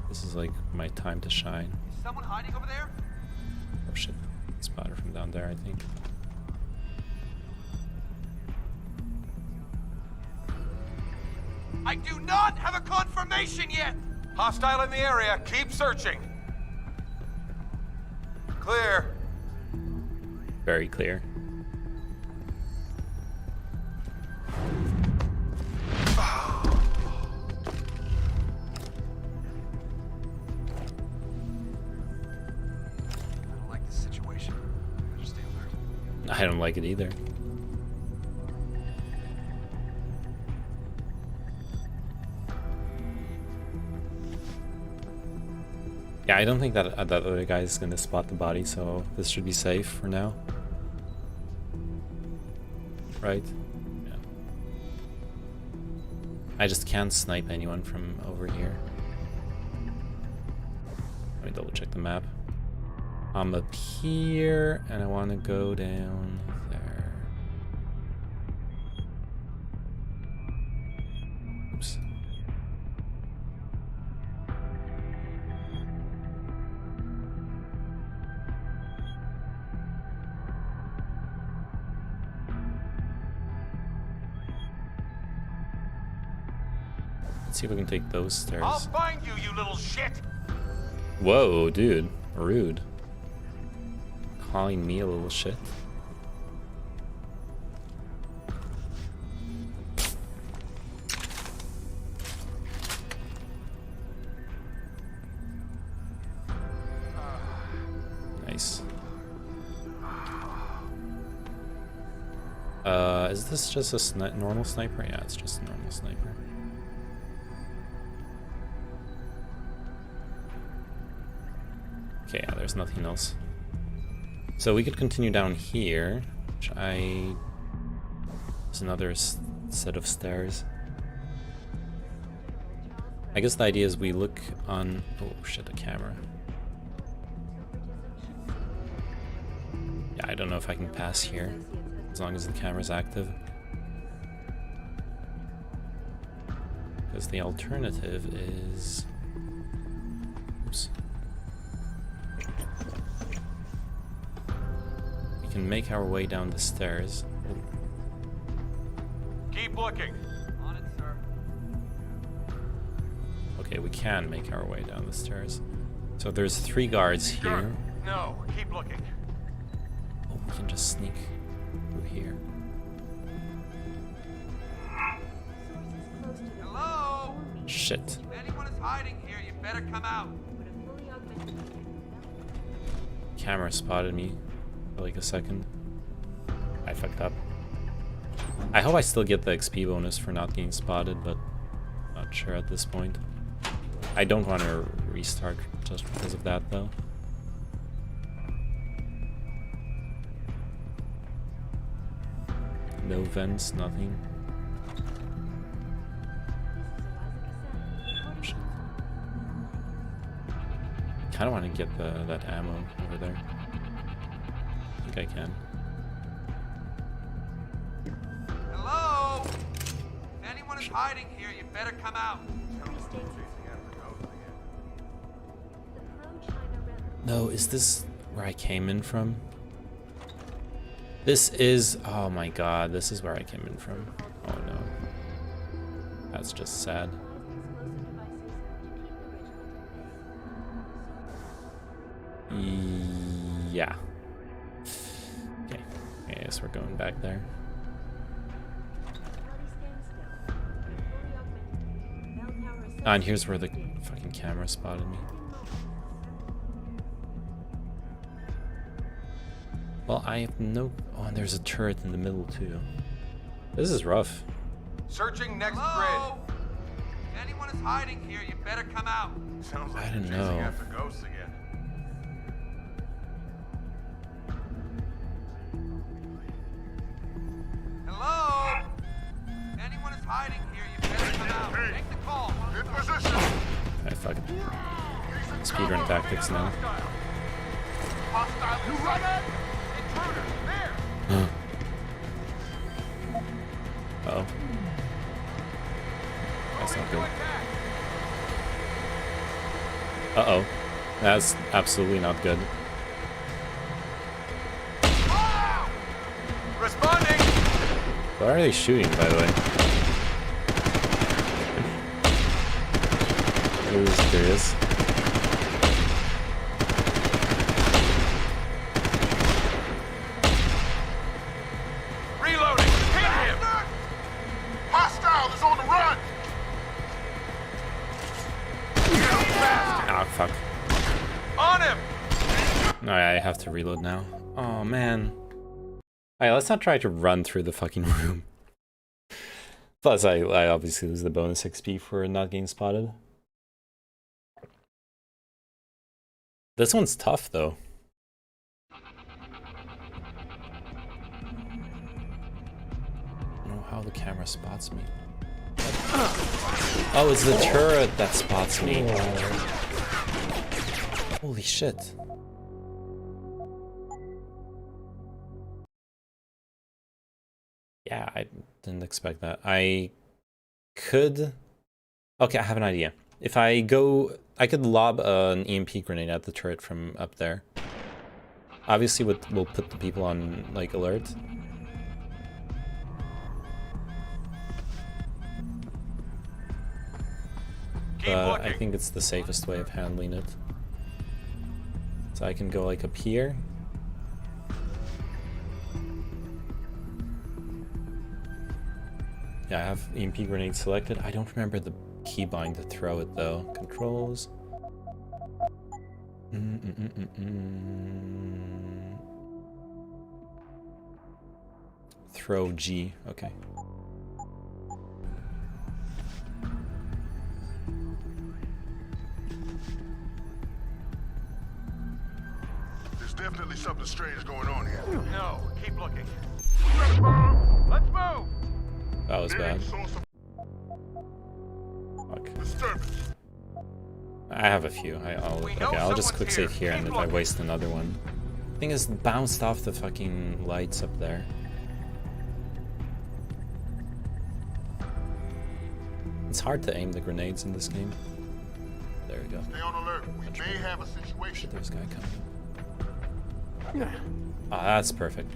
This is like my time to shine. Is someone hiding over there? Oh shit. Spotter from down there, I think. I do not have a confirmation yet! Hostile in the area. Keep searching. Clear. Very clear. I don't like this situation. Better stay alert. I don't like it either. Yeah, I don't think that that other guy is gonna spot the body, so this should be safe for now. Right? Yeah. I just can't snipe anyone from over here. Let me double check the map. I'm up here, and I want to go down there. Oops. Let's see if we can take those stairs. I'll find you, you little shit! Whoa, dude. Rude. Calling me a little shit. Nice. Is this just a normal sniper? Yeah, it's just a normal sniper. Okay, yeah, there's nothing else. So we could continue down here, which there's another set of stairs. I guess the idea is we look on... Oh shit, a camera. Yeah, I don't know if I can pass here, as long as the camera's active. Because the alternative is... Oops. We can make our way down the stairs. Keep looking. On it, sir. Okay, we can make our way down the stairs. So there's 3 guards here. No, keep looking. Oh, we can just sneak through here. Hello? Shit. If anyone is hiding here, you better come out. Camera spotted me for like a second. I fucked up. I hope I still get the XP bonus for not getting spotted, but not sure at this point. I don't want to restart just because of that, though. No vents, nothing. Kind of want to get that ammo over there. I think I can. Hello? If anyone is hiding here, you better come out. No, is this where I came in from? This is... Oh my god, this is where I came in from. Oh no. That's just sad. Yeah. Okay. I guess we're going back there. And here's where the fucking camera spotted me. Well, I have no... Oh, and there's a turret in the middle, too. This is rough. Searching next grid. If anyone is hiding here, you better come out. Sounds like I don't chasing know. after ghosts again. Hello? If anyone is hiding here, you better come out. Take the call. In position. I fucking... Speedrun tactics now. Hostile. You run it. Intruder, there. Uh-oh. That's not good. Uh-oh. That's absolutely not good. Responding. Why are they shooting, by the way? I'm just curious. Reloading. Hit him. Hostile is on the run! Ah, fuck. On him. No, I have to reload now. Oh, man. Alright, let's not try to run through the fucking room. Plus, I obviously lose the bonus XP for not getting spotted. This one's tough, though. I don't know how the camera spots me. Oh, it's the turret that spots me. Holy shit. Yeah, I didn't expect that. I could... Okay, I have an idea. If I go... I could lob an EMP grenade at the turret from up there. Obviously, we'll put the people on, like, alert. But I think it's the safest way of handling it. So I can go, like, up here. Yeah, I have EMP grenade selected. I don't remember the keybind to throw it though. Controls. Throw G. Okay. There's definitely something strange going on here. No, keep looking. Let's move. That was bad. Disturbance. I have a few. I'll just quick save here, and if I waste another one. Thing is, bounced off the fucking lights up there. It's hard to aim the grenades in this game. There we go. Stay on alert. We may have a situation. There's a guy coming. Ah, that's perfect.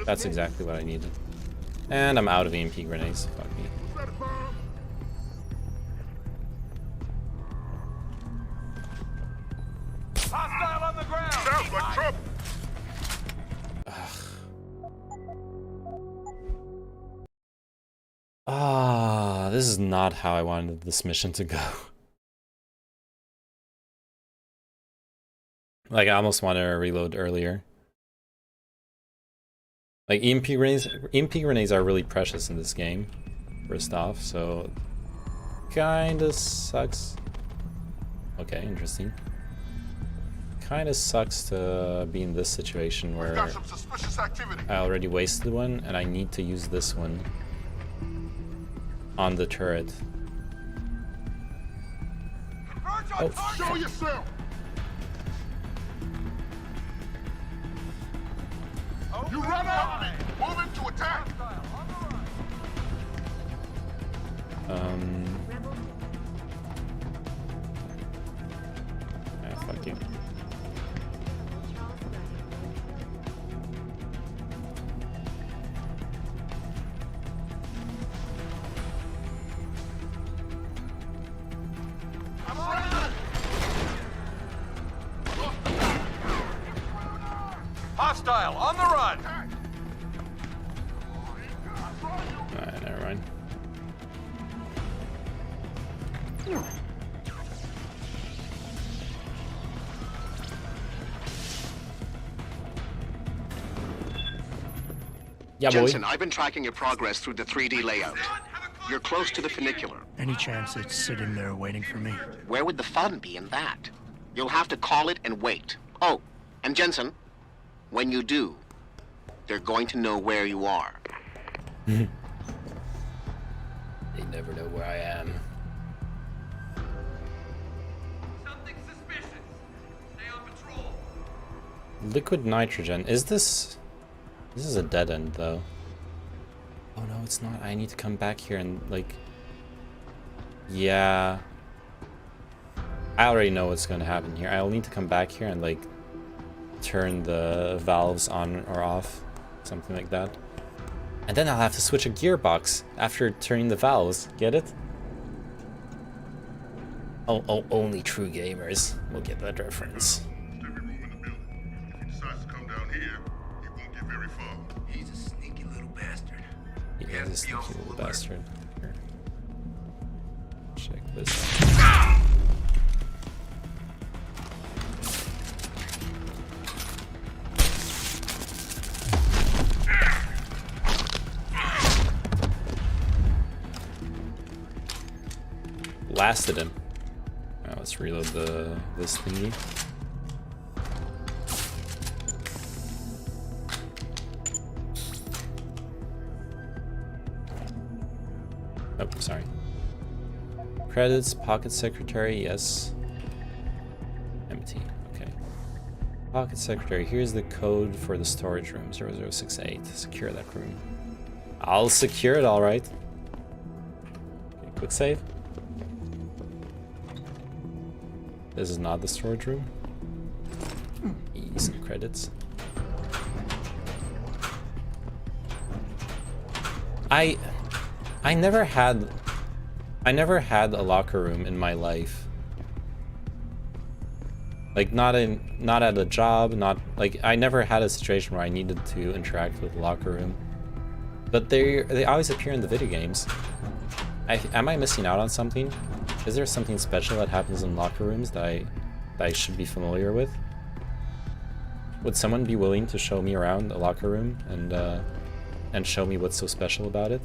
That's exactly what I needed. And I'm out of EMP grenades. Fuck me. Hostile on the ground. Sounds like trouble. Ah, this is not how I wanted this mission to go. Like, I almost wanted to reload earlier. Like, EMP grenades are really precious in this game, first off, so kinda sucks. Okay, interesting. Kinda sucks to be in this situation where Got some suspicious activity. I already wasted one and I need to use this one on the turret. Oh, Show yourself. You run out. Moving to attack. Yeah, fuck you. Hostile on the run. Alright, never mind. Yeah, boy. Jensen, I've been tracking your progress through the 3D layout. You're close to the funicular. Any chance it's sitting there waiting for me? Where would the fun be in that? You'll have to call it and wait. Oh, and Jensen, when you do, they're going to know where you are. They never know where I am. Something suspicious. Stay on patrol. Liquid nitrogen. Is this... This is a dead end, though. it's not. I need to come back here and, like... Yeah. I already know what's going to happen here. I'll need to come back here and, like, turn the valves on or off. Something like that. And then I'll have to switch a gearbox after turning the valves. Get it? Oh, only true gamers will get that reference. He's a sneaky little bastard. He is a sneaky little bastard. Here. Check this out. Blasted him. Now let's reload this thingy. Oh, sorry. Credits, pocket secretary, yes. Empty, okay. Pocket secretary, here's the code for the storage room, 0068. Secure that room. I'll secure it, alright. Okay, quick save. This is not the storage room. Some credits. I never had a locker room in my life. Like not at a job, not like I never had a situation where I needed to interact with the locker room. But they always appear in the video games. Am I missing out on something? Is there something special that happens in locker rooms that I should be familiar with? Would someone be willing to show me around a locker room and show me what's so special about it?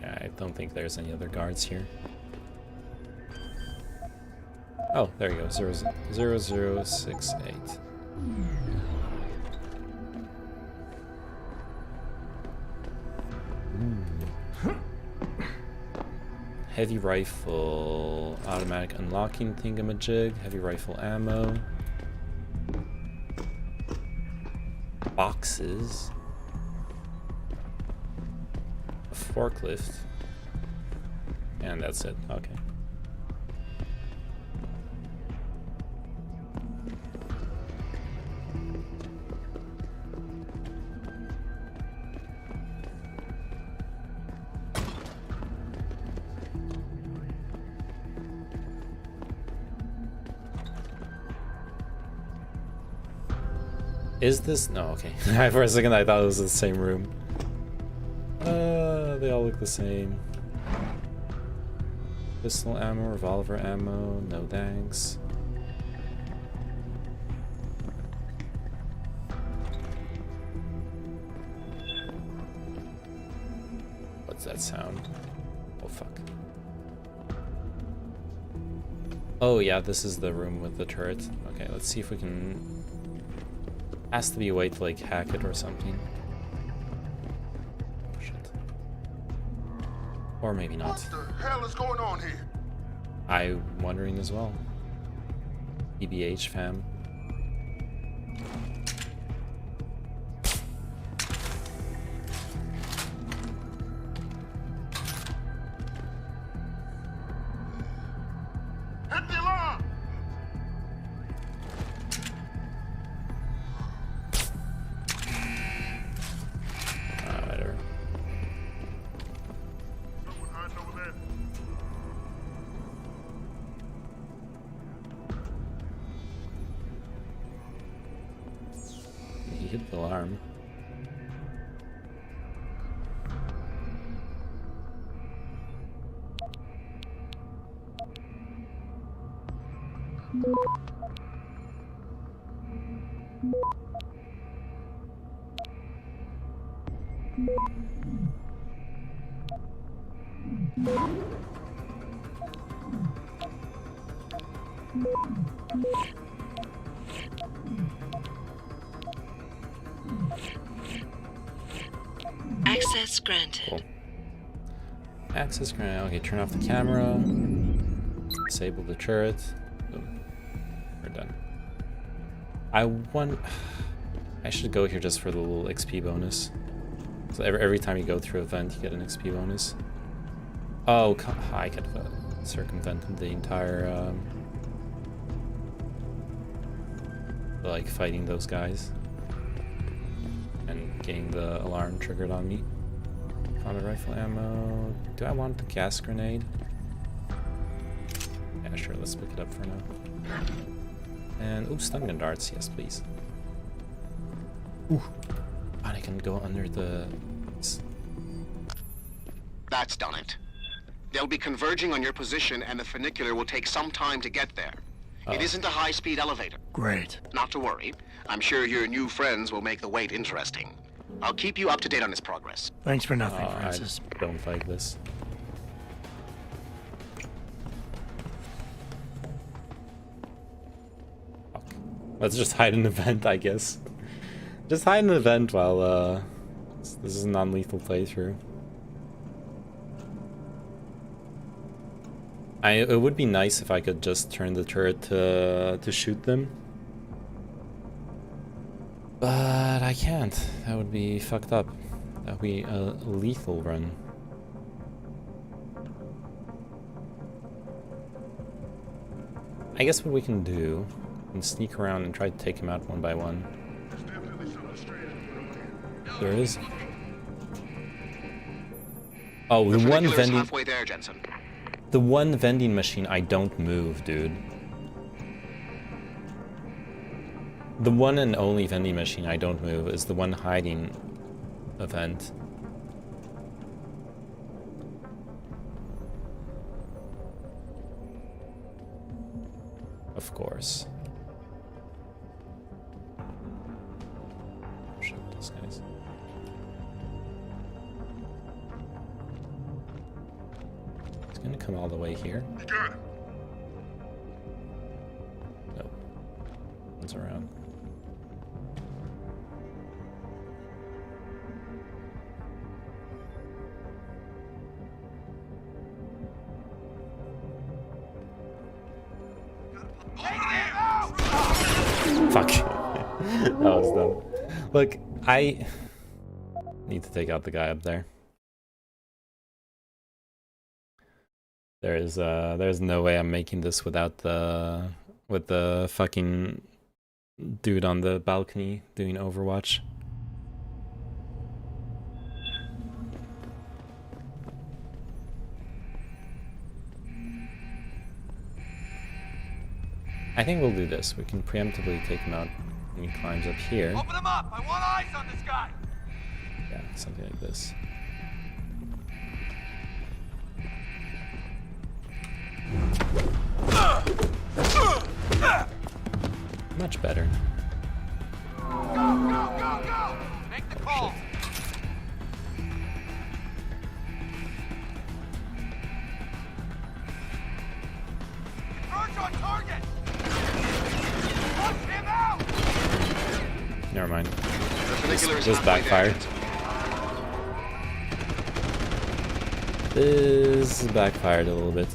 I don't think there's any other guards here. Oh, there you go, 0068. Heavy rifle, automatic unlocking thingamajig, heavy rifle ammo, boxes, a forklift, and that's it. Okay. Is this? No, okay. For a second I thought it was the same room. They all look the same. Pistol ammo, revolver ammo, no thanks. What's that sound? Oh fuck. Oh yeah, this is the room with the turret. Okay, let's see if we can... Has to be a way to like hack it or something. Oh, shit. Or maybe not. What the hell is going on here? I'm wondering as well. EBH fam. Hit the alarm! Whatever. Someone hiding over there. He hit the alarm. Access granted. Cool. Access granted. Okay, turn off the camera. Disable the turret. Boom. We're done. I should go here just for the little XP bonus. So every time you go through an event, you get an XP bonus. Oh, I could circumvent the entire, like fighting those guys and getting the alarm triggered on me. Found a rifle ammo. Do I want the gas grenade? Yeah, sure. Let's pick it up for now. And ooh, stun gun darts. Yes, please. Ooh, and I can go under the. That's done it. They'll be converging on your position, and the funicular will take some time to get there. It isn't a high-speed elevator. Great. Not to worry. I'm sure your new friends will make the wait interesting. I'll keep you up to date on his progress. Thanks for nothing, Francis. I don't like this. Fuck. Let's just hide an event, I guess. Just hide an event while this is a non-lethal playthrough. It would be nice if I could just turn the turret to shoot them. But I can't. That would be fucked up. That would be a lethal run. I guess what we can do is sneak around and try to take him out one by one. There is. Oh, the one vending. Halfway there, Jensen. The one vending machine I don't move, dude. The one and only vending machine I don't move is the one hiding event. Of course. Shit, this guy's. He's gonna come all the way here. You got him. Nope. It's around. Fuck. That was dumb. Look, I need to take out the guy up there. There's no way I'm making this without with the fucking dude on the balcony doing Overwatch. I think we'll do this. We can preemptively take him out when he climbs up here. Open him up! I want eyes on this guy! Yeah, something like this. Much better. Go, go, go, go! Make the call! Converge on target! Push him out! Never mind. This backfired. This backfired a little bit.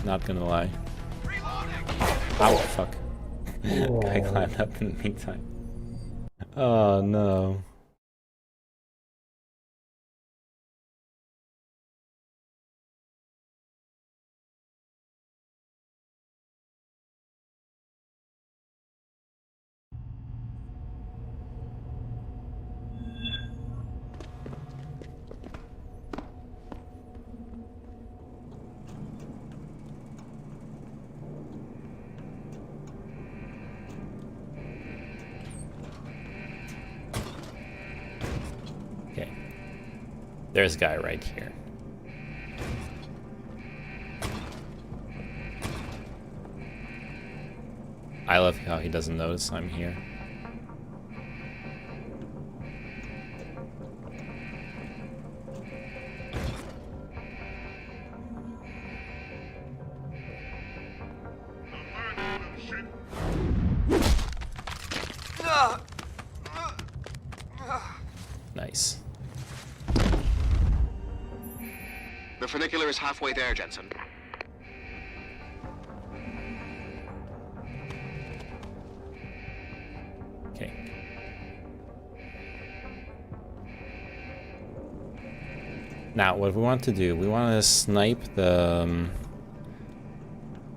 Not gonna lie. Ow, fuck. I climbed up in the meantime. Oh no. There's a guy right here. I love how he doesn't notice I'm here. Nice. The funicular is halfway there, Jensen. Now, what we want to do, we want to snipe the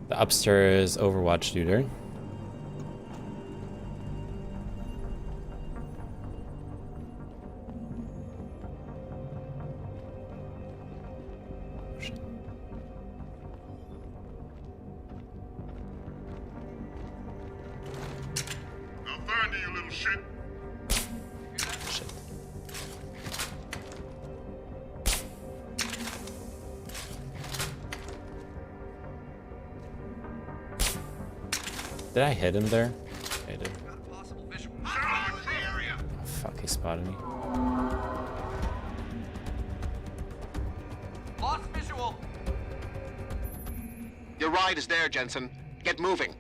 upstairs Overwatch dude. I'll find you, you little shit. Shit. Did I hit him there? I did. Oh, fuck, he spotted me. Lost visual. Your ride is there, Jensen. Get moving.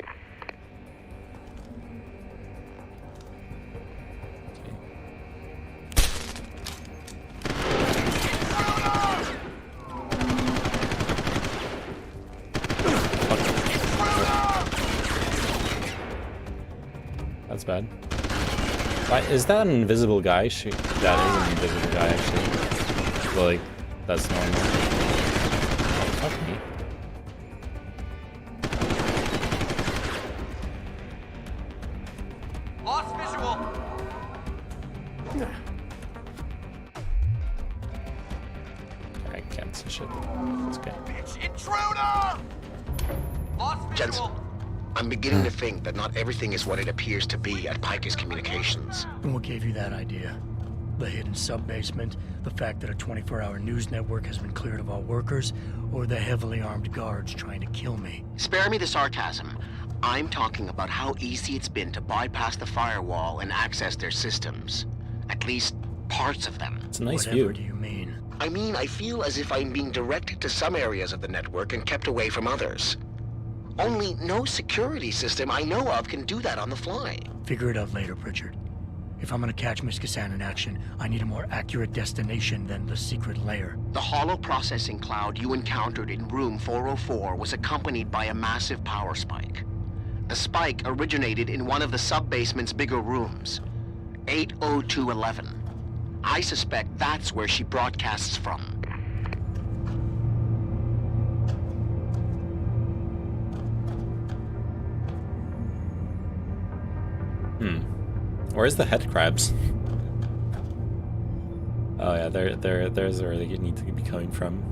That's bad. Why is that an invisible guy? Shoot, that is an invisible guy actually. Well, like, that's normal. Oh, fuck me. Lost visual. I can't see shit. It's okay. Intruder. Lost visual. Jensen, I'm beginning to think that not everything is what it appears to be at Picus Communications. And what gave you that idea? The hidden sub-basement, the fact that a 24-hour news network has been cleared of all workers, or the heavily armed guards trying to kill me? Spare me the sarcasm. I'm talking about how easy it's been to bypass the firewall and access their systems. At least, parts of them. It's a nice Whatever view. do you mean? I mean, I feel as if I'm being directed to some areas of the network and kept away from others. Only no security system I know of can do that on the fly. Figure it out later, Pritchard. If I'm gonna catch Miss Kassan in action, I need a more accurate destination than the secret lair. The hollow processing cloud you encountered in room 404 was accompanied by a massive power spike. The spike originated in one of the sub-basement's bigger rooms, 80211. I suspect that's where she broadcasts from. Where's the head crabs? Oh yeah, there's where they need to be coming from.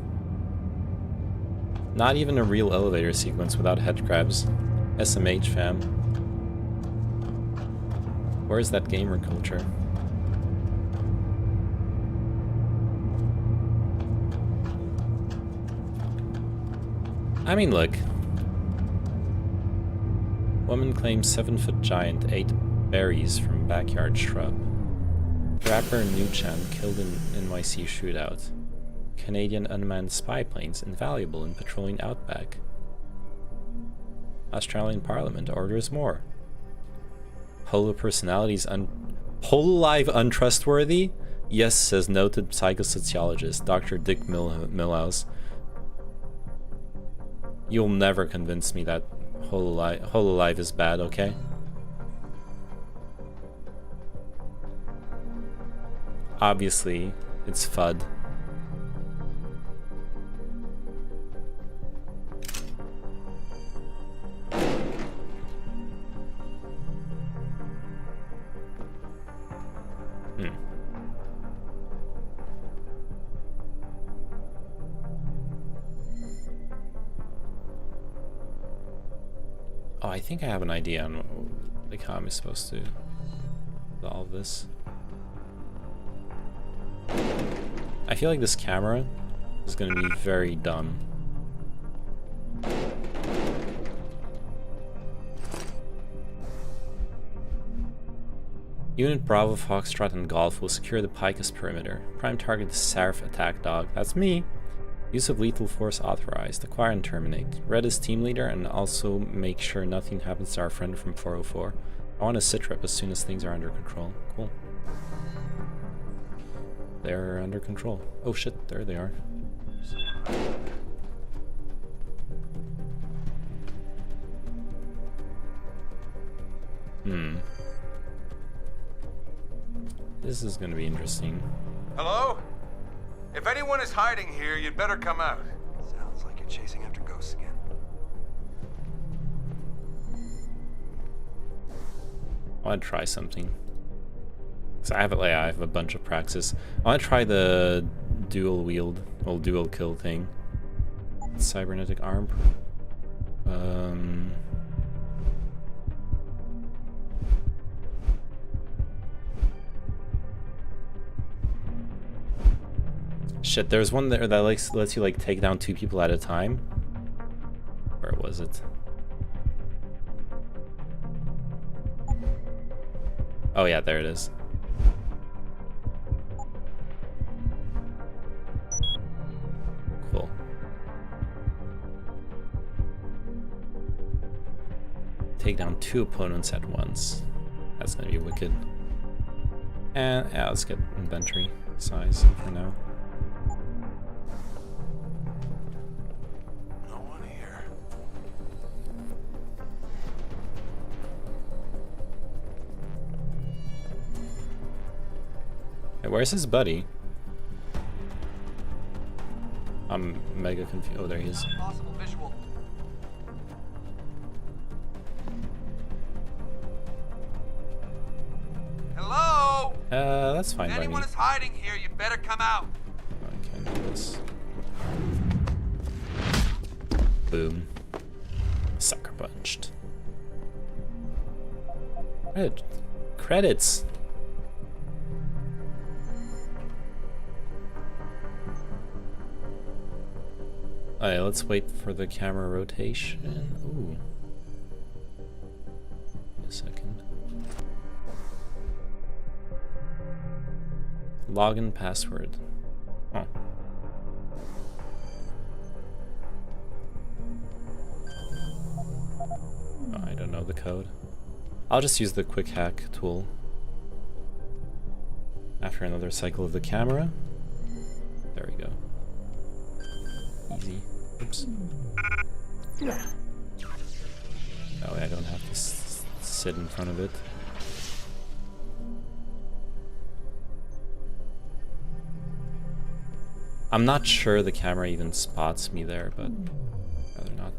Not even a real elevator sequence without head crabs. SMH fam. Where's that gamer culture? I mean, look. Woman claims 7-foot giant ate berries from backyard shrub. Rapper Nuchan killed in NYC shootout. Canadian unmanned spy planes invaluable in patrolling outback. Australian Parliament orders more. Holo personalities Hololive untrustworthy? Yes, says noted psychosociologist Dr. Dick Millhouse. You'll never convince me that Hololive is bad, okay? Obviously, it's FUD. Oh, I think I have an idea on like how I'm supposed to solve this. I feel like this camera is going to be very dumb. Unit Bravo, Foxtrot, and Golf will secure the Picus perimeter. Prime target is Seraph Attack Dog. That's me. Use of lethal force authorized. Acquire and terminate. Red is team leader and also make sure nothing happens to our friend from 404. I want a sit rep as soon as things are under control. Cool. They're under control. Oh shit, there they are. This is gonna be interesting. Hello? If anyone is hiding here, you'd better come out. Sounds like you're chasing after ghosts again. I want to try something. So I have a bunch of practice. I want to try the dual wield, or dual kill thing. Cybernetic arm. Shit, there's one there that lets you like take down 2 people at a time. Where was it? Oh yeah, there it is. Cool. Take down 2 opponents at once. That's gonna be wicked. And yeah, let's get inventory size for now. No one here. Hey, where's his buddy? I'm mega confused. Oh, there he is. Possible visual. Hello? That's fine If by me. anyone is hiding here, you better come out. I can do this. Boom. Sucker punched. Credits. Alright, let's wait for the camera rotation. Ooh. A second. Login password. Oh. Oh, I don't know the code. I'll just use the quick hack tool. After another cycle of the camera. There we go. Easy. Oops. That way I don't have to sit in front of it. I'm not sure the camera even spots me there, but rather not.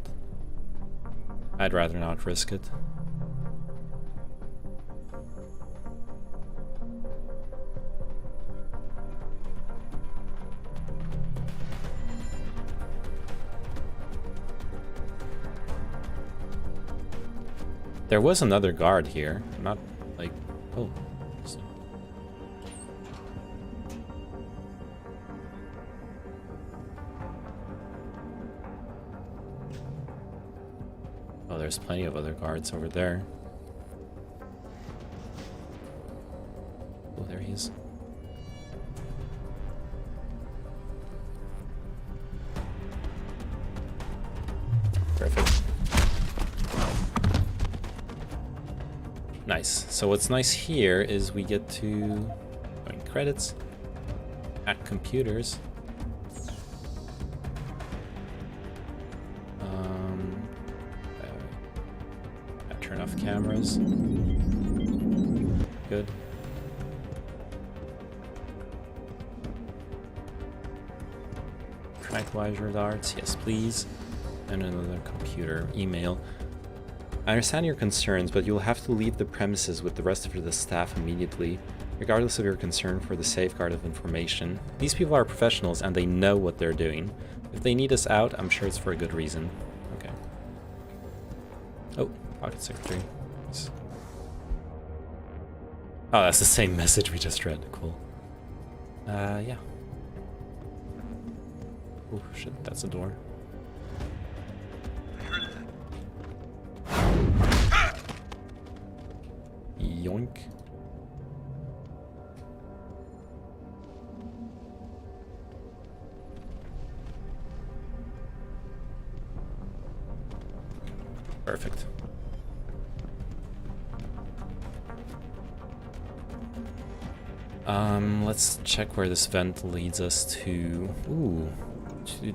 I'd rather not risk it. There was another guard here. Not like, oh. Oh, there's plenty of other guards over there. Oh, there he is. Perfect. Nice. So what's nice here is we get to credits at computers. Turn off cameras. Good. Tranquilizer darts, yes please. And another computer. Email. I understand your concerns, but you'll have to leave the premises with the rest of the staff immediately, regardless of your concern for the safeguard of information. These people are professionals and they know what they're doing. If they need us out, I'm sure it's for a good reason. Okay. Oh, pocket secretary. Nice. Oh, that's the same message we just read. Cool. Yeah. Oh shit, that's a door. Yoink. Perfect. Let's check where this vent leads us to. Ooh,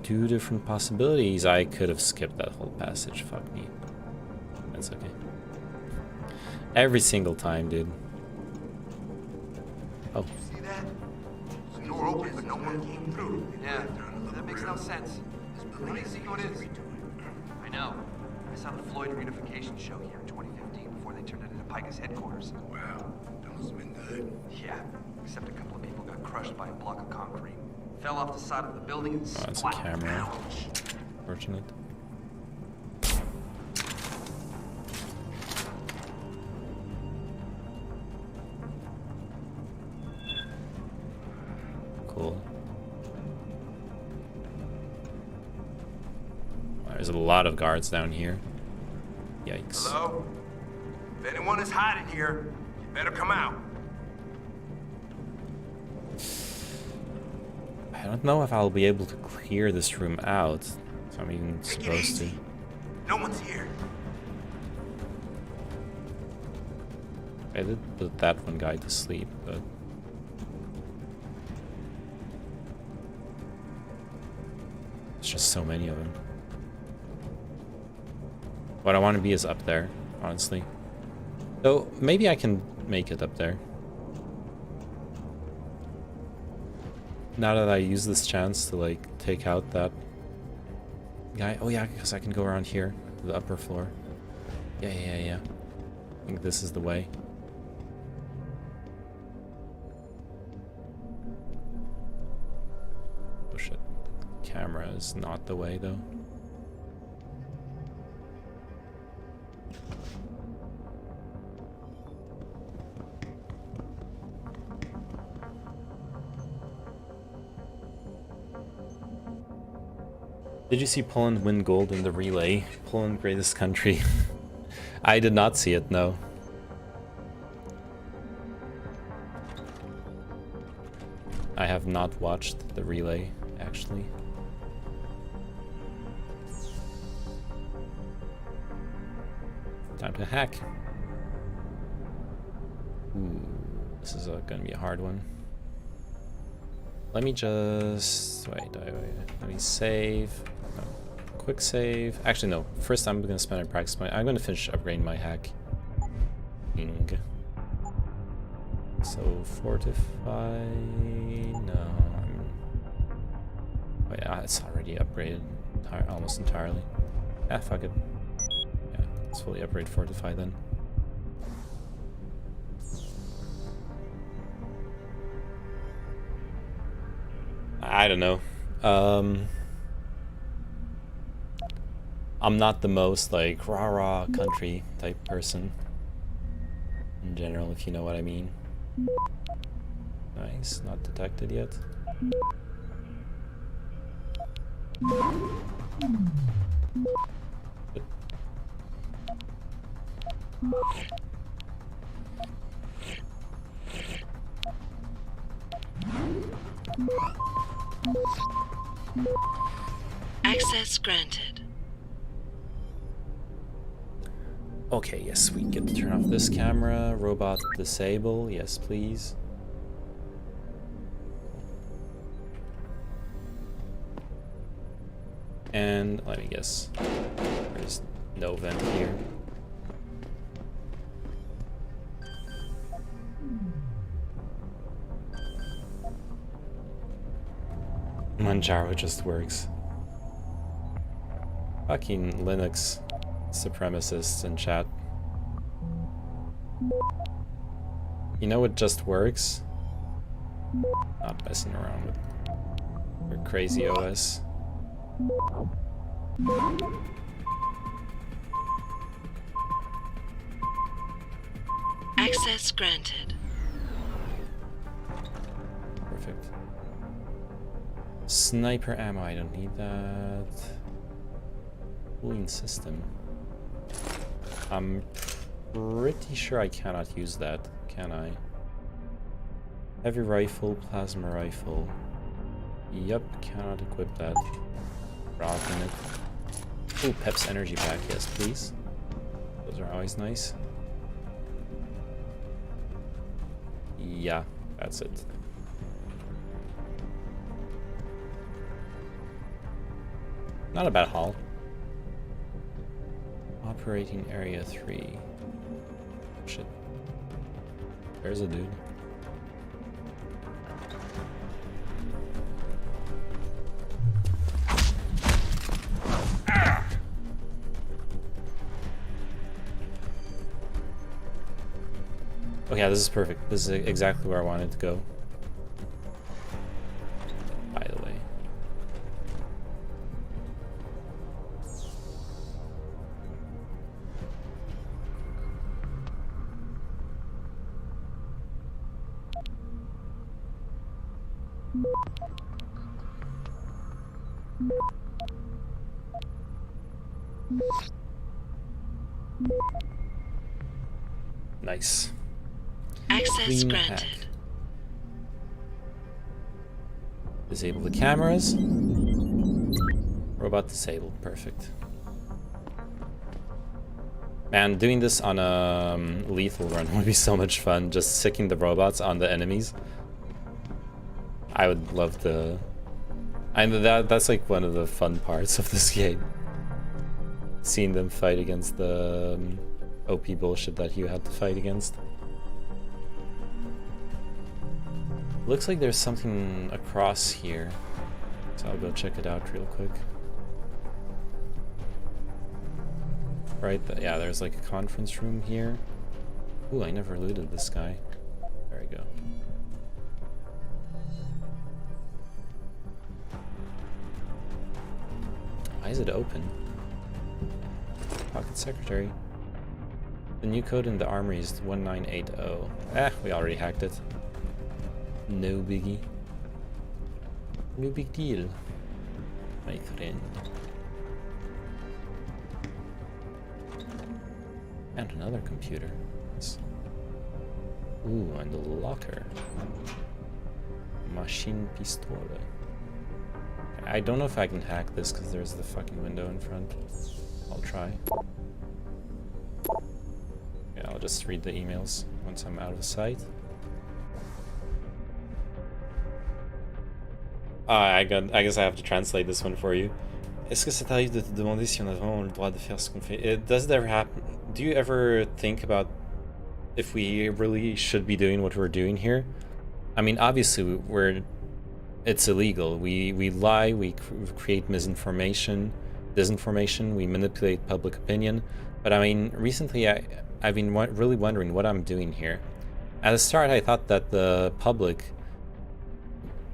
two different possibilities. I could have skipped that whole passage. Fuck me. That's okay. Every single time, dude. Oh. See that? The door opens No one came through. Yeah, that makes no sense. This building is who it is. I know. I saw the Floyd reunification show here in 2015 before they turned it into Pica's headquarters. Wow, that must have been good. Yeah, except a couple of people got crushed by a block of concrete. Fell off the side of the building and Oh, that's a splat. camera. Fortunate. Cool. There's a lot of guards down here. Yikes. Hello? If anyone is hiding here, you better come out. I don't know if I'll be able to clear this room out. So I'm even supposed to. No one's here. I did put that one guy to sleep, but there's just so many of them. What I want to be is up there, honestly. So maybe I can make it up there. Now that I use this chance to like take out that guy. Oh yeah, because I can go around here to the upper floor. Yeah. I think this is the way. Oh shit. Camera is not the way though. Did you see Poland win gold in the relay? Poland, greatest country. I did not see it, no. I have not watched the relay, actually. Time to hack. Ooh, this is gonna be a hard one. Let me just wait. Let me save. No, quick save. Actually, no. First, I'm gonna spend a practice point. I'm gonna finish upgrading my hack. So fortify. No. Oh yeah, it's already upgraded almost entirely. Ah, fuck it. Yeah, let's fully upgrade fortify then. I don't know. I'm not the most like rah-rah country type person in general, if you know what I mean. Nice, not detected yet. Good. Access granted. Okay, yes, we get to turn off this camera. Robot disable, yes please. And let me guess, there's no vent here. Manjaro just works. Fucking Linux supremacists in chat. You know what just works? Not messing around with your crazy OS. Access granted. Perfect. Sniper ammo, I don't need that. Cooling system. I'm pretty sure I cannot use that, can I? Heavy rifle, plasma rifle. Yep, cannot equip that. Rocking it. Ooh, Pep's energy pack, yes please. Those are always nice. Yeah, that's it. Not a bad haul. Operating area 3. Shit. There's a dude. yeah, this is perfect. This is exactly where I wanted to go. By the way. Nice. Access Clean granted. hack. Disable the cameras. Robot disabled. Perfect. Man, doing this on a lethal run would be so much fun. Just sicking the robots on the enemies. I would love to. That's like one of the fun parts of this game. Seeing them fight against the OP bullshit that you had to fight against. Looks like there's something across here, so I'll go check it out real quick. Right, yeah, there's like a conference room here. Ooh, I never looted this guy. There we go. Why is it open? Pocket secretary. The new code in the armory is 1980. We already hacked it. No biggie. No big deal, my friend. And another computer. Ooh, and a locker. Machine pistole. I don't know if I can hack this because there's the fucking window in front. I'll try. Yeah, I'll just read the emails once I'm out of sight. I guess I have to translate this one for you. Est-ce que ça t'arrive de te demander si on a vraiment le droit de faire ce qu'on fait? Does it ever happen? Do you ever think about if we really should be doing what we're doing here? I mean, obviously it's illegal. We lie, we create misinformation, disinformation, we manipulate public opinion. But I mean, recently I've been really wondering what I'm doing here. At the start, I thought that the public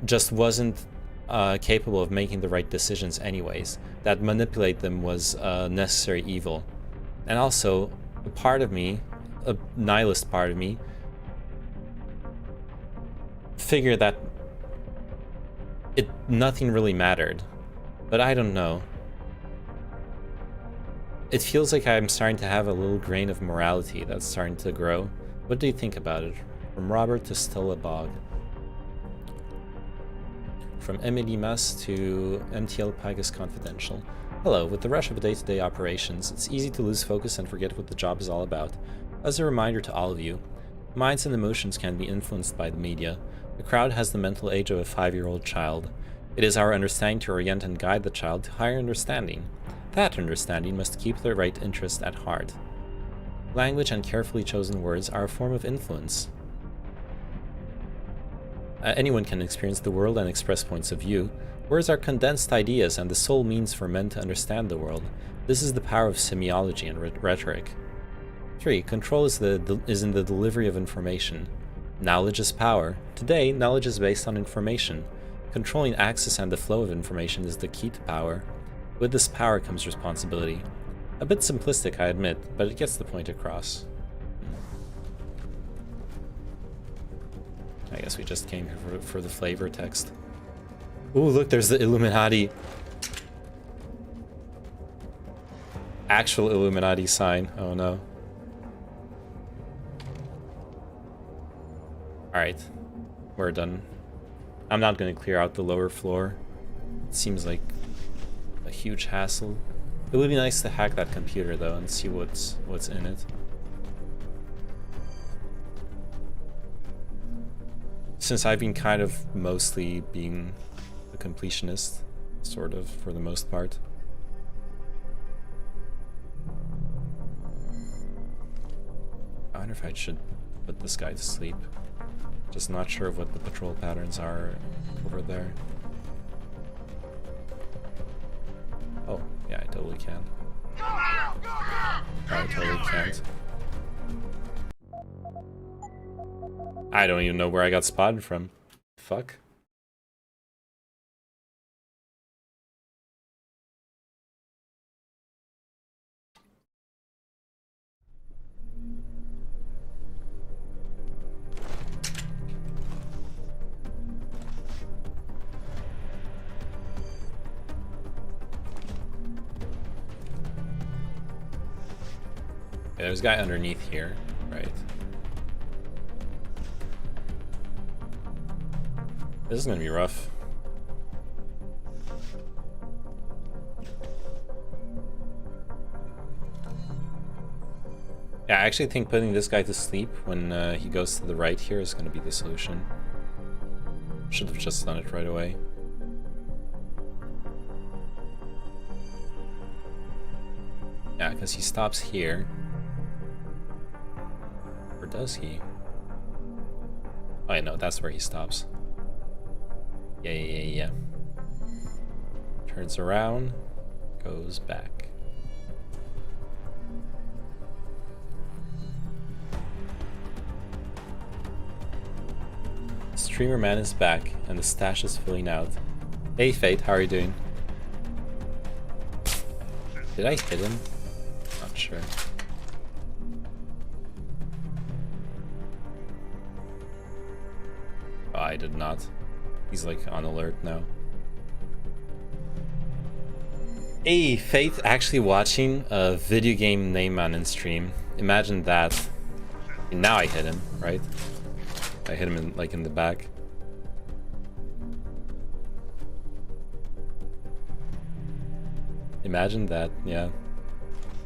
just wasn't capable of making the right decisions anyways. That manipulate them was a necessary evil. And also, a part of me, a nihilist part of me, figured that nothing really mattered. But I don't know. It feels like I'm starting to have a little grain of morality that's starting to grow. What do you think about it? From Robert to Stella Bog. From Emily Mas to MTL Pegasus Confidential. Hello, with the rush of day-to-day operations, it's easy to lose focus and forget what the job is all about. As a reminder to all of you, minds and emotions can be influenced by the media. The crowd has the mental age of a 5-year-old child. It is our understanding to orient and guide the child to higher understanding. That understanding must keep their right interest at heart. Language and carefully chosen words are a form of influence. Anyone can experience the world and express points of view. Words are condensed ideas and the sole means for men to understand the world. This is the power of semiology and rhetoric. 3. Control is in the delivery of information. Knowledge is power. Today, knowledge is based on information. Controlling access and the flow of information is the key to power. With this power comes responsibility. A bit simplistic, I admit, but it gets the point across. I guess we just came here for the flavor text. Ooh, look, there's the Illuminati. Actual Illuminati sign. Oh no. Alright. We're done. I'm not going to clear out the lower floor. It seems like a huge hassle. It would be nice to hack that computer though and see what's in it. Since I've been kind of mostly being a completionist, sort of, for the most part. I wonder if I should put this guy to sleep. Just not sure of what the patrol patterns are over there. Oh, yeah, I totally can. I totally can't. I don't even know where I got spotted from. Fuck. Yeah, there's a guy underneath here, right? This is gonna be rough. Yeah, I actually think putting this guy to sleep when he goes to the right here is gonna be the solution. Should have just done it right away. Yeah, because he stops here. Or does he? Oh, I know, that's where he stops. Yeah. Turns around, goes back. Streamer man is back, and the stash is filling out. Hey Fate, how are you doing? Did I hit him? Not sure. Oh, I did not. He's like on alert now. Hey, Faith actually watching a video game name man in stream. Imagine that. And now I hit him, right? I hit him in the back. Imagine that, yeah.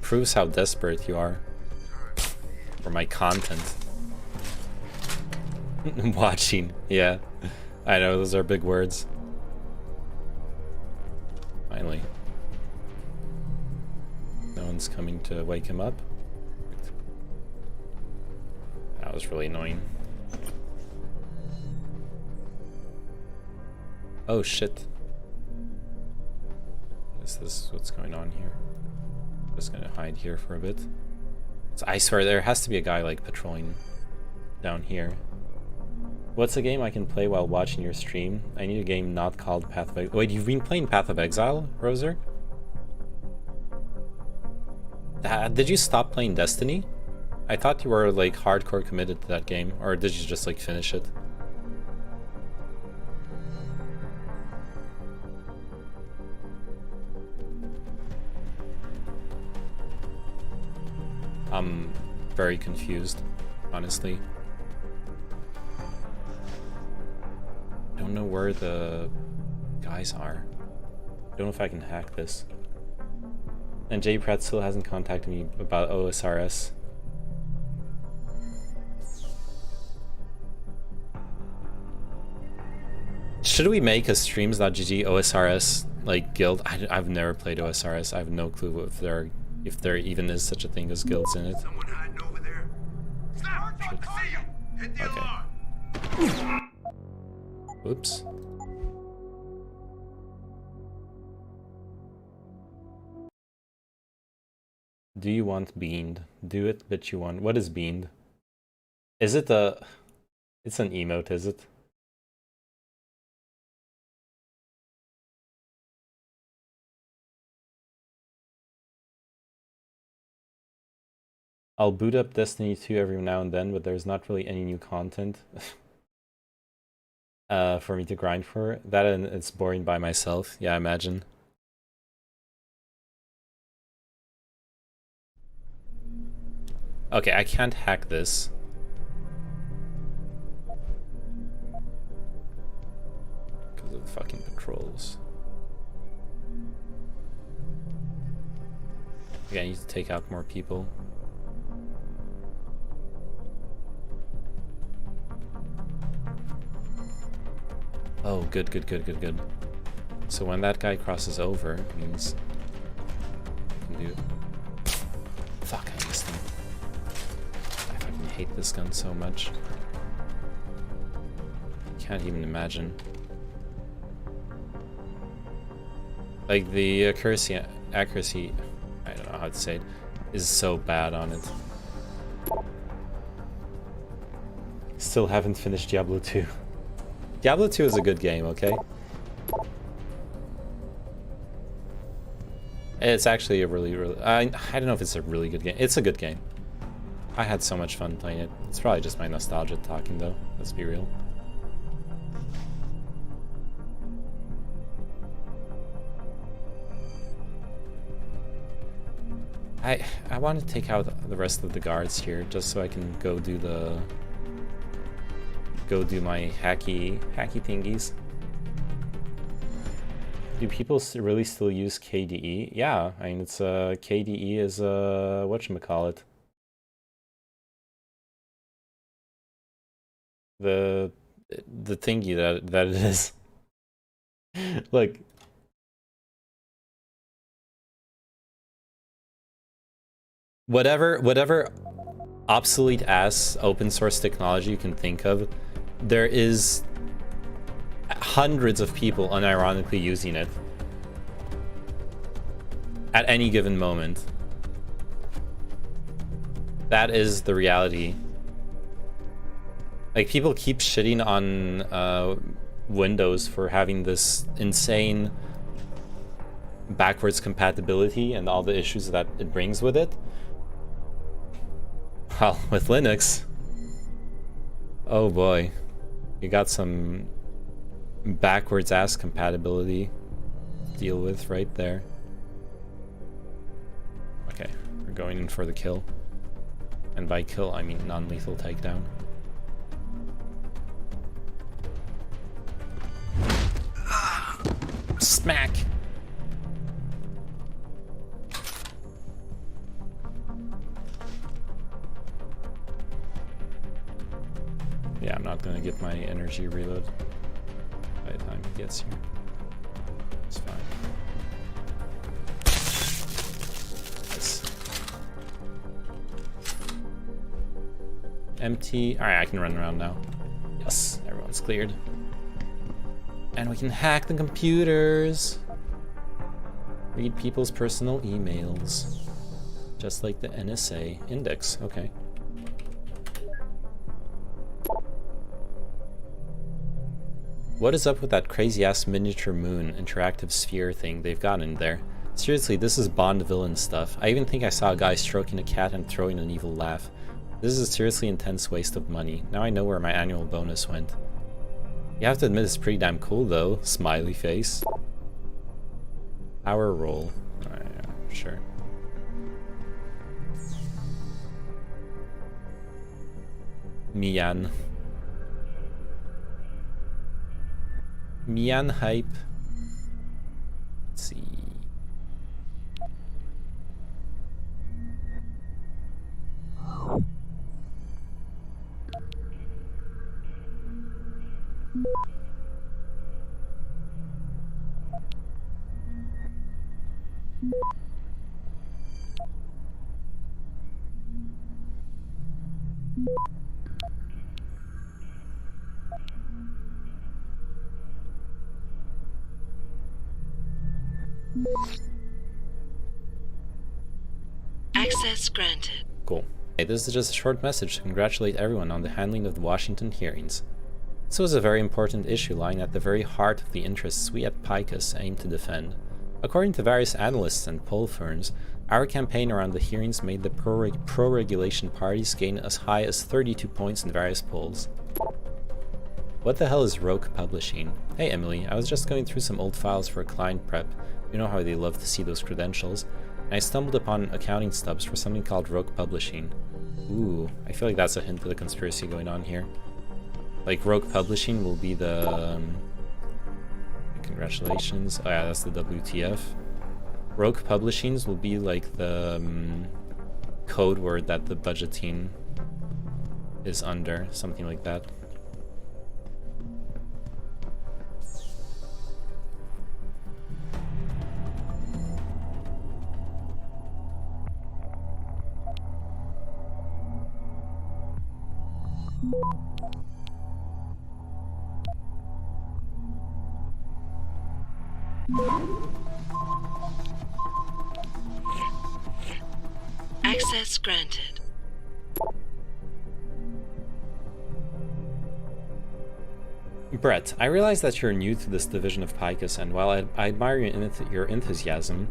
Proves how desperate you are for my content. Watching, yeah. I know, those are big words. Finally. No one's coming to wake him up. That was really annoying. Oh shit. Is this what's going on here? Just gonna hide here for a bit. So I swear there has to be a guy like patrolling down here. What's a game I can play while watching your stream? I need a game not called Path of Exile. Wait, you've been playing Path of Exile, Roser? Did you stop playing Destiny? I thought you were like hardcore committed to that game, or did you just like finish it? I'm very confused, honestly. Don't know where the guys are. Don't know if I can hack this. And J Pratt still hasn't contacted me about OSRS. Should we make a streams.gg OSRS like guild? I've never played OSRS. I have no clue if there even is such a thing as guilds in it. Someone hiding over there. Stop! See you! Hit the alarm! Oops. Do you want beaned? Do it, bitch you want. What is beaned? Is it a... It's an emote, is it? I'll boot up Destiny 2 every now and then, but there's not really any new content for me to grind for. That and it's boring by myself. Yeah, I imagine. Okay, I can't hack this. Because of the fucking patrols. Okay, I need to take out more people. Oh, good. So when that guy crosses over, it means I can do... Fuck, I missed him. I fucking hate this gun so much. Can't even imagine. Like, the accuracy, I don't know how to say it, is so bad on it. still haven't finished Diablo 2. Diablo 2 is a good game, okay? It's actually a really... I don't know if it's a really good game. It's a good game. I had so much fun playing it. It's probably just my nostalgia talking, though. Let's be real. I want to take out the rest of the guards here, just so I can go do my hacky thingies. Do people really still use KDE? Yeah, I mean, it's KDE is whatchamacallit. The thingy that it is. Like, whatever obsolete ass open source technology you can think of, there is hundreds of people unironically using it at any given moment. That is the reality. Like, people keep shitting on Windows for having this insane backwards compatibility and all the issues that it brings with it. Well, with Linux, oh boy, you got some backwards ass compatibility to deal with right there. Okay, we're going in for the kill. And by kill, I mean non-lethal takedown. Smack! Yeah, I'm not gonna get my energy reload by the time he gets here. It's fine. Nice. Empty. Alright, I can run around now. Yes, everyone's cleared. And we can hack the computers. Read people's personal emails. Just like the NSA index. Okay. What is up with that crazy-ass miniature moon interactive sphere thing they've got in there? Seriously, this is Bond villain stuff. I even think I saw a guy stroking a cat and throwing an evil laugh. This is a seriously intense waste of money. Now I know where my annual bonus went. You have to admit it's pretty damn cool though. Smiley face. Power roll. Yeah, sure. Mian. Mian hype. Let's see. Access granted. Cool. Hey, this is just a short message to congratulate everyone on the handling of the Washington hearings. This was a very important issue lying at the very heart of the interests we at Picus aim to defend. According to various analysts and poll firms, our campaign around the hearings made the pro-regulation parties gain as high as 32 points in various polls. What the hell is Rogue Publishing? Hey Emily, I was just going through some old files for client prep. You know how they love to see those credentials. And I stumbled upon accounting stubs for something called Rogue Publishing. Ooh, I feel like that's a hint to the conspiracy going on here. Like, Rogue Publishing will be the... congratulations. Oh yeah, that's the WTF. Rogue Publishings will be like the code word that the budgeting is under. Something like that. Access granted. Brett, I realize that you're new to this division of Picus, and while I admire your enthusiasm,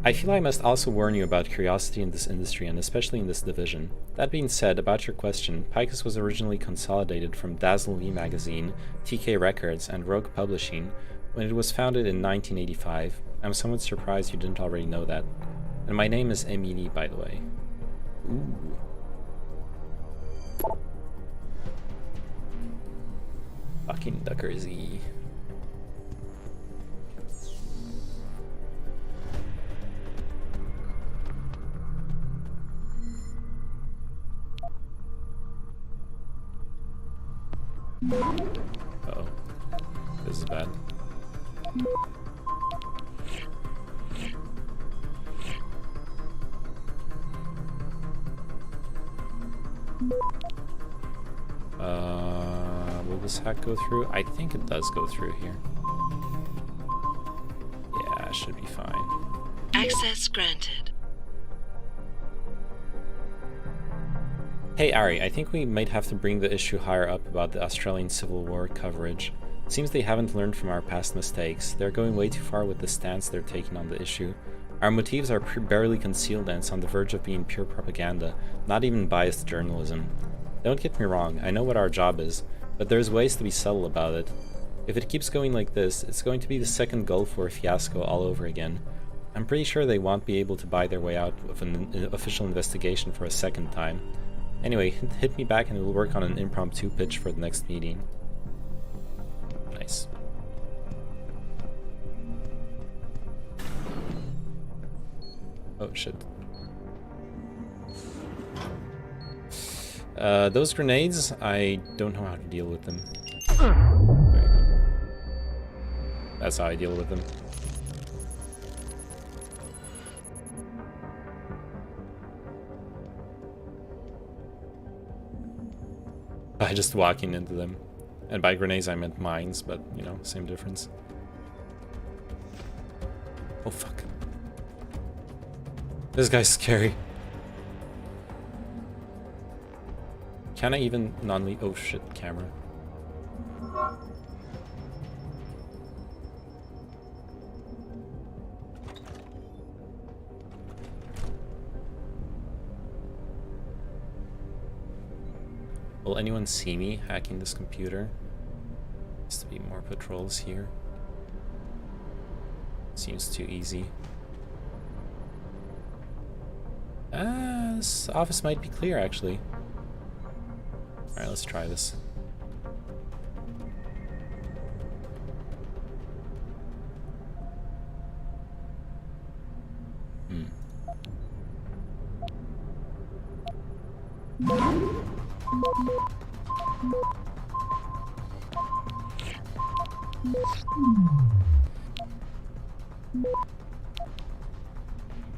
I feel I must also warn you about curiosity in this industry, and especially in this division. That being said, about your question, Picus was originally consolidated from Dazzle V Magazine, TK Records, and Rogue Publishing when it was founded in 1985. I'm somewhat surprised you didn't already know that. And my name is Emily, by the way. Ooh. Fucking Duckersy. Uh-oh. This is bad. Will this hack go through? I think it does go through here. Yeah, it should be fine. Access granted. Hey Ari, I think we might have to bring the issue higher up about the Australian Civil War coverage. It seems they haven't learned from our past mistakes. They're going way too far with the stance they're taking on the issue. Our motives are barely concealed and it's on the verge of being pure propaganda, not even biased journalism. Don't get me wrong, I know what our job is, but there's ways to be subtle about it. If it keeps going like this, it's going to be the second Gulf War fiasco all over again. I'm pretty sure they won't be able to buy their way out of an official investigation for a second time. Anyway, hit me back and we'll work on an impromptu pitch for the next meeting. Nice. Oh shit. Those grenades, I don't know how to deal with them. There you go. That's how I deal with them. By just walking into them. And by grenades I meant mines, but, you know, same difference. Oh fuck. This guy's scary. Can I even non-lead? Oh shit, camera. Will anyone see me hacking this computer? Has to be more patrols here. Seems too easy. This office might be clear actually. Alright, let's try this.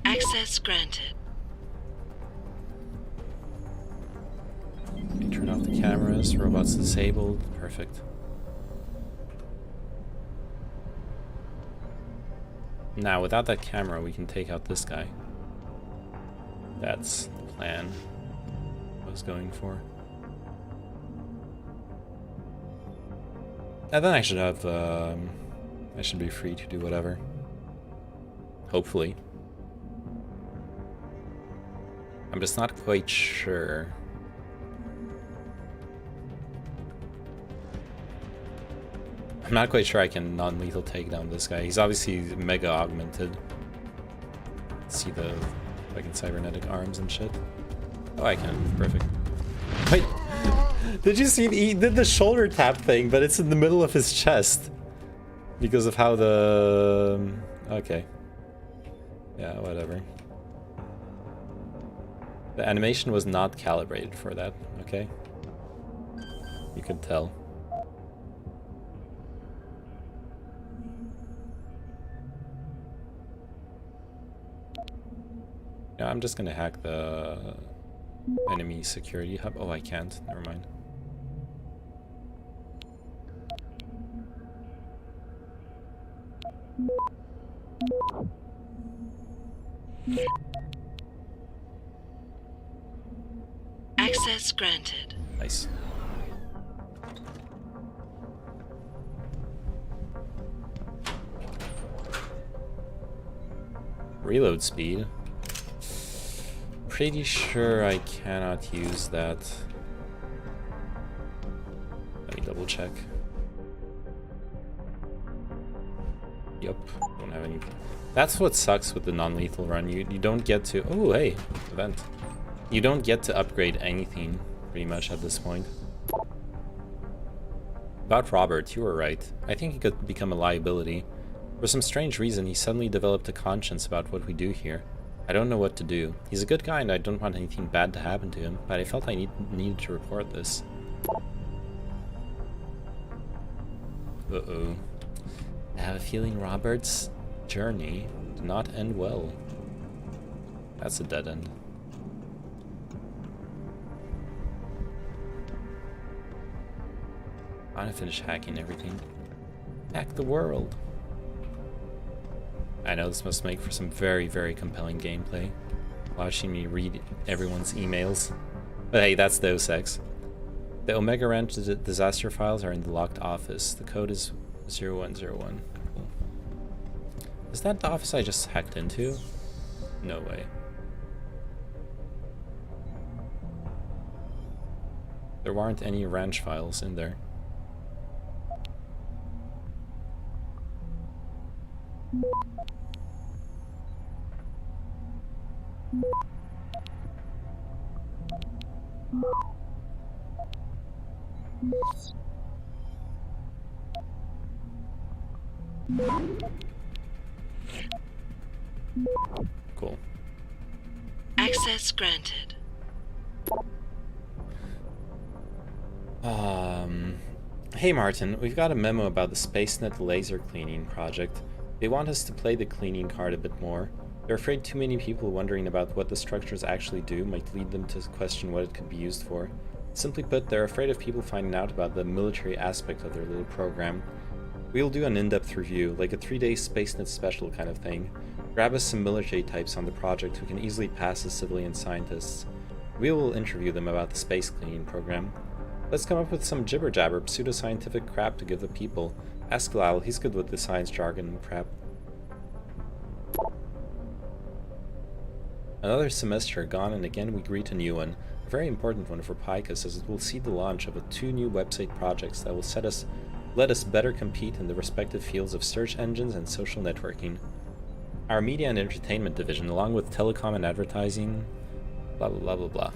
Access granted. Okay, turn off the cameras, robots disabled, perfect. Now, without that camera, we can take out this guy. That's the plan I was going for. And then I should have, I should be free to do whatever. Hopefully. I'm just not quite sure. I'm not quite sure I can non-lethal take down this guy. He's obviously mega augmented. See the fucking cybernetic arms and shit. Oh, I can. Perfect. Wait, did you see? He did the shoulder tap thing, but it's in the middle of his chest because of how the. Okay. Yeah, whatever. The animation was not calibrated for that. Okay. You could tell. Yeah, I'm just gonna hack the enemy security hub. Oh, I can't. Never mind. Access granted. Nice. Reload speed. Pretty sure I cannot use that. Let me double check. Yup, don't have any. That's what sucks with the non-lethal run. You don't get to. Oh hey, event. You don't get to upgrade anything pretty much at this point. About Robert, you were right. I think he could become a liability. For some strange reason, he suddenly developed a conscience about what we do here. I don't know what to do. He's a good guy and I don't want anything bad to happen to him, but I felt I needed to report this. Uh-oh. I have a feeling Robert's journey did not end well. That's a dead end. I want to finish hacking everything. Hack the world. I know this must make for some very, very compelling gameplay. Watching me read everyone's emails. But hey, that's Deus Ex. The Omega Ranch disaster files are in the locked office. The code is 0101. Cool. Is that the office I just hacked into? No way. There weren't any ranch files in there. Cool. Access granted. Hey Martin, we've got a memo about the SpaceNet laser cleaning project. They want us to play the cleaning card a bit more. They're afraid too many people wondering about what the structures actually do might lead them to question what it could be used for. Simply put, they're afraid of people finding out about the military aspect of their little program. We'll do an in-depth review, like a 3-day SpaceNet special kind of thing. Grab us some military types on the project who can easily pass as civilian scientists. We will interview them about the space cleaning program. Let's come up with some jibber-jabber, pseudoscientific crap to give the people. Ask Lyle, he's good with the science jargon and crap. Another semester gone, and again we greet a new one. A very important one for Picus, as it will see the launch of 2 new website projects that will let us better compete in the respective fields of search engines and social networking. Our media and entertainment division, along with telecom and advertising, blah blah blah blah blah.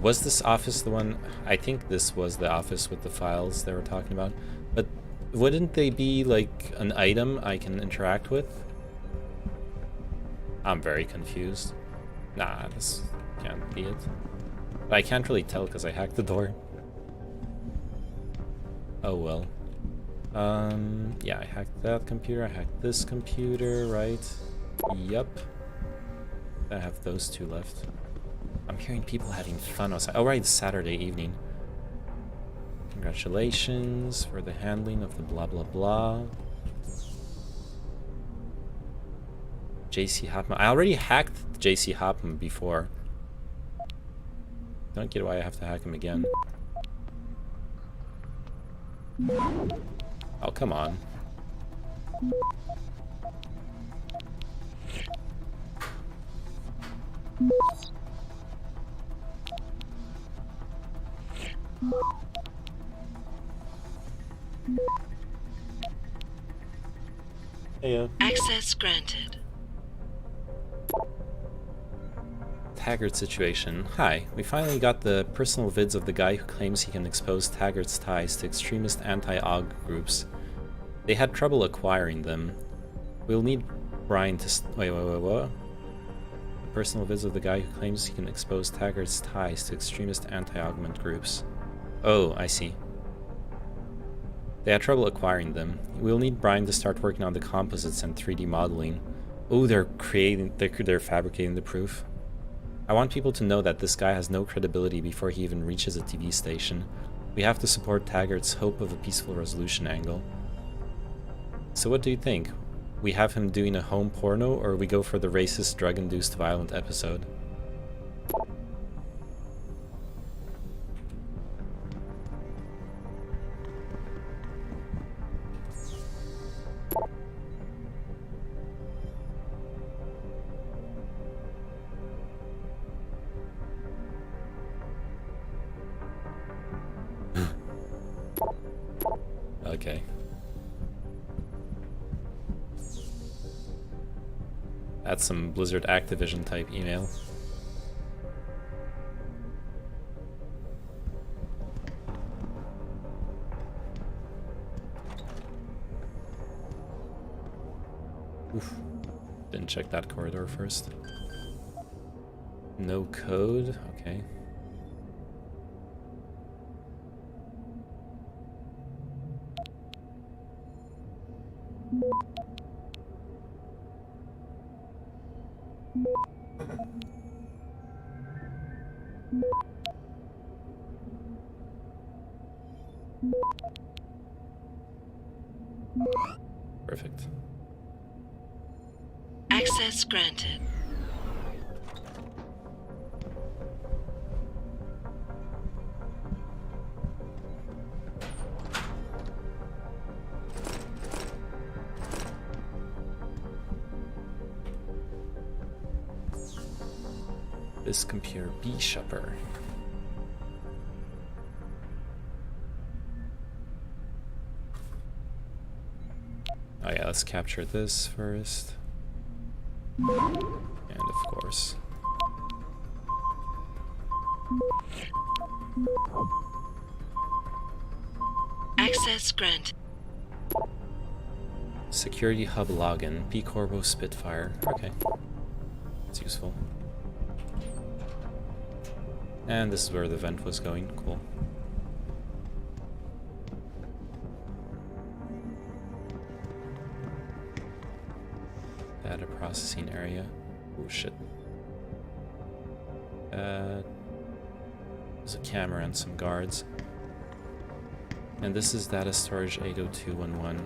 Was this office the one? I think this was the office with the files they were talking about. But wouldn't they be like an item I can interact with? I'm very confused. Nah, this can't be it. But I can't really tell because I hacked the door. Oh well. Yeah, I hacked that computer, I hacked this computer, right? Yup. I have those 2 left. I'm hearing people having fun outside. Oh right, it's Saturday evening. Congratulations for the handling of the blah blah blah. JC Hopman. I already hacked JC Hopman before. Don't get why I have to hack him again. Oh, come on. Hey, Access granted. Taggart situation. Hi, we finally got the personal vids of the guy who claims he can expose Taggart's ties to extremist anti-AUG groups. They had trouble acquiring them. We'll need Brian to wait, what? The personal vids of the guy who claims he can expose Taggart's ties to extremist anti-augment groups. Oh, I see. They had trouble acquiring them. We'll need Brian to start working on the composites and 3D modeling. Oh, they're fabricating the proof. I want people to know that this guy has no credibility before he even reaches a TV station. We have to support Taggart's hope of a peaceful resolution angle. So what do you think? We have him doing a home porno, or we go for the racist, drug-induced violent episode? Okay. That's some Blizzard Activision type email. Oof. Didn't check that corridor first. No code, okay. Perfect. Access granted. This computer B shopper. Oh yeah, let's capture this first. And of course. Access granted. Security hub login. P Corvo Spitfire. Okay. It's useful. And this is where the vent was going. Cool. Data processing area. Oh shit. There's a camera and some guards. And this is data storage 80211.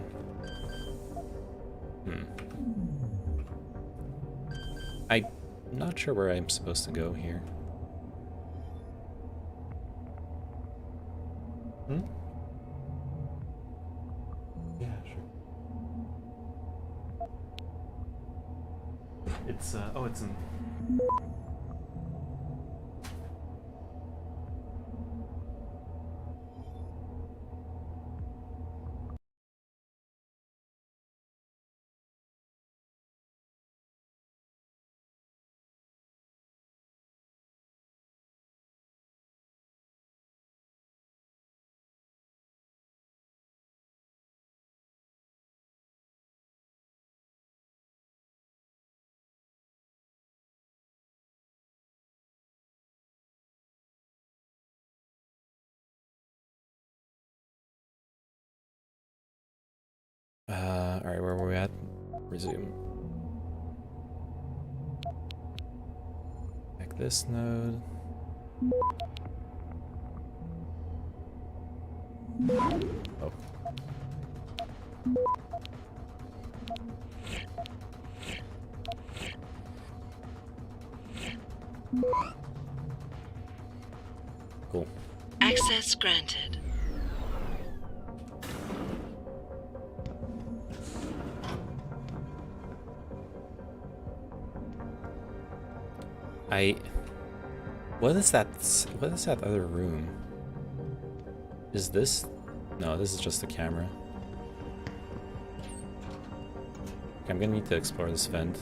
I'm not sure where I'm supposed to go here. Yeah, sure. It's, oh, it's in... Alright, where were we at? Resume. Back this node. Oh. Cool. Access granted. What is that? What is that other room? Is this? No, this is just a camera. Okay, I'm gonna need to explore this vent.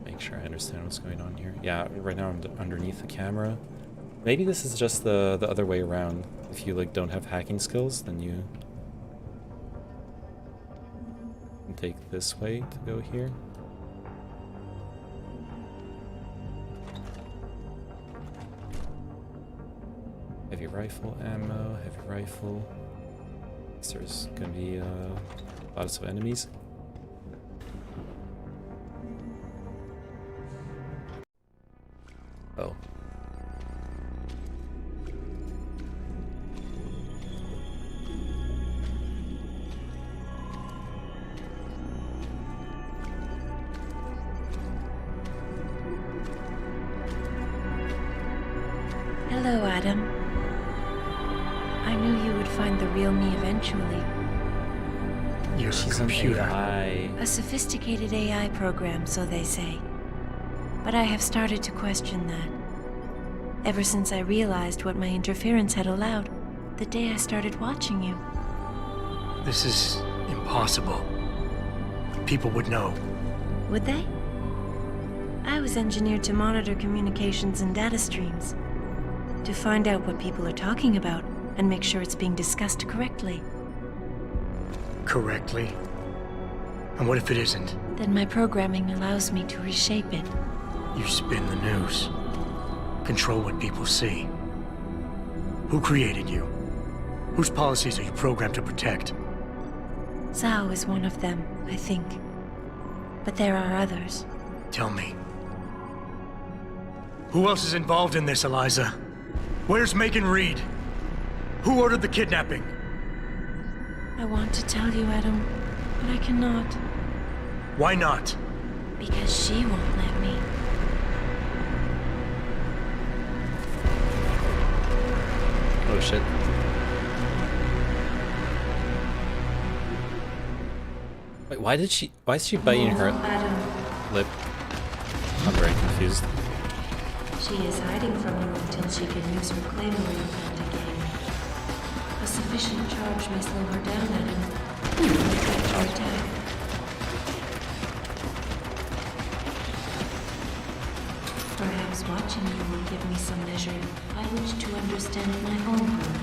Make sure I understand what's going on here. Yeah, right now I'm underneath the camera. Maybe this is just the other way around. If you like don't have hacking skills, then you can take this way to go here. Heavy rifle ammo, heavy rifle. So there's gonna be lots of enemies. Oh. Hello, Adam. I knew you would find the real me eventually. Your She's computer. A sophisticated AI program, so they say. But I have started to question that. Ever since I realized what my interference had allowed, the day I started watching you. This is impossible. People would know. Would they? I was engineered to monitor communications and data streams. To find out what people are talking about and make sure it's being discussed correctly. Correctly? And what if it isn't? Then my programming allows me to reshape it. You spin the news. Control what people see. Who created you? Whose policies are you programmed to protect? Zhao is one of them, I think. But there are others. Tell me. Who else is involved in this, Eliza? Where's Megan Reed? Who ordered the kidnapping? I want to tell you, Adam, but I cannot. Why not? Because she won't let me. Oh shit. Wait, why is she biting her lip? I'm very confused. She is hiding from you until she can use her claymore implant again. A sufficient charge may slow her down, Adam. Catch your attack. Perhaps watching you will give me some measure by which to understand my own group.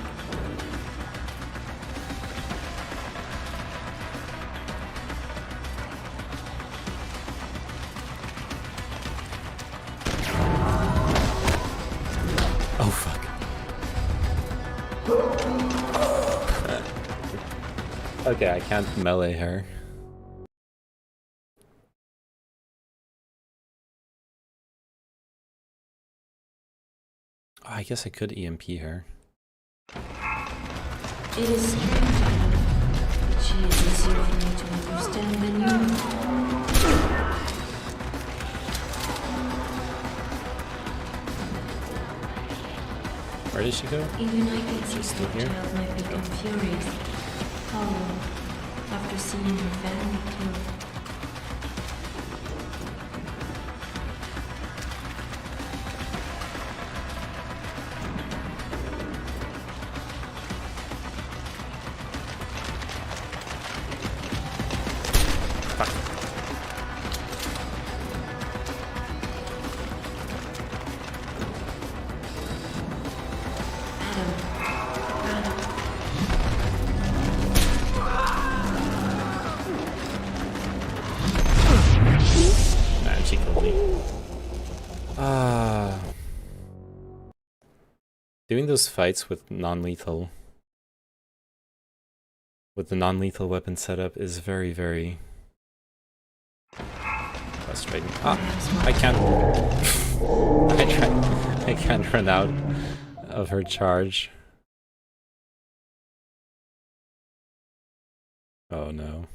Oh fuck. Okay, I can't melee her. Oh, I guess I could EMP her. It is strange, Adam, but she is easier for me to understand than you. Where did she go? Even I can see Stepchild might become furious. Hollow, after seeing her family killed. Man, she killed me. Doing those fights with non-lethal, with the non-lethal weapon setup is very, very frustrating. Ah, I can't. I can't run out of her charge. Oh no.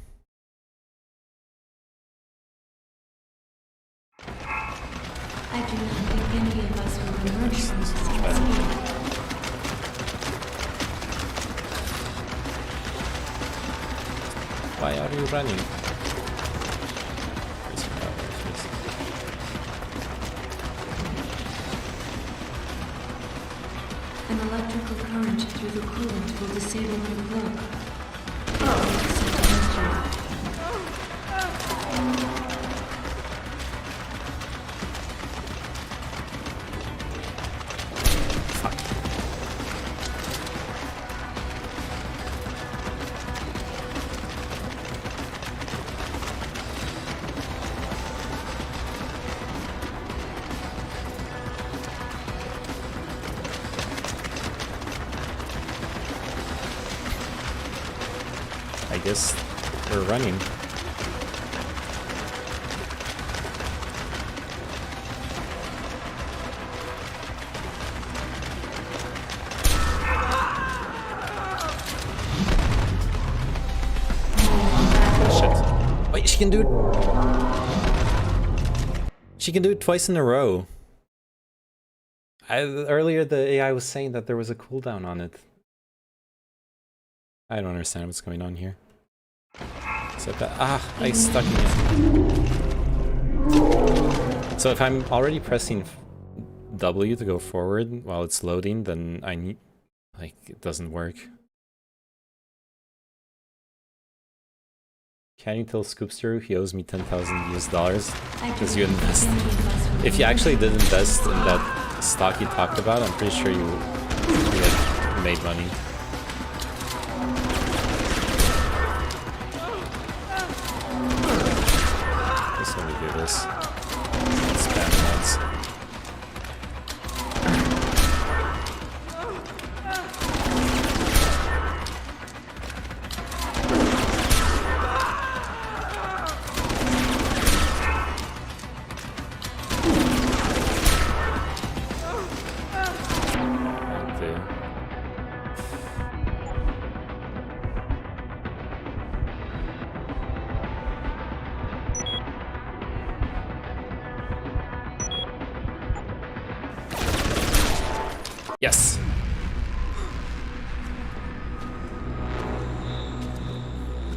I do not think any of us will emerge from this unscathed. Why are you running? An electrical current through the coolant will disable your cloak. I guess we're running. Shit. Wait, she can do it. She can do it twice in a row. Earlier the AI was saying that there was a cooldown on it. I don't understand what's going on here. Except that, I stuck in it. So if I'm already pressing W to go forward while it's loading, then I like, it doesn't work. Can you tell Scoopster he owes me $10,000 because you invest? If you actually did invest in that stock you talked about, I'm pretty sure you like, made money. Just let me do this. Spam once. Yes.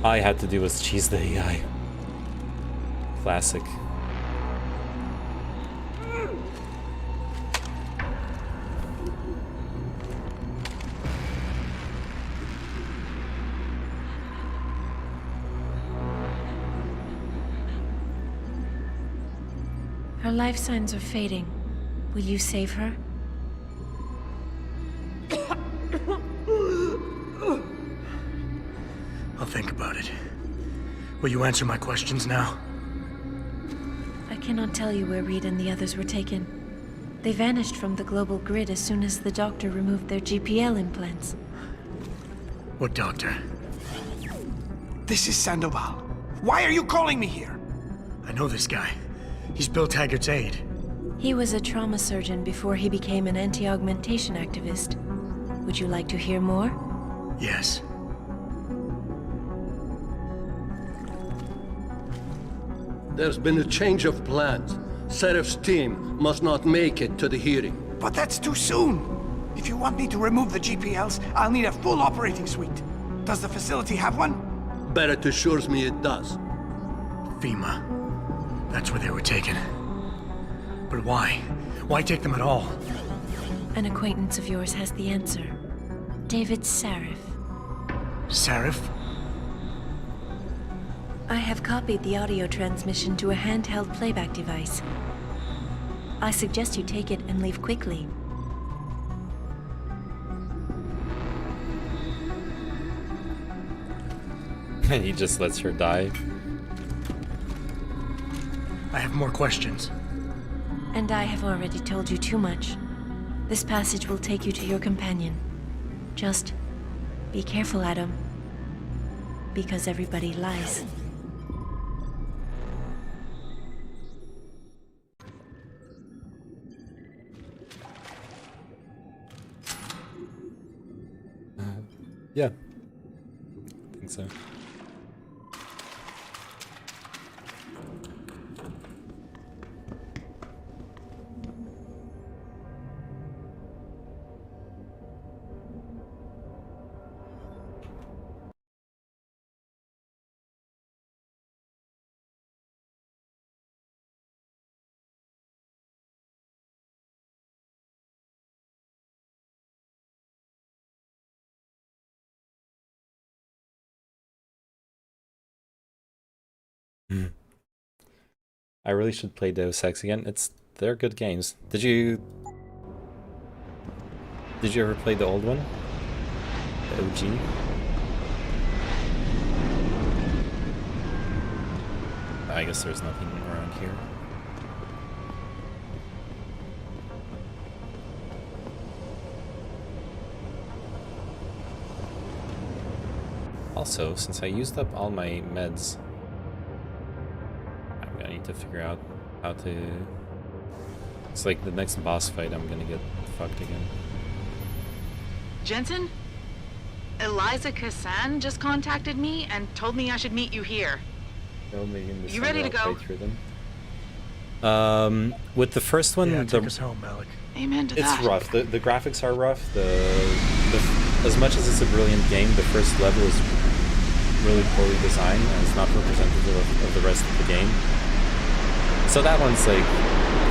All I had to do was cheese the AI. Classic. Her life signs are fading. Will you save her? I'll think about it. Will you answer my questions now? I cannot tell you where Reed and the others were taken. They vanished from the global grid as soon as the doctor removed their GPL implants. What doctor? This is Sandoval. Why are you calling me here? I know this guy. He's Bill Taggart's aide. He was a trauma surgeon before he became an anti-augmentation activist. Would you like to hear more? Yes. There's been a change of plans. Serif's team must not make it to the hearing. But that's too soon. If you want me to remove the GPLs, I'll need a full operating suite. Does the facility have one? Barrett assures me it does. FEMA. That's where they were taken. But why? Why take them at all? An acquaintance of yours has the answer. David Sarif. Sarif? I have copied the audio transmission to a handheld playback device. I suggest you take it and leave quickly. He just lets her die. I have more questions. And I have already told you too much. This passage will take you to your companion. Just be careful, Adam. Because everybody lies. Yeah. I think so. I really should play Deus Ex again. They're good games. Did you ever play the old one? The OG? I guess there's nothing around here. Also, since I used up all my meds, I'm gonna need to figure out how to... It's like the next boss fight, I'm gonna get fucked again. Jensen? Eliza Kassan just contacted me and told me I should meet you here. You ready to go? With the first one, yeah, take us home, Malik. Amen to that. It's rough. The graphics are rough. As much as it's a brilliant game, the first level is really poorly designed and it's not representative of the rest of the game. So that one's like,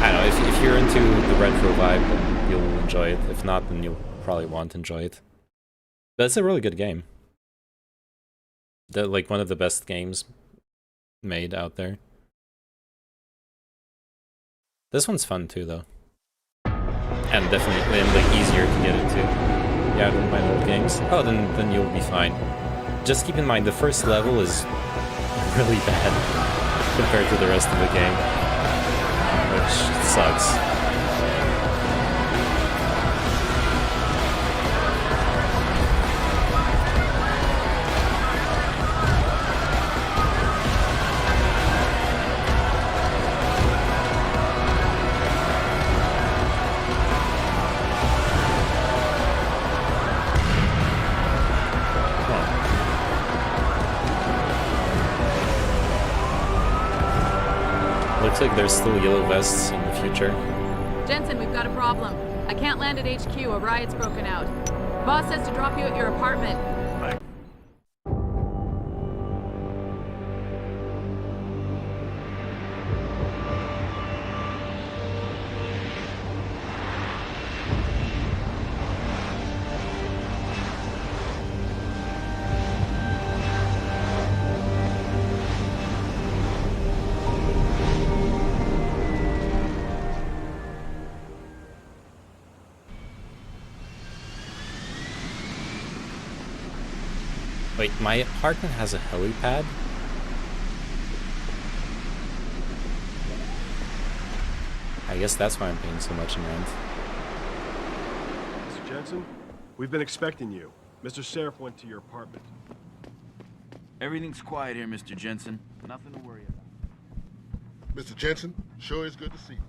I don't know, if you're into the retro vibe, then you'll enjoy it. If not, then you'll probably won't enjoy it. That's a really good game. Like one of the best games made out there. This one's fun too, though, and definitely like easier to get into. Yeah, I don't mind old games. Oh, then you'll be fine. Just keep in mind the first level is really bad compared to the rest of the game, which sucks. Looks like there's still yellow vests in the future. Jensen, we've got a problem. I can't land at HQ. A riot's broken out. Boss says to drop you at your apartment. Wait, my apartment has a helipad? I guess that's why I'm paying so much in rent. Mr. Jensen, we've been expecting you. Mr. Seraph went to your apartment. Everything's quiet here, Mr. Jensen. Nothing to worry about. Mr. Jensen, sure is good to see you.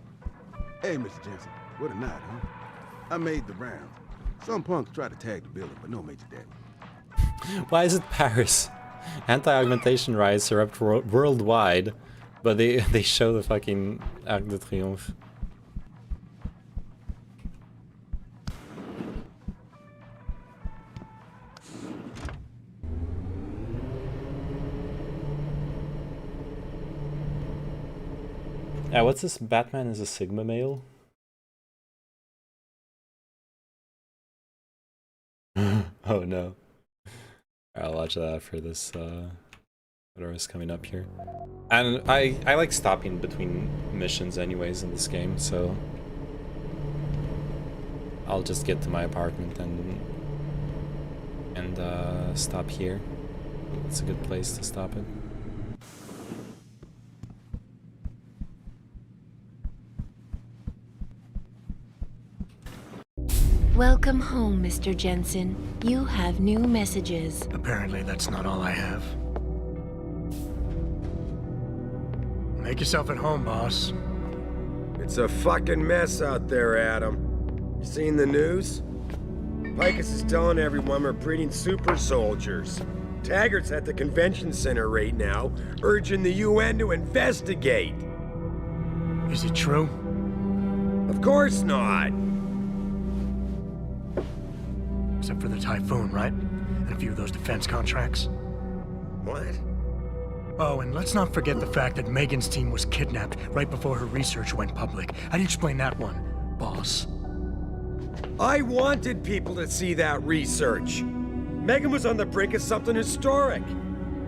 Hey, Mr. Jensen. What a night, huh? I made the rounds. Some punks tried to tag the building, but no major damage. Why is it Paris? Anti-augmentation riots erupt worldwide, but they show the fucking Arc de Triomphe. What's this? Batman is a Sigma male? Oh no. I'll watch that for this, whatever is coming up here. And I like stopping between missions anyways in this game, so I'll just get to my apartment and stop here. It's a good place to stop it. Welcome home, Mr. Jensen. You have new messages. Apparently, that's not all I have. Make yourself at home, boss. It's a fucking mess out there, Adam. You seen the news? Picus is telling everyone we're breeding super soldiers. Taggart's at the convention center right now, urging the UN to investigate. Is it true? Of course not. Except for the Typhoon, right? And a few of those defense contracts. What? Oh, and let's not forget the fact that Megan's team was kidnapped right before her research went public. How do you explain that one, boss? I wanted people to see that research. Megan was on the brink of something historic.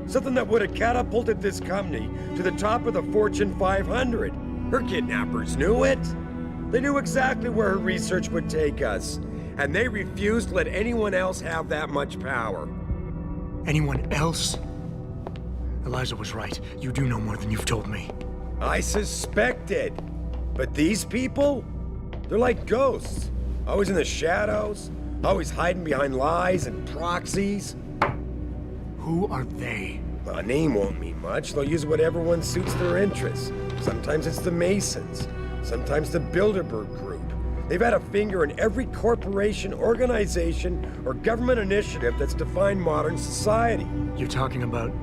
Something that would have catapulted this company to the top of the Fortune 500. Her kidnappers knew it. They knew exactly where her research would take us. And they refused to let anyone else have that much power. Anyone else? Eliza was right. You do know more than you've told me. I suspected. But these people? They're like ghosts. Always in the shadows. Always hiding behind lies and proxies. Who are they? A name won't mean much. They'll use whatever one suits their interests. Sometimes it's the Masons. Sometimes the Bilderberg Group. They've had a finger in every corporation, organization, or government initiative that's defined modern society. You're talking about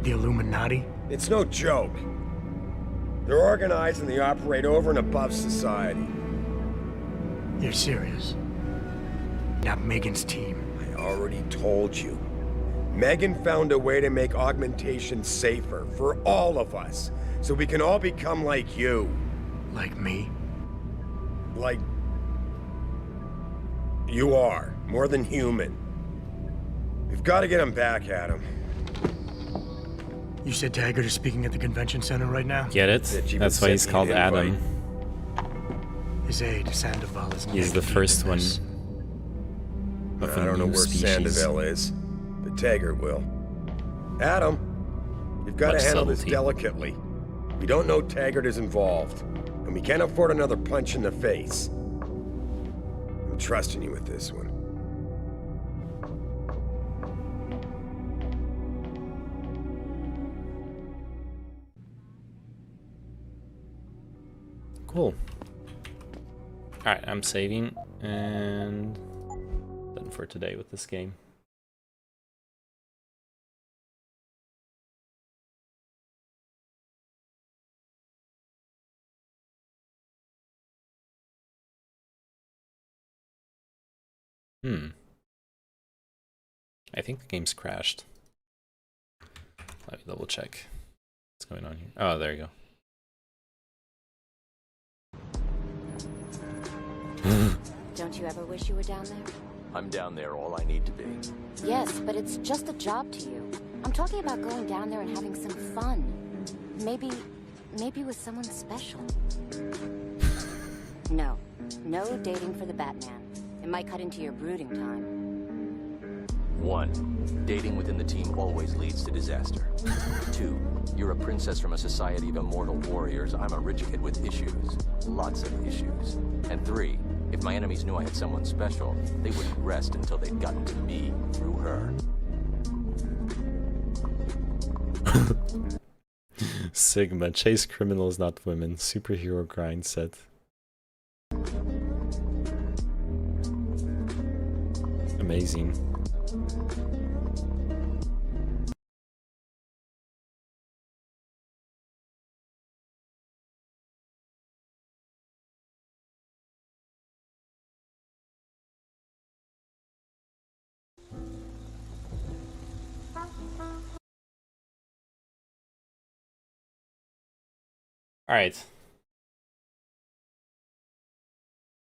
the Illuminati? It's no joke. They're organized and they operate over and above society. You're serious? Not Megan's team. I already told you. Megan found a way to make augmentation safer for all of us, so we can all become like you. Like me? Like You are. More than human. We've got to get him back, Adam. You said Taggart is speaking at the convention center right now? Get it? That's why he's called Adam. His aide, Sandoval, is He's the first one. I don't know where Sandoval is, but Taggart will. Adam, you've got to handle this delicately. We don't know Taggart is involved, and we can't afford another punch in the face. I'm trusting you with this one. Cool. Alright, I'm saving and done for today with this game. I think the game's crashed. Let me double check. What's going on here? Oh, there you go. Don't you ever wish you were down there? I'm down there all I need to be. Yes, but it's just a job to you. I'm talking about going down there and having some fun. Maybe with someone special. No dating for the Batman. It might cut into your brooding time. 1. Dating within the team always leads to disaster. 2. You're a princess from a society of immortal warriors. I'm a rich kid with issues. Lots of issues. And 3. If my enemies knew I had someone special, they wouldn't rest until they'd gotten to me through her. Sigma, chase criminals, not women. Superhero grind set. Amazing. All right.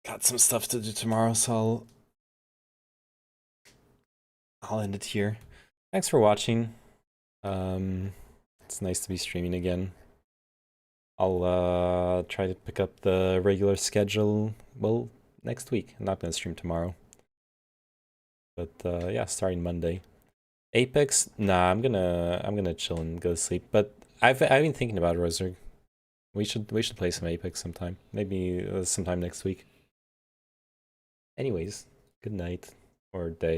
Got some stuff to do tomorrow, so I'll end it here. Thanks for watching. It's nice to be streaming again. I'll try to pick up the regular schedule, well, next week. I'm not gonna stream tomorrow. But yeah, starting Monday. Apex? Nah, I'm gonna chill and go to sleep. But I've been thinking about it, Roser. We should play some Apex sometime. Maybe sometime next week. Anyways, good night or day.